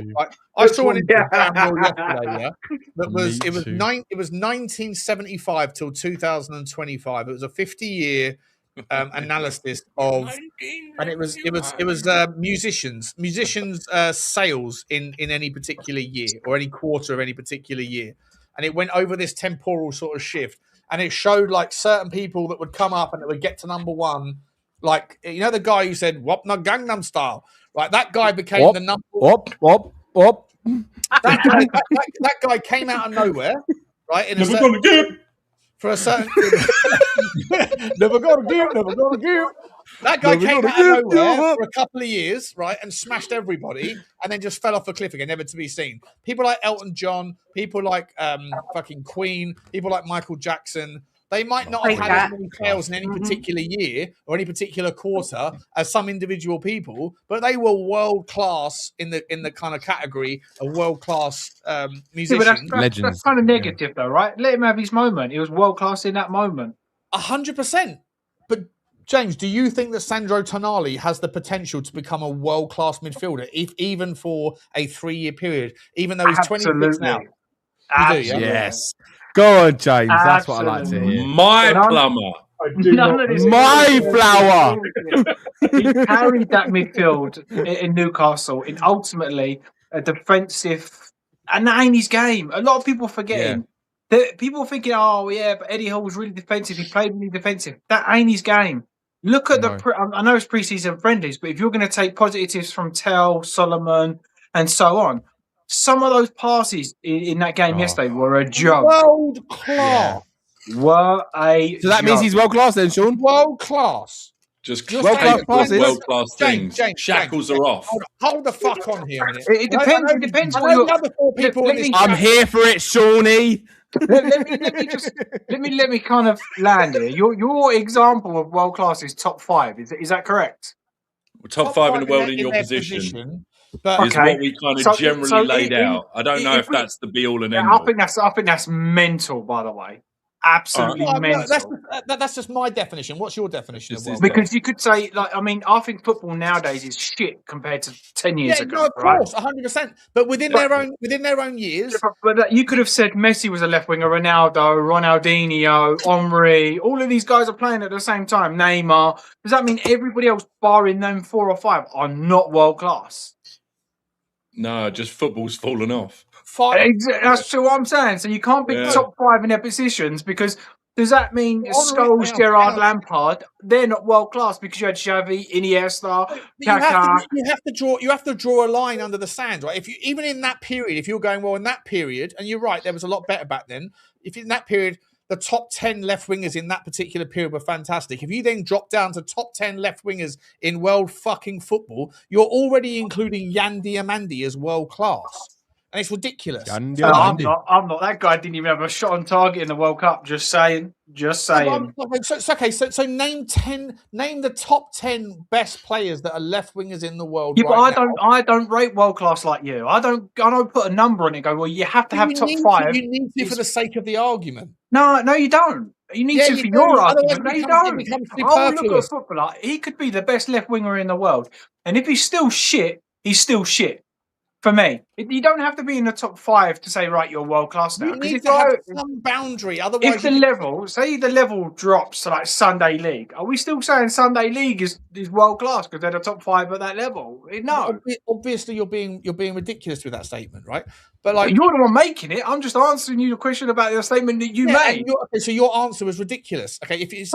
I saw an Instagram reel yesterday. Yeah, it was 1975 till 2025. It was a 50-year. Analysis of, and it was musicians sales in any particular year or any quarter of any particular year, and it went over this temporal sort of shift, and it showed like certain people that would come up and it would get to number one, like the guy who said "Wop na Gangnam Style," right? That guy became the number. That guy came out of nowhere, right? For a certain never gonna give. That guy came out of nowhere for a couple of years, right, and smashed everybody, and then just fell off a cliff again, never to be seen. People like Elton John, people like fucking Queen, people like Michael Jackson. They might not have had as many sales in any particular year or any particular quarter as some individual people, but they were world class in the kind of category of world class musicians. That's kind of negative, though, right? Let him have his moment. He was world class in that moment. 100%. But James, do you think that Sandro Tonali has the potential to become a world class midfielder, even for a 3-year period, even though he's 26 now? Absolutely. You do, yeah? Yes. Go on, James. That's what I like to hear. My plumber. My flower. He carried that midfield in Newcastle in ultimately a defensive, and that ain't his game. A lot of people forgetting. People thinking, oh yeah, but Eddie Hall was really defensive. He played really defensive. That ain't his game. Look at I know it's pre-season friendlies, but if you're going to take positives from Tel, Solomon, and so on, some of those passes in that game yesterday were a joke. World class. Were a So that means he's world class then, Sean? World class. Just world class passes. World class things. James, Shackles are off. Hold the fuck on here a minute. It depends. It depends. I'm here for it, Shawnee. let me kind of land here. Your example of world class is top 5. Is that correct? Top 5 in the world in your position. But is what we kind of generally laid out. I don't know if that's the be all and end all. I think that's mental, by the way. Absolutely mental. That's just my definition. What's your definition of world? Because you could say, I think football nowadays is shit compared to 10 years ago. No, of course, 100%. But within their own years. But you could have said Messi was a left winger, Ronaldo, Ronaldinho, Henry. All of these guys are playing at the same time. Neymar. Does that mean everybody else, barring them 4 or 5, are not world class? No, just football's fallen off. That's what I'm saying. So you can't pick top 5 in their positions because does that mean Scholes, Gerrard, Lampard? They're not world class because you had Xavi, Iniesta, Kaká. You have to draw a line under the sand, right? If you even in that period, if you're going in that period, and you're right, there was a lot better back then. If in that period, the top 10 left wingers in that particular period were fantastic. If you then drop down to top 10 left wingers in world fucking football, you're already including Yan Diamandi as world class. And it's ridiculous. I'm not. That guy didn't even have a shot on target in the World Cup. Just saying. So name the top 10 best players that are left wingers in the world. Yeah, but I don't rate world class like you. I don't put a number on it and go, well, you have to have top 5. You need to for the sake of the argument. No, you don't. You need to for your argument. No, you don't. Look at a footballer. He could be the best left winger in the world. And if he's still shit, he's still shit. For me, you don't have to be in the top 5 to say, right, you're world class now. You need to have some boundary. Otherwise, if the level drops to like Sunday League, are we still saying Sunday League is world class because they're the top 5 at that level? No. Obviously, you're being ridiculous with that statement, right? But like you're the one making it. I'm just answering you the question about the statement that you made. So your answer was ridiculous. Okay, if your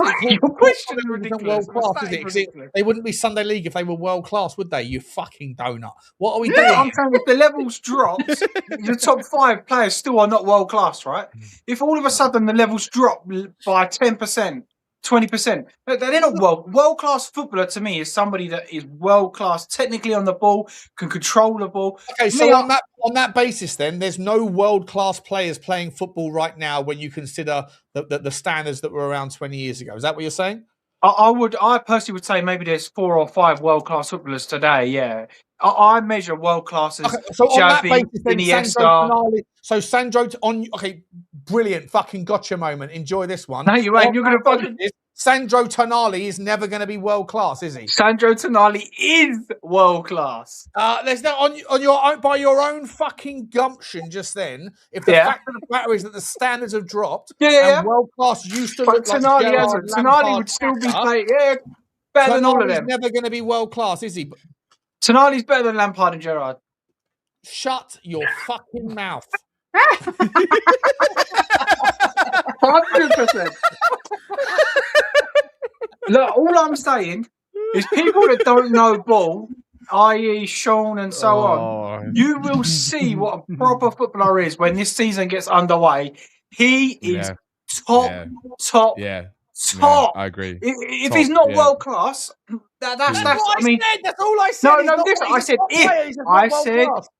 question is ridiculous. World class, is it? They wouldn't be Sunday League if they were world class, would they? You fucking donut. What are we doing? I'm saying if the levels dropped, the top 5 players still are not world class, right? If all of a sudden the levels drop by 10%, 20%, they're not world class. Footballer to me is somebody that is world class, technically on the ball, can control the ball. Okay, so on that basis, then there's no world class players playing football right now when you consider the standards that were around 20 years ago. Is that what you're saying? I personally would say maybe there's 4 or 5 world class footballers today. Yeah, I measure world class as Xavi, Iniesta. Sandro brilliant fucking gotcha moment. Enjoy this one. No, you ain't. You're going to fucking. Sandro Tonali is never going to be world class, is he? Sandro Tonali is world class. There's no on your own by your own fucking gumption just then. If the fact of the matter is that the standards have dropped, and world class used to look like Tonali would still be playing. Yeah, better than all of them. He's never going to be world class, is he? Tonali's better than Lampard and Gerrard. Shut your fucking mouth. 100%. Look, all I'm saying is people that don't know ball, i.e. Sean and so on, you will see what a proper footballer is when this season gets underway. He is top. Yeah, I agree. If Top, he's not yeah. world class, that's what I mean, said. That's all I said. no, listen. I said if.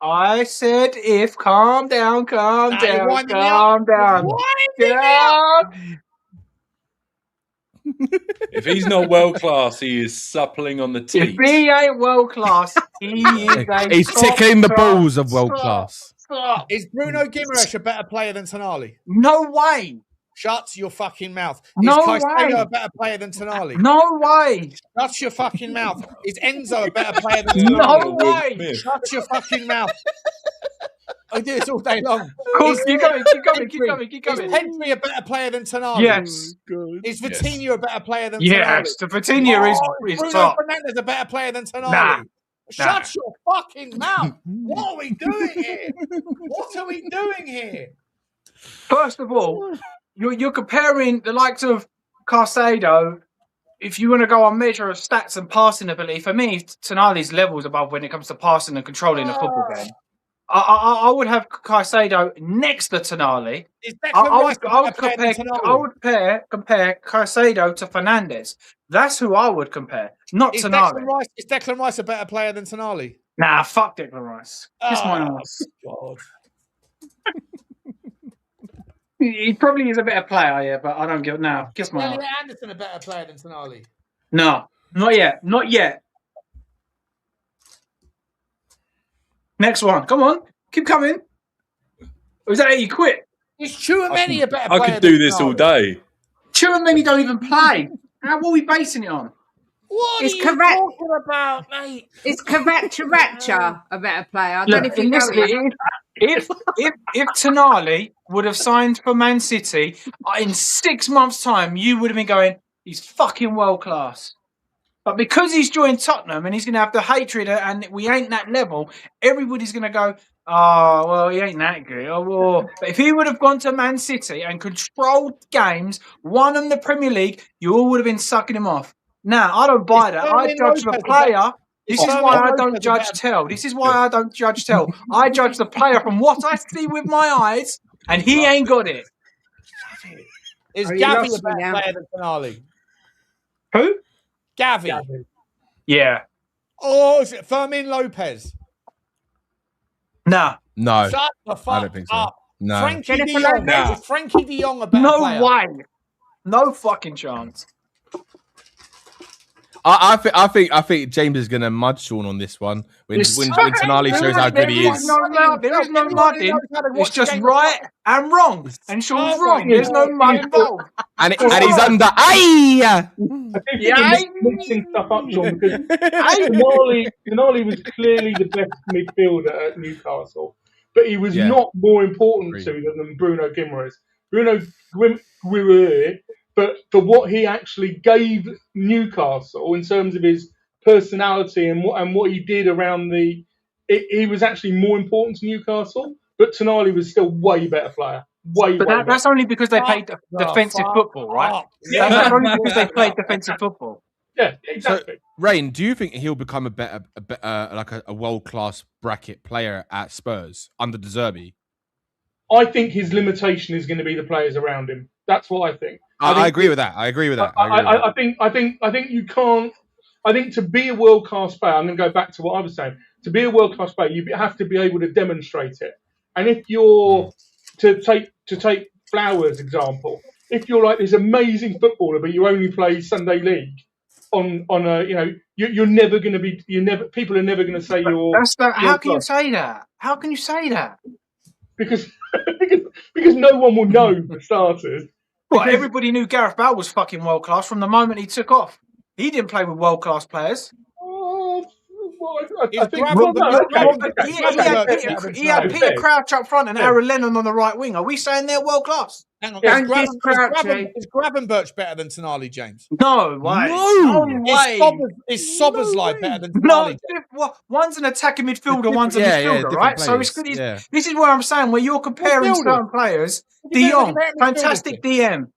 I said if. Calm down. Nah, you're winding me up. Calm down. Winding me up. If he's not world class, he is suppling on the If teeth. he ain't world class, he is a He's tickling the balls of world class. Is Bruno Guimaraes a better player than Tonali? No way. Shut your fucking mouth. No Is Caicedo way. a better player than Tonali? No way. Shut your fucking mouth. Is Enzo a better player than No Tonali? way. Shut your fucking mouth. I do this all day long. Cool, keep going. Is Henry a better player than Tonali? Yes. Is Vitinho a better player than Tonali? Yes. The Vitinho is Bruno top. Fernandes a better player than Tonali? Nah. Shut your fucking mouth. What are we doing here? What are we doing here? First of all, you're comparing the likes of Caicedo. If you want to go on measure of stats and passing ability, for me, Tonali's levels above when it comes to passing and controlling a football game. I would have Caicedo next to Tonali. I would compare Caicedo to Fernandes. That's who I would compare, not Tonali. Is Declan Rice a better player than Tonali? Nah, fuck Declan Rice. Kiss my ass. God. He probably is a better player, yeah, but I don't give it now. Kiss my ass. Elliot Anderson a better player than Tonali? No, not yet. Not yet. Next one. Come on. Keep coming. Or is that it? You quit? Is Chouameni a better player? I could do this all day. Chouameni don't even play. How are we basing it on? What are you talking about, mate? Is Kavacha a better player? I don't know if you know it. If Tonali would have signed for Man City in 6 months' time, you would have been going, he's fucking world class. But because he's joined Tottenham and he's going to have the hatred and we ain't that level, everybody's going to go, oh, well, he ain't that good. Oh, well. But if he would have gone to Man City and controlled games, won them the Premier League, you all would have been sucking him off. Now, I don't buy that. I judge the player. This is why I don't judge Tel. This is why I don't judge Tel. I judge the player from what I see with my eyes, and he ain't got it. Is Gavi a better player than Tonali? Who? Gavi. Yeah. Or is it Fermin Lopez? Nah. No. Shut the fuck I don't think so. up. No. Frankie de Jong. Is Frankie de Jong a better player? No way. No fucking chance. I think James is going to mud Sean on this one when Tonali shows how good he is. There is no mudding. It's just right and wrong. And Sean's wrong. There's no mud involved. And he's under. Aye! I think you're mixing stuff up, Sean, because Tonali was clearly the best midfielder at Newcastle, but he was not more important to them than Bruno Guimaraes. Bruno Guimaraes, but for what he actually gave Newcastle in terms of his personality and what he did around he was actually more important to Newcastle. But Tonali was still way better player. That's only because they played defensive football, right? Yeah. That's only because they played defensive football. Yeah, exactly. So, Rain, do you think he'll become a world-class bracket player at Spurs under De Zerbi? I think his limitation is going to be the players around him. That's what I think. I agree with that. I think you can't. I think to be a world-class player, I'm going to go back to what I was saying. To be a world-class player, you have to be able to demonstrate it. And if you're to take Flowers' example, if you're like this amazing footballer, but you only play Sunday League on a you're never going to be people are never going to say you're. How can you say that? How can you say that? Because no one will know for starters. Well, everybody knew Gareth Bale was fucking world class from the moment he took off. He didn't play with world class players. Is think He had Peter Crouch up front and Aaron Lennon on the right wing. Are we saying they're world class? Hang on. Don't diss Crouchy. Is Gravenberch better than Tonali, James? No way. No way. Is Sobersley better than No, Tonali? one's an attacking midfielder, one's a midfielder, right? So it's good. Yeah. This is what I'm saying, where you're comparing certain players. De Jong, fantastic DM.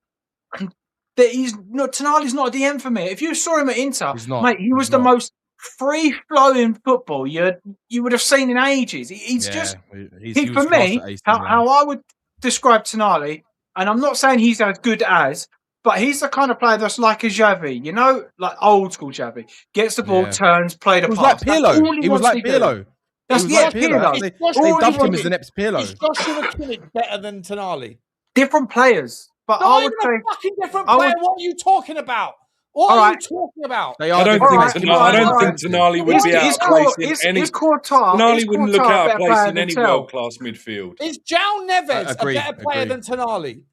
Tonali's not a DM for me. If you saw him at Inter, mate, he was the most free-flowing football you would have seen in ages. For me, how I would describe Tonali, and I'm not saying he's as good as, but he's the kind of player that's like a Xavi, you know, like old school Xavi. Gets the ball, turns, play the pass. Like Pirlo. He was like Pirlo. That's Pirlo. They dubbed him as the next Pirlo. Is Joshua Kimmich better than Tonali? Different players. But I would say fucking different player. What are you talking about? What are you talking about? I don't think Tonali would be out of place in any. Tonali wouldn't look out of place in any world-class midfield. Is João Neves a better player than Tonali?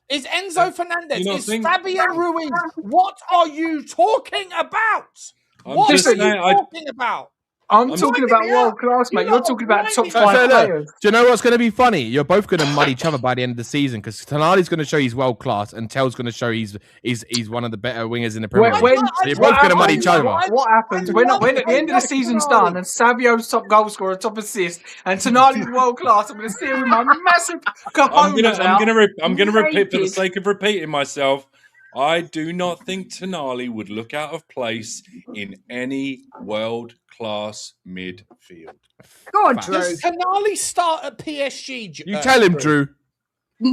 Is Enzo Fernandez? Is Fabian Ruiz? What are you talking about? What are you talking about? I'm talking about world class, mate. You're talking about top 5 players. Do you know what's going to be funny? You're both going to mud each other by the end of the season because Tonali's going to show he's world class and Tel's going to show he's one of the better wingers in the Premier League. So you're both going to mud each other. What happens when at the end of the season's done and Savio's top goal scorer, top assist, and Tonali's world class? I'm going to see him with my massive. I'm going to repeat for the sake of repeating myself. I do not think Tonali would look out of place in any world-class midfield. Go on, Drew. Does Tonali start at PSG? You tell him, Drew.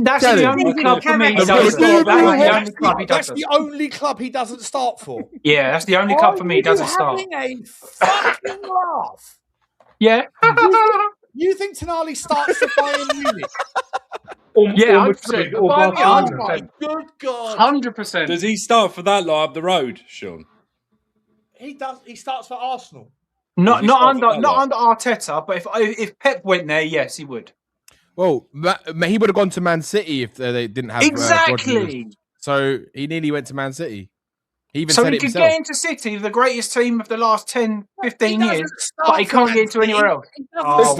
That's the only club for me. That's the only club he doesn't start for. Yeah, that's the only club for me he doesn't start. Having a fucking laugh. Yeah. You think Tonali starts for Bayern Munich? Yeah, 100%. Oh my good God. 100%. Does he start for that lot up the road, Sean? He does. He starts for Arsenal. Not under Arteta, but if Pep went there, yes, he would. Well, he would have gone to Man City if they didn't have exactly. So he nearly went to Man City. He even so said he it could himself. get into City, the greatest team of the last 10, 15 years, but he can't get into anywhere else. You're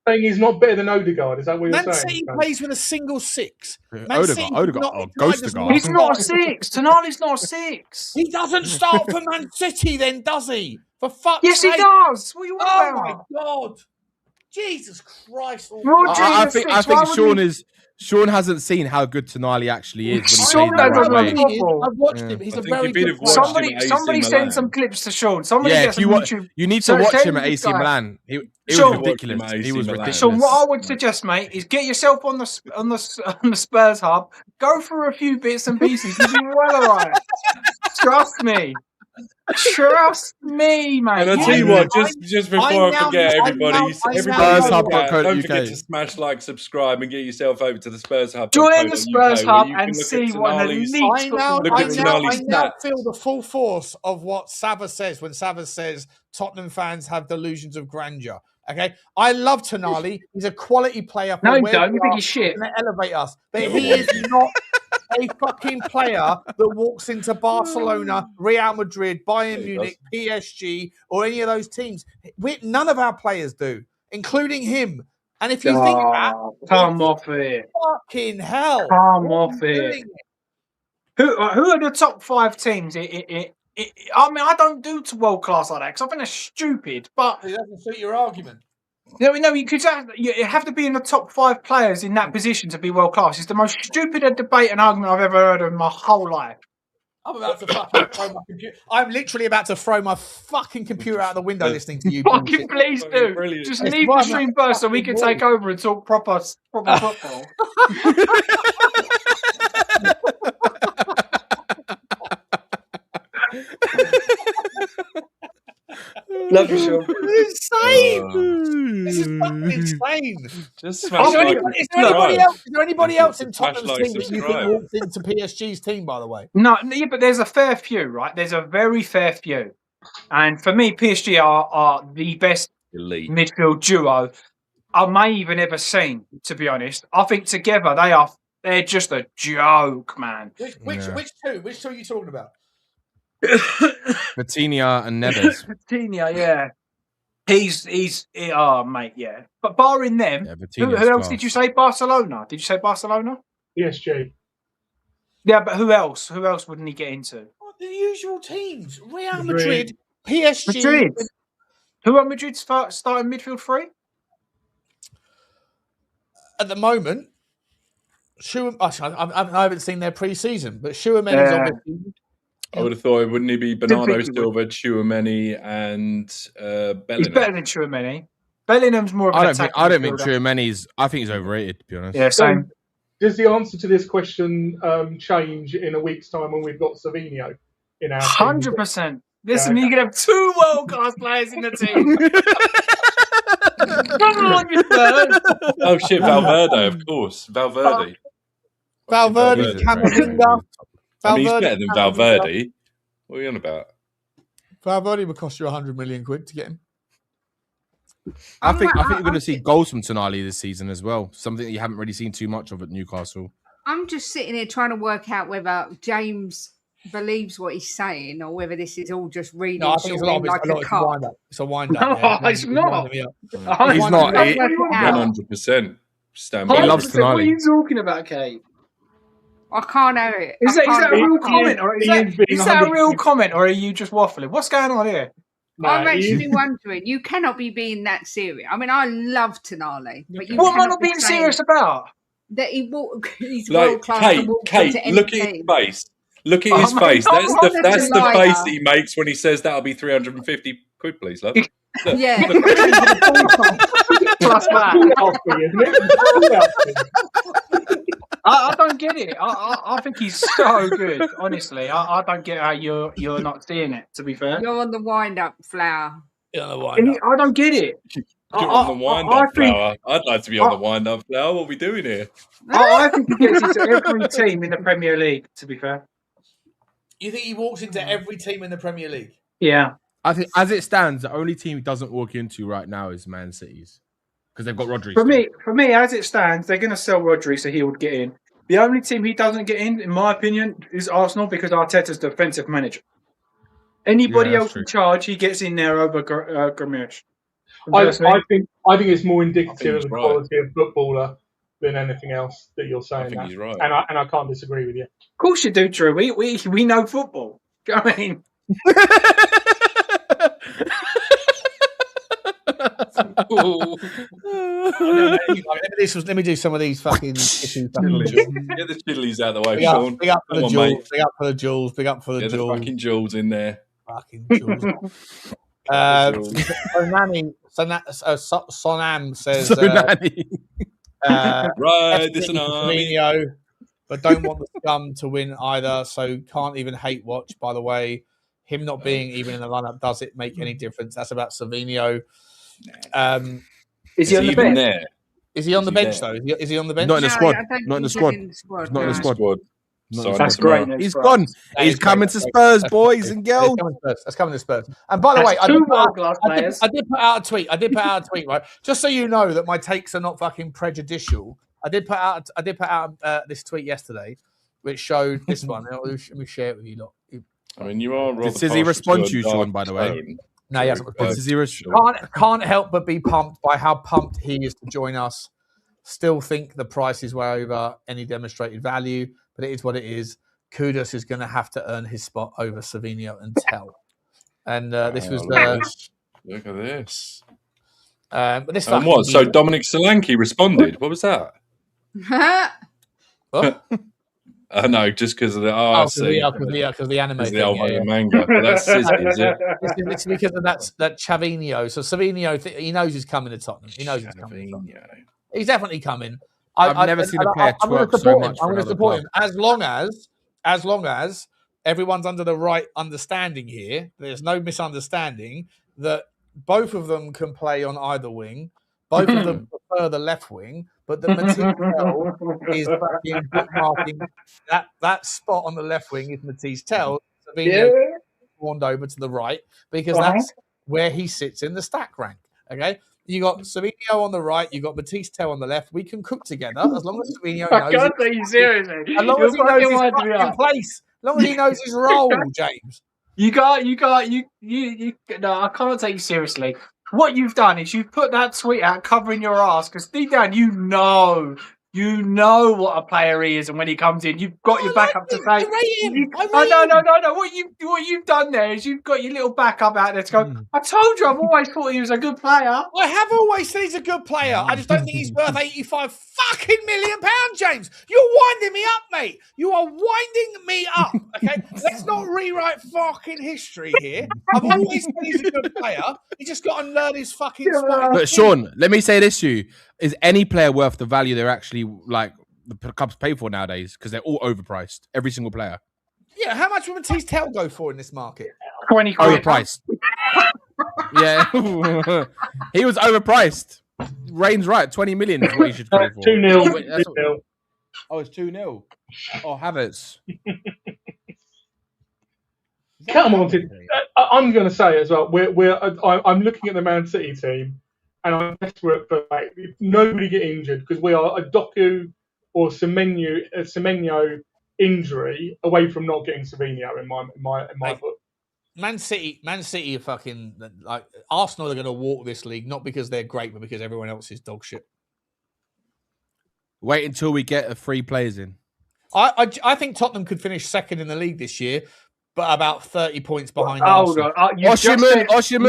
saying he's not better than Odegaard? Is that what you're saying? Man City plays with a single 6. Odegaard. He's not a 6. Tonali's not a 6. He doesn't start for Man City then, does he? For fuck's sake. Yes, he does. What are you on about? Oh, my God. Jesus Christ. I think Sean hasn't seen how good Tonali actually is. Sean doesn't way. I've watched him. He's a very good player. Somebody send some clips to Sean. Somebody get some YouTube. You need to watch him at AC Milan. He was ridiculous. He was ridiculous. So what I would suggest, mate, is get yourself on the Spurs hub. Go through a few bits and pieces. You'll be well alright. Trust me. Trust me, mate. And I'll tell you what, just before I forget, everybody, don't forget to smash like, subscribe, and get yourself over to the Spurs Hub. Join the Spurs Hub and see what an elite. I now feel the full force of what Sava says when Sava says Tottenham fans have delusions of grandeur. Okay, I love Tonali. He's a quality player. No, you don't. You think he's shit. Going to elevate us, but he is not a fucking player that walks into Barcelona, Real Madrid, Bayern Munich, PSG, or any of those teams. None of our players do, including him. And if you think that, come off it. Fucking hell! Come off it. Who are the top 5 teams? I mean, I don't do world class like that because I think they're stupid. But it doesn't suit your argument. No, you have to be in the top 5 players in that position to be world class. It's the most stupid debate and argument I've ever heard of in my whole life. I'm about to fucking throw my computer. I'm literally about to throw my fucking computer out the window listening to you. Fucking please do. Brilliant. Just leave the stream first so we can take over and talk proper football. Love you, Sean. It's insane. This is fucking insane. Just smash is there anybody else in Tottenham's team that you think walks into PSG's team, by the way? No, yeah, but there's a fair few, right? There's a very fair few. And for me, PSG are the best elite midfield duo I may even ever seen, to be honest. I think together they're just a joke, man. Which two? Which two are you talking about? Vitinha and Neves. Vitinha, yeah. Oh, mate, yeah. But barring them, Yeah, who Vitinha's else class. did you say? Barcelona? Did you say Barcelona? PSG. Yeah, but who else? Who else wouldn't he get into? The usual teams: Real Madrid. Madrid, PSG. Madrid. Who are Madrid's starting midfield three? At the moment, I haven't seen their pre-season, but Schumann obviously. I would have thought, wouldn't he be Bernardo think he Silva, Tchouaméni, and Bellingham? He's better than Tchouaméni. Bellingham's more of an attacking I don't think midfielder. Tchouaméni's. I think he's overrated, to be honest. Yeah, same. Does the answer to this question change in a week's time when we've got Savinho in our team? 100%. Listen, you can have 2 world-class players in the team. Come on, you Spurs. Oh shit, Valverde, of course. Valverde. Valverde, Camavinga. I mean, he's better than Valverde. What are you on about? Valverde would cost you 100 million quid to get him. I think you're going to see goals from Tonali this season as well. Something that you haven't really seen too much of at Newcastle. I'm just sitting here trying to work out whether James believes what he's saying or whether this is all just reading. No, I think it's a lot of like a wind up. It's a wind up. No, it's not. He's not. 100%. He loves What are Tonali. you talking about, Kate? I can't have it. Is that a real comment, or He is being is that a real 100%. comment, or are you just waffling? What's going on here? I'm he is- actually wondering. You cannot be being that serious. I mean, I love Tonali, but you What am I cannot not be being saying serious about? that he's Like, world class. Kate, look at his face. Look at his face. God, That's the liar. face that he makes when he says that'll be 350 quid, please, love. Look, Yeah. Plus that. Coffee, isn't it? I don't get it. I think he's so good. Honestly, I don't get how you're not seeing it. To be fair, You're on the wind up, Flower. I don't get it. You're on the wind-up flower. I'd like to be on the wind-up flower. What are we doing here? I think he gets into every team in the Premier League. To be fair, You think he walks into every team in the Premier League? yeah. I think, as it stands, the only team he doesn't walk into right now is Man City's because they've got Rodri. For me, as it stands, they're going to sell Rodri, so he would get in. The only team he doesn't get in my opinion, is Arsenal because Arteta's defensive manager. Anybody else in charge, he gets in there over Grammarish. I think it's more indicative of he's the right. quality of footballer than anything else that you're saying. I think that. he's right. And I can't disagree with you. Of course you do, Drew. We know football. Do you know what I mean? Let me do some of these fucking issues. Get the chiddlies out of the way, Big up, Sean. big up for the Come on, jewels. mate. Big up for the jewels. Big up for the Get the jewels. fucking jewels in there. Fucking jewels. Sonam says, Right, this and Firmino, but don't want the scum to win either, so can't even hate watch. By the way, him not being even in the lineup, does it make any difference? That's about Savinho. Is he on the bench? There? Is he on the bench there? though? Is he on the bench? Not in the No, squad. I don't Not in the think squad. he's in the squad. Not in the no. squad. Sorry, That's tomorrow. great. He's gone. That He's is coming great. to Spurs, boys and He's girls. coming to Spurs. And by the way, That's two world-class players. I did put out a tweet, right? Just so you know that my takes are not fucking prejudicial. I did put out this tweet yesterday, which showed this one. Let me share it with you lot. I mean, you are rather Did Sizzy partial respond to to you, a dark Sean, by the way? tone. No, he hasn't responded. Did Sizzy Can't help but be pumped by how pumped he is to join us. Still think the price is way over any demonstrated value, but it is what it is. Kudus is going to have to earn his spot over Savinho and Tel. And this was Look at this. but this And what? So Dominic Solanke responded. What was that? What? No, just because of the Because the anime Because thing. the old fucking manga. But that's Sizzy, is it? It's because of that Chavinho. So Savinho, he knows he's coming to Tottenham. He knows he's coming to Tottenham. He's definitely coming. I've never seen a player twerk so much I'm for going to another support him club. as long as everyone's under the right understanding here. There's no misunderstanding that both of them can play on either wing. Both of them prefer the left wing, but the Mathys Tel is fucking bookmarking that spot on the left wing is Mathys Tel. Savinho warned over to the right because that's where he sits in the stack rank. Okay. You got Savinho on the right, you got Mathys Tel on the left. We can cook together as long as Savinho knows. I can't take you seriously. As long as he knows his fucking place. As long as he knows his role, James. You. No, I can't take you seriously. What you've done is you've put that tweet out covering your ass because deep down you know what a player he is, and when he comes in, you've got your backup to say. I rate him. No. What you've done there is you've got your little backup out there to go. I told you, I've always thought he was a good player. I have always said he's a good player. I just don't think he's worth 85 fucking million pounds, James. You're winding me up, mate. You are winding me up. Okay, let's not rewrite fucking history here. I've always said he's a good player. He just got to learn his fucking spot. But Sean, let me say this to you: is any player worth the value they're actually like the clubs pay for nowadays? Because they're all overpriced. Every single player. Yeah, how much would Mathys Tel go for in this market? 20 Overpriced. Yeah, he was overpriced. Rain's right. 20 million is what he should go for. 2-0. Wait, that's what- Oh, it's 2-0. Oh, Havertz. Come on, I'm going to say as well. I'm looking at the Man City team, and I'm desperate for nobody get injured because we are a Doku or Semenyo injury away from not getting Savinho in my book. Man City are fucking like Arsenal are going to walk this league not because they're great, but because everyone else is dog shit. Wait until we get 3 players in. I think Tottenham could finish second in the league this year, but about 30 points behind Hold Arsenal. on. Osimhen,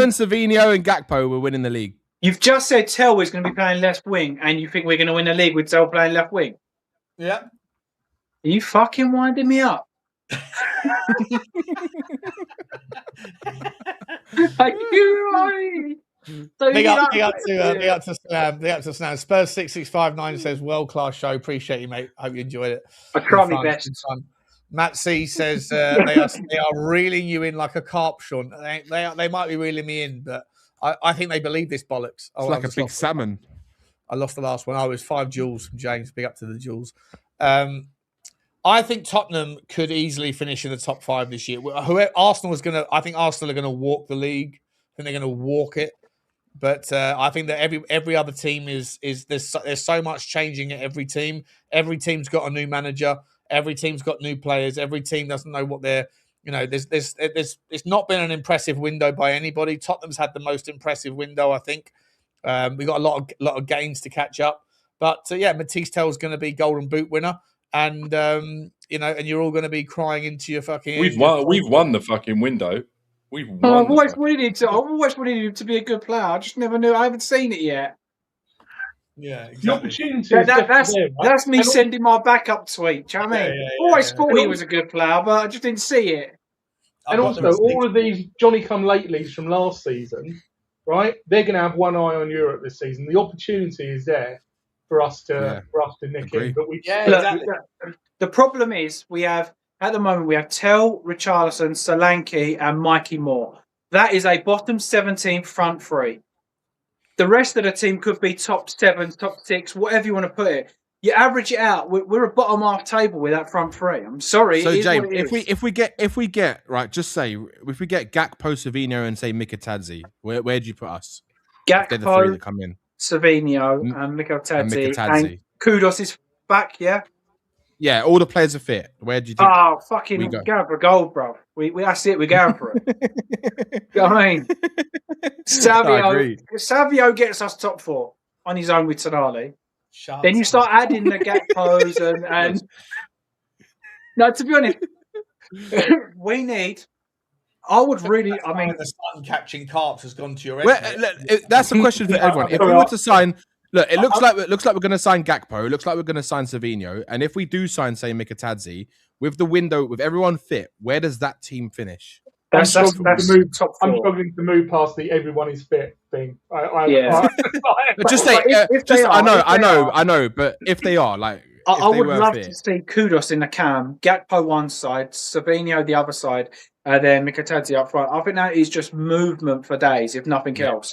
Savinho, and Gakpo were winning the league. You've just said Tel is going to be playing left wing, and you think we're going to win the league with Tel playing left wing? Yeah. Are you fucking winding me up? Are you right? Big up to Snap. Spurs 6659 says world-class show. Appreciate you, mate. Hope you enjoyed it. I try my best. Matt C says they are reeling you in like a carp, Sean. They might be reeling me in, but I think they believe this bollocks. It's like a big salmon. I lost the last one. I was 5 jewels from James. Big up to the jewels. I think Tottenham could easily finish in the top 5 this year. I think Arsenal are going to walk the league. I think they're going to walk it. But I think that every other team is there's so much changing at every team. Every team's got a new manager. Every team's got new players. Every team doesn't know what they're. There's it's not been an impressive window by anybody. Tottenham's had the most impressive window, I think. We've got a lot of gains to catch up. But Mathys Tel's going to be Golden Boot winner, and and you're all going to be crying into your fucking. We've won the fucking window. I've always wanted him to be a good player. I just never knew. I haven't seen it yet. Yeah, exactly. The opportunity that's me sending my backup tweet. Do you know what I mean? Always thought he was a good player, but I just didn't see it. And also, all of these Johnny-come-latelys from last season, right? They're going to have one eye on Europe this season. The opportunity is there for us to nick in. But exactly. The problem is at the moment we have Tel, Richalison, Solanke, and Mikey Moore. That is a bottom 17 front 3. The rest of the team could be top 7, top 6, whatever you want to put it. You average it out, we're a bottom half table with that front 3. I'm sorry. So James, if we get right, just say if we get Gakpo, Savinho, and say Mikitadze, where do you put us? They're the 3 that come in. Savinho and Mikitadze. And Kudos is back, yeah. Yeah, all the players are fit. Where do you think? Oh, fucking we're going for gold, bro. That's it. We're going for it. You know what I mean? Savio gets us top 4 on his own with Tonali. Then you start adding the Gakpos and no, to be honest, we need. I would really. I mean, the sun catching carps has gone to your head. That's a question for everyone. If we were to sign. Look, it looks like we're going to sign Gakpo. It looks like we're going to sign Savinho. And if we do sign, say, Mikitadze, with the window, with everyone fit, where does that team finish? I'm struggling to move past the everyone is fit thing. Just say, I know, but if they are, like, I would love to see Kudos in the cam, Gakpo one side, Savinho the other side, and then Mikitadze up front. I think that is just movement for days, if nothing else.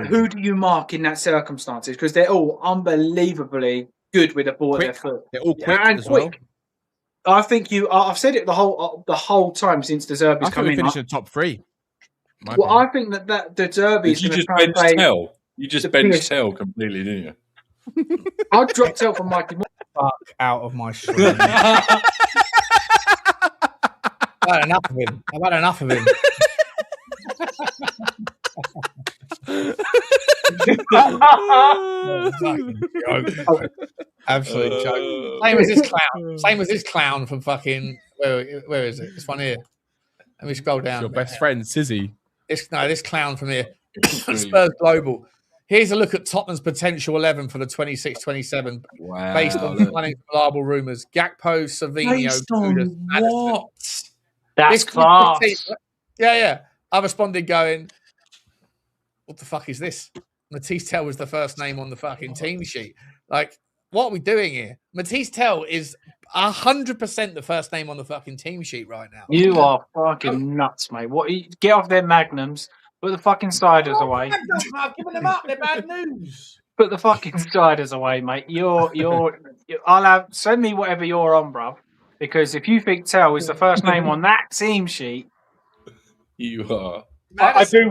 Who do you mark in that circumstances? Because they're all unbelievably good with the ball at their foot. They're all quick and quick. I think I've said it the whole time since the Zerbi's come in. Finish in the top 3. I think that the Derby is going to try and play. You just benched Tel completely, didn't you? I'll drop Tel for Mikey Moore. Fuck out of my show. had enough of him. I've had enough of him. Absolute joke. Same as this clown. Same as this clown from fucking where is it? This one here. Let me scroll down. Your best friend, Sizzy. This clown from here. Spurs Global. Here's a look at Tottenham's potential 11 for the 26-27, based on reliable rumours. Gakpo, Savinho, Kudus, Maddison. That's class. Yeah. I responded going, what the fuck is this? Mathys Tel was the first name on the fucking team sheet. Like, what are we doing here? Mathys Tel is 100% the first name on the fucking team sheet right now. You are fucking nuts, mate. What? Get off their magnums. Put the fucking ciders away. I've given them up. They're bad news. Put the fucking ciders away, mate. Send me whatever you're on, bruv. Because if you think Tel is the first name on that team sheet, you are. I do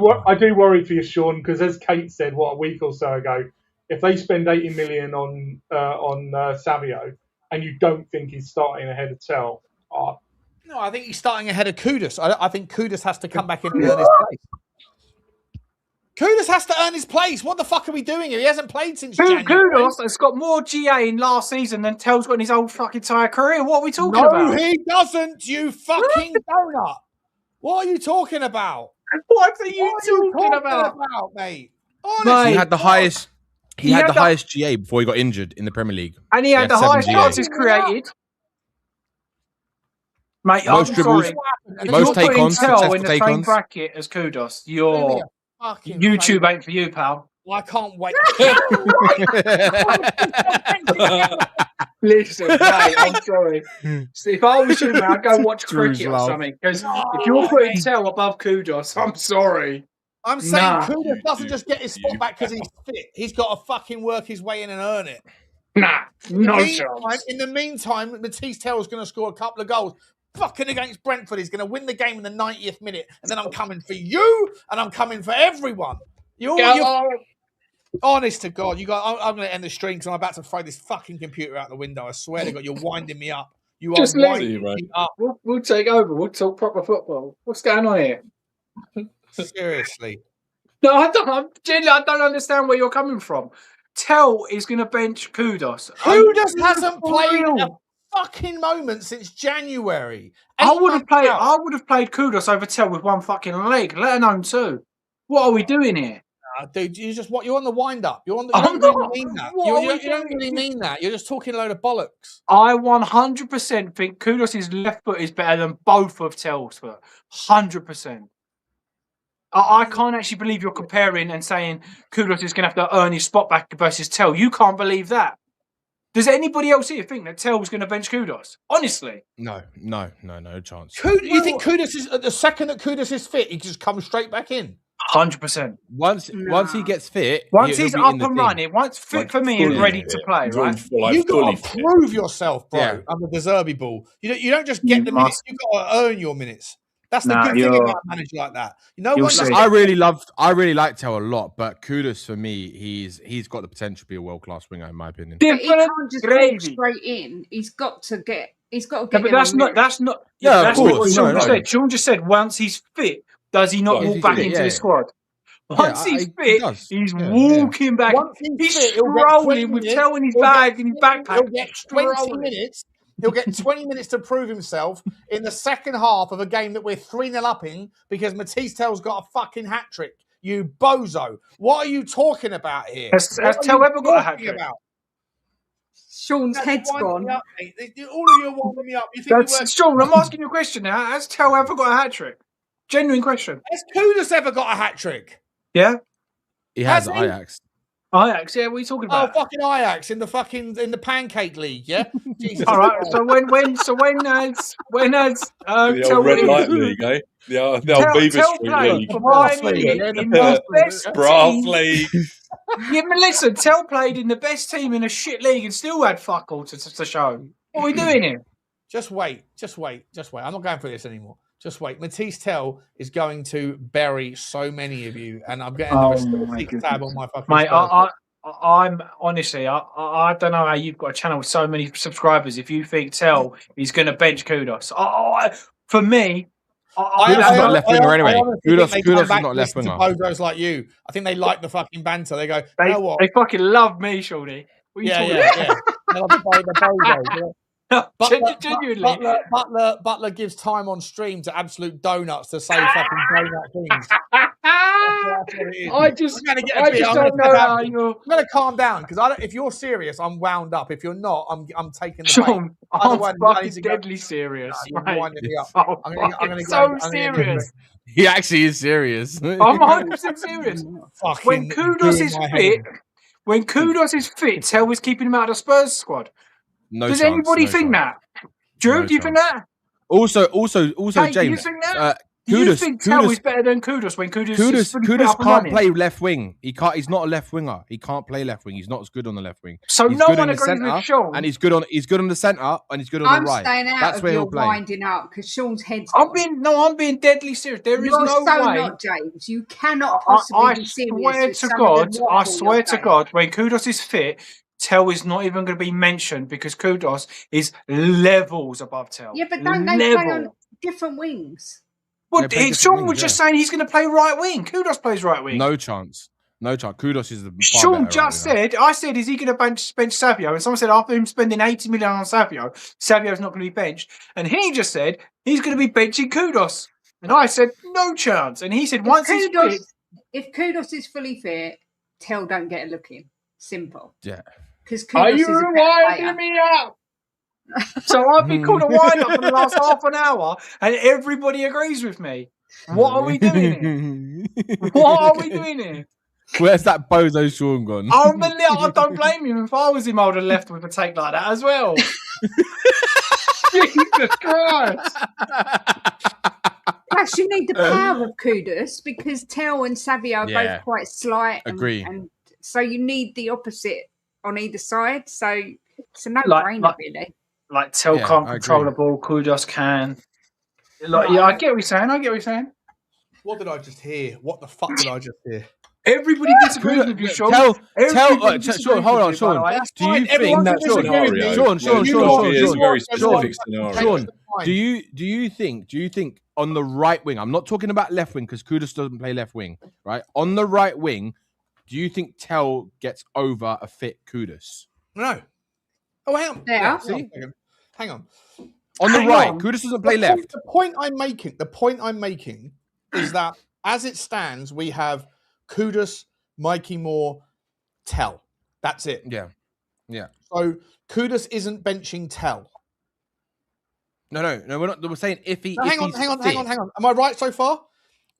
worry for you, Sean, because as Kate said, a week or so ago, if they spend 80 million on Savio and you don't think he's starting ahead of Tel, no, I think he's starting ahead of Kudus. I think Kudus has to come back in and earn his place. Kudus has to earn his place. What the fuck are we doing here? He hasn't played since January. Kudus has got more GA in last season than Tel's got in his whole fucking entire career. What are we talking about? No, he doesn't, you fucking donut. What are you talking about? What are you talking about, mate? Honestly, he had the highest. He had the highest GA before he got injured in the Premier League, and he had the highest chances created. Mate, most dribbles, most take-ons, Tel in the same bracket as Kudus. Your YouTube ain't for you, pal. I can't wait. Listen, mate, I'm sorry. If I was you, man, I'd go watch cricket or something. Because if you're putting Tel above Kudus, I'm sorry. I'm saying Kudus doesn't just get his spot back because he's fit. He's got to fucking work his way in and earn it. No chance. In the meantime, Mathys Tel is going to score a couple of goals. Fucking against Brentford, he's going to win the game in the 90th minute, and then I'm coming for you, and I'm coming for everyone. Honest to God, I'm going to end the stream because I'm about to throw this fucking computer out the window. I swear to God, you're winding me up. You are winding me up. We'll take over. We'll talk proper football. What's going on here? Seriously. No, I don't understand where you're coming from. Tel is going to bench Kudus. Kudus hasn't played a fucking moment since January. I would have played Kudus over Tel with one fucking leg, let alone two. What are we doing here? Dude, you're on the wind up. You don't really mean that. You don't really mean that. You're just talking a load of bollocks. I 100% think Kudus' left foot is better than both of Tel's foot. 100%. I can't actually believe you're comparing and saying Kudus is going to have to earn his spot back versus Tel. You can't believe that. Does anybody else here think that Tel's going to bench Kudus? Honestly. No chance. You think Kudus is, the second that Kudus is fit, he just comes straight back in? 100%. Once he gets fit, once he's up and running, once fit for me and ready to play, right? You've got to prove yourself, bro, under the Zerbi ball. You don't just get the minutes, you've got to earn your minutes. That's the good thing about a manager like that. I really like Tel a lot, but Kudus for me, he's got the potential to be a world-class winger, in my opinion. But he can't just walk straight in. He's got to get. But that's not. Yeah, that's what Sean said. Sean just said once he's fit, does he not walk back into the squad? Once he's fit, he's walking back. He's strolling with Tel in his bag and his backpack. He'll get 20 minutes. He'll get 20 minutes to prove himself in the second half of a game that we're 3-0 up in because Mathys Tel's got a fucking hat-trick. You bozo. What are you talking about here? Has Tel ever got a hat-trick? Sean's head's gone. All of you are winding me up. Sean, I'm asking you a question now. Has Tel ever got a hat-trick? Genuine question. Has Kudus ever got a hat-trick? Yeah? He has at Ajax. Ajax, yeah, what are you talking about? Oh, fucking Ajax in the pancake league, yeah. Jesus. All right. So when has the old red light league, eh? The old Beaver Street league, in the best Brass league. Yeah, but listen, Tel played in the best team in a shit league and still had fuck all to show. What are we doing here? Just wait. I'm not going through this anymore. Just wait. Mathys Tel is going to bury so many of you, and I'm getting the tab on my fucking. Mate, I'm honestly, I don't know how you've got a channel with so many subscribers. If you think Tel is going to bench Kudus, For me, Kudos is not left winger anyway. Kudos is not left winger. Bozos like you. I think they like the fucking banter. They go, you know what? They fucking love me, Shorty. What are you talking Yeah. They love the Bozos. Genuinely. Butler gives time on stream to absolute donuts to say fucking donut things. I just don't know how you're. I'm going to calm down because if you're serious, I'm wound up. If you're not, I'm taking the Sean, bait. I'm fucking deadly serious. You're winding me up. I'm gonna so serious. He actually is serious. I'm 100% serious. When Kudos is fit, Tel was keeping him out of the Spurs squad. Does anybody think that? Drew, do you think that? Also, Hey, James. do you think that? Kudos, you think Tel is better than Kudos when Kudos can't play left wing. He can't. He's not a left winger. He can't play left wing. He's not as good on the left wing. So he's no good one in the agrees centre, with Sean. and he's good on the centre, and he's good on the right. I'm staying out That's of where your he'll play. winding up because Sean's head's. I'm being deadly serious. There is no way. Not, James. You cannot possibly be serious. I swear to God, when Kudos is fit, Tel is not even going to be mentioned because Kudos is levels above Tel. Yeah, but don't they play on different wings? Well, Sean was just saying he's going to play right wing. Kudos plays right wing. No chance. Kudos is the. Sean just said, I said, is he going to bench Savio? And someone said, after him spending 80 million on Savio's not going to be benched. And he just said, he's going to be benching Kudos. And I said, no chance. And he said, if Kudos is fully fit, Tel don't get a look in. Simple. Yeah. Are you winding me up? So I've been called a wind up for the last half an hour, and everybody agrees with me. What are we doing here? What are we doing here? Where's that bozo Sean gone? I don't blame him. If I was him, I would have left with a take like that as well. Jesus Christ! Plus, you need the power of Kudos because Tel and Savio are both quite slight. Agree. And so you need the opposite on either side. So it's a no-brainer, really. Like Tel can't control the ball, Kudos can. I get what you're saying. What did I just hear? What the fuck did I just hear? Everybody disagrees with you, Sean. Sean, hold on, Sean. Do you think that Sean? Do you think on the right wing? I'm not talking about left wing because Kudos doesn't play left wing, right? On the right wing, do you think Tel gets over a fit Kudos? No. Oh, hang on. Yeah. Hang on. On the right, Kudos doesn't play left. The point I'm making is that as it stands, we have Kudos, Mikey Moore, Tel. That's it. Yeah. So Kudos isn't benching Tel. No, we're not. We're saying if he. Hang on. Am I right so far?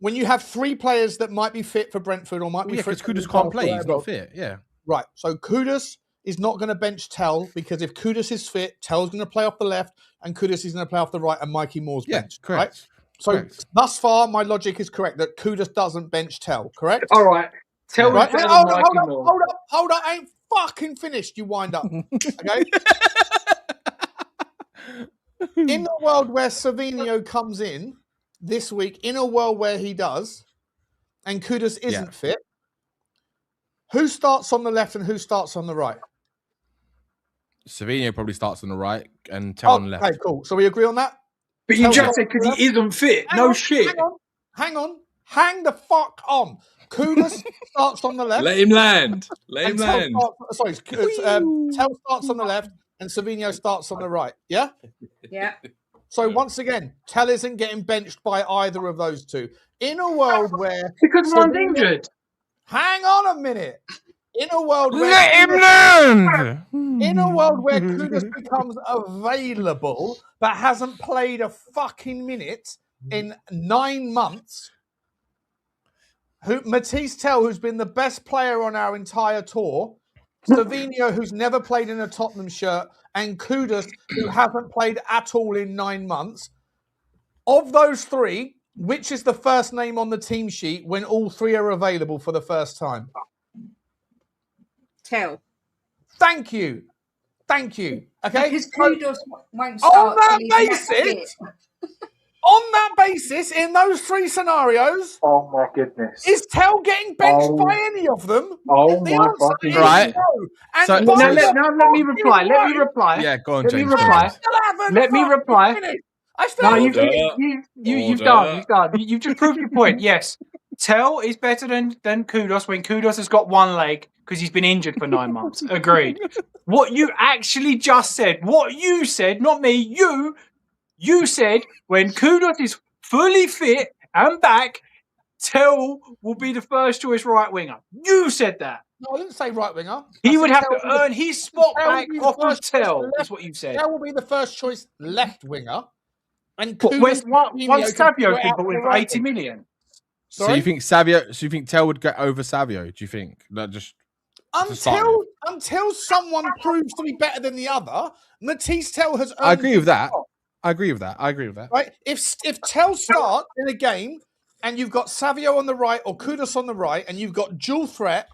When you have three players that might be fit for Brentford or might be fit, because Kudos can't play. He's not fit. Yeah. Right. So Kudos is not going to bench Tel because if Kudos is fit, Tel's going to play off the left and Kudos is going to play off the right and Mikey Moore's bench. Correct. Right? So thus far, my logic is correct that Kudos doesn't bench Tel, correct? All right. Tel right? Hold up. I ain't fucking finished, you wind up. Okay? In the world where Savinho comes in this week, in a world where he does, and Kudos isn't fit, who starts on the left and who starts on the right? Savinho probably starts on the right and Tel on the left. Okay, cool. So we agree on that? But you just said because he isn't fit. Shit. Hang on. Hang the fuck on. Kudos starts on the left. Let him land. Tel starts on the left and Savinho starts on the right. Yeah? Yeah. So once again, Tel isn't getting benched by either of those two. In a world where... Because one's injured. Hang on a minute. In a world where... Let him land! In a world where Kudos becomes available but hasn't played a fucking minute in 9 months, Mathys Tel, who's been the best player on our entire tour, Savinho, who's never played in a Tottenham shirt, and Kudos, who hasn't played at all in 9 months. Of those three, which is the first name on the team sheet when all three are available for the first time? Tel. Thank you. Okay. Because Kudos won't start. On that basis, in those three scenarios, oh my goodness, is Tel getting benched by any of them? Oh my fucking right. No. And so, let me reply. Yeah, go on, James. Let me reply. I No, still you've done. You've just proved your point. Yes, Tel is better than Kudos when Kudos has got one leg because he's been injured for 9 months. Agreed. What you actually just said, what you said, not me, you said when Kudos is fully fit and back, Tel will be the first choice right winger. You said that. No, I didn't say right winger. He would have to earn his spot back off of Tel, is what you said. Tel will be the first choice left winger. And once Savio Savio can put in for 80 million. Sorry? So you think Tel would get over Savio? Do you think that just until someone proves to be better than the other, Mathys Tel has. I agree with that. Right? If Tel starts in a game and you've got Savio on the right or Kudos on the right, and you've got dual threat,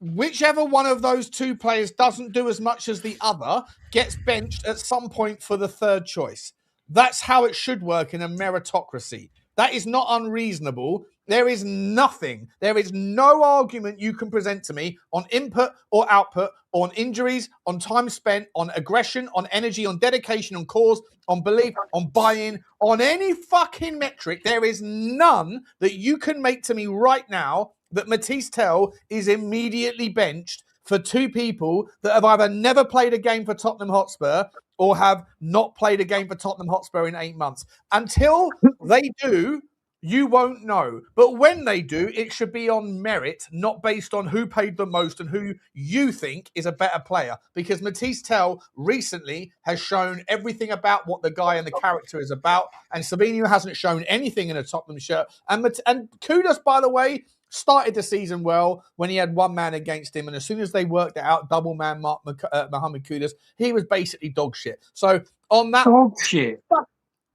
whichever one of those two players doesn't do as much as the other gets benched at some point for the third choice. That's how it should work in a meritocracy. That is not unreasonable. There is no argument you can present to me on input or output, on injuries, on time spent, on aggression, on energy, on dedication, on cause, on belief, on buy-in, on any fucking metric. There is none that you can make to me right now that Mathys Tel is immediately benched for two people that have either never played a game for Tottenham Hotspur or have not played a game for Tottenham Hotspur in 8 months. Until they do, you won't know. But when they do, it should be on merit, not based on who paid the most and who you think is a better player. Because Mathys Tel recently has shown everything about what the guy and the character is about. And Savino hasn't shown anything in a Tottenham shirt. And Kudos, by the way, started the season well when he had one man against him. And as soon as they worked it out, double man Mohamed Kudus, he was basically dog shit. So on that... Dog shit?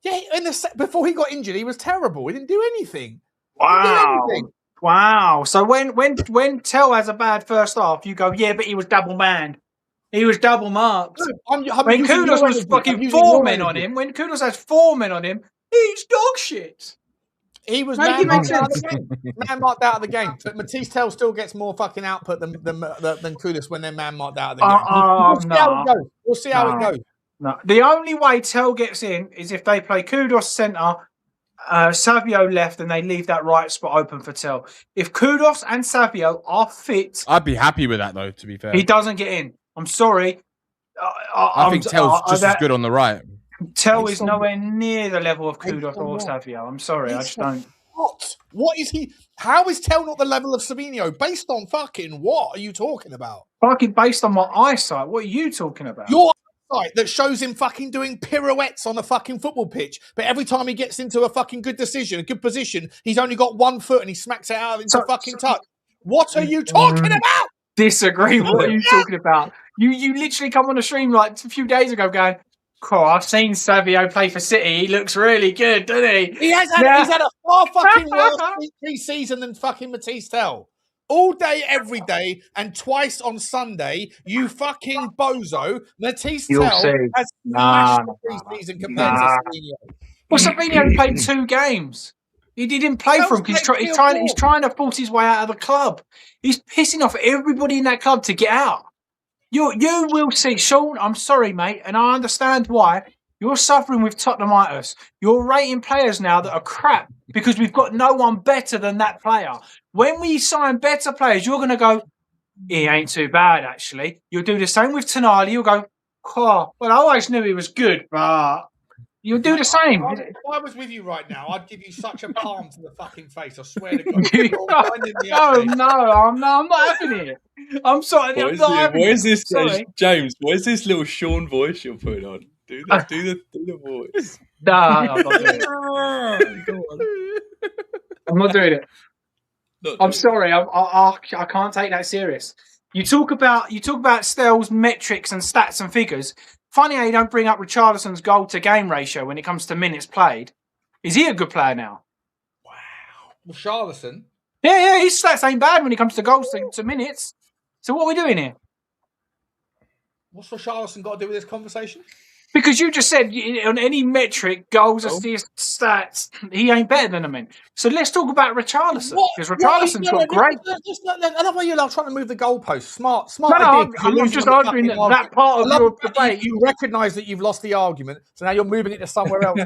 Yeah, before he got injured, he was terrible. He didn't do anything. Wow. So when Tel has a bad first half, you go, yeah, but he was double manned. He was double marked. When Kudos was fucking 4 men on him, when Kudos has 4 men on him, he's dog shit. He was man marked out of the game. Man marked out of the game. But Mathys Tel still gets more fucking output than Kudos when they're man marked out of the game. We'll see how it goes. No. The only way Tel gets in is if they play Kudos centre, Savio left, and they leave that right spot open for Tel. If Kudos and Savio are fit... I'd be happy with that, though, to be fair. He doesn't get in. I'm sorry. I think Tel's just as good on the right. Tel is nowhere near the level of Kudos or Savio. I'm sorry, I just don't... What is he? How is Tel not the level of Savino? Based on fucking what are you talking about? Fucking based on my eyesight. What are you talking about? Your eyesight that shows him fucking doing pirouettes on a fucking football pitch, but every time he gets into a fucking good decision, a good position, he's only got 1 foot and he smacks it out into fucking touch. What are you talking about? Disagree. What are you talking about? You literally come on a stream like a few days ago going, cool, I've seen Savio play for City. He looks really good, doesn't he? He's had a far fucking worse pre-season than fucking Mathys Tel. All day, every day, and twice on Sunday, you fucking bozo. Mathys Tel has smashed the pre-season compared to Savino. Well, Savino played 2 games. He didn't play for him because he's trying to force his way out of the club. He's pissing off everybody in that club to get out. You will see, Sean, I'm sorry, mate, and I understand why. You're suffering with Tottenhamitis. You're rating players now that are crap because we've got no one better than that player. When we sign better players, you're going to go, he ain't too bad, actually. You'll do the same with Tonali. You'll go, well, I always knew he was good, but you'll do the same. If I was with you right now, I'd give you such a palm to the fucking face. I swear to God. No, I'm not having it. I'm sorry. What is this, James? What is this little Sean voice you're putting on? Do the voice. No, I'm not doing it. I'm not doing it. I'm sorry. I can't take that serious. You talk about Stel's metrics and stats and figures. Funny how you don't bring up Richarlison's goal to game ratio when it comes to minutes played. Is he a good player now? Wow. Richarlison? Yeah, his stats ain't bad when it comes to goals to minutes. So what are we doing here? What's Richarlison got to do with this conversation? Because you just said on any metric, goals, assists, stats, he ain't better than them. So let's talk about Richarlison. Because Richarlison's got great. I love why you're trying to move the goalposts. Smart No, idea. I'm just arguing that part of your debate. You recognise that you've lost the argument, so now you're moving it to somewhere else.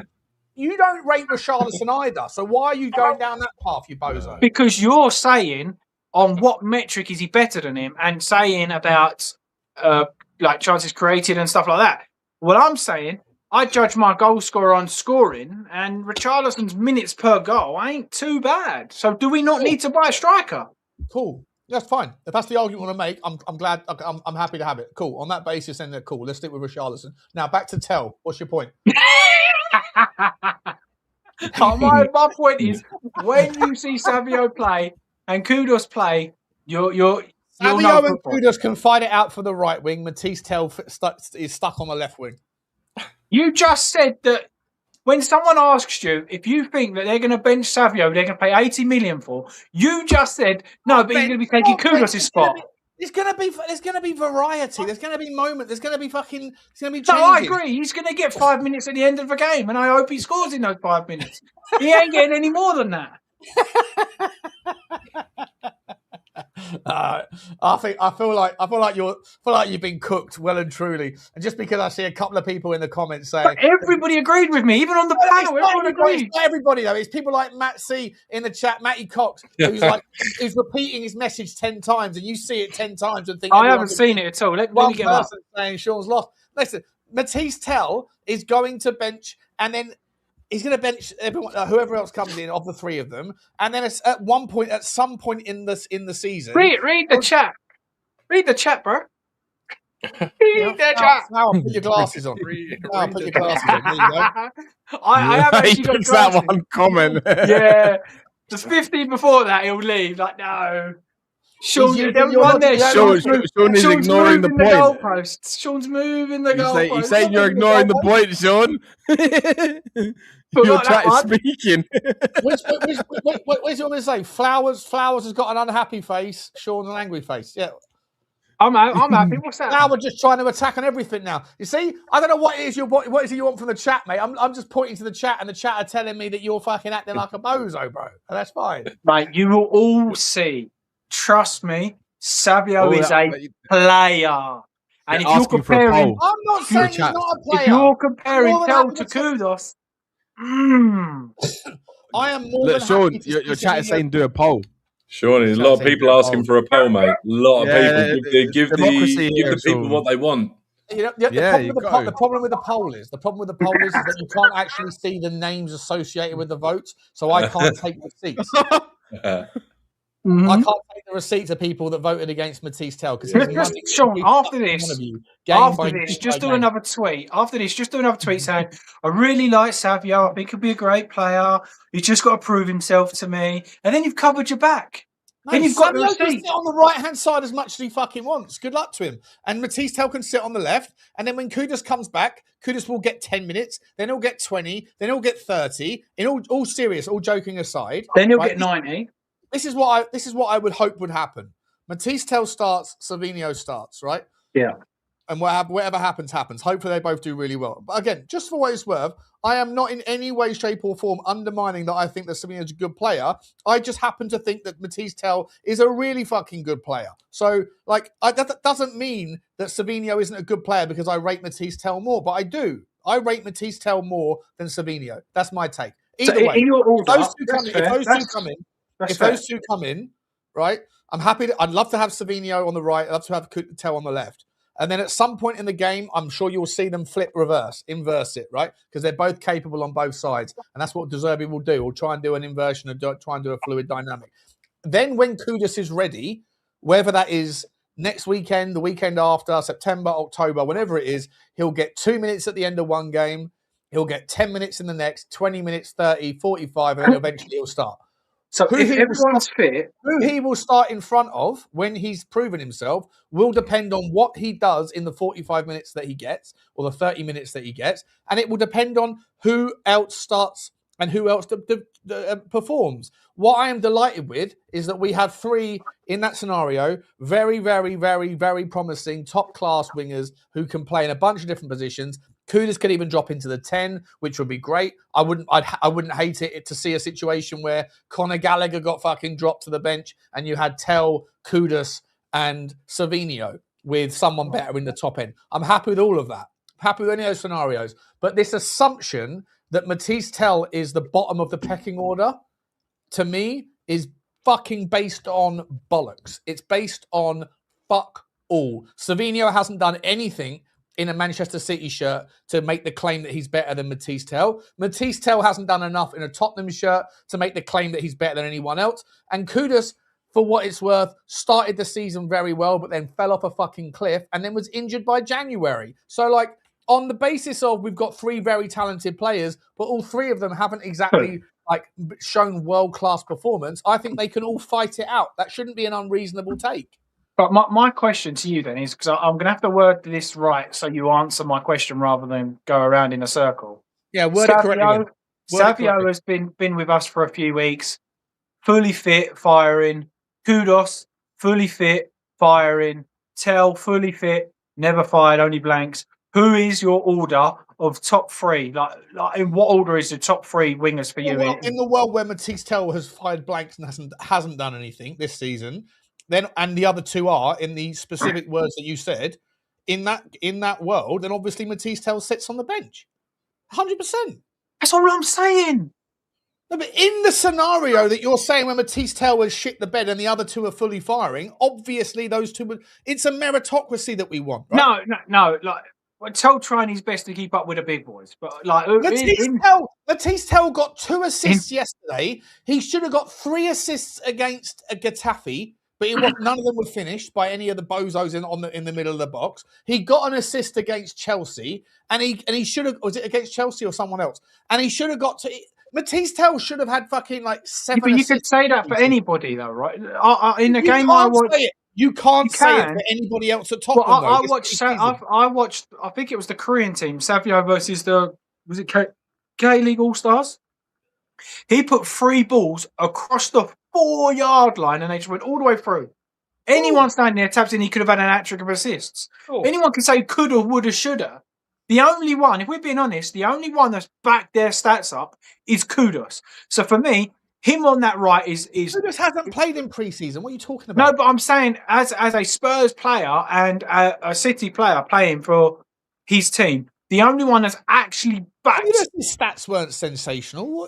You don't rate Richarlison either, so why are you going down that path, you bozo? Because you're saying on what metric is he better than him, and saying about like chances created and stuff like that. Well, I'm saying I judge my goal scorer on scoring, and Richarlison's minutes per goal ain't too bad. So do we not need to buy a striker? Cool. That's fine. If that's the argument you want to make, I'm glad. I'm happy to have it. Cool. On that basis, then cool. Let's stick with Richarlison. Now back to Tel. What's your point? My point is, when you see Savio play and Kudus play, Savio and Kudus can fight it out for the right wing. Mathys Tel is stuck on the left wing. You just said that when someone asks you if you think that they're going to bench Savio, they're going to pay 80 million for, you just said, no, but he's going to be taking Kudus' spot. There's going to be variety. There's going to be moments. There's going to be fucking. There's going to be changes. No, I agree. He's going to get 5 minutes at the end of the game, and I hope he scores in those 5 minutes. He ain't getting any more than that. I feel like you've been cooked well and truly, and just because I see a couple of people in the comments saying, but everybody agreed with me, even on the panel. Everyone agreed. It's not everybody though. It's people like Matt C in the chat, Matty Cox, who's repeating his message 10 times, and you see it 10 times and think I haven't seen it at all. Let me get up. Saying Sean's lost. Listen, Mathys Tel is going to bench, and then he's going to bench everyone, whoever else comes in of the three of them, and then at some point in the season, read the chat. Read the chat, bro. Read the chat. Now put your glasses on. Put your glasses on. There you go. I have actually got glasses. That one comment. Yeah, there's 15 before that. He'll leave. Like no. Sean, Sean is ignoring the point. Goalposts. Sean's moving the goalposts. He's saying you're ignoring the point, Sean. Your chat is speaking. What's he want to say? Flowers has got an unhappy face. Sean's an angry face. Yeah. I'm happy. What's that? Now we're just trying to attack on everything now. You see, I don't know what is you want from the chat, mate. I'm just pointing to the chat, and the chat are telling me that you're fucking acting like a bozo, bro. And that's fine. Mate, you will all see. Trust me, Savio is a player. And if you're comparing, I'm not saying he's not a player. If you're comparing Tel to Kudus, I am more than Sean, happy your chat is saying do a poll. Sean, there's a lot of people asking for a poll, mate. A lot of people. Give the people what they want. The problem with the poll is that you can't actually see the names associated with the votes, so I can't take receipts. I can't take the receipts of people that voted against Mathys Tel because Sean, after this, just do another tweet. After this, just do another tweet saying, "I really like Savio. I think he'll be a great player. He's just got to prove himself to me." And then you've covered your back. Then you've got the receipt. Can sit on the right hand side as much as he fucking wants. Good luck to him. And Mathys Tel can sit on the left. And then when Kudus comes back, Kudus will get 10 minutes. Then he'll get 20. Then he'll get 30. In all serious, all joking aside, then he'll get 90. This is what I would hope would happen. Mathys Tel starts, Savinho starts, right? Yeah. And whatever happens. Hopefully they both do really well. But again, just for what it's worth, I am not in any way, shape or form undermining that I think that Savinho's a good player. I just happen to think that Mathys Tel is a really fucking good player. So, that doesn't mean that Savinho isn't a good player because I rate Mathys Tel more, but I do. I rate Mathys Tel more than Savinho. That's my take. Either way, if those two come in, right? I'm happy. I'd love to have Savinho on the right. I'd love to have Tel on the left. And then at some point in the game, I'm sure you'll see them inverse it, right? Because they're both capable on both sides. And that's what De Zerbi will do. We'll try and do an inversion and try and do a fluid dynamic. Then when Kudus is ready, whether that is next weekend, the weekend after, September, October, whenever it is, he'll get 2 minutes at the end of one game. He'll get 10 minutes in the next, 20 minutes, 30, 45, and then eventually he'll start. So if everyone's fit, who he will start in front of when he's proven himself will depend on what he does in the 45 minutes that he gets or the 30 minutes that he gets. And it will depend on who else starts and who else performs. What I am delighted with is that we have three in that scenario, very, very, very, very promising top-class wingers who can play in a bunch of different positions. Kudus could even drop into the 10, which would be great. I wouldn't hate it to see a situation where Conor Gallagher got fucking dropped to the bench and you had Tel, Kudus, and Savinho with someone better in the top end. I'm happy with all of that. Happy with any of those scenarios. But this assumption that Mathys Tel is the bottom of the pecking order, to me, is fucking based on bollocks. It's based on fuck all. Savinho hasn't done anything in a Manchester City shirt to make the claim that he's better than Mathys Tel. Mathys Tel hasn't done enough in a Tottenham shirt to make the claim that he's better than anyone else. And Kudus, for what it's worth, started the season very well, but then fell off a fucking cliff and then was injured by January. So, like, on the basis of we've got 3 very talented players, but all 3 of them haven't exactly shown world-class performance, I think they can all fight it out. That shouldn't be an unreasonable take. But my question to you then is, because I'm going to have to word this right so you answer my question rather than go around in a circle. Yeah, word it correctly. Savio has been with us for a few weeks, fully fit, firing. Kudos, fully fit, firing. Tel, fully fit, never fired, only blanks. Who is your order of top 3? Like in what order is the top 3 wingers for you? Well, in the world where Mathys Tel has fired blanks and hasn't done anything this season, then and the other 2 are in the specific words that you said, in that world, then obviously Mathys Tel sits on the bench, 100%. That's all I'm saying. No, but in the scenario that you're saying when Mathys Tel was shit the bed and the other 2 are fully firing, obviously those 2 it's a meritocracy that we want, right? No. Like, Tel trying his best to keep up with the big boys, but like Mathys Tel got 2 assists yesterday. He should have got 3 assists against a Getafe, but none of them were finished by any of the bozos in the middle of the box. He got an assist against Chelsea, and he should have. Was it against Chelsea or someone else? And he should have got to. Mathys Tel should have had fucking 7 but you could say that for anybody, though, right? In the game I watched, you can't say it for anybody else at Tottenham. Well, I watched. I think it was the Korean team, Savio versus was it K-League All Stars? He put 3 balls across the 4-yard line, and they just went all the way through. Anyone standing there taps in, he could have had an hat-trick of assists. Anyone can say coulda, woulda, shoulda. The only one, if we're being honest, the only one that's backed their stats up is Kudos. So for me, him on that right is Kudos hasn't played in pre-season. What are you talking about? No, but I'm saying as a Spurs player and a City player playing for his team, the only one that's actually backed. His stats weren't sensational.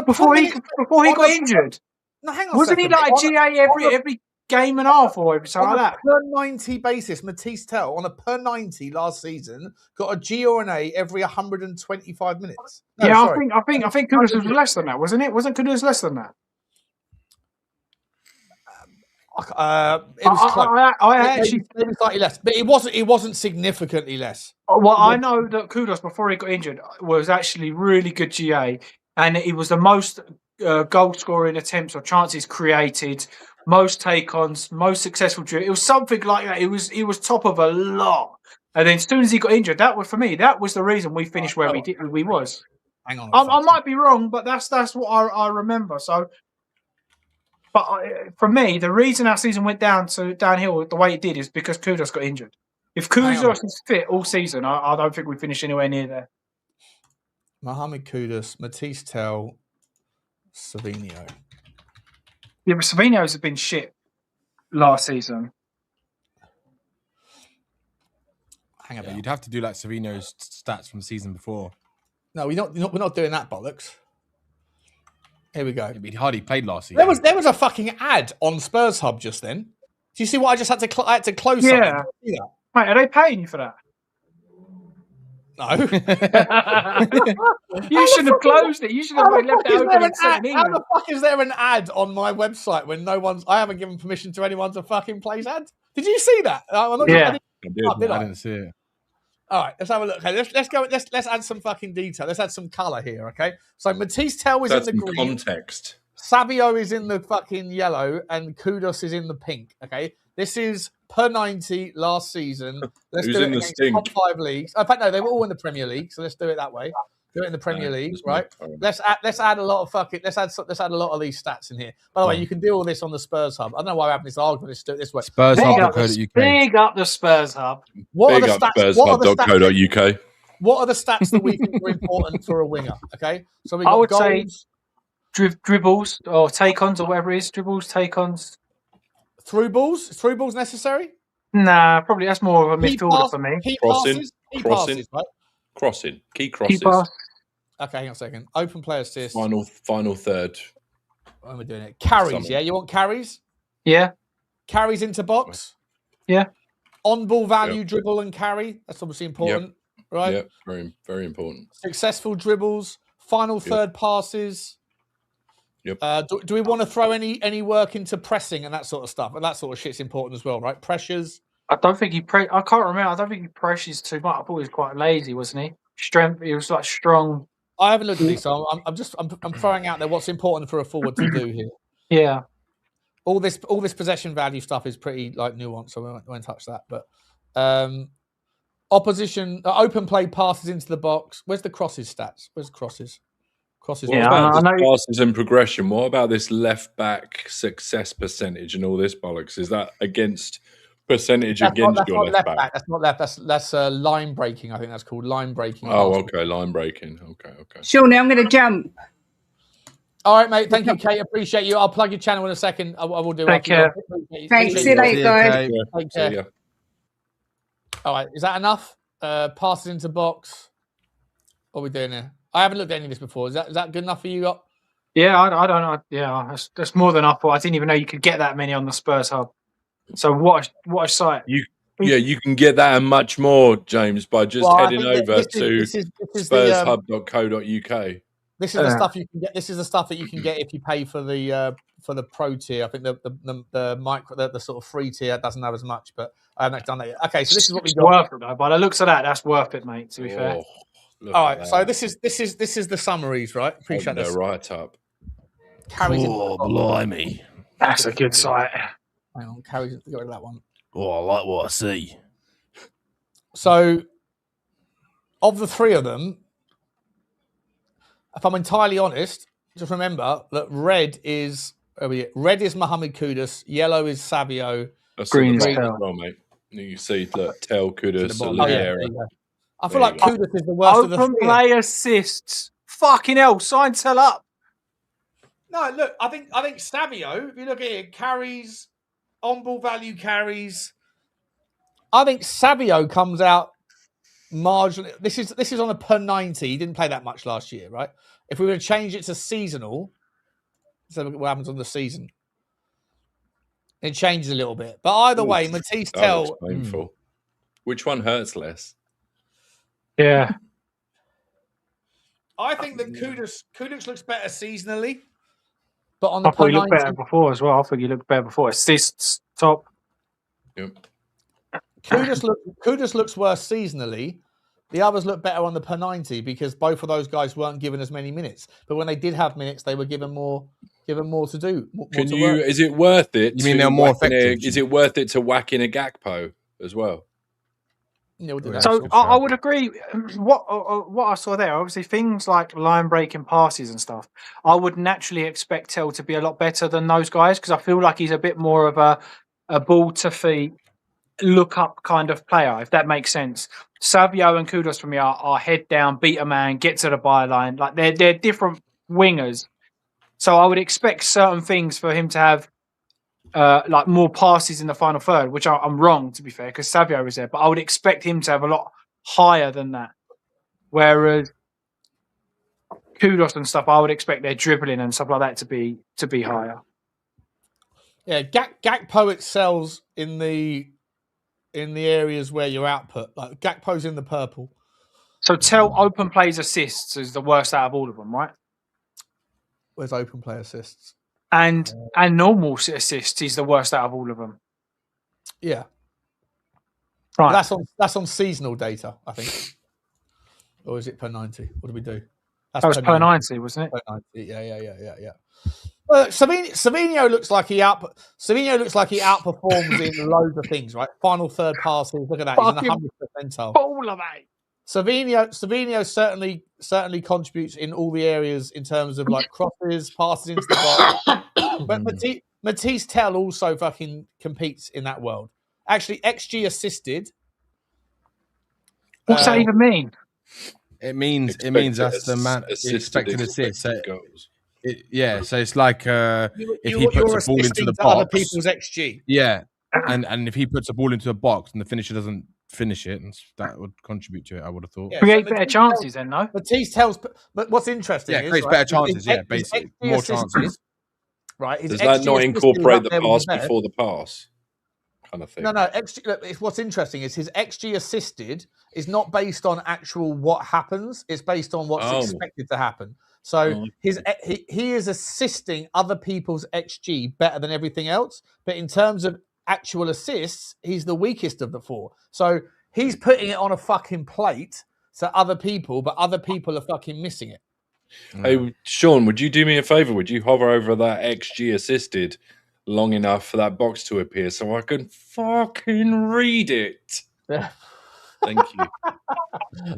Before he got injured. No, hang on. Wasn't he like a GA every game and a half or something like that? Per 90 basis, Mathys Tel on a per 90 last season got a G or an A every 125 minutes. No, yeah, sorry. I think Kudus was less than that, wasn't it? Wasn't Kudus less than that? It was close. I actually maybe slightly less, but it wasn't significantly less. Well, I know that Kudus before he got injured was actually really good GA, and he was the most goal scoring attempts or chances created, most take-ons, most successful drill. It was something like that. He was top of a lot. And then as soon as he got injured, that was the reason we finished where we was. Hang on. I might be wrong, but that's what I remember. So, but for me, the reason our season went downhill the way it did is because Kudos got injured. If Kudos is fit all season, I don't think we finish anywhere near there. Mohamed Kudus, Mathys Tel, Savinho. Yeah, but Savinho's have been shit last season. Hang about. You'd have to do like Savinho's stats from the season before. No, we're not doing that bollocks. Here we go. He hardly played last season. There was a fucking ad on Spurs Hub just then. Do you see what I just had to? I had to close. Yeah. Something. Mate, are they paying you for that? No. You should have closed it. You should have left it open and sent an email. How the fuck is there an ad on my website when I haven't given permission to anyone to fucking place ads? Did you see that? I didn't see it. All right, let's have a look. Okay, let's go. Let's add some fucking detail. Let's add some colour here. Okay, so Mathys Tel is in the green. Context. Savio is in the fucking yellow, and Kudos is in the pink. Okay, this is per 90 last season. Let's do it against top 5 leagues. In fact, no, they were all in the Premier League, so let's do it that way. Do it in the Premier League, right? Let's add a lot of fucking. Let's add a lot of these stats in here. By the way, you can do all this on the Spurs Hub. I don't know why we're having this argument. Let's do it this way. SpursHub.co.uk. Big up the Spurs Hub. What are the stats? SpursHub.co.uk. What are the stats that we think are important for a winger? Okay, so we got I would goals. say dribbles or take-ons or whatever it is. Dribbles, take-ons. Through balls. Through balls necessary. Nah, probably that's more of a Key midfielder pass, for me. Key Crossing, passes. Key crossing. passes. Right. Crossing. Key Key crosses. pass. Okay, hang on a second. Open play assist. Final third. When we're doing it, carries. Something. Yeah, you want carries? Yeah. Carries into box. Yeah. On ball value, Yep. dribble and carry. That's obviously important, right? Yeah, very, very important. Successful dribbles, final third passes. Yep. Do we want to throw any work into pressing and that sort of stuff? And that sort of shit's important as well, right? Pressures. I don't think I can't remember. I don't think he pressured too much. I thought he was quite lazy, wasn't he? Strength. He was like strong. I haven't looked at these, so I'm throwing out there what's important for a forward to do here. Yeah. All this possession value stuff is pretty like nuanced, so we won't touch that. But opposition open play passes into the box. Where's the crosses stats? Where's crosses? Crosses. Yeah, What about I know. passes and progression? What about this left back success percentage and all this bollocks? Is that against percentage against your left back? That's not left. That's line breaking. I think that's called line breaking. Oh, okay, line breaking. Okay. Shawnee, I'm going to jump. All right, mate. Thank you, Kate. Appreciate you. I'll plug your channel in a second. I will do. Take care. Thanks. See you later, guys. Take care. All right. Is that enough? Passes into box. What are we doing here? I haven't looked at any of this before. Is that good enough for you? Yeah, I don't know. Yeah, that's more than I thought. I didn't even know you could get that many on the Spurs Hub. So what a site. You can get that and much more, James, by just heading over to spurshub.co.uk. This is the stuff you can get. This is the stuff that you can get if you pay for the pro tier. I think the micro, the sort of free tier doesn't have as much, but I haven't done that yet. Okay, so this is what we got. Worth it though. By the looks of that, that's worth it, mate. To be fair. All right, so this is the summaries, right? Appreciate this. Right up. Carries blimey. That's a good site. Hang on, carries. Get rid of that one. Oh, I like what I see. So, of the three of them, if I'm entirely honest, just remember that red is Mohamed Kudus, yellow is Savio, green is Tel. Well, mate. You see, look, Tel, Kudus, Oliveira. I feel like Kudus is the worst of the three. Open play assists. Fucking hell, sign Tel up. No, look, I think Savio, if you look at it, carries, on-ball value carries. I think Savio comes out marginally. This is on a per 90. He didn't play that much last year, right? If we were to change it to seasonal, so look at what happens on the season. It changes a little bit. But either way, Mathys Tel. Painful. Which one hurts less? Yeah. I think that Kudus looks better seasonally. But on the I thought he looked better before as well. I think he looked better before. Assists, top. Yep. Kudus looks worse seasonally. The others look better on the per 90 because both of those guys weren't given as many minutes. But when they did have minutes, they were given more to do. Is it worth it? You mean they're more effective? Is it worth it to whack in a Gakpo as well? Yeah, we'll do that. So I would agree. What I saw there, obviously, things like line breaking passes and stuff. I would naturally expect Tel to be a lot better than those guys because I feel like he's a bit more of a ball to feet, look up kind of player, if that makes sense. Savio and Kudus for me are head down, beat a man, get to the byline. Like they're different wingers. So I would expect certain things for him to have. Like more passes in the final third, which I'm wrong to be fair, because Savio is there, but I would expect him to have a lot higher than that. Whereas Kudus and stuff, I would expect their dribbling and stuff like that to be higher. Yeah, Gakpo excels in the areas where your output, like Gakpo's in the purple. So Tel open plays assists is the worst out of all of them, right? Where's open play assists? And normal assists is the worst out of all of them. Yeah. Right. That's on seasonal data, I think. Or is it per 90? What do we do? That was per 90, wasn't it? Per 90. Yeah. Well, Savinho looks like he outperforms in loads of things, right? Final third passes. Look at that. He's in the 100th percentile. Baller, mate. Savinho certainly contributes in all the areas in terms of like crosses, passes into the box. But Mathys Tel also fucking competes in that world. Actually, XG assisted. What's that even mean? It means that's the man expected assist. So goals. So it's like if he puts a ball into the to other box, people's XG. yeah, and if he puts a ball into the box and the finisher doesn't finish it, that would contribute to it. I would have thought. Yeah, Create better chances, then, no? Mathys Tel's. But what's interesting is creates better chances. Yeah, basically more chances. Right? Does that not incorporate the pass before the pass? Kind of thing. No. XG, what's interesting is his XG assisted is not based on actual what happens. It's based on what's expected to happen. So he is assisting other people's XG better than everything else. But in terms of actual assists, he's the weakest of the four. So he's putting it on a fucking plate to other people, but other people are fucking missing it. Hey, Sean, would you do me a favour? Would you hover over that XG assisted long enough for that box to appear so I can fucking read it? Thank you.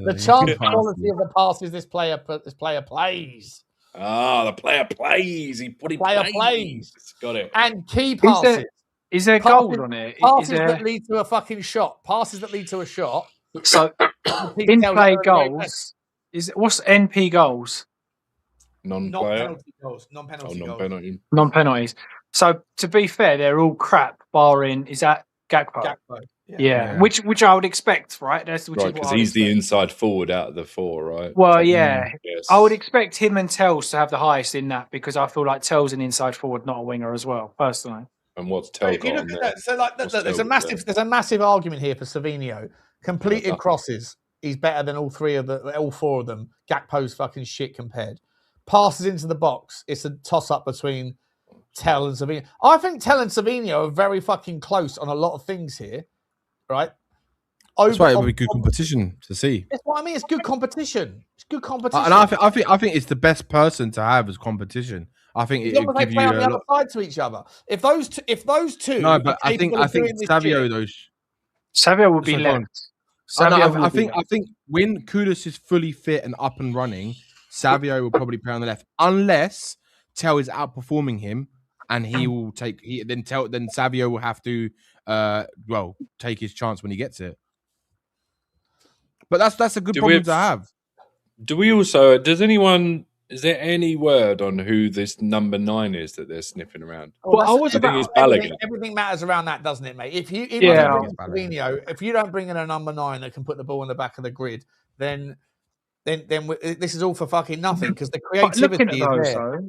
The chance quality of the passes this player plays. The player plays. Plays. Got it. And key passes. Is there gold on it? Passes that lead to a fucking shot. Passes that lead to a shot. So in-play goals. What's NP goals? Non-penalty goals. Non-penalties. So to be fair, they're all crap, barring is that Gakpo? Yeah. Which I would expect, right? Because he's the inside forward out of the four, right? Well, yes. I would expect him and Tels to have the highest in that because I feel like Tels an inside forward, not a winger as well, personally. And what's Tel got on there? So there's a massive argument here for Savinho. Completed crosses, he's better than all four of them. Gakpo's fucking shit compared. Passes into the box, it's a toss-up between Tel and Savinho. I think Tel and Savinho are very fucking close on a lot of things here, right? That's why it would be good competition to see. That's what I mean. It's good competition. And I think it's the best person to have as competition. I think it would give you on the other side to each other. If those two, no, but I think Savio Savio would be left. I think when Kudus is fully fit and up and running, Savio will probably play on the left, unless Tel is outperforming him, and he will take. Then Savio will have to, take his chance when he gets it. But that's a good problem to have. Do we also? Does anyone? Is there any word on who this number 9 is that they're sniffing around? Everything matters around that, doesn't it, mate? If you don't bring in a number 9 that can put the ball in the back of the grid, then this is all for fucking nothing because the creativity is there.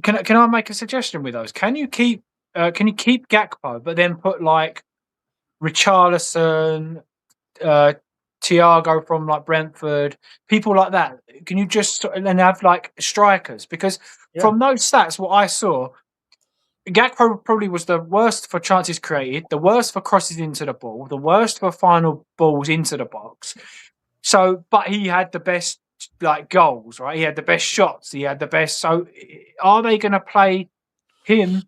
Can I make a suggestion with those? Can you keep Gakpo, but then put like Richalison, Thiago from like Brentford, people like that? Can you just and have like strikers? Because from those stats, what I saw, Gakpo probably was the worst for chances created, the worst for crosses into the ball, the worst for final balls into the box. So, but he had the best like goals, right? He had the best shots. He had the best. So, are they going to play him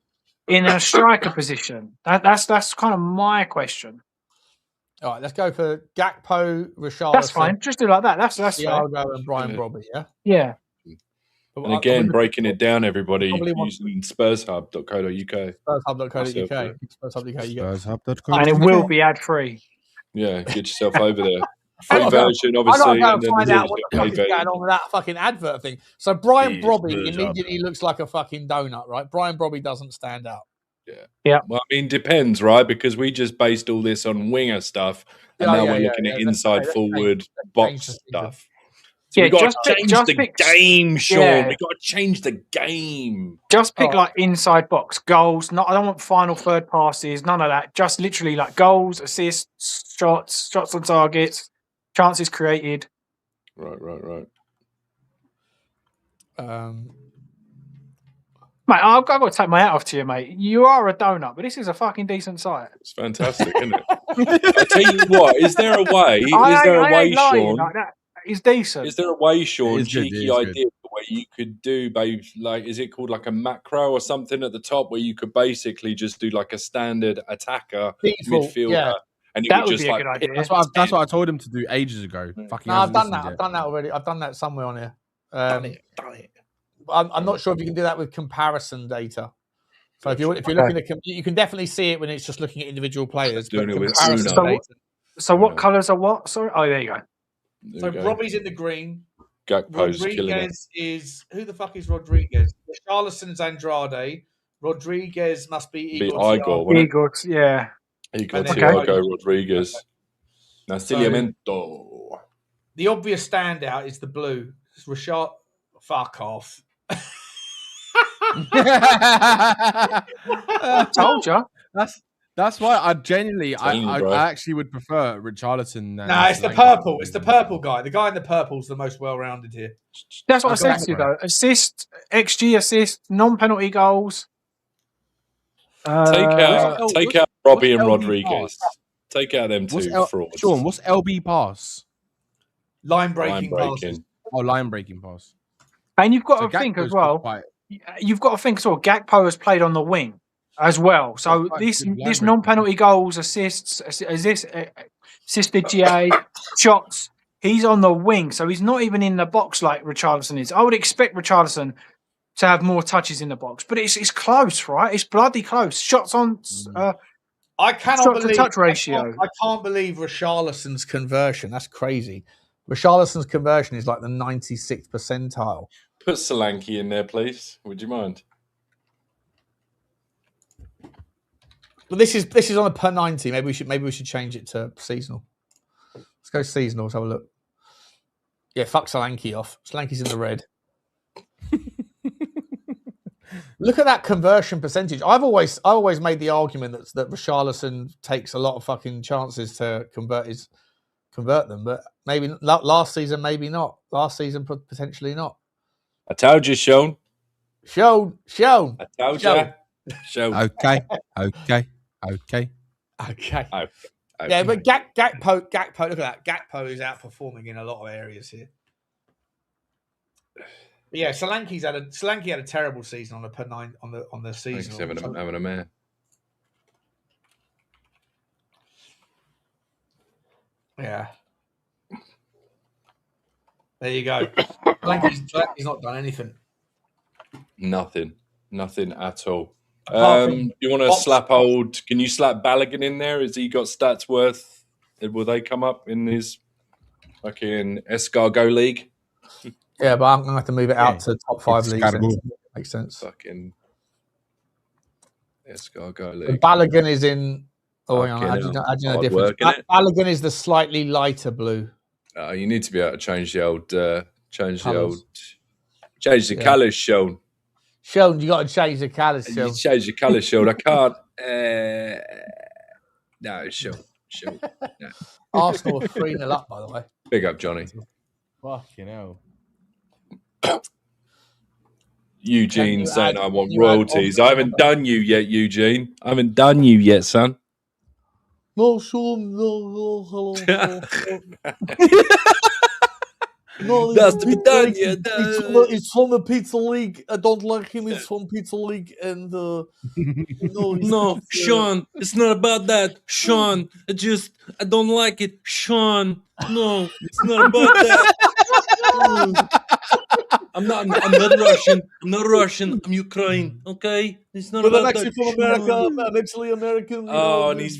in a striker position? That's kind of my question. All right, let's go for Gakpo, Richarlison. That's fine. Just do it like that. That's Thiago and Brian Brobby, yeah? Yeah. And again, breaking it down, everybody, using SpursHub.co.uk. SpursHub.co.uk. SpursHub.co.uk. And it will be ad-free. Yeah, get yourself over there. Free version, obviously. I'm going to find out what the fuck is going on with that fucking advert thing. So Brian Brobby immediately looks like a fucking donut, right? Brian Brobby doesn't stand out. Yeah. Well, I mean, depends, right? Because we just based all this on winger stuff, and now we're looking at inside forward box stuff. So we've got to change the game, Sean. Yeah. We've got to change the game. Just pick like inside box goals. I don't want final third passes. None of that. Just literally like goals, assists, shots on targets, chances created. Right. Mate, I've got to take my hat off to you, mate. You are a donut, but this is a fucking decent site. It's fantastic, isn't it? I tell you what, is there a way, Sean? Like that. It's decent. Is there a way, Sean, cheeky idea where you could do, babe, like, is it called like a macro or something at the top where you could basically just do like a standard attacker, midfielder? Yeah. And that would be a good idea. That's what I told him to do ages ago. I've done that. I've done that already. I've done that somewhere on here. Done it. I'm not sure if you can do that with comparison data. So if you're looking at, you can definitely see it when it's just looking at individual players. Doing it with So what colours are what? Sorry. Oh, there you go. So Robbie's in the green. Gakpo's killing it. Rodriguez is who the fuck is Rodriguez? Richarlison's Andrade. Rodriguez must be Igor, wouldn't it? Igor, yeah. Igor, And then Thiago, Rodriguez. Nascimento. The obvious standout is the blue. It's Richard. Fuck off. I told you. That's why I genuinely, Telling you, I bro. actually would prefer Richarlison. No, it's the purple. It's the purple guy. The guy in the purple's the most well-rounded here. That's what I said to you, though. Assist, XG assist, non-penalty goals. Take out Robbie and Rodriguez. pass? Take out them two frauds. Sean, what's LB pass? Line-breaking passes. Oh, line breaking pass. And you've got So to think Gakpo's as well. quite- You've got to think as well. Gakpo has played on the wing as well. So quite this good this line non-penalty goals, assists, assisted GA, shots. He's on the wing, so he's not even in the box like Richarlison is. I would expect Richarlison to have more touches in the box, but it's close, right? It's bloody close. Shots on. I cannot Shot to believe touch ratio. I can't believe Richarlison's conversion. That's crazy. Richarlison's conversion is like the 96th percentile. Put Solanke in there, please. Would you mind? But this is on a per 90. Maybe we should change it to seasonal. Let's go seasonal. Let's have a look. Yeah, fuck Solanke off. Solanke's in the red. Look at that conversion percentage. I've always made the argument that Richarlison takes a lot of fucking chances to convert them, but maybe last season, maybe not. Last season, potentially not. I told you, Sean. Sean. I told you. Sean. Okay. Yeah, but Gakpo, look at that. Gakpo is outperforming in a lot of areas here. But yeah, Solanke had a terrible season on the per 9 on the season. He's having a man. Yeah. There you go. Solanke's not done anything. Nothing at all. Apart from You want to slap old? Can you slap Balogun in there? Has he got stats worth? Will they come up in his fucking escargot league? Yeah, but I'm gonna have to move it out to top 5 leagues. Makes sense. Fucking escargot league. Balogun is in. Oh, hang on. How do you know the Hard difference? work, innit? Balogun is the slightly lighter blue. You need to be able to change the old, change the Yeah. colours, Sean. Sean, you got to change the colours, Sean. You change the colours, Sean. I can't. No, Sean. No. Arsenal are 3-0 up, by the way. Big up, Johnny. Fucking hell. Eugene saying I want royalties. I haven't done you yet, Eugene. I haven't done you yet, son. No, Sean. No. No, That's to be done, yeah. It's from the Pizza League. I don't like him. It's from Pizza League, and No, Sean, it's not about that. Sean, I don't like it. Sean, no, it's not about that. I'm not Russian. I'm not Russian. I'm Ukraine. Okay, it's not about that. from America. I'm actually American. Oh, and he's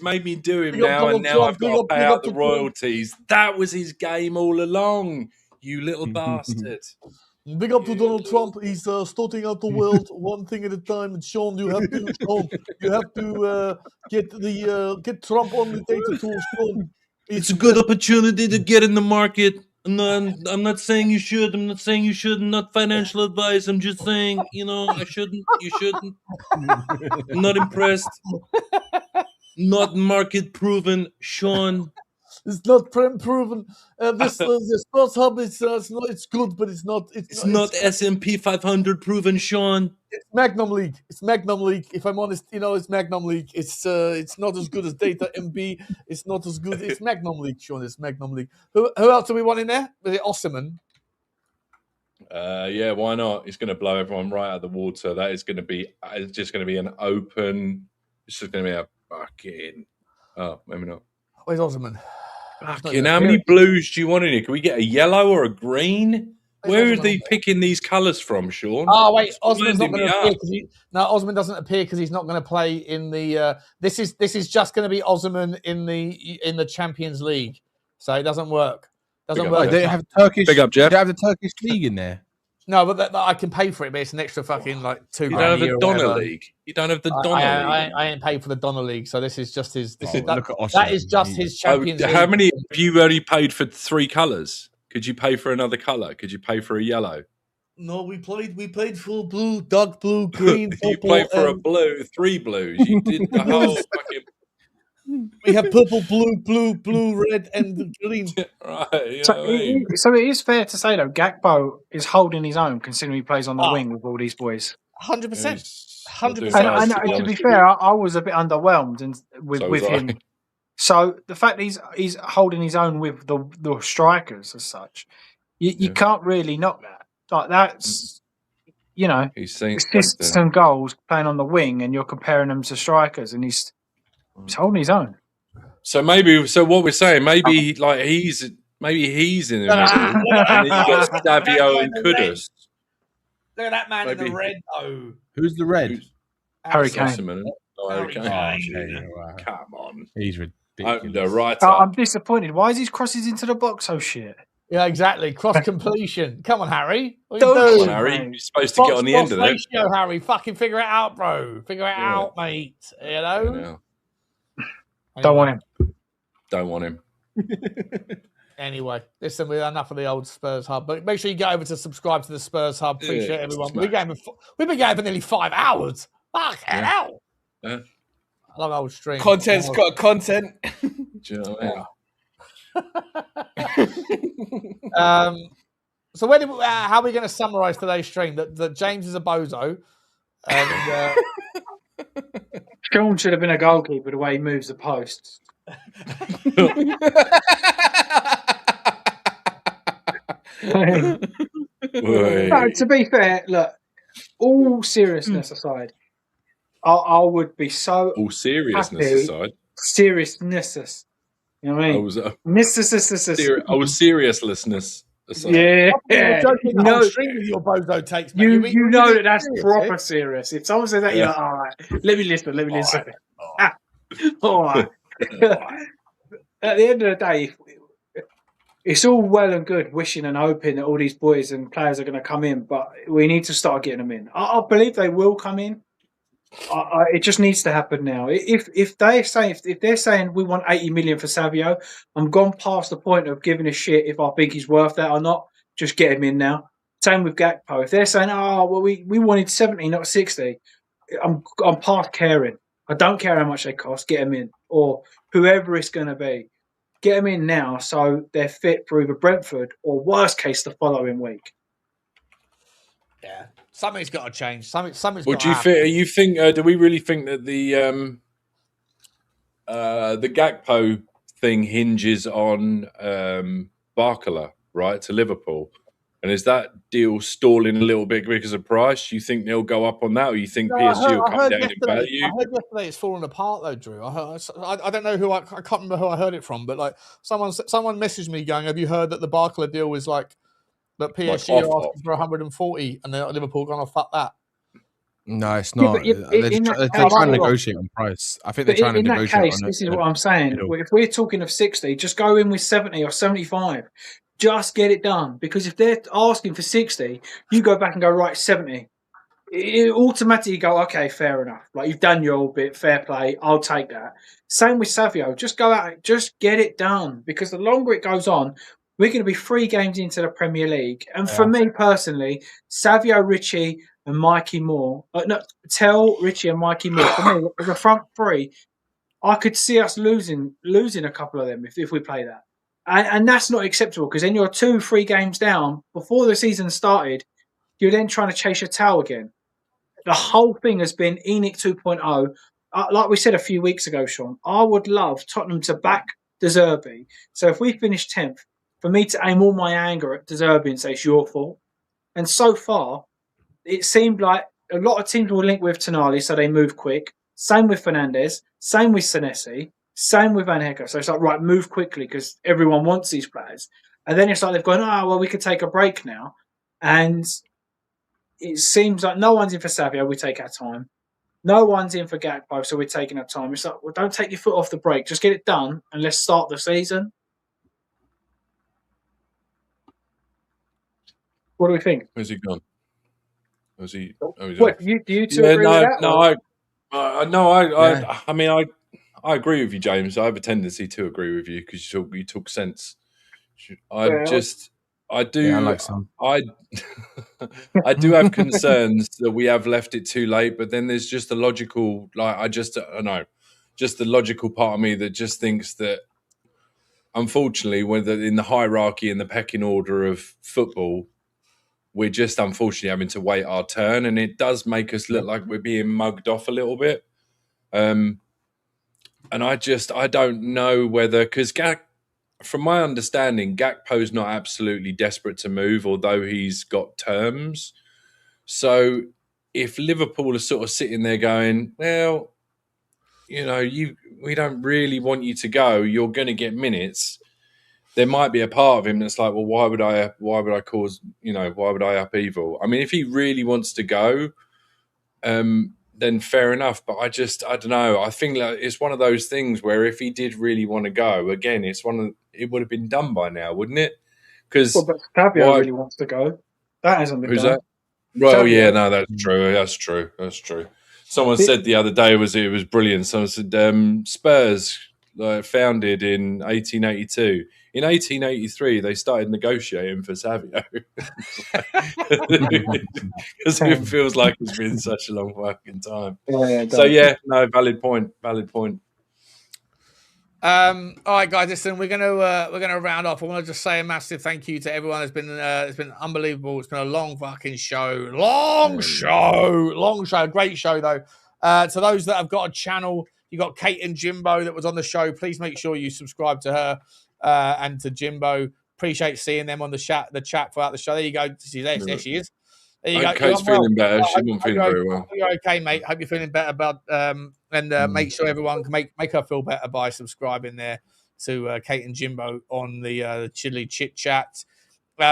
made me do him now, and now I've got to pay out the royalties. That was his game all along, you little bastard. Big up to Donald Trump. He's starting out the world one thing at a time. And Sean, you have to get Trump on the data tool, Sean. It's a good opportunity to get in the market. No, I'm not saying you should. I'm not saying you shouldn't. Not financial advice. I'm just saying, I shouldn't. You shouldn't. I'm not impressed. Not market proven, Sean. It's not proven. This the Sports Hub is it's good, but it's not. It's not S&P 500 proven, Sean. It's Magnum League. It's Magnum League. If I'm honest, it's Magnum League. It's not as good as Data MB. It's not as good. It's Magnum League, Sean. It's Magnum League. Who else do we want in there? Was it Osimhen? Yeah, why not? He's going to blow everyone right out of the water. That is going to be. It's just going to be an open. It's just going to be a fucking. Oh, maybe not. Where's Osimhen? Fucking, how many blues do you want in here? Can we get a yellow or a green? Where are they picking these colours from, Sean? Oh wait, Osman's not going to appear. Osman doesn't appear because he's not going to play in the. This is just going to be Osman in the Champions League, so it doesn't work. Doesn't Big up, work. Wait, Jeff. they don't have Turkish. Big up, Jeff. They have the Turkish league in there. No, but I can pay for it, but it's an extra fucking like $2 You grand don't a have year the or Donna whatever. League. You don't have the I, Donna I, League. I ain't paid for the Donna League, so this is just his. This Oh, is that, look at that Oscar. is just his Oh, Champions how League. many have you only paid for 3 colours? Could you pay for another colour? Could you pay for a yellow? No, we played full blue, dark blue, green. You played for a blue, 3 blues. You did the whole fucking We have purple, blue, red, and green. right. You know So what I mean? it is fair to say though, Gakpo is holding his own considering he plays on the wing with all these boys. 100%. It's not doing 100%. And bad, to be honest fair, I was a bit underwhelmed with So was I. him. So the fact that he's holding his own with the strikers as such, you Yeah. can't really knock that. Like that's He's seen assists something. and goals playing on the wing, and you're comparing them to strikers, and he's holding his own. So what we're saying, maybe he's in the middle, and then you got Savio and Kudus. Look at that man in Maybe. the red, though. Who's the red? Harry Just a Kane. minute. Oh, Harry Kane. Kane. Wow. Come on. He's ridiculous. Open the right I'm up. disappointed. Why is his crosses into the box so shit? Yeah, exactly. Cross completion. Come on, Harry. What Don't- you Come on, doing? Harry. mate. You're supposed to get on the end of it. ratio, Harry. Fucking figure it out, bro. Figure it Yeah. out, mate. You know? Don't want him. Don't want him. Anyway, listen, we've enough of the old Spurs Hub, but make sure you get over to subscribe to the Spurs Hub. Appreciate Yeah, everyone. smash. We've been going for nearly 5 hours. Fuck hell. Yeah. Long old stream. Content's got content. Do you know what I mean? So how are we going to summarise today's stream? That James is a bozo. And, Sean should have been a goalkeeper the way he moves the posts. No, to be fair, look, all seriousness aside, I would be so All seriousness happy. aside, Seriousness. You know what I I mean? was seriousness aside. Yeah. you're joking the No, whole stream with your bozo takes, mate. you know that that's serious, proper eh? serious. If someone says that, you're like, all right, let me listen. All All right. At the end of the day, it's all well and good wishing and hoping that all these boys and players are going to come in, but we need to start getting them in. I believe they will come in. It just needs to happen now. If they're saying we want 80 million for Savio, I'm gone past the point of giving a shit if I think he's worth that or not. Just get him in now. Same with Gakpo. If they're saying, we wanted 70, not 60, I'm past caring. I don't care how much they cost. Get them in, or whoever it's going to be. Get them in now so they're fit for either Brentford or worst case the following week. Yeah, something's got to change. Something's What got do you to think? You think? Do we really think that the Gakpo thing hinges on Barcola, right, to Liverpool? And is that deal stalling a little bit because of price? Do you think they'll go up on that, or you think PSG will come down in value? I heard yesterday it's falling apart though, Drew. I don't know who I can't remember who I heard it from, but like someone messaged me going, "Have you heard that the Barcola deal was like that PSG are asking for 140 and they're Liverpool going to fuck that?" No, it's not. Yeah, They're in that trying to case- negotiate on price. I think they're But trying to in that negotiate case, on this is what I'm saying. middle. If we're talking of 60, just go in with 70 or 75. Just get it done. Because if they're asking for 60, you go back and go, right, 70. It automatically go, okay, fair enough. Like, you've done your bit, fair play, I'll take that. Same with Savio. Just go out, just get it done. Because the longer it goes on, we're going to be 3 games into the Premier League. And for me personally, Savio, Richie, and Mikey Moore, Tel, Richie, and Mikey Moore, for me, the front 3, I could see us losing a couple of them if we play that. And that's not acceptable because then you're 2-3 games down before the season started. You're then trying to chase your tail again. The whole thing has been ENIC 2.0. Like we said a few weeks ago, Sean, I would love Tottenham to back De Zerbi. So if we finish 10th, for me to aim all my anger at De Zerbi and say it's your fault. And so far, it seemed like a lot of teams will link with Tonali, so they move quick. Same with Fernandes. Same with Senesi. Same with Van Hecke. So it's like, right, move quickly because everyone wants these players. And then it's like they've gone, we could take a break now. And it seems like no one's in for Savio, we take our time. No one's in for Gakpo, so we're taking our time. It's like, well, don't take your foot off the brake. Just get it done and let's start the season. What do we think? Where's he gone? Was he? Oh, he's What off. do you two agree with that? I mean, I agree with you, James. I have a tendency to agree with you because you talk sense. I unlike some. I do have concerns that we have left it too late, but then there's just the logical, just the logical part of me that just thinks that, unfortunately, whether in the hierarchy and the pecking order of football, we're just unfortunately having to wait our turn, and it does make us look like we're being mugged off a little bit. And I don't know whether, because from my understanding, Gakpo's not absolutely desperate to move, although he's got terms. So if Liverpool are sort of sitting there going, well, we don't really want you to go, you're going to get minutes. There might be a part of him that's like, well, why would I upheaval? I mean, if he really wants to go, then fair enough. But I don't know. I think that it's one of those things where if he did really want to go, again, it would have been done by now, wouldn't it? Because but Fabio really wants to go. That hasn't been done. Who's that? Well, Fabio. yeah, no, that's true. That's true. Someone said the other day it was brilliant. Someone said Spurs founded in 1882. In 1883, they started negotiating for Savio because it feels like it's been such a long fucking time. Valid point. All right, guys, listen, we're gonna round off. I want to just say a massive thank you to everyone. It's been unbelievable. It's been a long fucking show. Long show. Great show though. To those that have got a channel, you got Kate and Jimbo that was on the show. Please make sure you subscribe to her and to Jimbo. Appreciate seeing them on the chat throughout the show. There you go. There she is. There you go. Kate's feeling better. She wasn't feeling very well. You're okay, mate. Hope you're feeling better. Make sure everyone can make her feel better by subscribing there to Kate and Jimbo on the Chili Chit Chat.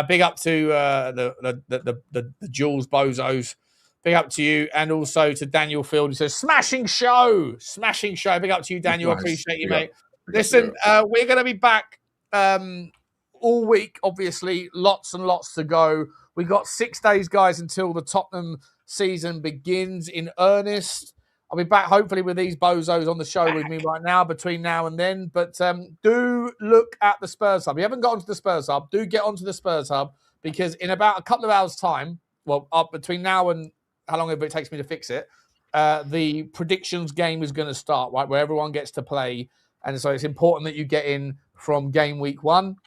Big up to the Jules Bozos. Big up to you, and also to Daniel Field, who says smashing show. Big up to you, Daniel. Nice. Appreciate you, mate. Listen, we're going to be back all week. Obviously, lots and lots to go. We got 6 days, guys, until the Tottenham season begins in earnest. I'll be back hopefully with these bozos on the show with me right now between now and then. But do look at the Spurs Hub. If you haven't got onto the Spurs Hub, do get onto the Spurs Hub, because in about a couple of hours' time, up between now and how long it takes me to fix it, the predictions game is going to start, right, where everyone gets to play. And so it's important that you get in from game week 1.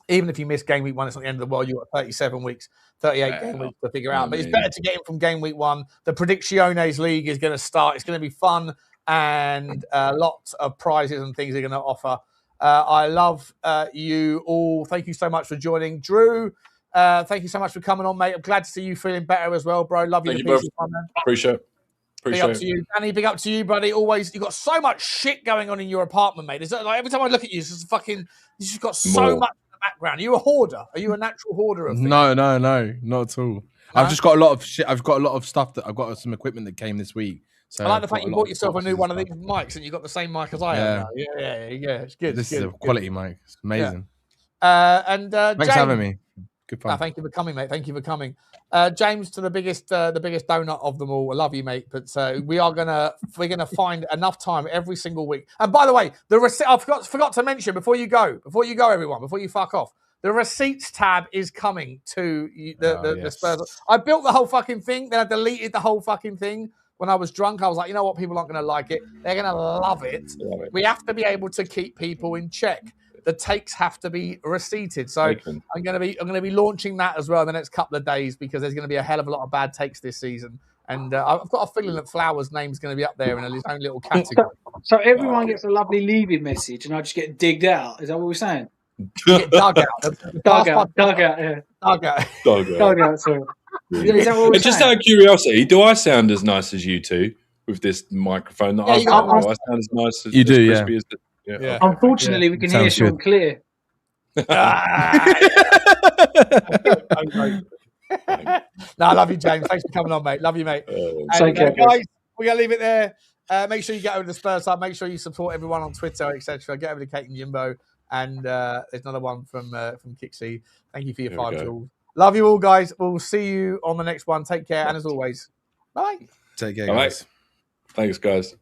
Even if you miss game week 1, it's not the end of the world. You've got 37 weeks, 38 game weeks to figure out. But it's better to get in from game week 1. The Predicciones League is going to start. It's going to be fun, and lots of prizes and things are going to offer. I love you all. Thank you so much for joining. Drew, thank you so much for coming on, mate. I'm glad to see you feeling better as well, bro. Love you. Thank you both. Appreciate it. Big up to you, Danny. Big up to you, buddy. Always, you've got so much shit going on in your apartment, mate. Every time I look at you, it's just you just got so much in the background. Are you a hoarder? Are you a natural hoarder of things? No, not at all. No? I've just got a lot of shit. I've got a lot of stuff that I've got some equipment that came this week. So I like the fact you bought yourself a new one of these mics, and you got the same mic as I have now. Yeah, it's good. This is a quality mic. It's amazing. Yeah. Thanks for having me. Good fun. Thank you for coming, mate. Thank you for coming. James, to the biggest donut of them all. I love you, mate. But we're gonna find enough time every single week. And by the way, the receipt I forgot to mention before you go, everyone, before you fuck off. The receipts tab is coming to the Spurs. I built the whole fucking thing, then I deleted the whole fucking thing when I was drunk. I was like, you know what, people aren't going to like it. They're going to love it. We have to be able to keep people in check. The takes have to be receipted. So I'm going to be launching that as well in the next couple of days, because there's going to be a hell of a lot of bad takes this season. And I've got a feeling that Flowers' name's going to be up there in his own little category. So everyone gets a lovely leaving message, and I just get digged out. Is that what we're saying? Dug out. Sorry. Is that what we're just saying? out of curiosity, do I sound as nice as you two with this microphone that I've got? Do I sound as nice as you do? As crispy as Yeah. Unfortunately, we can hear Sean clear. No, I love you, James. Thanks for coming on, mate. Love you, mate. Guys, we're going to leave it there. Make sure you get over to the Spurs Hub. Make sure you support everyone on Twitter, etc. Get over to Kate and Jimbo. And there's another one from Kinsky. Thank you for your 5 tools. Love you all, guys. We'll see you on the next one. Take care, and as always, bye. Take care, All right. guys. Thanks, guys.